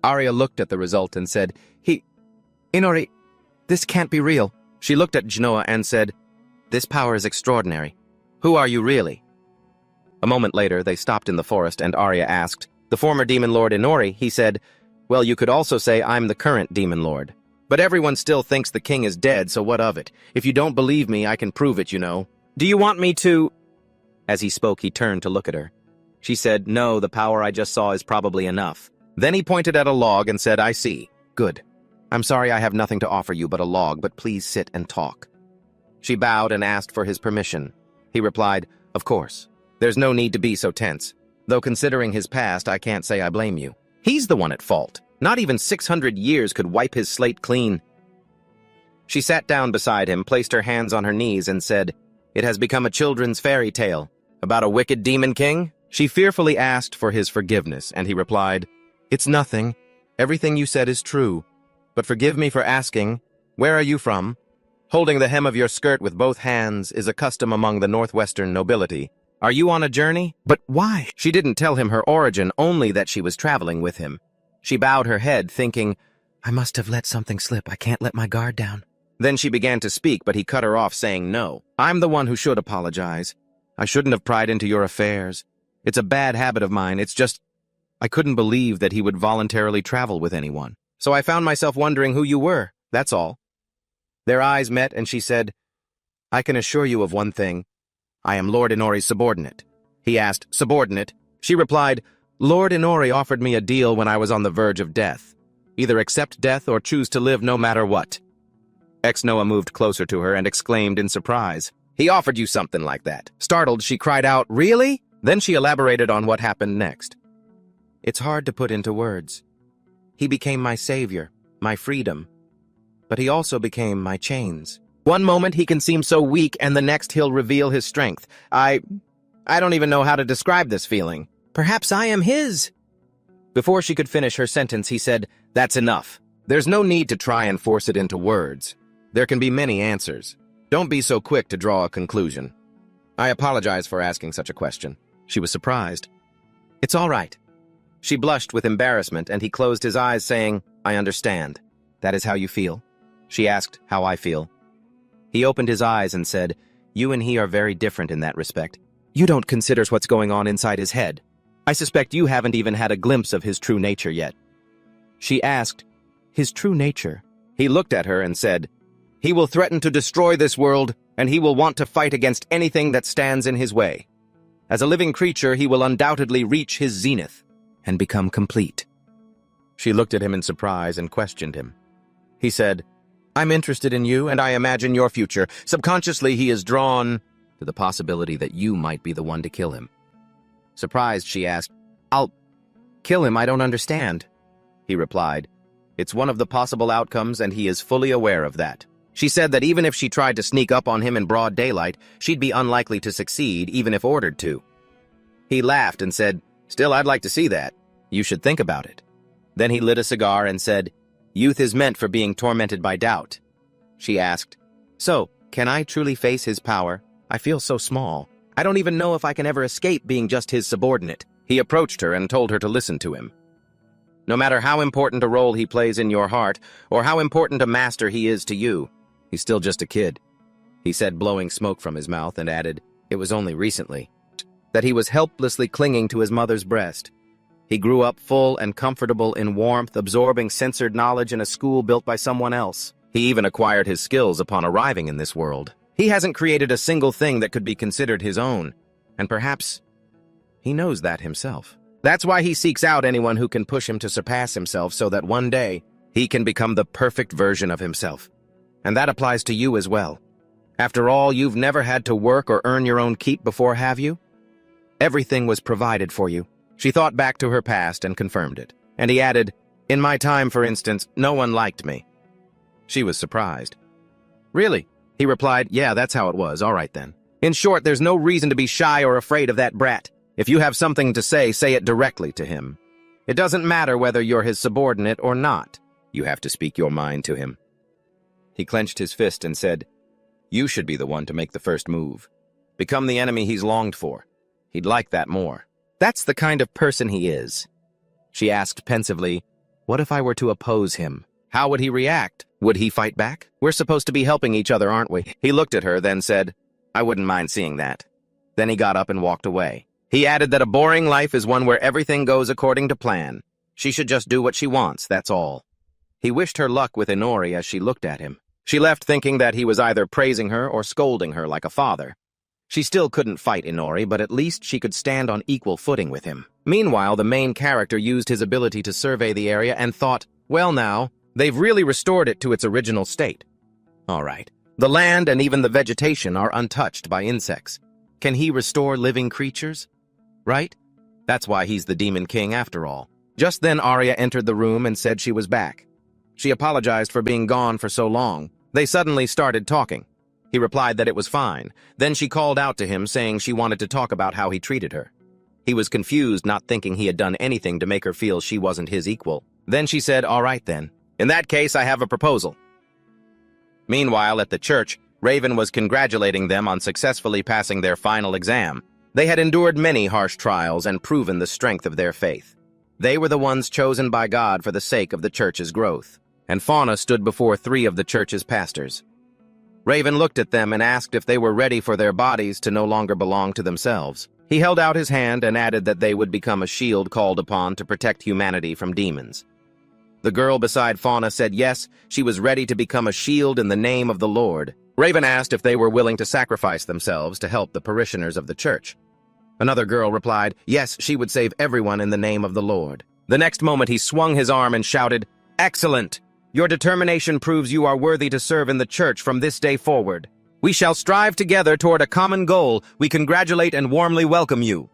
Arya looked at the result and said, Inori, this can't be real. She looked at Xnoa and said, this power is extraordinary. Who are you really? A moment later, they stopped in the forest and Arya asked, the former demon lord Inori? He said, well, you could also say I'm the current demon lord. But everyone still thinks the king is dead, so what of it? If you don't believe me, I can prove it, you know. Do you want me to? As he spoke, he turned to look at her. She said, no, the power I just saw is probably enough. Then he pointed at a log and said, I see. Good. I'm sorry I have nothing to offer you but a log, but please sit and talk. She bowed and asked for his permission. He replied, of course. There's no need to be so tense. Though considering his past, I can't say I blame you. He's the one at fault. Not even 600 years could wipe his slate clean. She sat down beside him, placed her hands on her knees, and said, it has become a children's fairy tale. About a wicked demon king? She fearfully asked for his forgiveness, and he replied, it's nothing. Everything you said is true. But forgive me for asking, where are you from? Holding the hem of your skirt with both hands is a custom among the northwestern nobility. Are you on a journey? But why? She didn't tell him her origin, only that she was traveling with him. She bowed her head, thinking, I must have let something slip. I can't let my guard down. Then she began to speak, but he cut her off, saying, "No, I'm the one who should apologize. I shouldn't have pried into your affairs. It's a bad habit of mine. It's just, I couldn't believe that he would voluntarily travel with anyone. So I found myself wondering who you were, that's all." Their eyes met, and she said, "I can assure you of one thing. I am Lord Inori's subordinate." He asked, "Subordinate?" She replied, "Lord Inori offered me a deal when I was on the verge of death. Either accept death or choose to live no matter what." Ex-Noah moved closer to her and exclaimed in surprise, "He offered you something like that?" Startled, she cried out, "Really?" Then she elaborated on what happened next. "It's hard to put into words. He became my savior, my freedom. But he also became my chains. One moment he can seem so weak, and the next he'll reveal his strength. I don't even know how to describe this feeling. Perhaps I am his." Before she could finish her sentence, he said, "That's enough. There's no need to try and force it into words. There can be many answers. Don't be so quick to draw a conclusion. I apologize for asking such a question." She was surprised. "It's all right." She blushed with embarrassment, and he closed his eyes, saying, "I understand. That is how you feel?" She asked how I feel. He opened his eyes and said, "You and he are very different in that respect. You don't consider what's going on inside his head. I suspect you haven't even had a glimpse of his true nature yet." She asked, "His true nature?" He looked at her and said, "He will threaten to destroy this world, and he will want to fight against anything that stands in his way. As a living creature, he will undoubtedly reach his zenith and become complete." She looked at him in surprise and questioned him. He said, "I'm interested in you, and I imagine your future." Subconsciously, he is drawn to the possibility that you might be the one to kill him. Surprised, she asked, "I'll kill him? I don't understand." He replied, "It's one of the possible outcomes, and he is fully aware of that." She said that even if she tried to sneak up on him in broad daylight, she'd be unlikely to succeed, even if ordered to. He laughed and said, "Still, I'd like to see that. You should think about it." Then he lit a cigar and said, "Youth is meant for being tormented by doubt." She asked, "So, can I truly face his power? I feel so small. I don't even know if I can ever escape being just his subordinate." He approached her and told her to listen to him. "No matter how important a role he plays in your heart, or how important a master he is to you, he's still just a kid," he said, blowing smoke from his mouth, and added, "It was only recently that he was helplessly clinging to his mother's breast. He grew up full and comfortable in warmth, absorbing censored knowledge in a school built by someone else. He even acquired his skills upon arriving in this world. He hasn't created a single thing that could be considered his own, and perhaps he knows that himself. That's why he seeks out anyone who can push him to surpass himself, so that one day he can become the perfect version of himself. And that applies to you as well. After all, you've never had to work or earn your own keep before, have you? Everything was provided for you." She thought back to her past and confirmed it. And he added, "In my time, for instance, no one liked me." She was surprised. "Really?" He replied, "Yeah, that's how it was. All right then. In short, there's no reason to be shy or afraid of that brat. If you have something to say it directly to him. It doesn't matter whether you're his subordinate or not. You have to speak your mind to him." He clenched his fist and said, "You should be the one to make the first move. Become the enemy he's longed for. He'd like that more." "That's the kind of person he is." She asked pensively, "What if I were to oppose him? How would he react? Would he fight back? We're supposed to be helping each other, aren't we?" He looked at her, then said, "I wouldn't mind seeing that." Then he got up and walked away. He added that a boring life is one where everything goes according to plan. She should just do what she wants, that's all. He wished her luck with Inori as she looked at him. She left thinking that he was either praising her or scolding her like a father. She still couldn't fight Inori, but at least she could stand on equal footing with him. Meanwhile, the main character used his ability to survey the area and thought, well now, they've really restored it to its original state. All right. The land and even the vegetation are untouched by insects. Can he restore living creatures? Right? That's why he's the Demon King after all. Just then Arya entered the room and said she was back. She apologized for being gone for so long. They suddenly started talking. He replied that it was fine. Then she called out to him, saying she wanted to talk about how he treated her. He was confused, not thinking he had done anything to make her feel she wasn't his equal. Then she said, all right then. In that case, I have a proposal. Meanwhile, at the church, Raven was congratulating them on successfully passing their final exam. They had endured many harsh trials and proven the strength of their faith. They were the ones chosen by God for the sake of the church's growth. And Fauna stood before 3 of the church's pastors. Raven looked at them and asked if they were ready for their bodies to no longer belong to themselves. He held out his hand and added that they would become a shield called upon to protect humanity from demons. The girl beside Fauna said yes, she was ready to become a shield in the name of the Lord. Raven asked if they were willing to sacrifice themselves to help the parishioners of the church. Another girl replied, yes, she would save everyone in the name of the Lord. The next moment he swung his arm and shouted, "Excellent! Your determination proves you are worthy to serve in the church from this day forward. We shall strive together toward a common goal. We congratulate and warmly welcome you."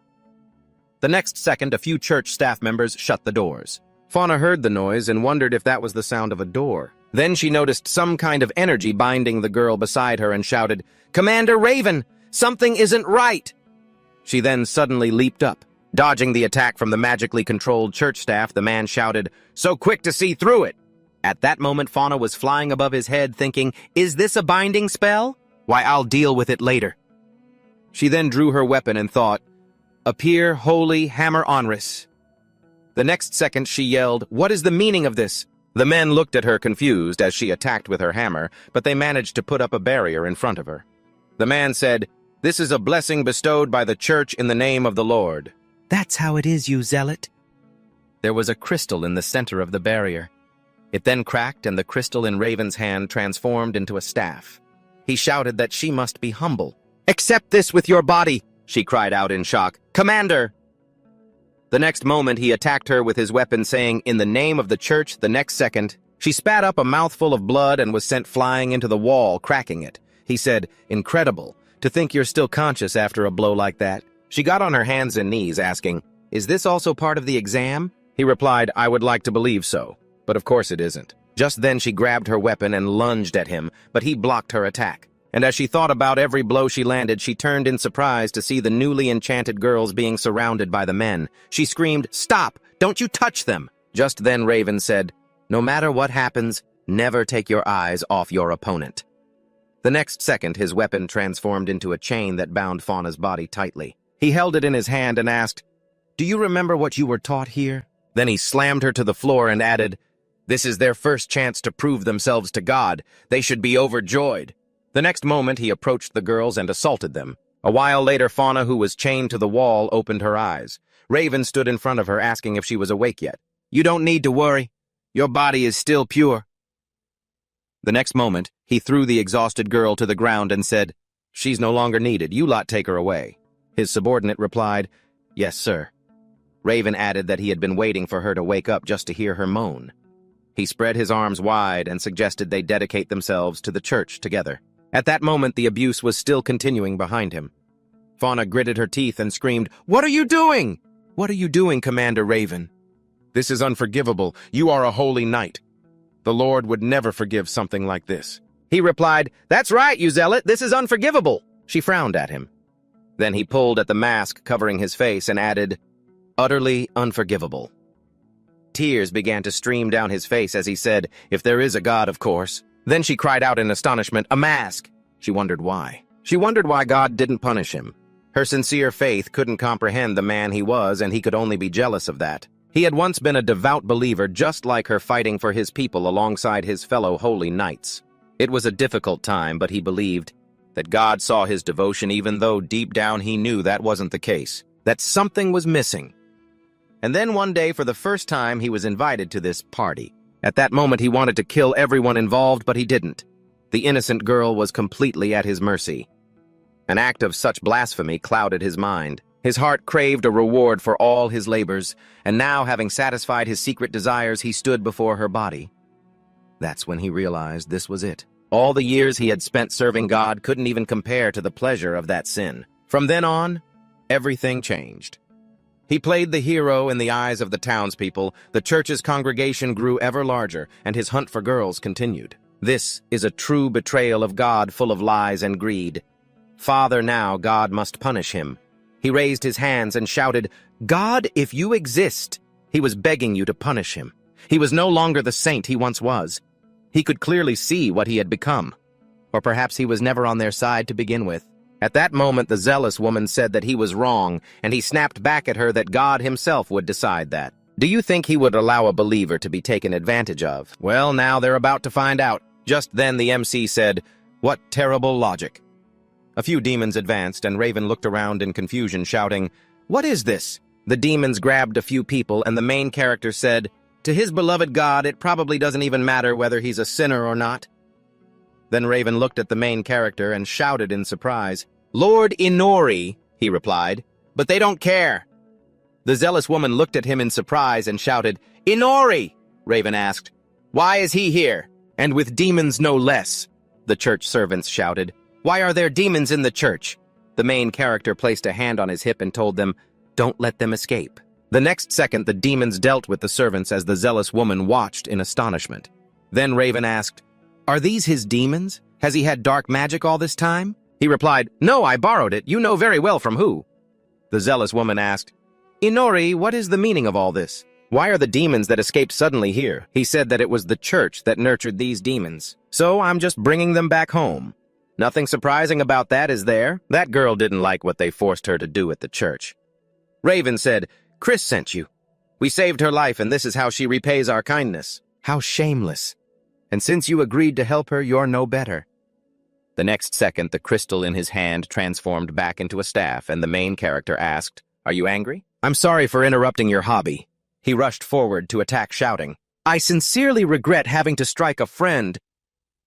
The next second, a few church staff members shut the doors. Fauna heard the noise and wondered if that was the sound of a door. Then she noticed some kind of energy binding the girl beside her and shouted, "Commander Raven, something isn't right!" She then suddenly leaped up. Dodging the attack from the magically controlled church staff, the man shouted, "So quick to see through it!" At that moment, Fauna was flying above his head thinking, "Is this a binding spell? Why, I'll deal with it later." She then drew her weapon and thought, "Appear, holy hammer onris." The next second she yelled, "What is the meaning of this?" The men looked at her confused as she attacked with her hammer, but they managed to put up a barrier in front of her. The man said, "This is a blessing bestowed by the church in the name of the Lord." "That's how it is, you zealot." There was a crystal in the center of the barrier. It then cracked and the crystal in Raven's hand transformed into a staff. He shouted that she must be humble. "Accept this with your body," she cried out in shock. "Commander!" The next moment, he attacked her with his weapon, saying, "In the name of the church." The next second, she spat up a mouthful of blood and was sent flying into the wall, cracking it. He said, "Incredible. To think you're still conscious after a blow like that." She got on her hands and knees, asking, "Is this also part of the exam?" He replied, "I would like to believe so, but of course it isn't." Just then she grabbed her weapon and lunged at him, but he blocked her attack. And as she thought about every blow she landed, she turned in surprise to see the newly enchanted girls being surrounded by the men. She screamed, "Stop! Don't you touch them!" Just then Raven said, "No matter what happens, never take your eyes off your opponent." The next second, his weapon transformed into a chain that bound Fauna's body tightly. He held it in his hand and asked, "Do you remember what you were taught here?" Then he slammed her to the floor and added, "This is their first chance to prove themselves to God. They should be overjoyed." The next moment, he approached the girls and assaulted them. A while later, Fauna, who was chained to the wall, opened her eyes. Raven stood in front of her, asking if she was awake yet. "You don't need to worry. Your body is still pure." The next moment, he threw the exhausted girl to the ground and said, "She's no longer needed. You lot take her away." His subordinate replied, "Yes, sir." Raven added that he had been waiting for her to wake up just to hear her moan. He spread his arms wide and suggested they dedicate themselves to the church together. At that moment, the abuse was still continuing behind him. Fauna gritted her teeth and screamed, "What are you doing?" "What are you doing, Commander Raven?" "This is unforgivable. You are a holy knight. The Lord would never forgive something like this." He replied, "That's right, you zealot. This is unforgivable." She frowned at him. Then he pulled at the mask covering his face and added, "Utterly unforgivable." Tears began to stream down his face as he said, "If there is a God, of course." Then she cried out in astonishment, "A mask!" She wondered why. She wondered why God didn't punish him. Her sincere faith couldn't comprehend the man he was, and he could only be jealous of that. He had once been a devout believer, just like her, fighting for his people alongside his fellow holy knights. It was a difficult time, but he believed that God saw his devotion, even though deep down he knew that wasn't the case, that something was missing. And then one day, for the first time, he was invited to this party. At that moment, he wanted to kill everyone involved, but he didn't. The innocent girl was completely at his mercy. An act of such blasphemy clouded his mind. His heart craved a reward for all his labors, and now, having satisfied his secret desires, he stood before her body. That's when he realized this was it. All the years he had spent serving God couldn't even compare to the pleasure of that sin. From then on, everything changed. He played the hero in the eyes of the townspeople, the church's congregation grew ever larger, and his hunt for girls continued. This is a true betrayal of God, full of lies and greed. Father, now God must punish him. He raised his hands and shouted, "God, if you exist!" He was begging you to punish him. He was no longer the saint he once was. He could clearly see what he had become. Or perhaps he was never on their side to begin with. At that moment, the zealous woman said that he was wrong, and he snapped back at her that God himself would decide that. Do you think he would allow a believer to be taken advantage of? Well, now they're about to find out. Just then the MC said, What terrible logic. A few demons advanced, and Raven looked around in confusion, shouting, "What is this?" The demons grabbed a few people, and the main character said, "To his beloved God, it probably doesn't even matter whether he's a sinner or not." Then Raven looked at the main character and shouted in surprise. "Lord Inori," he replied, "but they don't care." The zealous woman looked at him in surprise and shouted, "Inori!" Raven asked, "Why is he here? And with demons no less." The church servants shouted, "Why are there demons in the church?" The main character placed a hand on his hip and told them, "Don't let them escape." The next second, the demons dealt with the servants as the zealous woman watched in astonishment. Then Raven asked, "Are these his demons? Has he had dark magic all this time?" He replied, "No, I borrowed it. You know very well from who." The zealous woman asked, "Inori, what is the meaning of all this? Why are the demons that escaped suddenly here?" He said that it was the church that nurtured these demons. "So I'm just bringing them back home. Nothing surprising about that, is there?" That girl didn't like what they forced her to do at the church. Raven said, "Chris sent you. We saved her life, and this is how she repays our kindness." "How shameless. And since you agreed to help her, you're no better." The next second, the crystal in his hand transformed back into a staff, and the main character asked, "Are you angry?" "I'm sorry for interrupting your hobby." He rushed forward to attack, shouting, "I sincerely regret having to strike a friend."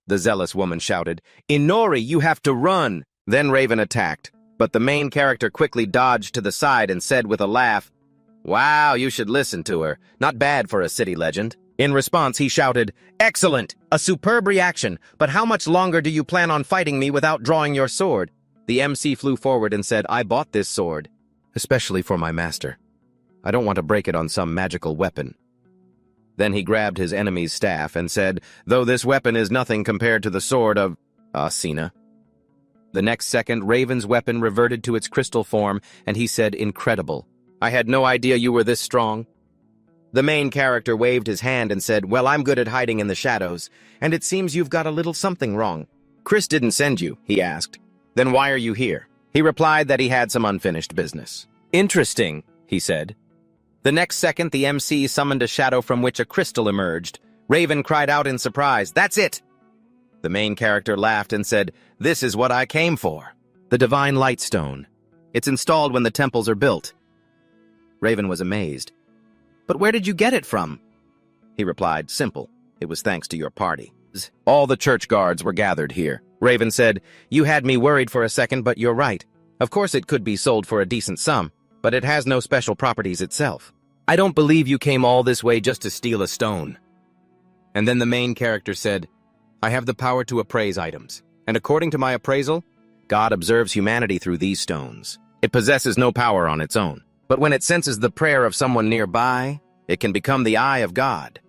The zealous woman shouted, "Inori, you have to run!" Then Raven attacked, but the main character quickly dodged to the side and said with a laugh, "Wow, you should listen to her. Not bad for a city legend." In response, he shouted, "Excellent! A superb reaction, but how much longer do you plan on fighting me without drawing your sword?" The MC flew forward and said, "I bought this sword, especially for my master. I don't want to break it on some magical weapon." Then he grabbed his enemy's staff and said, "Though this weapon is nothing compared to the sword of Asura." The next second, Raven's weapon reverted to its crystal form, and he said, "Incredible. I had no idea you were this strong." The main character waved his hand and said, "Well, I'm good at hiding in the shadows, and it seems you've got a little something wrong." "Chris didn't send you," he asked. "Then why are you here?" He replied that he had some unfinished business. "Interesting," he said. The next second, the MC summoned a shadow from which a crystal emerged. Raven cried out in surprise, "That's it!" The main character laughed and said, "This is what I came for. The Divine Light Stone. It's installed when the temples are built." Raven was amazed. "But where did you get it from?" He replied, "Simple. It was thanks to your party." All the church guards were gathered here. Raven said, "You had me worried for a second, but you're right. Of course it could be sold for a decent sum, but it has no special properties itself. I don't believe you came all this way just to steal a stone." And then the main character said, "I have the power to appraise items, and according to my appraisal, God observes humanity through these stones. It possesses no power on its own, but when it senses the prayer of someone nearby, it can become the eye of God.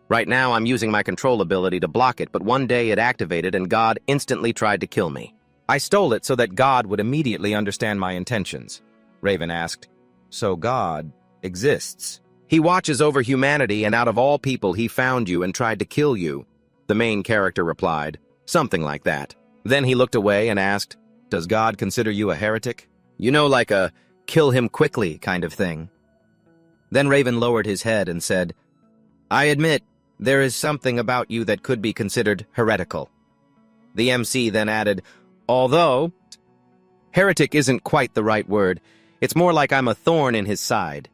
Right now, I'm using my control ability to block it, but one day it activated and God instantly tried to kill me. I stole it so that God would immediately understand my intentions." Raven asked, "So God exists? He watches over humanity, and out of all people, he found you and tried to kill you." The main character replied, "Something like that." Then he looked away and asked, "Does God consider you a heretic? You know, like a kill him quickly kind of thing." Then Raven lowered his head and said, "I admit, there is something about you that could be considered heretical." The MC then added, "Although, heretic isn't quite the right word. It's more like I'm a thorn in his side."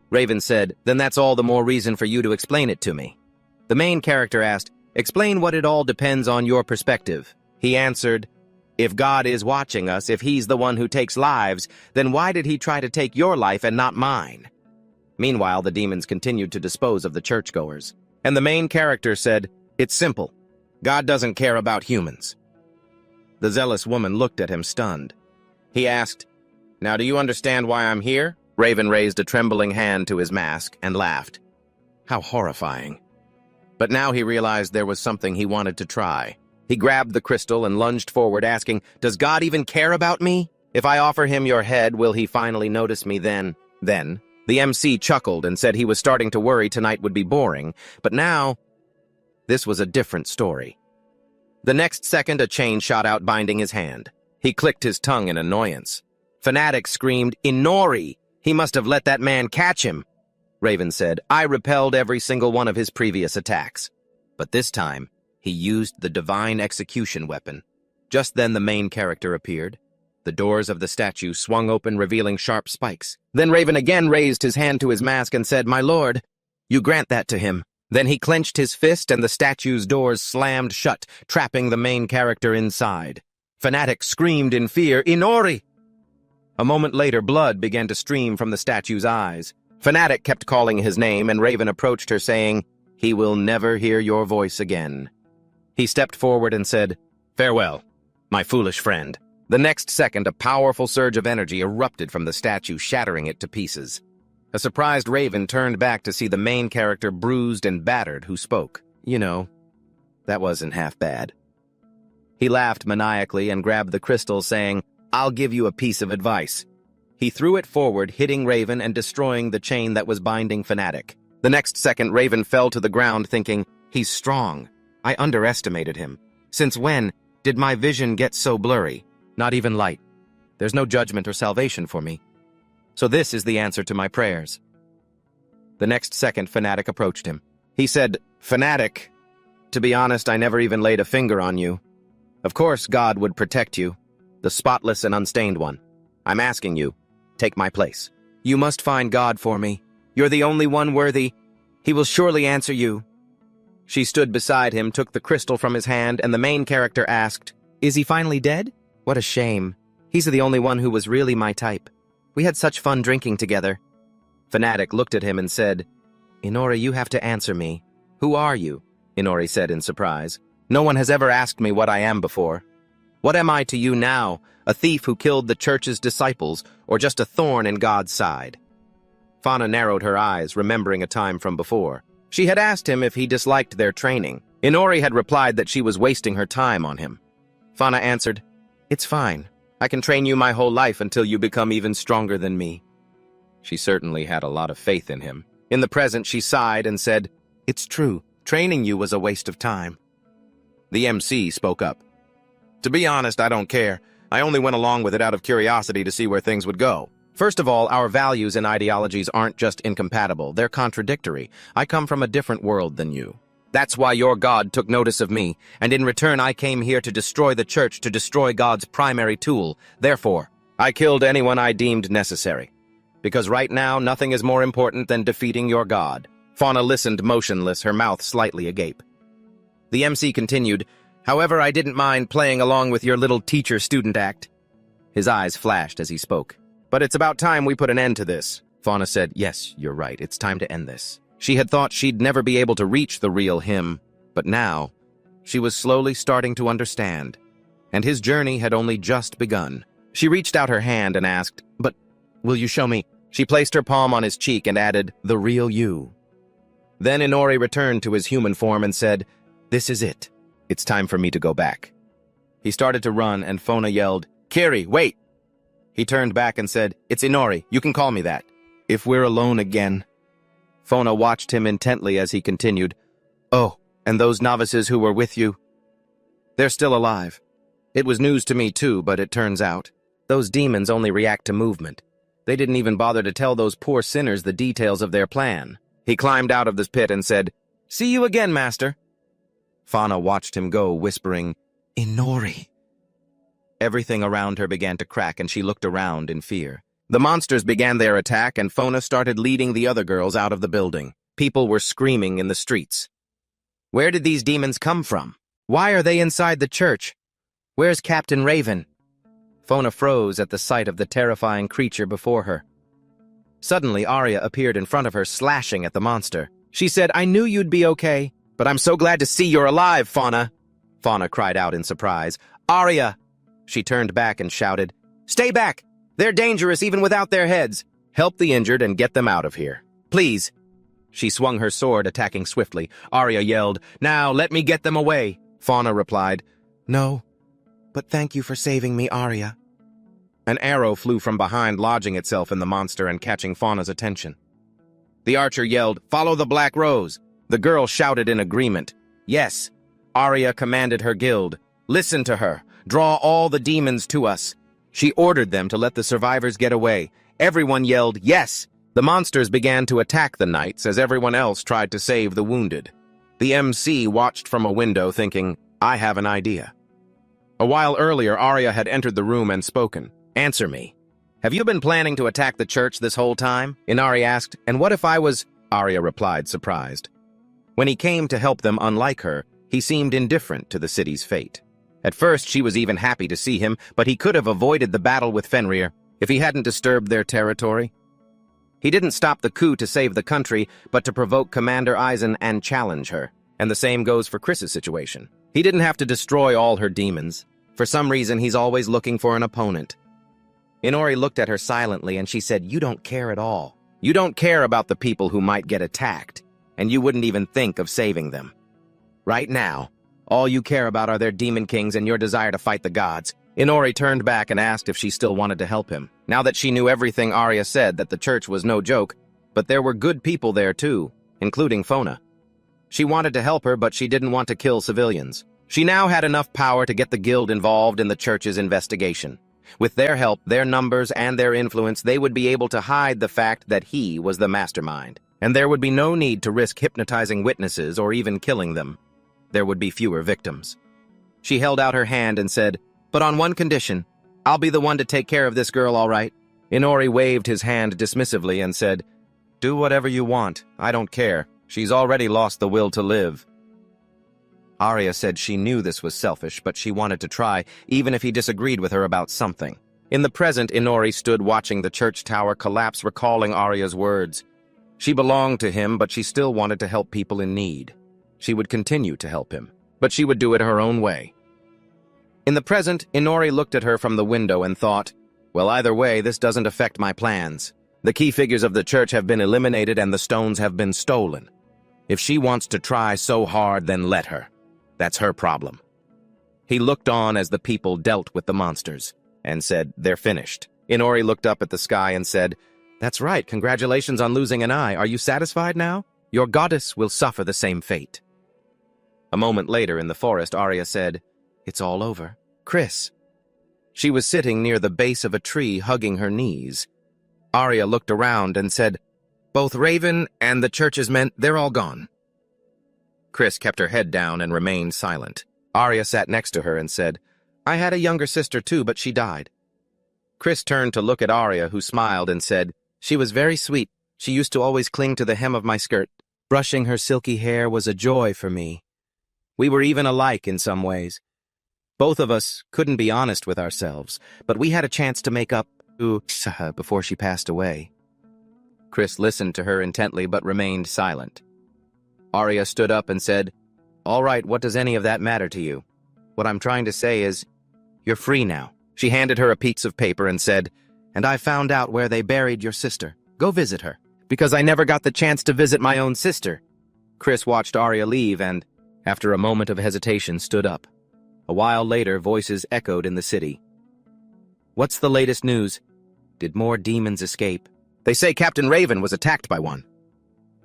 Raven said, "Then that's all the more reason for you to explain it to me." The main character asked, "Explain what it all depends on your perspective." He answered, "If God is watching us, if he's the one who takes lives, then why did he try to take your life and not mine?" Meanwhile, the demons continued to dispose of the churchgoers. And the main character said, "It's simple. God doesn't care about humans." The zealous woman looked at him stunned. He asked, "Now do you understand why I'm here?" Raven raised a trembling hand to his mask and laughed. How horrifying. But now he realized there was something he wanted to try. He grabbed the crystal and lunged forward, asking, "Does God even care about me? If I offer him your head, will he finally notice me then?" Then, the MC chuckled and said he was starting to worry tonight would be boring, but now, this was a different story. The next second, a chain shot out, binding his hand. He clicked his tongue in annoyance. Fanatics screamed, "Inori! He must have let that man catch him." Raven said, "I repelled every single one of his previous attacks. But this time, he used the divine execution weapon. Just then the main character appeared. The doors of the statue swung open, revealing sharp spikes. Then Raven again raised his hand to his mask and said, "My lord, you grant that to him." Then he clenched his fist and the statue's doors slammed shut, trapping the main character inside. Fanatic screamed in fear, "Inori!" A moment later, blood began to stream from the statue's eyes. Fanatic kept calling his name, and Raven approached her, saying, "He will never hear your voice again." He stepped forward and said, "Farewell, my foolish friend." The next second, a powerful surge of energy erupted from the statue, shattering it to pieces. A surprised Raven turned back to see the main character bruised and battered who spoke. "You know, that wasn't half bad." He laughed maniacally and grabbed the crystal, saying, "I'll give you a piece of advice." He threw it forward, hitting Raven and destroying the chain that was binding Fanatic. The next second, Raven fell to the ground thinking, "He's strong. I underestimated him. Since when did my vision get so blurry? Not even light. There's no judgment or salvation for me. So this is the answer to my prayers." The next second, Fanatic approached him. He said, "Fanatic, to be honest, I never even laid a finger on you. Of course God would protect you, the spotless and unstained one. I'm asking you, take my place. You must find God for me. You're the only one worthy. He will surely answer you." She stood beside him, took the crystal from his hand, and the main character asked, "Is he finally dead? What a shame. He's the only one who was really my type. We had such fun drinking together." Fanatic looked at him and said, "Inori, you have to answer me. Who are you?" Inori said in surprise. "No one has ever asked me what I am before. What am I to you now, a thief who killed the church's disciples, or just a thorn in God's side?" Fauna narrowed her eyes, remembering a time from before. She had asked him if he disliked their training. Inori had replied that she was wasting her time on him. Fauna answered, "It's fine. I can train you my whole life until you become even stronger than me." She certainly had a lot of faith in him. In the present, she sighed and said, "It's true. Training you was a waste of time." The MC spoke up. "To be honest, I don't care. I only went along with it out of curiosity to see where things would go. First of all, our values and ideologies aren't just incompatible, they're contradictory. I come from a different world than you. That's why your God took notice of me, and in return I came here to destroy the church, to destroy God's primary tool. Therefore, I killed anyone I deemed necessary. Because right now, nothing is more important than defeating your God." Fauna listened motionless, her mouth slightly agape. The MC continued, "However, I didn't mind playing along with your little teacher-student act." His eyes flashed as he spoke. "But it's about time we put an end to this." Fauna said, "Yes, you're right. It's time to end this." She had thought she'd never be able to reach the real him, but now she was slowly starting to understand, and his journey had only just begun. She reached out her hand and asked, "But will you show me?" She placed her palm on his cheek and added, "The real you." Then Inori returned to his human form and said, "This is it. It's time for me to go back." He started to run, and Fauna yelled, "Kiri, wait!" He turned back and said, "It's Inori. You can call me that." "If we're alone again." Fauna watched him intently as he continued, "Oh, and those novices who were with you? They're still alive. It was news to me too, but it turns out those demons only react to movement. They didn't even bother to tell those poor sinners the details of their plan." He climbed out of this pit and said, "See you again, master." Fauna watched him go, whispering, "Inori." Everything around her began to crack, and she looked around in fear. The monsters began their attack, and Fauna started leading the other girls out of the building. People were screaming in the streets. Where did these demons come from? Why are they inside the church? Where's Captain Raven? Fauna froze at the sight of the terrifying creature before her. Suddenly, Arya appeared in front of her, slashing at the monster. She said, "I knew you'd be okay, but I'm so glad to see you're alive, Fauna." Fauna cried out in surprise. "Arya!" She turned back and shouted, "Stay back! They're dangerous even without their heads. Help the injured and get them out of here. Please." She swung her sword, attacking swiftly. Arya yelled, "Now, let me get them away." Fauna replied, "No, but thank you for saving me, Arya." An arrow flew from behind, lodging itself in the monster and catching Fauna's attention. The archer yelled, "Follow the Black Rose." The girl shouted in agreement. Yes, Arya commanded her guild. Listen to her. Draw all the demons to us. She ordered them to let the survivors get away. Everyone yelled, "Yes!" The monsters began to attack the knights as everyone else tried to save the wounded. The MC watched from a window thinking, "I have an idea." A while earlier, Arya had entered the room and spoken. "Answer me. Have you been planning to attack the church this whole time?" Inari asked. "And what if I was—" Arya replied, surprised. When he came to help them, unlike her, he seemed indifferent to the city's fate. At first, she was even happy to see him, but he could have avoided the battle with Fenrir if he hadn't disturbed their territory. He didn't stop the coup to save the country, but to provoke Commander Eisen and challenge her. And the same goes for Chris's situation. He didn't have to destroy all her demons. For some reason, he's always looking for an opponent. Inori looked at her silently and she said, "You don't care at all. You don't care about the people who might get attacked, and you wouldn't even think of saving them. Right now, all you care about are their demon kings and your desire to fight the gods." Inori turned back and asked if she still wanted to help him. Now that she knew everything Arya said, that the church was no joke, but there were good people there too, including Fona. She wanted to help her, but she didn't want to kill civilians. She now had enough power to get the guild involved in the church's investigation. With their help, their numbers, and their influence, they would be able to hide the fact that he was the mastermind. And there would be no need to risk hypnotizing witnesses or even killing them. There would be fewer victims. She held out her hand and said, "But on one condition. I'll be the one to take care of this girl, all right?" Inori waved his hand dismissively and said, "Do whatever you want. I don't care. She's already lost the will to live." Arya said she knew this was selfish, but she wanted to try, even if he disagreed with her about something. In the present, Inori stood watching the church tower collapse, recalling Arya's words. She belonged to him, but she still wanted to help people in need. She would continue to help him, but she would do it her own way. In the present, Inori looked at her from the window and thought, "Well, either way, this doesn't affect my plans. The key figures of the church have been eliminated and the stones have been stolen. If she wants to try so hard, then let her. That's her problem." He looked on as the people dealt with the monsters and said, "They're finished." Inori looked up at the sky and said, "That's right, congratulations on losing an eye. Are you satisfied now? Your goddess will suffer the same fate." A moment later in the forest, Arya said, "It's all over. Chris." She was sitting near the base of a tree, hugging her knees. Arya looked around and said, "Both Raven and the church's men, they're all gone." Chris kept her head down and remained silent. Arya sat next to her and said, "I had a younger sister too, but she died." Chris turned to look at Arya, who smiled and said, "She was very sweet. She used to always cling to the hem of my skirt. Brushing her silky hair was a joy for me. We were even alike in some ways. Both of us couldn't be honest with ourselves, but we had a chance to make up before she passed away." Chris listened to her intently but remained silent. Arya stood up and said, "All right, what does any of that matter to you? What I'm trying to say is, you're free now." She handed her a piece of paper and said, "And I found out where they buried your sister. Go visit her." "Because I never got the chance to visit my own sister." Chris watched Arya leave and, after a moment of hesitation, stood up. A while later, voices echoed in the city. "What's the latest news? Did more demons escape?" "They say Captain Raven was attacked by one."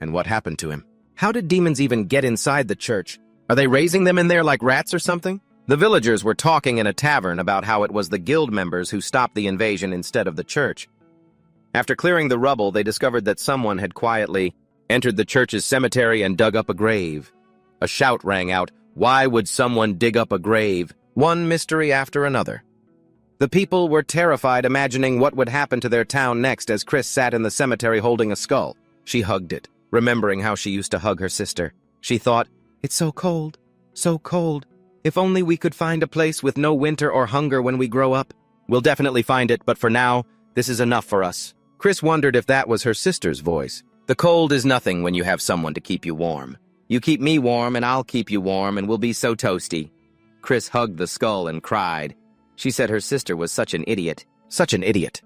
"And what happened to him?" "How did demons even get inside the church? Are they raising them in there like rats or something?" The villagers were talking in a tavern about how it was the guild members who stopped the invasion instead of the church. After clearing the rubble, they discovered that someone had quietly entered the church's cemetery and dug up a grave. A shout rang out, "Why would someone dig up a grave?" One mystery after another. The people were terrified, imagining what would happen to their town next as Chris sat in the cemetery holding a skull. She hugged it, remembering how she used to hug her sister. She thought, "It's so cold, so cold. If only we could find a place with no winter or hunger when we grow up. We'll definitely find it, but for now, this is enough for us." Chris wondered if that was her sister's voice. The cold is nothing when you have someone to keep you warm. You keep me warm and I'll keep you warm and we'll be so toasty. Chris hugged the skull and cried. She said her sister was such an idiot. Such an idiot.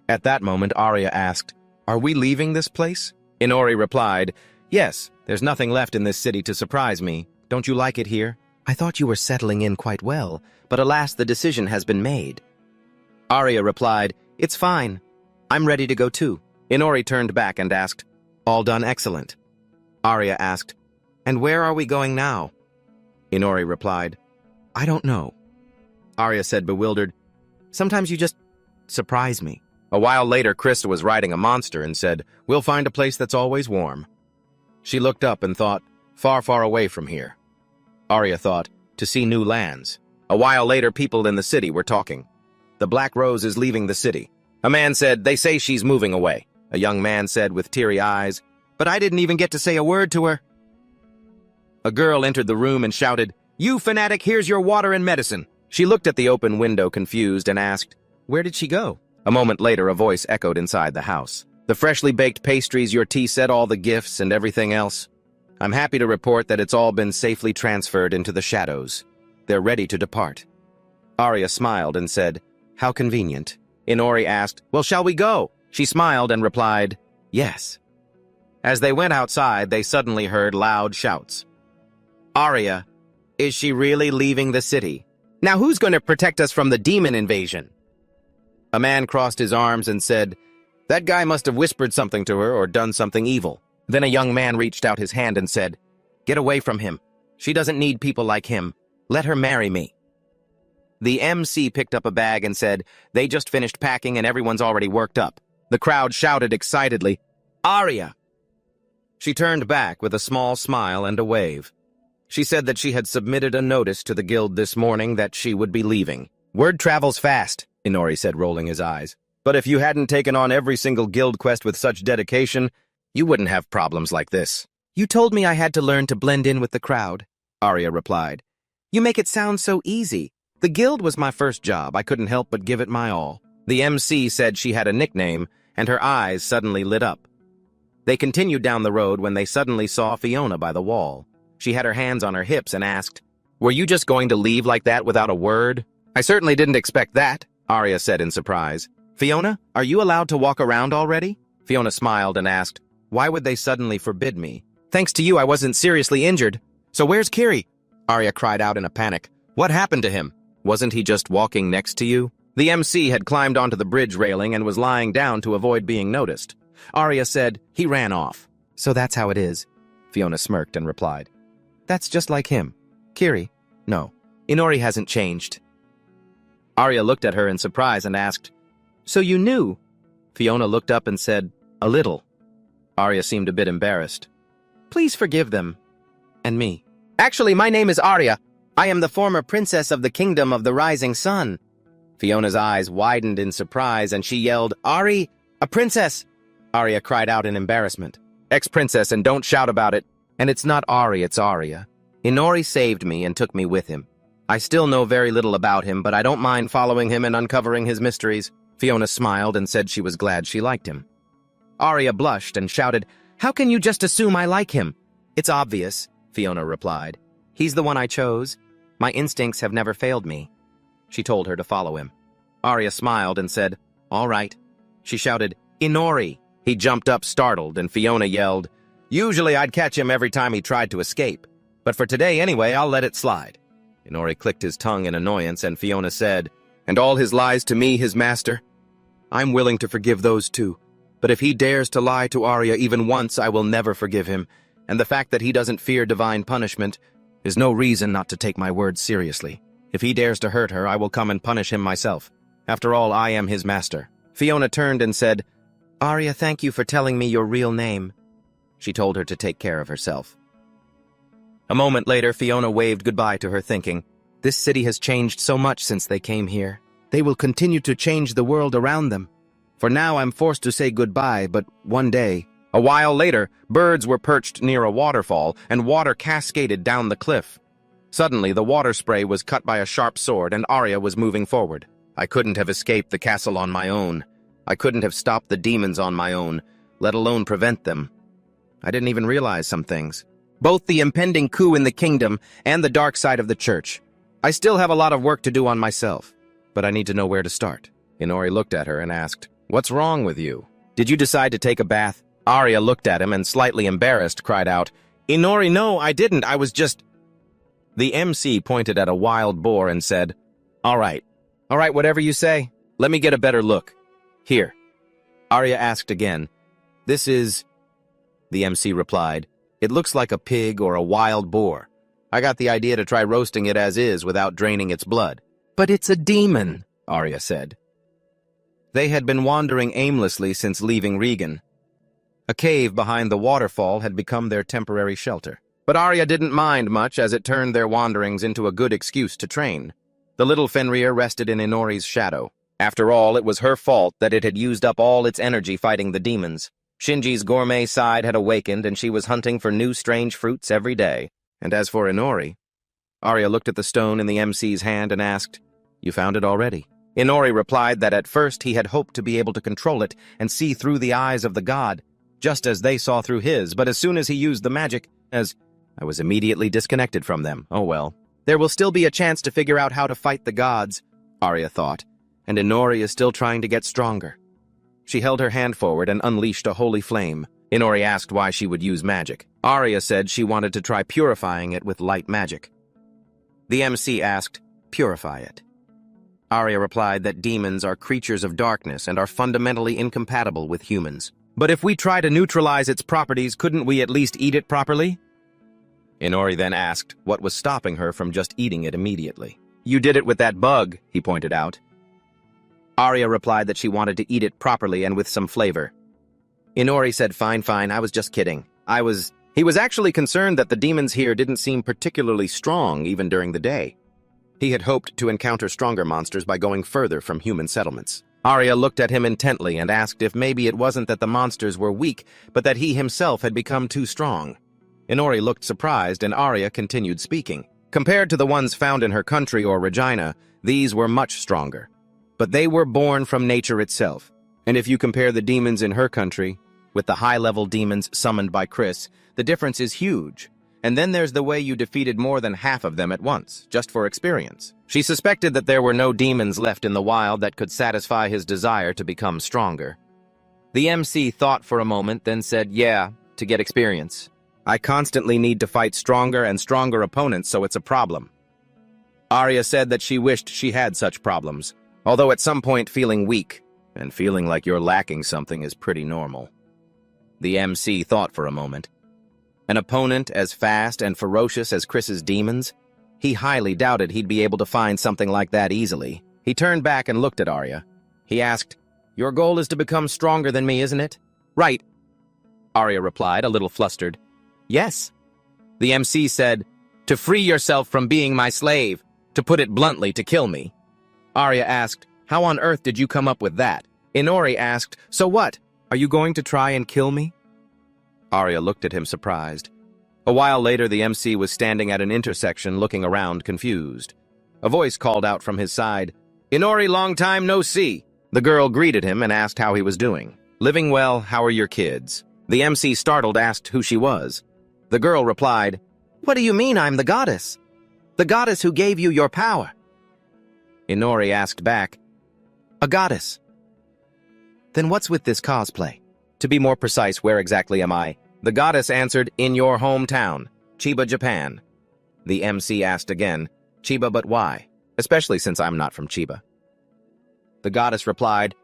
At that moment, Arya asked, "Are we leaving this place?" Inori replied, "Yes, there's nothing left in this city to surprise me. Don't you like it here? I thought you were settling in quite well, but alas, the decision has been made." Arya replied, "It's fine. I'm ready to go too." Inori turned back and asked, "All done excellent." Arya asked, "And where are we going now?" Inori replied, "I don't know." Arya said, bewildered, "Sometimes you just surprise me." A while later, Chris was riding a monster and said, "We'll find a place that's always warm." She looked up and thought, "Far, far away from here." Arya thought, "To see new lands." A while later, people in the city were talking. The Black Rose is leaving the city. A man said, they say she's moving away. A young man said with teary eyes, but I didn't even get to say a word to her. A girl entered the room and shouted, "You fanatic, here's your water and medicine." She looked at the open window confused and asked, "Where did she go?" A moment later, a voice echoed inside the house. "The freshly baked pastries, your tea set, all the gifts and everything else. I'm happy to report that it's all been safely transferred into the shadows. They're ready to depart." Arya smiled and said, "How convenient." Inori asked, "Well, shall we go?" She smiled and replied, "Yes." As they went outside, they suddenly heard loud shouts. "Arya, is she really leaving the city? Now who's going to protect us from the demon invasion?" A man crossed his arms and said, "That guy must have whispered something to her or done something evil." Then a young man reached out his hand and said, "Get away from him. She doesn't need people like him. Let her marry me." The MC picked up a bag and said, "They just finished packing and everyone's already worked up." The crowd shouted excitedly, "Arya!" She turned back with a small smile and a wave. She said that she had submitted a notice to the guild this morning that she would be leaving. "Word travels fast," Inori said, rolling his eyes. "But if you hadn't taken on every single guild quest with such dedication, you wouldn't have problems like this." "You told me I had to learn to blend in with the crowd," Arya replied. "You make it sound so easy. The guild was my first job. I couldn't help but give it my all." The MC said she had a nickname, and her eyes suddenly lit up. They continued down the road when they suddenly saw Fiona by the wall. She had her hands on her hips and asked, "Were you just going to leave like that without a word?" "I certainly didn't expect that," Arya said in surprise. "Fiona, are you allowed to walk around already?" Fiona smiled and asked, "Why would they suddenly forbid me? Thanks to you, I wasn't seriously injured." "So where's Kiri?" Arya cried out in a panic. "What happened to him? Wasn't he just walking next to you?" The MC had climbed onto the bridge railing and was lying down to avoid being noticed. Arya said, "He ran off." "So that's how it is," Fiona smirked and replied. "That's just like him. Kiri? No. Inori hasn't changed." Arya looked at her in surprise and asked, "So you knew?" Fiona looked up and said, "A little." Arya seemed a bit embarrassed. "Please forgive them. And me." "Actually, my name is Arya. I am the former princess of the Kingdom of the Rising Sun." Fiona's eyes widened in surprise and she yelled, "Ari, a princess!" Arya cried out in embarrassment. "Ex-princess, and don't shout about it. And it's not Ari, it's Arya. Inori saved me and took me with him. I still know very little about him, but I don't mind following him and uncovering his mysteries." Fiona smiled and said she was glad she liked him. Arya blushed and shouted, "How can you just assume I like him?" "It's obvious," Fiona replied. "He's the one I chose. My instincts have never failed me." She told her to follow him. Arya smiled and said, "All right." She shouted, "Inori!" He jumped up startled, and Fiona yelled, "Usually I'd catch him every time he tried to escape. But for today anyway, I'll let it slide." Inori clicked his tongue in annoyance, and Fiona said, "And all his lies to me, his master? I'm willing to forgive those too. But if he dares to lie to Arya even once, I will never forgive him. And the fact that he doesn't fear divine punishment is no reason not to take my words seriously. If he dares to hurt her, I will come and punish him myself. After all, I am his master." Fiona turned and said, "Arya, thank you for telling me your real name." She told her to take care of herself. A moment later, Fiona waved goodbye to her, thinking, "This city has changed so much since they came here. They will continue to change the world around them. For now, I'm forced to say goodbye, but one day..." A while later, birds were perched near a waterfall, and water cascaded down the cliff. Suddenly, the water spray was cut by a sharp sword, and Arya was moving forward. "I couldn't have escaped the castle on my own. I couldn't have stopped the demons on my own, let alone prevent them. I didn't even realize some things. Both the impending coup in the kingdom and the dark side of the church. I still have a lot of work to do on myself, but I need to know where to start." Inori looked at her and asked, "What's wrong with you? Did you decide to take a bath?" Arya looked at him and, slightly embarrassed, cried out, "Inori, no, I didn't. I was just..." The MC pointed at a wild boar and said, All right, whatever you say. Let me get a better look. Here." Arya asked again, "This is..." The MC replied, "It looks like a pig or a wild boar. I got the idea to try roasting it as is without draining its blood." "But it's a demon," Arya said. They had been wandering aimlessly since leaving Regan. A cave behind the waterfall had become their temporary shelter. But Arya didn't mind much, as it turned their wanderings into a good excuse to train. The little Fenrir rested in Inori's shadow. After all, it was her fault that it had used up all its energy fighting the demons. Shinji's gourmet side had awakened, and she was hunting for new strange fruits every day. And as for Inori, Arya looked at the stone in the MC's hand and asked, "You found it already?" Inori replied that at first he had hoped to be able to control it and see through the eyes of the god, just as they saw through his, but as soon as he used the magic, I was immediately disconnected from them. Oh well. There will still be a chance to figure out how to fight the gods, Arya thought, and Inori is still trying to get stronger. She held her hand forward and unleashed a holy flame. Inori asked why she would use magic. Arya said she wanted to try purifying it with light magic. The MC asked, "Purify it?" Arya replied that demons are creatures of darkness and are fundamentally incompatible with humans. "But if we try to neutralize its properties, couldn't we at least eat it properly?" Inori then asked what was stopping her from just eating it immediately. "You did it with that bug," he pointed out. Arya replied that she wanted to eat it properly and with some flavor. Inori said, Fine, I was just kidding. He was actually concerned that the demons here didn't seem particularly strong even during the day. He had hoped to encounter stronger monsters by going further from human settlements. Arya looked at him intently and asked if maybe it wasn't that the monsters were weak, but that he himself had become too strong. Inori looked surprised, and Arya continued speaking. Compared to the ones found in her country or Regina, these were much stronger. But they were born from nature itself. And if you compare the demons in her country with the high-level demons summoned by Chris, the difference is huge. And then there's the way you defeated more than half of them at once, just for experience. She suspected that there were no demons left in the wild that could satisfy his desire to become stronger. The MC thought for a moment, then said, "Yeah, to get experience. I constantly need to fight stronger and stronger opponents, so it's a problem." Arya said that she wished she had such problems, although at some point feeling weak and feeling like you're lacking something is pretty normal. The MC thought for a moment. An opponent as fast and ferocious as Chris's demons? He highly doubted he'd be able to find something like that easily. He turned back and looked at Arya. He asked, "Your goal is to become stronger than me, isn't it?" "Right," Arya replied, a little flustered. "Yes." The MC said, "To free yourself from being my slave, to put it bluntly, to kill me." Arya asked, "How on earth did you come up with that?" Inori asked, "So what? Are you going to try and kill me?" Arya looked at him surprised. A while later, the MC was standing at an intersection looking around confused. A voice called out from his side, "Inori, long time no see." The girl greeted him and asked how he was doing. "Living well, how are your kids?" The MC, startled, asked who she was. The girl replied, "What do you mean I'm the goddess? The goddess who gave you your power." Inori asked back, "A goddess? Then what's with this cosplay? To be more precise, where exactly am I?" The goddess answered, "In your hometown, Chiba, Japan." The MC asked again, "Chiba, but why? Especially since I'm not from Chiba." The goddess replied,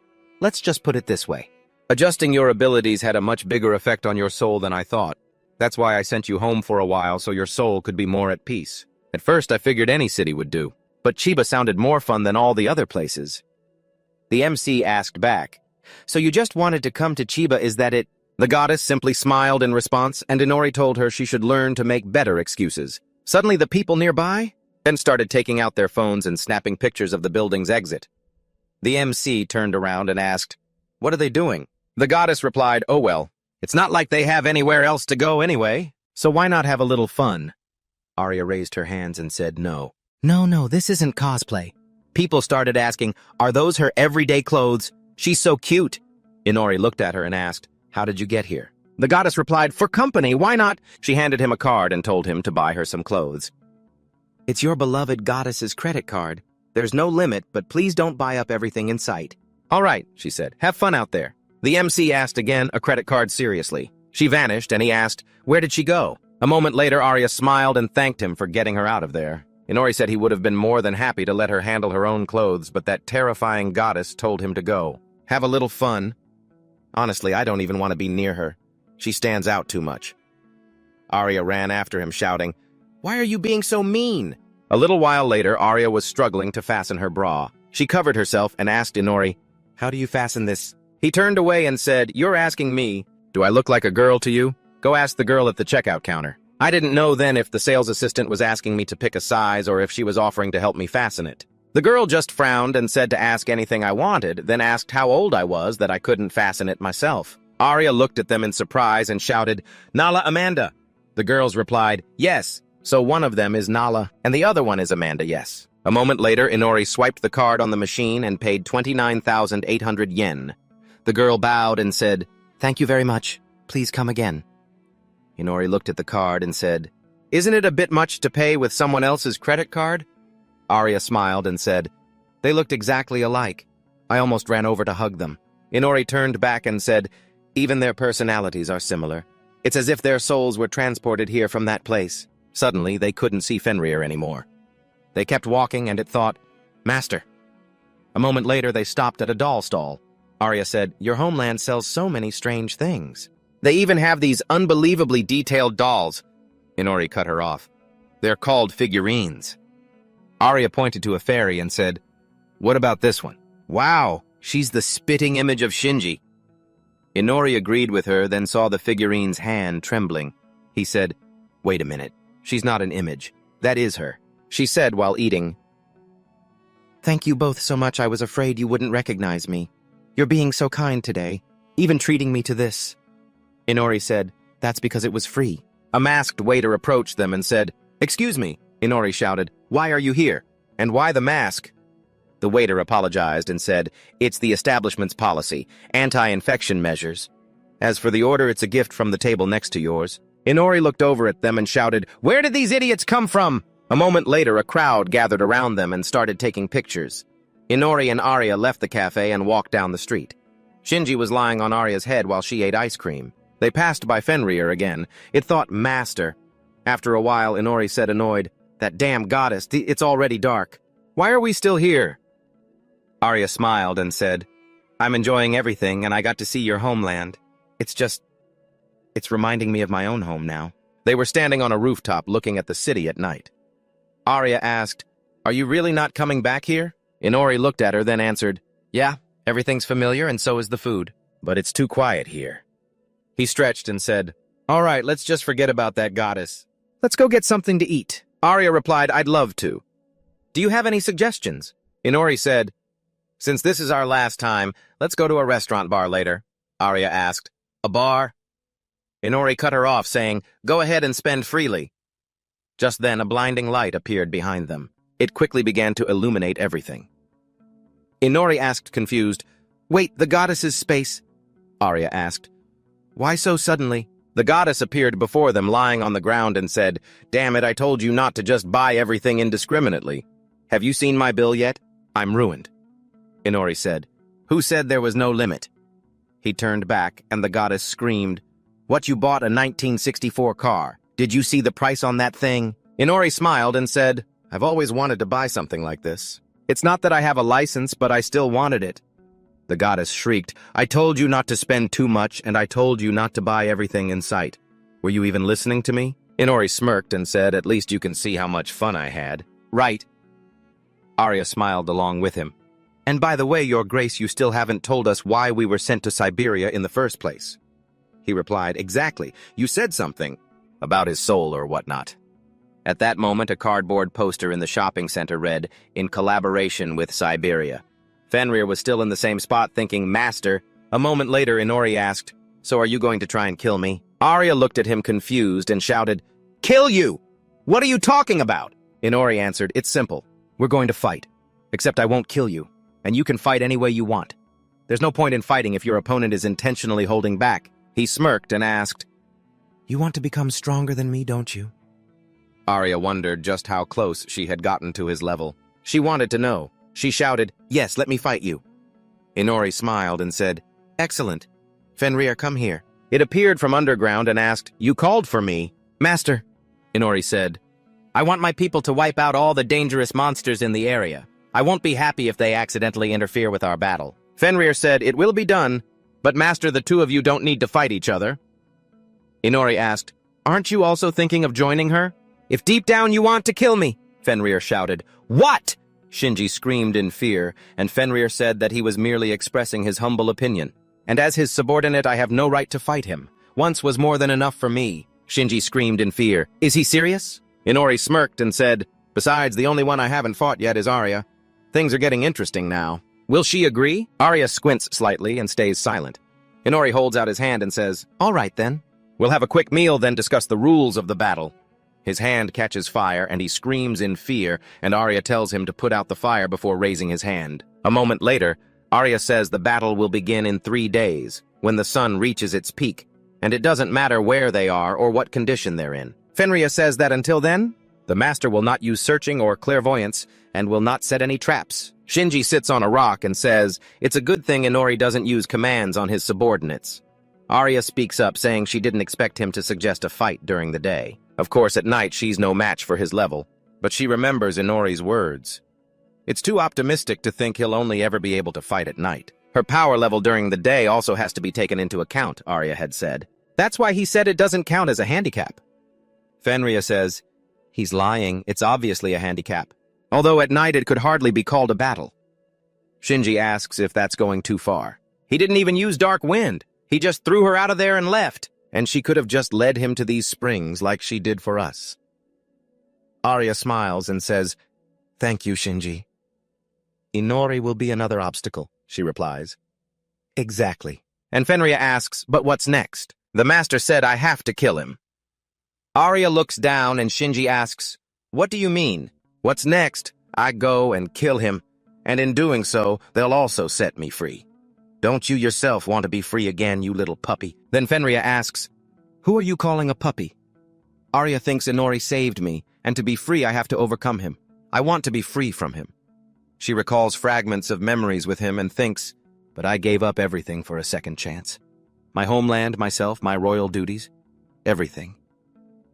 "Let's just put it this way. Adjusting your abilities had a much bigger effect on your soul than I thought. That's why I sent you home for a while, so your soul could be more at peace. At first, I figured any city would do, but Chiba sounded more fun than all the other places." The MC asked back, "So you just wanted to come to Chiba, is that it?" The goddess simply smiled in response, and Inori told her she should learn to make better excuses. Suddenly, the people nearby then started taking out their phones and snapping pictures of the building's exit. The MC turned around and asked, "What are they doing?" The goddess replied, "Oh well, it's not like they have anywhere else to go anyway, so why not have a little fun?" Arya raised her hands and said, No, this isn't cosplay." People started asking, "Are those her everyday clothes? She's so cute." Inori looked at her and asked, "How did you get here?" The goddess replied, "For company, why not?" She handed him a card and told him to buy her some clothes. "It's your beloved goddess's credit card. There's no limit, but please don't buy up everything in sight." "All right," she said. "Have fun out there." The MC asked again, a credit card seriously. She vanished, and he asked, "Where did she go?" A moment later, Arya smiled and thanked him for getting her out of there. Inori said he would have been more than happy to let her handle her own clothes, but that terrifying goddess told him to go. Have a little fun. Honestly, I don't even want to be near her. She stands out too much. Arya ran after him, shouting, "Why are you being so mean?" A little while later, Arya was struggling to fasten her bra. She covered herself and asked Inori, "How do you fasten this?" He turned away and said, "You're asking me. Do I look like a girl to you? Go ask the girl at the checkout counter." I didn't know then if the sales assistant was asking me to pick a size or if she was offering to help me fasten it. The girl just frowned and said to ask anything I wanted, then asked how old I was that I couldn't fasten it myself. Arya looked at them in surprise and shouted, "Nala Amanda!" The girls replied, "Yes." So one of them is Nala, and the other one is Amanda, yes. A moment later, Inori swiped the card on the machine and paid 29,800 yen. The girl bowed and said, "Thank you very much. Please come again." Inori looked at the card and said, "Isn't it a bit much to pay with someone else's credit card?" Arya smiled and said, "They looked exactly alike. I almost ran over to hug them." Inori turned back and said, "Even their personalities are similar. It's as if their souls were transported here from that place." Suddenly, they couldn't see Fenrir anymore. They kept walking, and it thought, "Master." A moment later, they stopped at a doll stall. Arya said, "Your homeland sells so many strange things. They even have these unbelievably detailed dolls." Inori cut her off. "They're called figurines." Arya pointed to a fairy and said, "What about this one? Wow, she's the spitting image of Shinji." Inori agreed with her, then saw the figurine's hand trembling. He said, "Wait a minute. She's not an image. That is her." She said while eating, "Thank you both so much. I was afraid you wouldn't recognize me. You're being so kind today, even treating me to this." Inori said, "That's because it was free." A masked waiter approached them and said, "Excuse me," Inori shouted, "Why are you here? And why the mask?" The waiter apologized and said, "It's the establishment's policy, anti-infection measures. As for the order, it's a gift from the table next to yours." Inori looked over at them and shouted, "Where did these idiots come from?" A moment later, a crowd gathered around them and started taking pictures. Inori and Arya left the cafe and walked down the street. Shinji was lying on Arya's head while she ate ice cream. They passed by Fenrir again. It thought, "Master." After a while, Inori said annoyed, "That damn goddess, it's already dark. Why are we still here?" Arya smiled and said, "I'm enjoying everything, and I got to see your homeland. It's reminding me of my own home now." They were standing on a rooftop looking at the city at night. Arya asked, "Are you really not coming back here?" Inori looked at her, then answered, "Yeah, everything's familiar and so is the food. But it's too quiet here." He stretched and said, "All right, let's just forget about that goddess. Let's go get something to eat." Arya replied, "I'd love to. Do you have any suggestions?" Inori said, "Since this is our last time, let's go to a restaurant bar later." Arya asked, "A bar?" Inori cut her off, saying, "Go ahead and spend freely." Just then, a blinding light appeared behind them. It quickly began to illuminate everything. Inori asked, confused, "Wait, the goddess's space?" Arya asked, "Why so suddenly?" The goddess appeared before them, lying on the ground, and said, "Damn it, I told you not to just buy everything indiscriminately. Have you seen my bill yet? I'm ruined." Inori said, "Who said there was no limit?" He turned back, and the goddess screamed, "What, you bought a 1964 car? Did you see the price on that thing?" Inori smiled and said, "I've always wanted to buy something like this. It's not that I have a license, but I still wanted it." The goddess shrieked, "I told you not to spend too much, and I told you not to buy everything in sight. Were you even listening to me?" Inori smirked and said, "At least you can see how much fun I had." "Right." Arya smiled along with him. "And by the way, Your Grace, you still haven't told us why we were sent to Siberia in the first place." He replied, "Exactly. You said something about his soul or whatnot." At that moment, a cardboard poster in the shopping center read, "In collaboration with Siberia." Fenrir was still in the same spot thinking, "Master." A moment later, Inori asked, "So are you going to try and kill me?" Arya looked at him confused and shouted, "Kill you! What are you talking about?" Inori answered, "It's simple. We're going to fight. Except I won't kill you, and you can fight any way you want. There's no point in fighting if your opponent is intentionally holding back." He smirked and asked, "You want to become stronger than me, don't you?" Arya wondered just how close she had gotten to his level. She wanted to know. She shouted, "Yes, let me fight you." Inori smiled and said, "Excellent. Fenrir, come here." It appeared from underground and asked, "You called for me?" "Master," Inori said, "I want my people to wipe out all the dangerous monsters in the area. I won't be happy if they accidentally interfere with our battle." Fenrir said, "It will be done, but Master, the two of you don't need to fight each other." Inori asked, "Aren't you also thinking of joining her?" "If deep down you want to kill me," Fenrir shouted. "What?" Shinji screamed in fear, and Fenrir said that he was merely expressing his humble opinion. "And as his subordinate, I have no right to fight him. Once was more than enough for me." Shinji screamed in fear. "Is he serious?" Inori smirked and said, "Besides, the only one I haven't fought yet is Arya." Things are getting interesting now. Will she agree? Arya squints slightly and stays silent. Inori holds out his hand and says, "All right then. We'll have a quick meal, then discuss the rules of the battle." His hand catches fire, and he screams in fear, and Arya tells him to put out the fire before raising his hand. A moment later, Arya says the battle will begin in 3 days, when the sun reaches its peak, and it doesn't matter where they are or what condition they're in. Fenrir says that until then, the master will not use searching or clairvoyance, and will not set any traps. Shinji sits on a rock and says it's a good thing Inori doesn't use commands on his subordinates. Arya speaks up, saying she didn't expect him to suggest a fight during the day. Of course, at night she's no match for his level, but she remembers Inori's words. It's too optimistic to think he'll only ever be able to fight at night. Her power level during the day also has to be taken into account, Arya had said. That's why he said it doesn't count as a handicap. Fenrir says, he's lying, it's obviously a handicap. Although at night it could hardly be called a battle. Shinji asks if that's going too far. He didn't even use Dark Wind. He just threw her out of there and left, and she could have just led him to these springs like she did for us. Arya smiles and says, "Thank you, Shinji." "Inori will be another obstacle," she replies. "Exactly." And Fenrir asks, "But what's next? The master said I have to kill him." Arya looks down and Shinji asks, "What do you mean? What's next? I go and kill him, and in doing so, they'll also set me free. Don't you yourself want to be free again, you little puppy?" Then Fenrir asks, "Who are you calling a puppy?" Arya thinks Inori saved me, and to be free I have to overcome him. I want to be free from him. She recalls fragments of memories with him and thinks, but I gave up everything for a second chance. My homeland, myself, my royal duties, everything.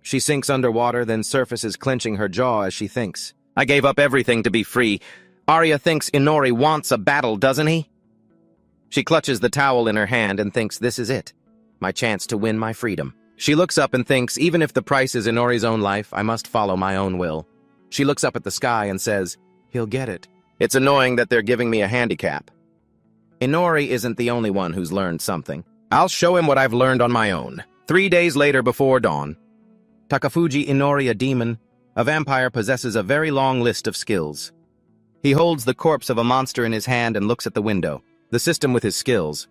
She sinks underwater, then surfaces, clenching her jaw as she thinks. I gave up everything to be free. Arya thinks Inori wants a battle, doesn't he? She clutches the towel in her hand and thinks this is it, my chance to win my freedom. She looks up and thinks, even if the price is Inori's own life, I must follow my own will. She looks up at the sky and says, he'll get it. It's annoying that they're giving me a handicap. Inori isn't the only one who's learned something. I'll show him what I've learned on my own. 3 days later before dawn, Takafuji Inori, a demon, a vampire, possesses a very long list of skills. He holds the corpse of a monster in his hand and looks at the window, the system with his skills.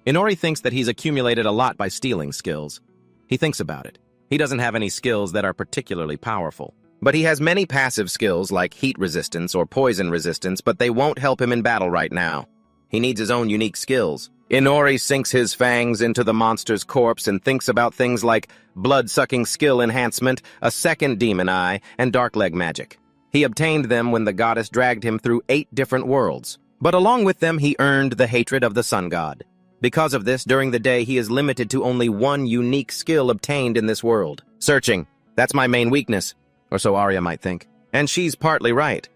Inori thinks that he's accumulated a lot by stealing skills. He thinks about it. He doesn't have any skills that are particularly powerful. But he has many passive skills like heat resistance or poison resistance, but they won't help him in battle right now. He needs his own unique skills. Inori sinks his fangs into the monster's corpse and thinks about things like blood-sucking skill enhancement, a second demon eye, and dark leg magic. He obtained them when the goddess dragged him through 8 different worlds. But along with them, he earned the hatred of the sun god. Because of this, during the day, he is limited to only one unique skill obtained in this world. Searching. That's my main weakness. Or so Arya might think. And she's partly right.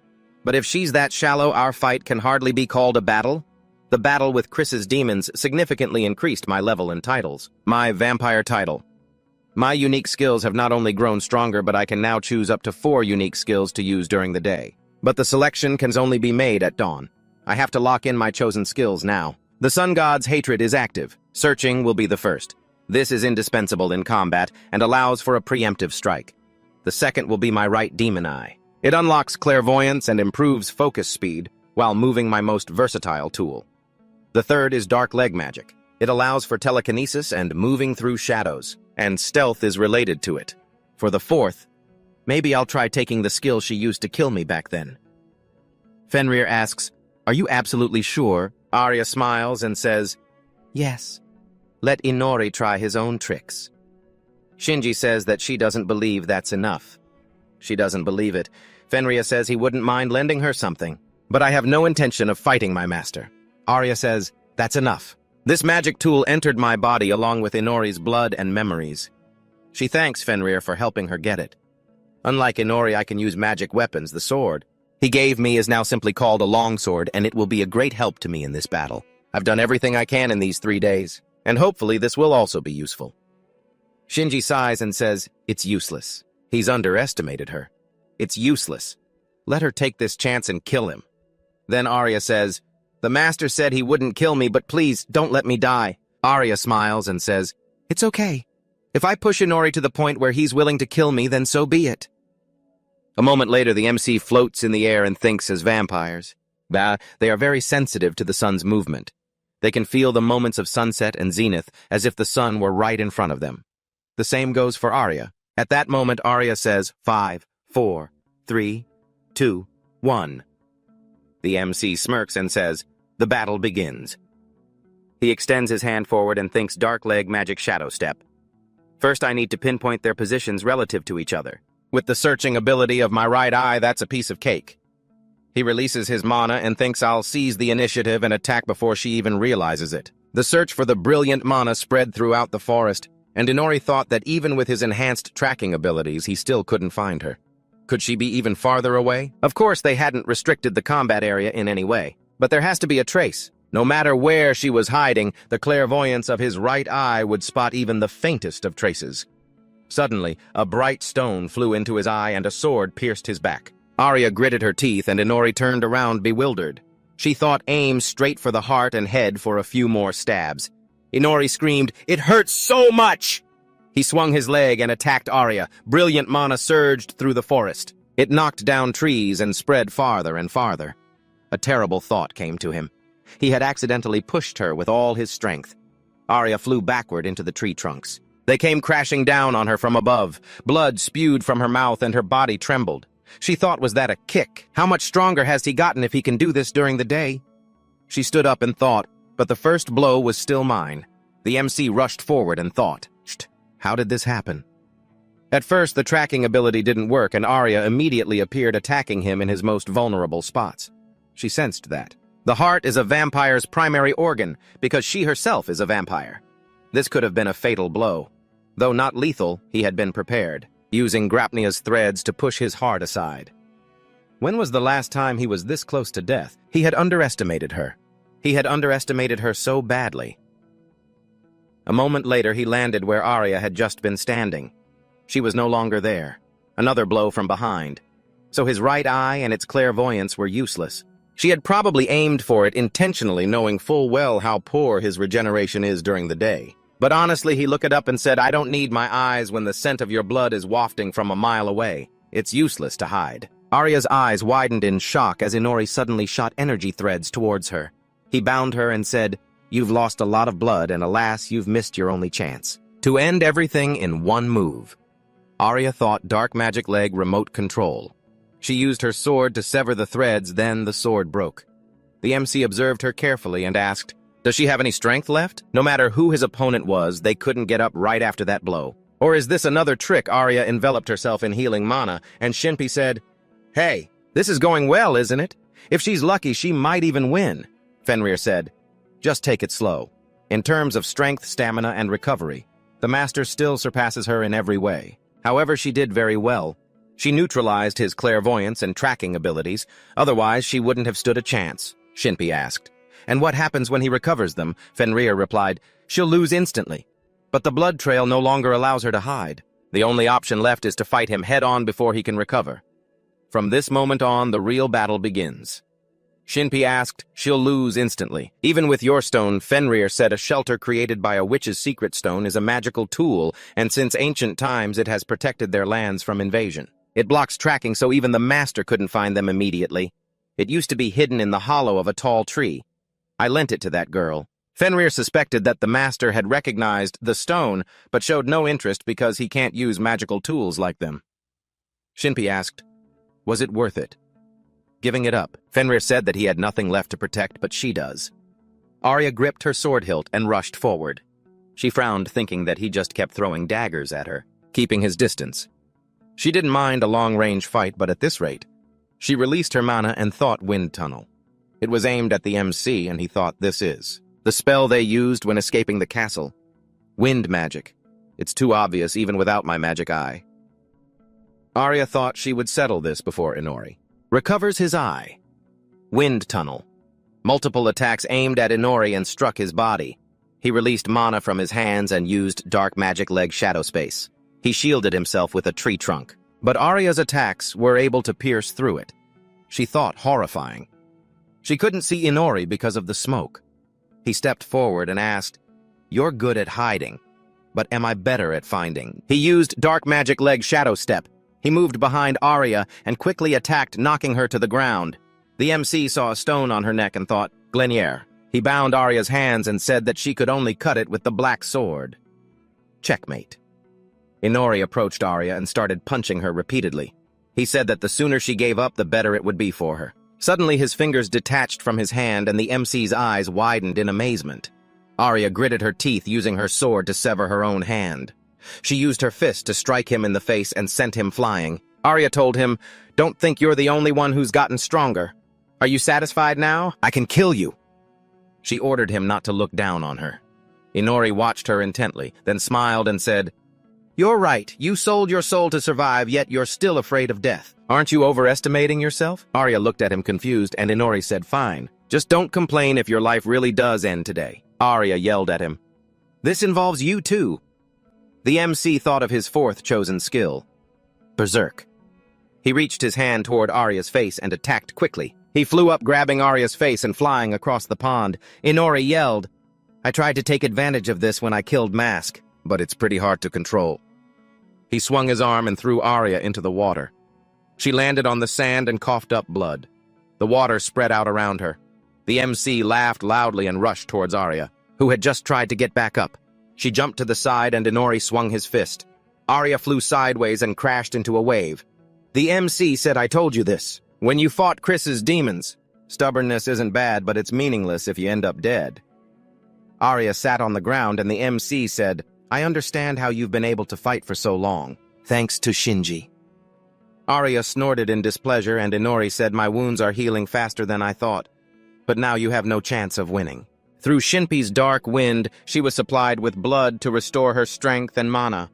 But if she's that shallow, our fight can hardly be called a battle. The battle with Chris's demons significantly increased my level and titles. My vampire title. My unique skills have not only grown stronger, but I can now choose up to 4 unique skills to use during the day. But the selection can only be made at dawn. I have to lock in my chosen skills now. The sun god's hatred is active. Searching will be the first. This is indispensable in combat and allows for a preemptive strike. The second will be my right demon eye. It unlocks clairvoyance and improves focus speed while moving my most versatile tool. The third is dark leg magic. It allows for telekinesis and moving through shadows, and stealth is related to it. For the fourth, maybe I'll try taking the skill she used to kill me back then. Fenrir asks, "Are you absolutely sure?" Arya smiles and says, "Yes. Let Inori try his own tricks." Shinji says that she doesn't believe that's enough. She doesn't believe it. Fenrir says he wouldn't mind lending her something. But I have no intention of fighting my master. Arya says, that's enough. This magic tool entered my body along with Inori's blood and memories. She thanks Fenrir for helping her get it. Unlike Inori, I can use magic weapons, the sword he gave me is now simply called a longsword, and it will be a great help to me in this battle. I've done everything I can in these 3 days, and hopefully this will also be useful. Shinji sighs and says, it's useless. He's underestimated her. It's useless. Let her take this chance and kill him. Then Arya says, the master said he wouldn't kill me, but please, don't let me die. Arya smiles and says, it's okay. If I push Inori to the point where he's willing to kill me, then so be it. A moment later, the MC floats in the air and thinks as vampires. They are very sensitive to the sun's movement. They can feel the moments of sunset and zenith as if the sun were right in front of them. The same goes for Arya. At that moment, Arya says, 5, 4, 3, 2, 1. The MC smirks and says, the battle begins. He extends his hand forward and thinks dark leg magic shadow step. First, I need to pinpoint their positions relative to each other. With the searching ability of my right eye, that's a piece of cake. He releases his mana and thinks I'll seize the initiative and attack before she even realizes it. The search for the brilliant mana spread throughout the forest, and Inori thought that even with his enhanced tracking abilities, he still couldn't find her. Could she be even farther away? Of course, they hadn't restricted the combat area in any way, but there has to be a trace. No matter where she was hiding, the clairvoyance of his right eye would spot even the faintest of traces. Suddenly, a bright stone flew into his eye and a sword pierced his back. Arya gritted her teeth and Inori turned around bewildered. She thought aim straight for the heart and head for a few more stabs. Inori screamed, "It hurts so much!" He swung his leg and attacked Arya. Brilliant mana surged through the forest. It knocked down trees and spread farther and farther. A terrible thought came to him. He had accidentally pushed her with all his strength. Arya flew backward into the tree trunks. They came crashing down on her from above. Blood spewed from her mouth and her body trembled. She thought, was that a kick? How much stronger has he gotten if he can do this during the day? She stood up and thought, but the first blow was still mine. The MC rushed forward and thought, how did this happen? At first, the tracking ability didn't work and Arya immediately appeared attacking him in his most vulnerable spots. She sensed that. The heart is a vampire's primary organ because she herself is a vampire. This could have been a fatal blow. Though not lethal, he had been prepared, using Grapnia's threads to push his heart aside. When was the last time he was this close to death? He had underestimated her. He had underestimated her so badly. A moment later, he landed where Arya had just been standing. She was no longer there. Another blow from behind. So his right eye and its clairvoyance were useless. She had probably aimed for it intentionally, knowing full well how poor his regeneration is during the day. But honestly, he looked up and said, I don't need my eyes when the scent of your blood is wafting from a mile away. It's useless to hide. Arya's eyes widened in shock as Inori suddenly shot energy threads towards her. He bound her and said, You've lost a lot of blood, and alas, you've missed your only chance. To end everything in one move. Arya thought dark magic leg remote control. She used her sword to sever the threads, then the sword broke. The MC observed her carefully and asked, Does she have any strength left? No matter who his opponent was, they couldn't get up right after that blow. Or is this another trick? Arya enveloped herself in healing mana, and Shinpi said, Hey, this is going well, isn't it? If she's lucky, she might even win. Fenrir said, Just take it slow. In terms of strength, stamina, and recovery, the master still surpasses her in every way. However, she did very well. She neutralized his clairvoyance and tracking abilities, otherwise she wouldn't have stood a chance, Shinpi asked. And what happens when he recovers them? Fenrir replied, She'll lose instantly. But the blood trail no longer allows her to hide. The only option left is to fight him head-on before he can recover. From this moment on, the real battle begins. Shinpi asked, She'll lose instantly. Even with your stone, Fenrir said a shelter created by a witch's secret stone is a magical tool, and since ancient times it has protected their lands from invasion. It blocks tracking so even the master couldn't find them immediately. It used to be hidden in the hollow of a tall tree. I lent it to that girl. Fenrir suspected that the master had recognized the stone, but showed no interest because he can't use magical tools like them. Shinpi asked, Was it worth it? Giving it up. Fenrir said that he had nothing left to protect, but she does. Arya gripped her sword hilt and rushed forward. She frowned, thinking that he just kept throwing daggers at her, keeping his distance. She didn't mind a long-range fight, but at this rate, she released her mana and thought Wind Tunnel. It was aimed at the MC, and he thought this is the spell they used when escaping the castle. Wind magic. It's too obvious even without my magic eye. Arya thought she would settle this before Inori. Recovers his eye. Wind Tunnel. Multiple attacks aimed at Inori and struck his body. He released mana from his hands and used dark magic leg shadow space. He shielded himself with a tree trunk, but Arya's attacks were able to pierce through it. She thought horrifying. She couldn't see Inori because of the smoke. He stepped forward and asked, You're good at hiding, but am I better at finding? He used dark magic leg shadow step. He moved behind Arya and quickly attacked, knocking her to the ground. The MC saw a stone on her neck and thought, Gleniere. He bound Arya's hands and said that she could only cut it with the black sword. Checkmate. Inori approached Arya and started punching her repeatedly. He said that the sooner she gave up, the better it would be for her. Suddenly, his fingers detached from his hand and the MC's eyes widened in amazement. Arya gritted her teeth, using her sword to sever her own hand. She used her fist to strike him in the face and sent him flying. Arya told him, "Don't think you're the only one who's gotten stronger. Are you satisfied now? I can kill you." She ordered him not to look down on her. Inori watched her intently, then smiled and said, "You're right. You sold your soul to survive, yet you're still afraid of death. Aren't you overestimating yourself?" Arya looked at him confused, and Inori said, "Fine. Just don't complain if your life really does end today." Arya yelled at him, "This involves you too." The MC thought of his fourth chosen skill, Berserk. He reached his hand toward Arya's face and attacked quickly. He flew up, grabbing Arya's face and flying across the pond. Inori yelled, "I tried to take advantage of this when I killed Mask, but it's pretty hard to control." He swung his arm and threw Arya into the water. She landed on the sand and coughed up blood. The water spread out around her. The MC laughed loudly and rushed towards Arya, who had just tried to get back up. She jumped to the side and Inori swung his fist. Arya flew sideways and crashed into a wave. The MC said, "I told you this. When you fought Chris's demons, stubbornness isn't bad, but it's meaningless if you end up dead." Arya sat on the ground and the MC said, "I understand how you've been able to fight for so long, thanks to Shinji." Arya snorted in displeasure and Inori said, "My wounds are healing faster than I thought, but now you have no chance of winning." Through Shinpi's dark wind, she was supplied with blood to restore her strength and mana.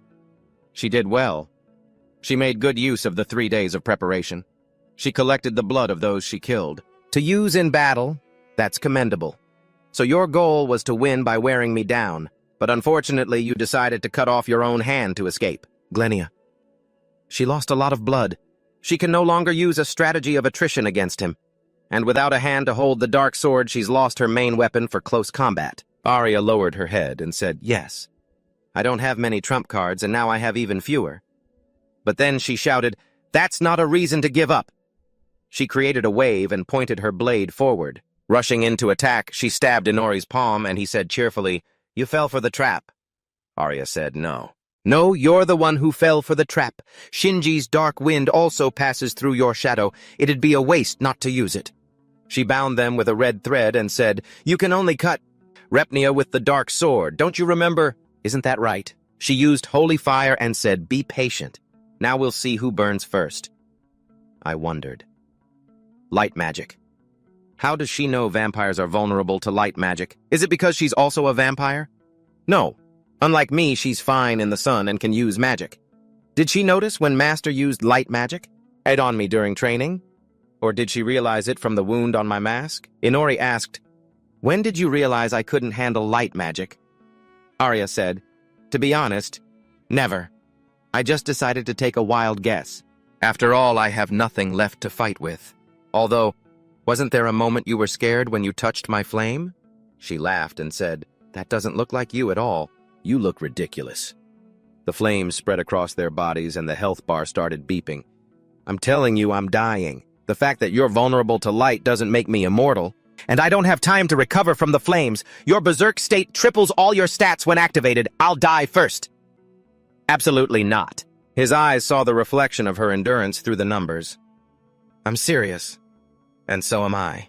She did well. She made good use of the 3 days of preparation. She collected the blood of those she killed. To use in battle, that's commendable. So your goal was to win by wearing me down, but unfortunately you decided to cut off your own hand to escape. Glenia. She lost a lot of blood. She can no longer use a strategy of attrition against him. And without a hand to hold the dark sword, she's lost her main weapon for close combat. Arya lowered her head and said, "Yes. I don't have many trump cards, and now I have even fewer." But then she shouted, "That's not a reason to give up." She created a wave and pointed her blade forward. Rushing in to attack, she stabbed Inori's palm, and he said cheerfully, "You fell for the trap." Arya said, "No. No, you're the one who fell for the trap. Shinji's dark wind also passes through your shadow. It'd be a waste not to use it." She bound them with a red thread and said, "You can only cut Repnia with the dark sword. Don't you remember?" "Isn't that right?" She used holy fire and said, "Be patient. Now we'll see who burns first." I wondered. Light magic. How does she know vampires are vulnerable to light magic? Is it because she's also a vampire? No. Unlike me, she's fine in the sun and can use magic. Did she notice when Master used light magic? It on me during training? Or did she realize it from the wound on my mask? Inori asked, "When did you realize I couldn't handle light magic?" Arya said, "To be honest, never. I just decided to take a wild guess. After all, I have nothing left to fight with. Although, wasn't there a moment you were scared when you touched my flame?" She laughed and said, "That doesn't look like you at all. You look ridiculous." The flames spread across their bodies and the health bar started beeping. "I'm telling you, I'm dying. The fact that you're vulnerable to light doesn't make me immortal. And I don't have time to recover from the flames. Your berserk state triples all your stats when activated. I'll die first." "Absolutely not." His eyes saw the reflection of her endurance through the numbers. "I'm serious. And so am I.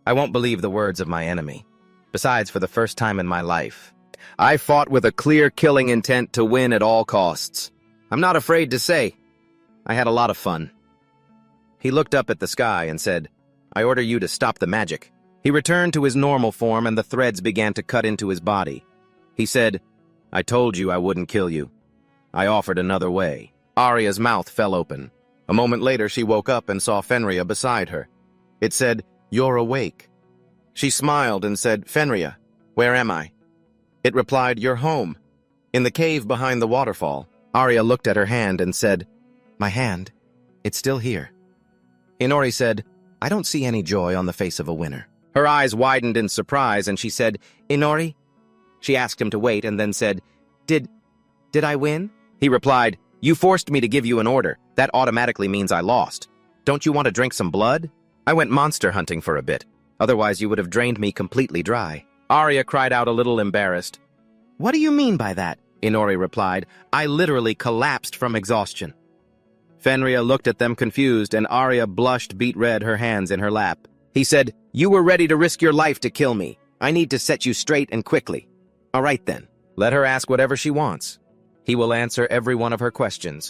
I won't believe the words of my enemy. Besides, for the first time in my life, I fought with a clear killing intent to win at all costs. I'm not afraid to say, I had a lot of fun." He looked up at the sky and said, "I order you to stop the magic." He returned to his normal form and the threads began to cut into his body. He said, "I told you I wouldn't kill you. I offered another way." Arya's mouth fell open. A moment later, she woke up and saw Fenrir beside her. It said, "You're awake." She smiled and said, "Fenrir, where am I?" It replied, "You're home, in the cave behind the waterfall." Arya looked at her hand and said, "My hand, it's still here." Inori said, "I don't see any joy on the face of a winner." Her eyes widened in surprise and she said, "Inori?" She asked him to wait and then said, Did I win?" He replied, You forced me to give you an order. That automatically means I lost. Don't you want to drink some blood? I went monster hunting for a bit. Otherwise, you would have drained me completely dry. Arya cried out a little embarrassed. What do you mean by that? Inori replied. I literally collapsed from exhaustion. Fenrir looked at them confused, and Arya blushed beet red, her hands in her lap. He said, You were ready to risk your life to kill me. I need to set you straight and quickly. All right then. Let her ask whatever she wants. He will answer every one of her questions.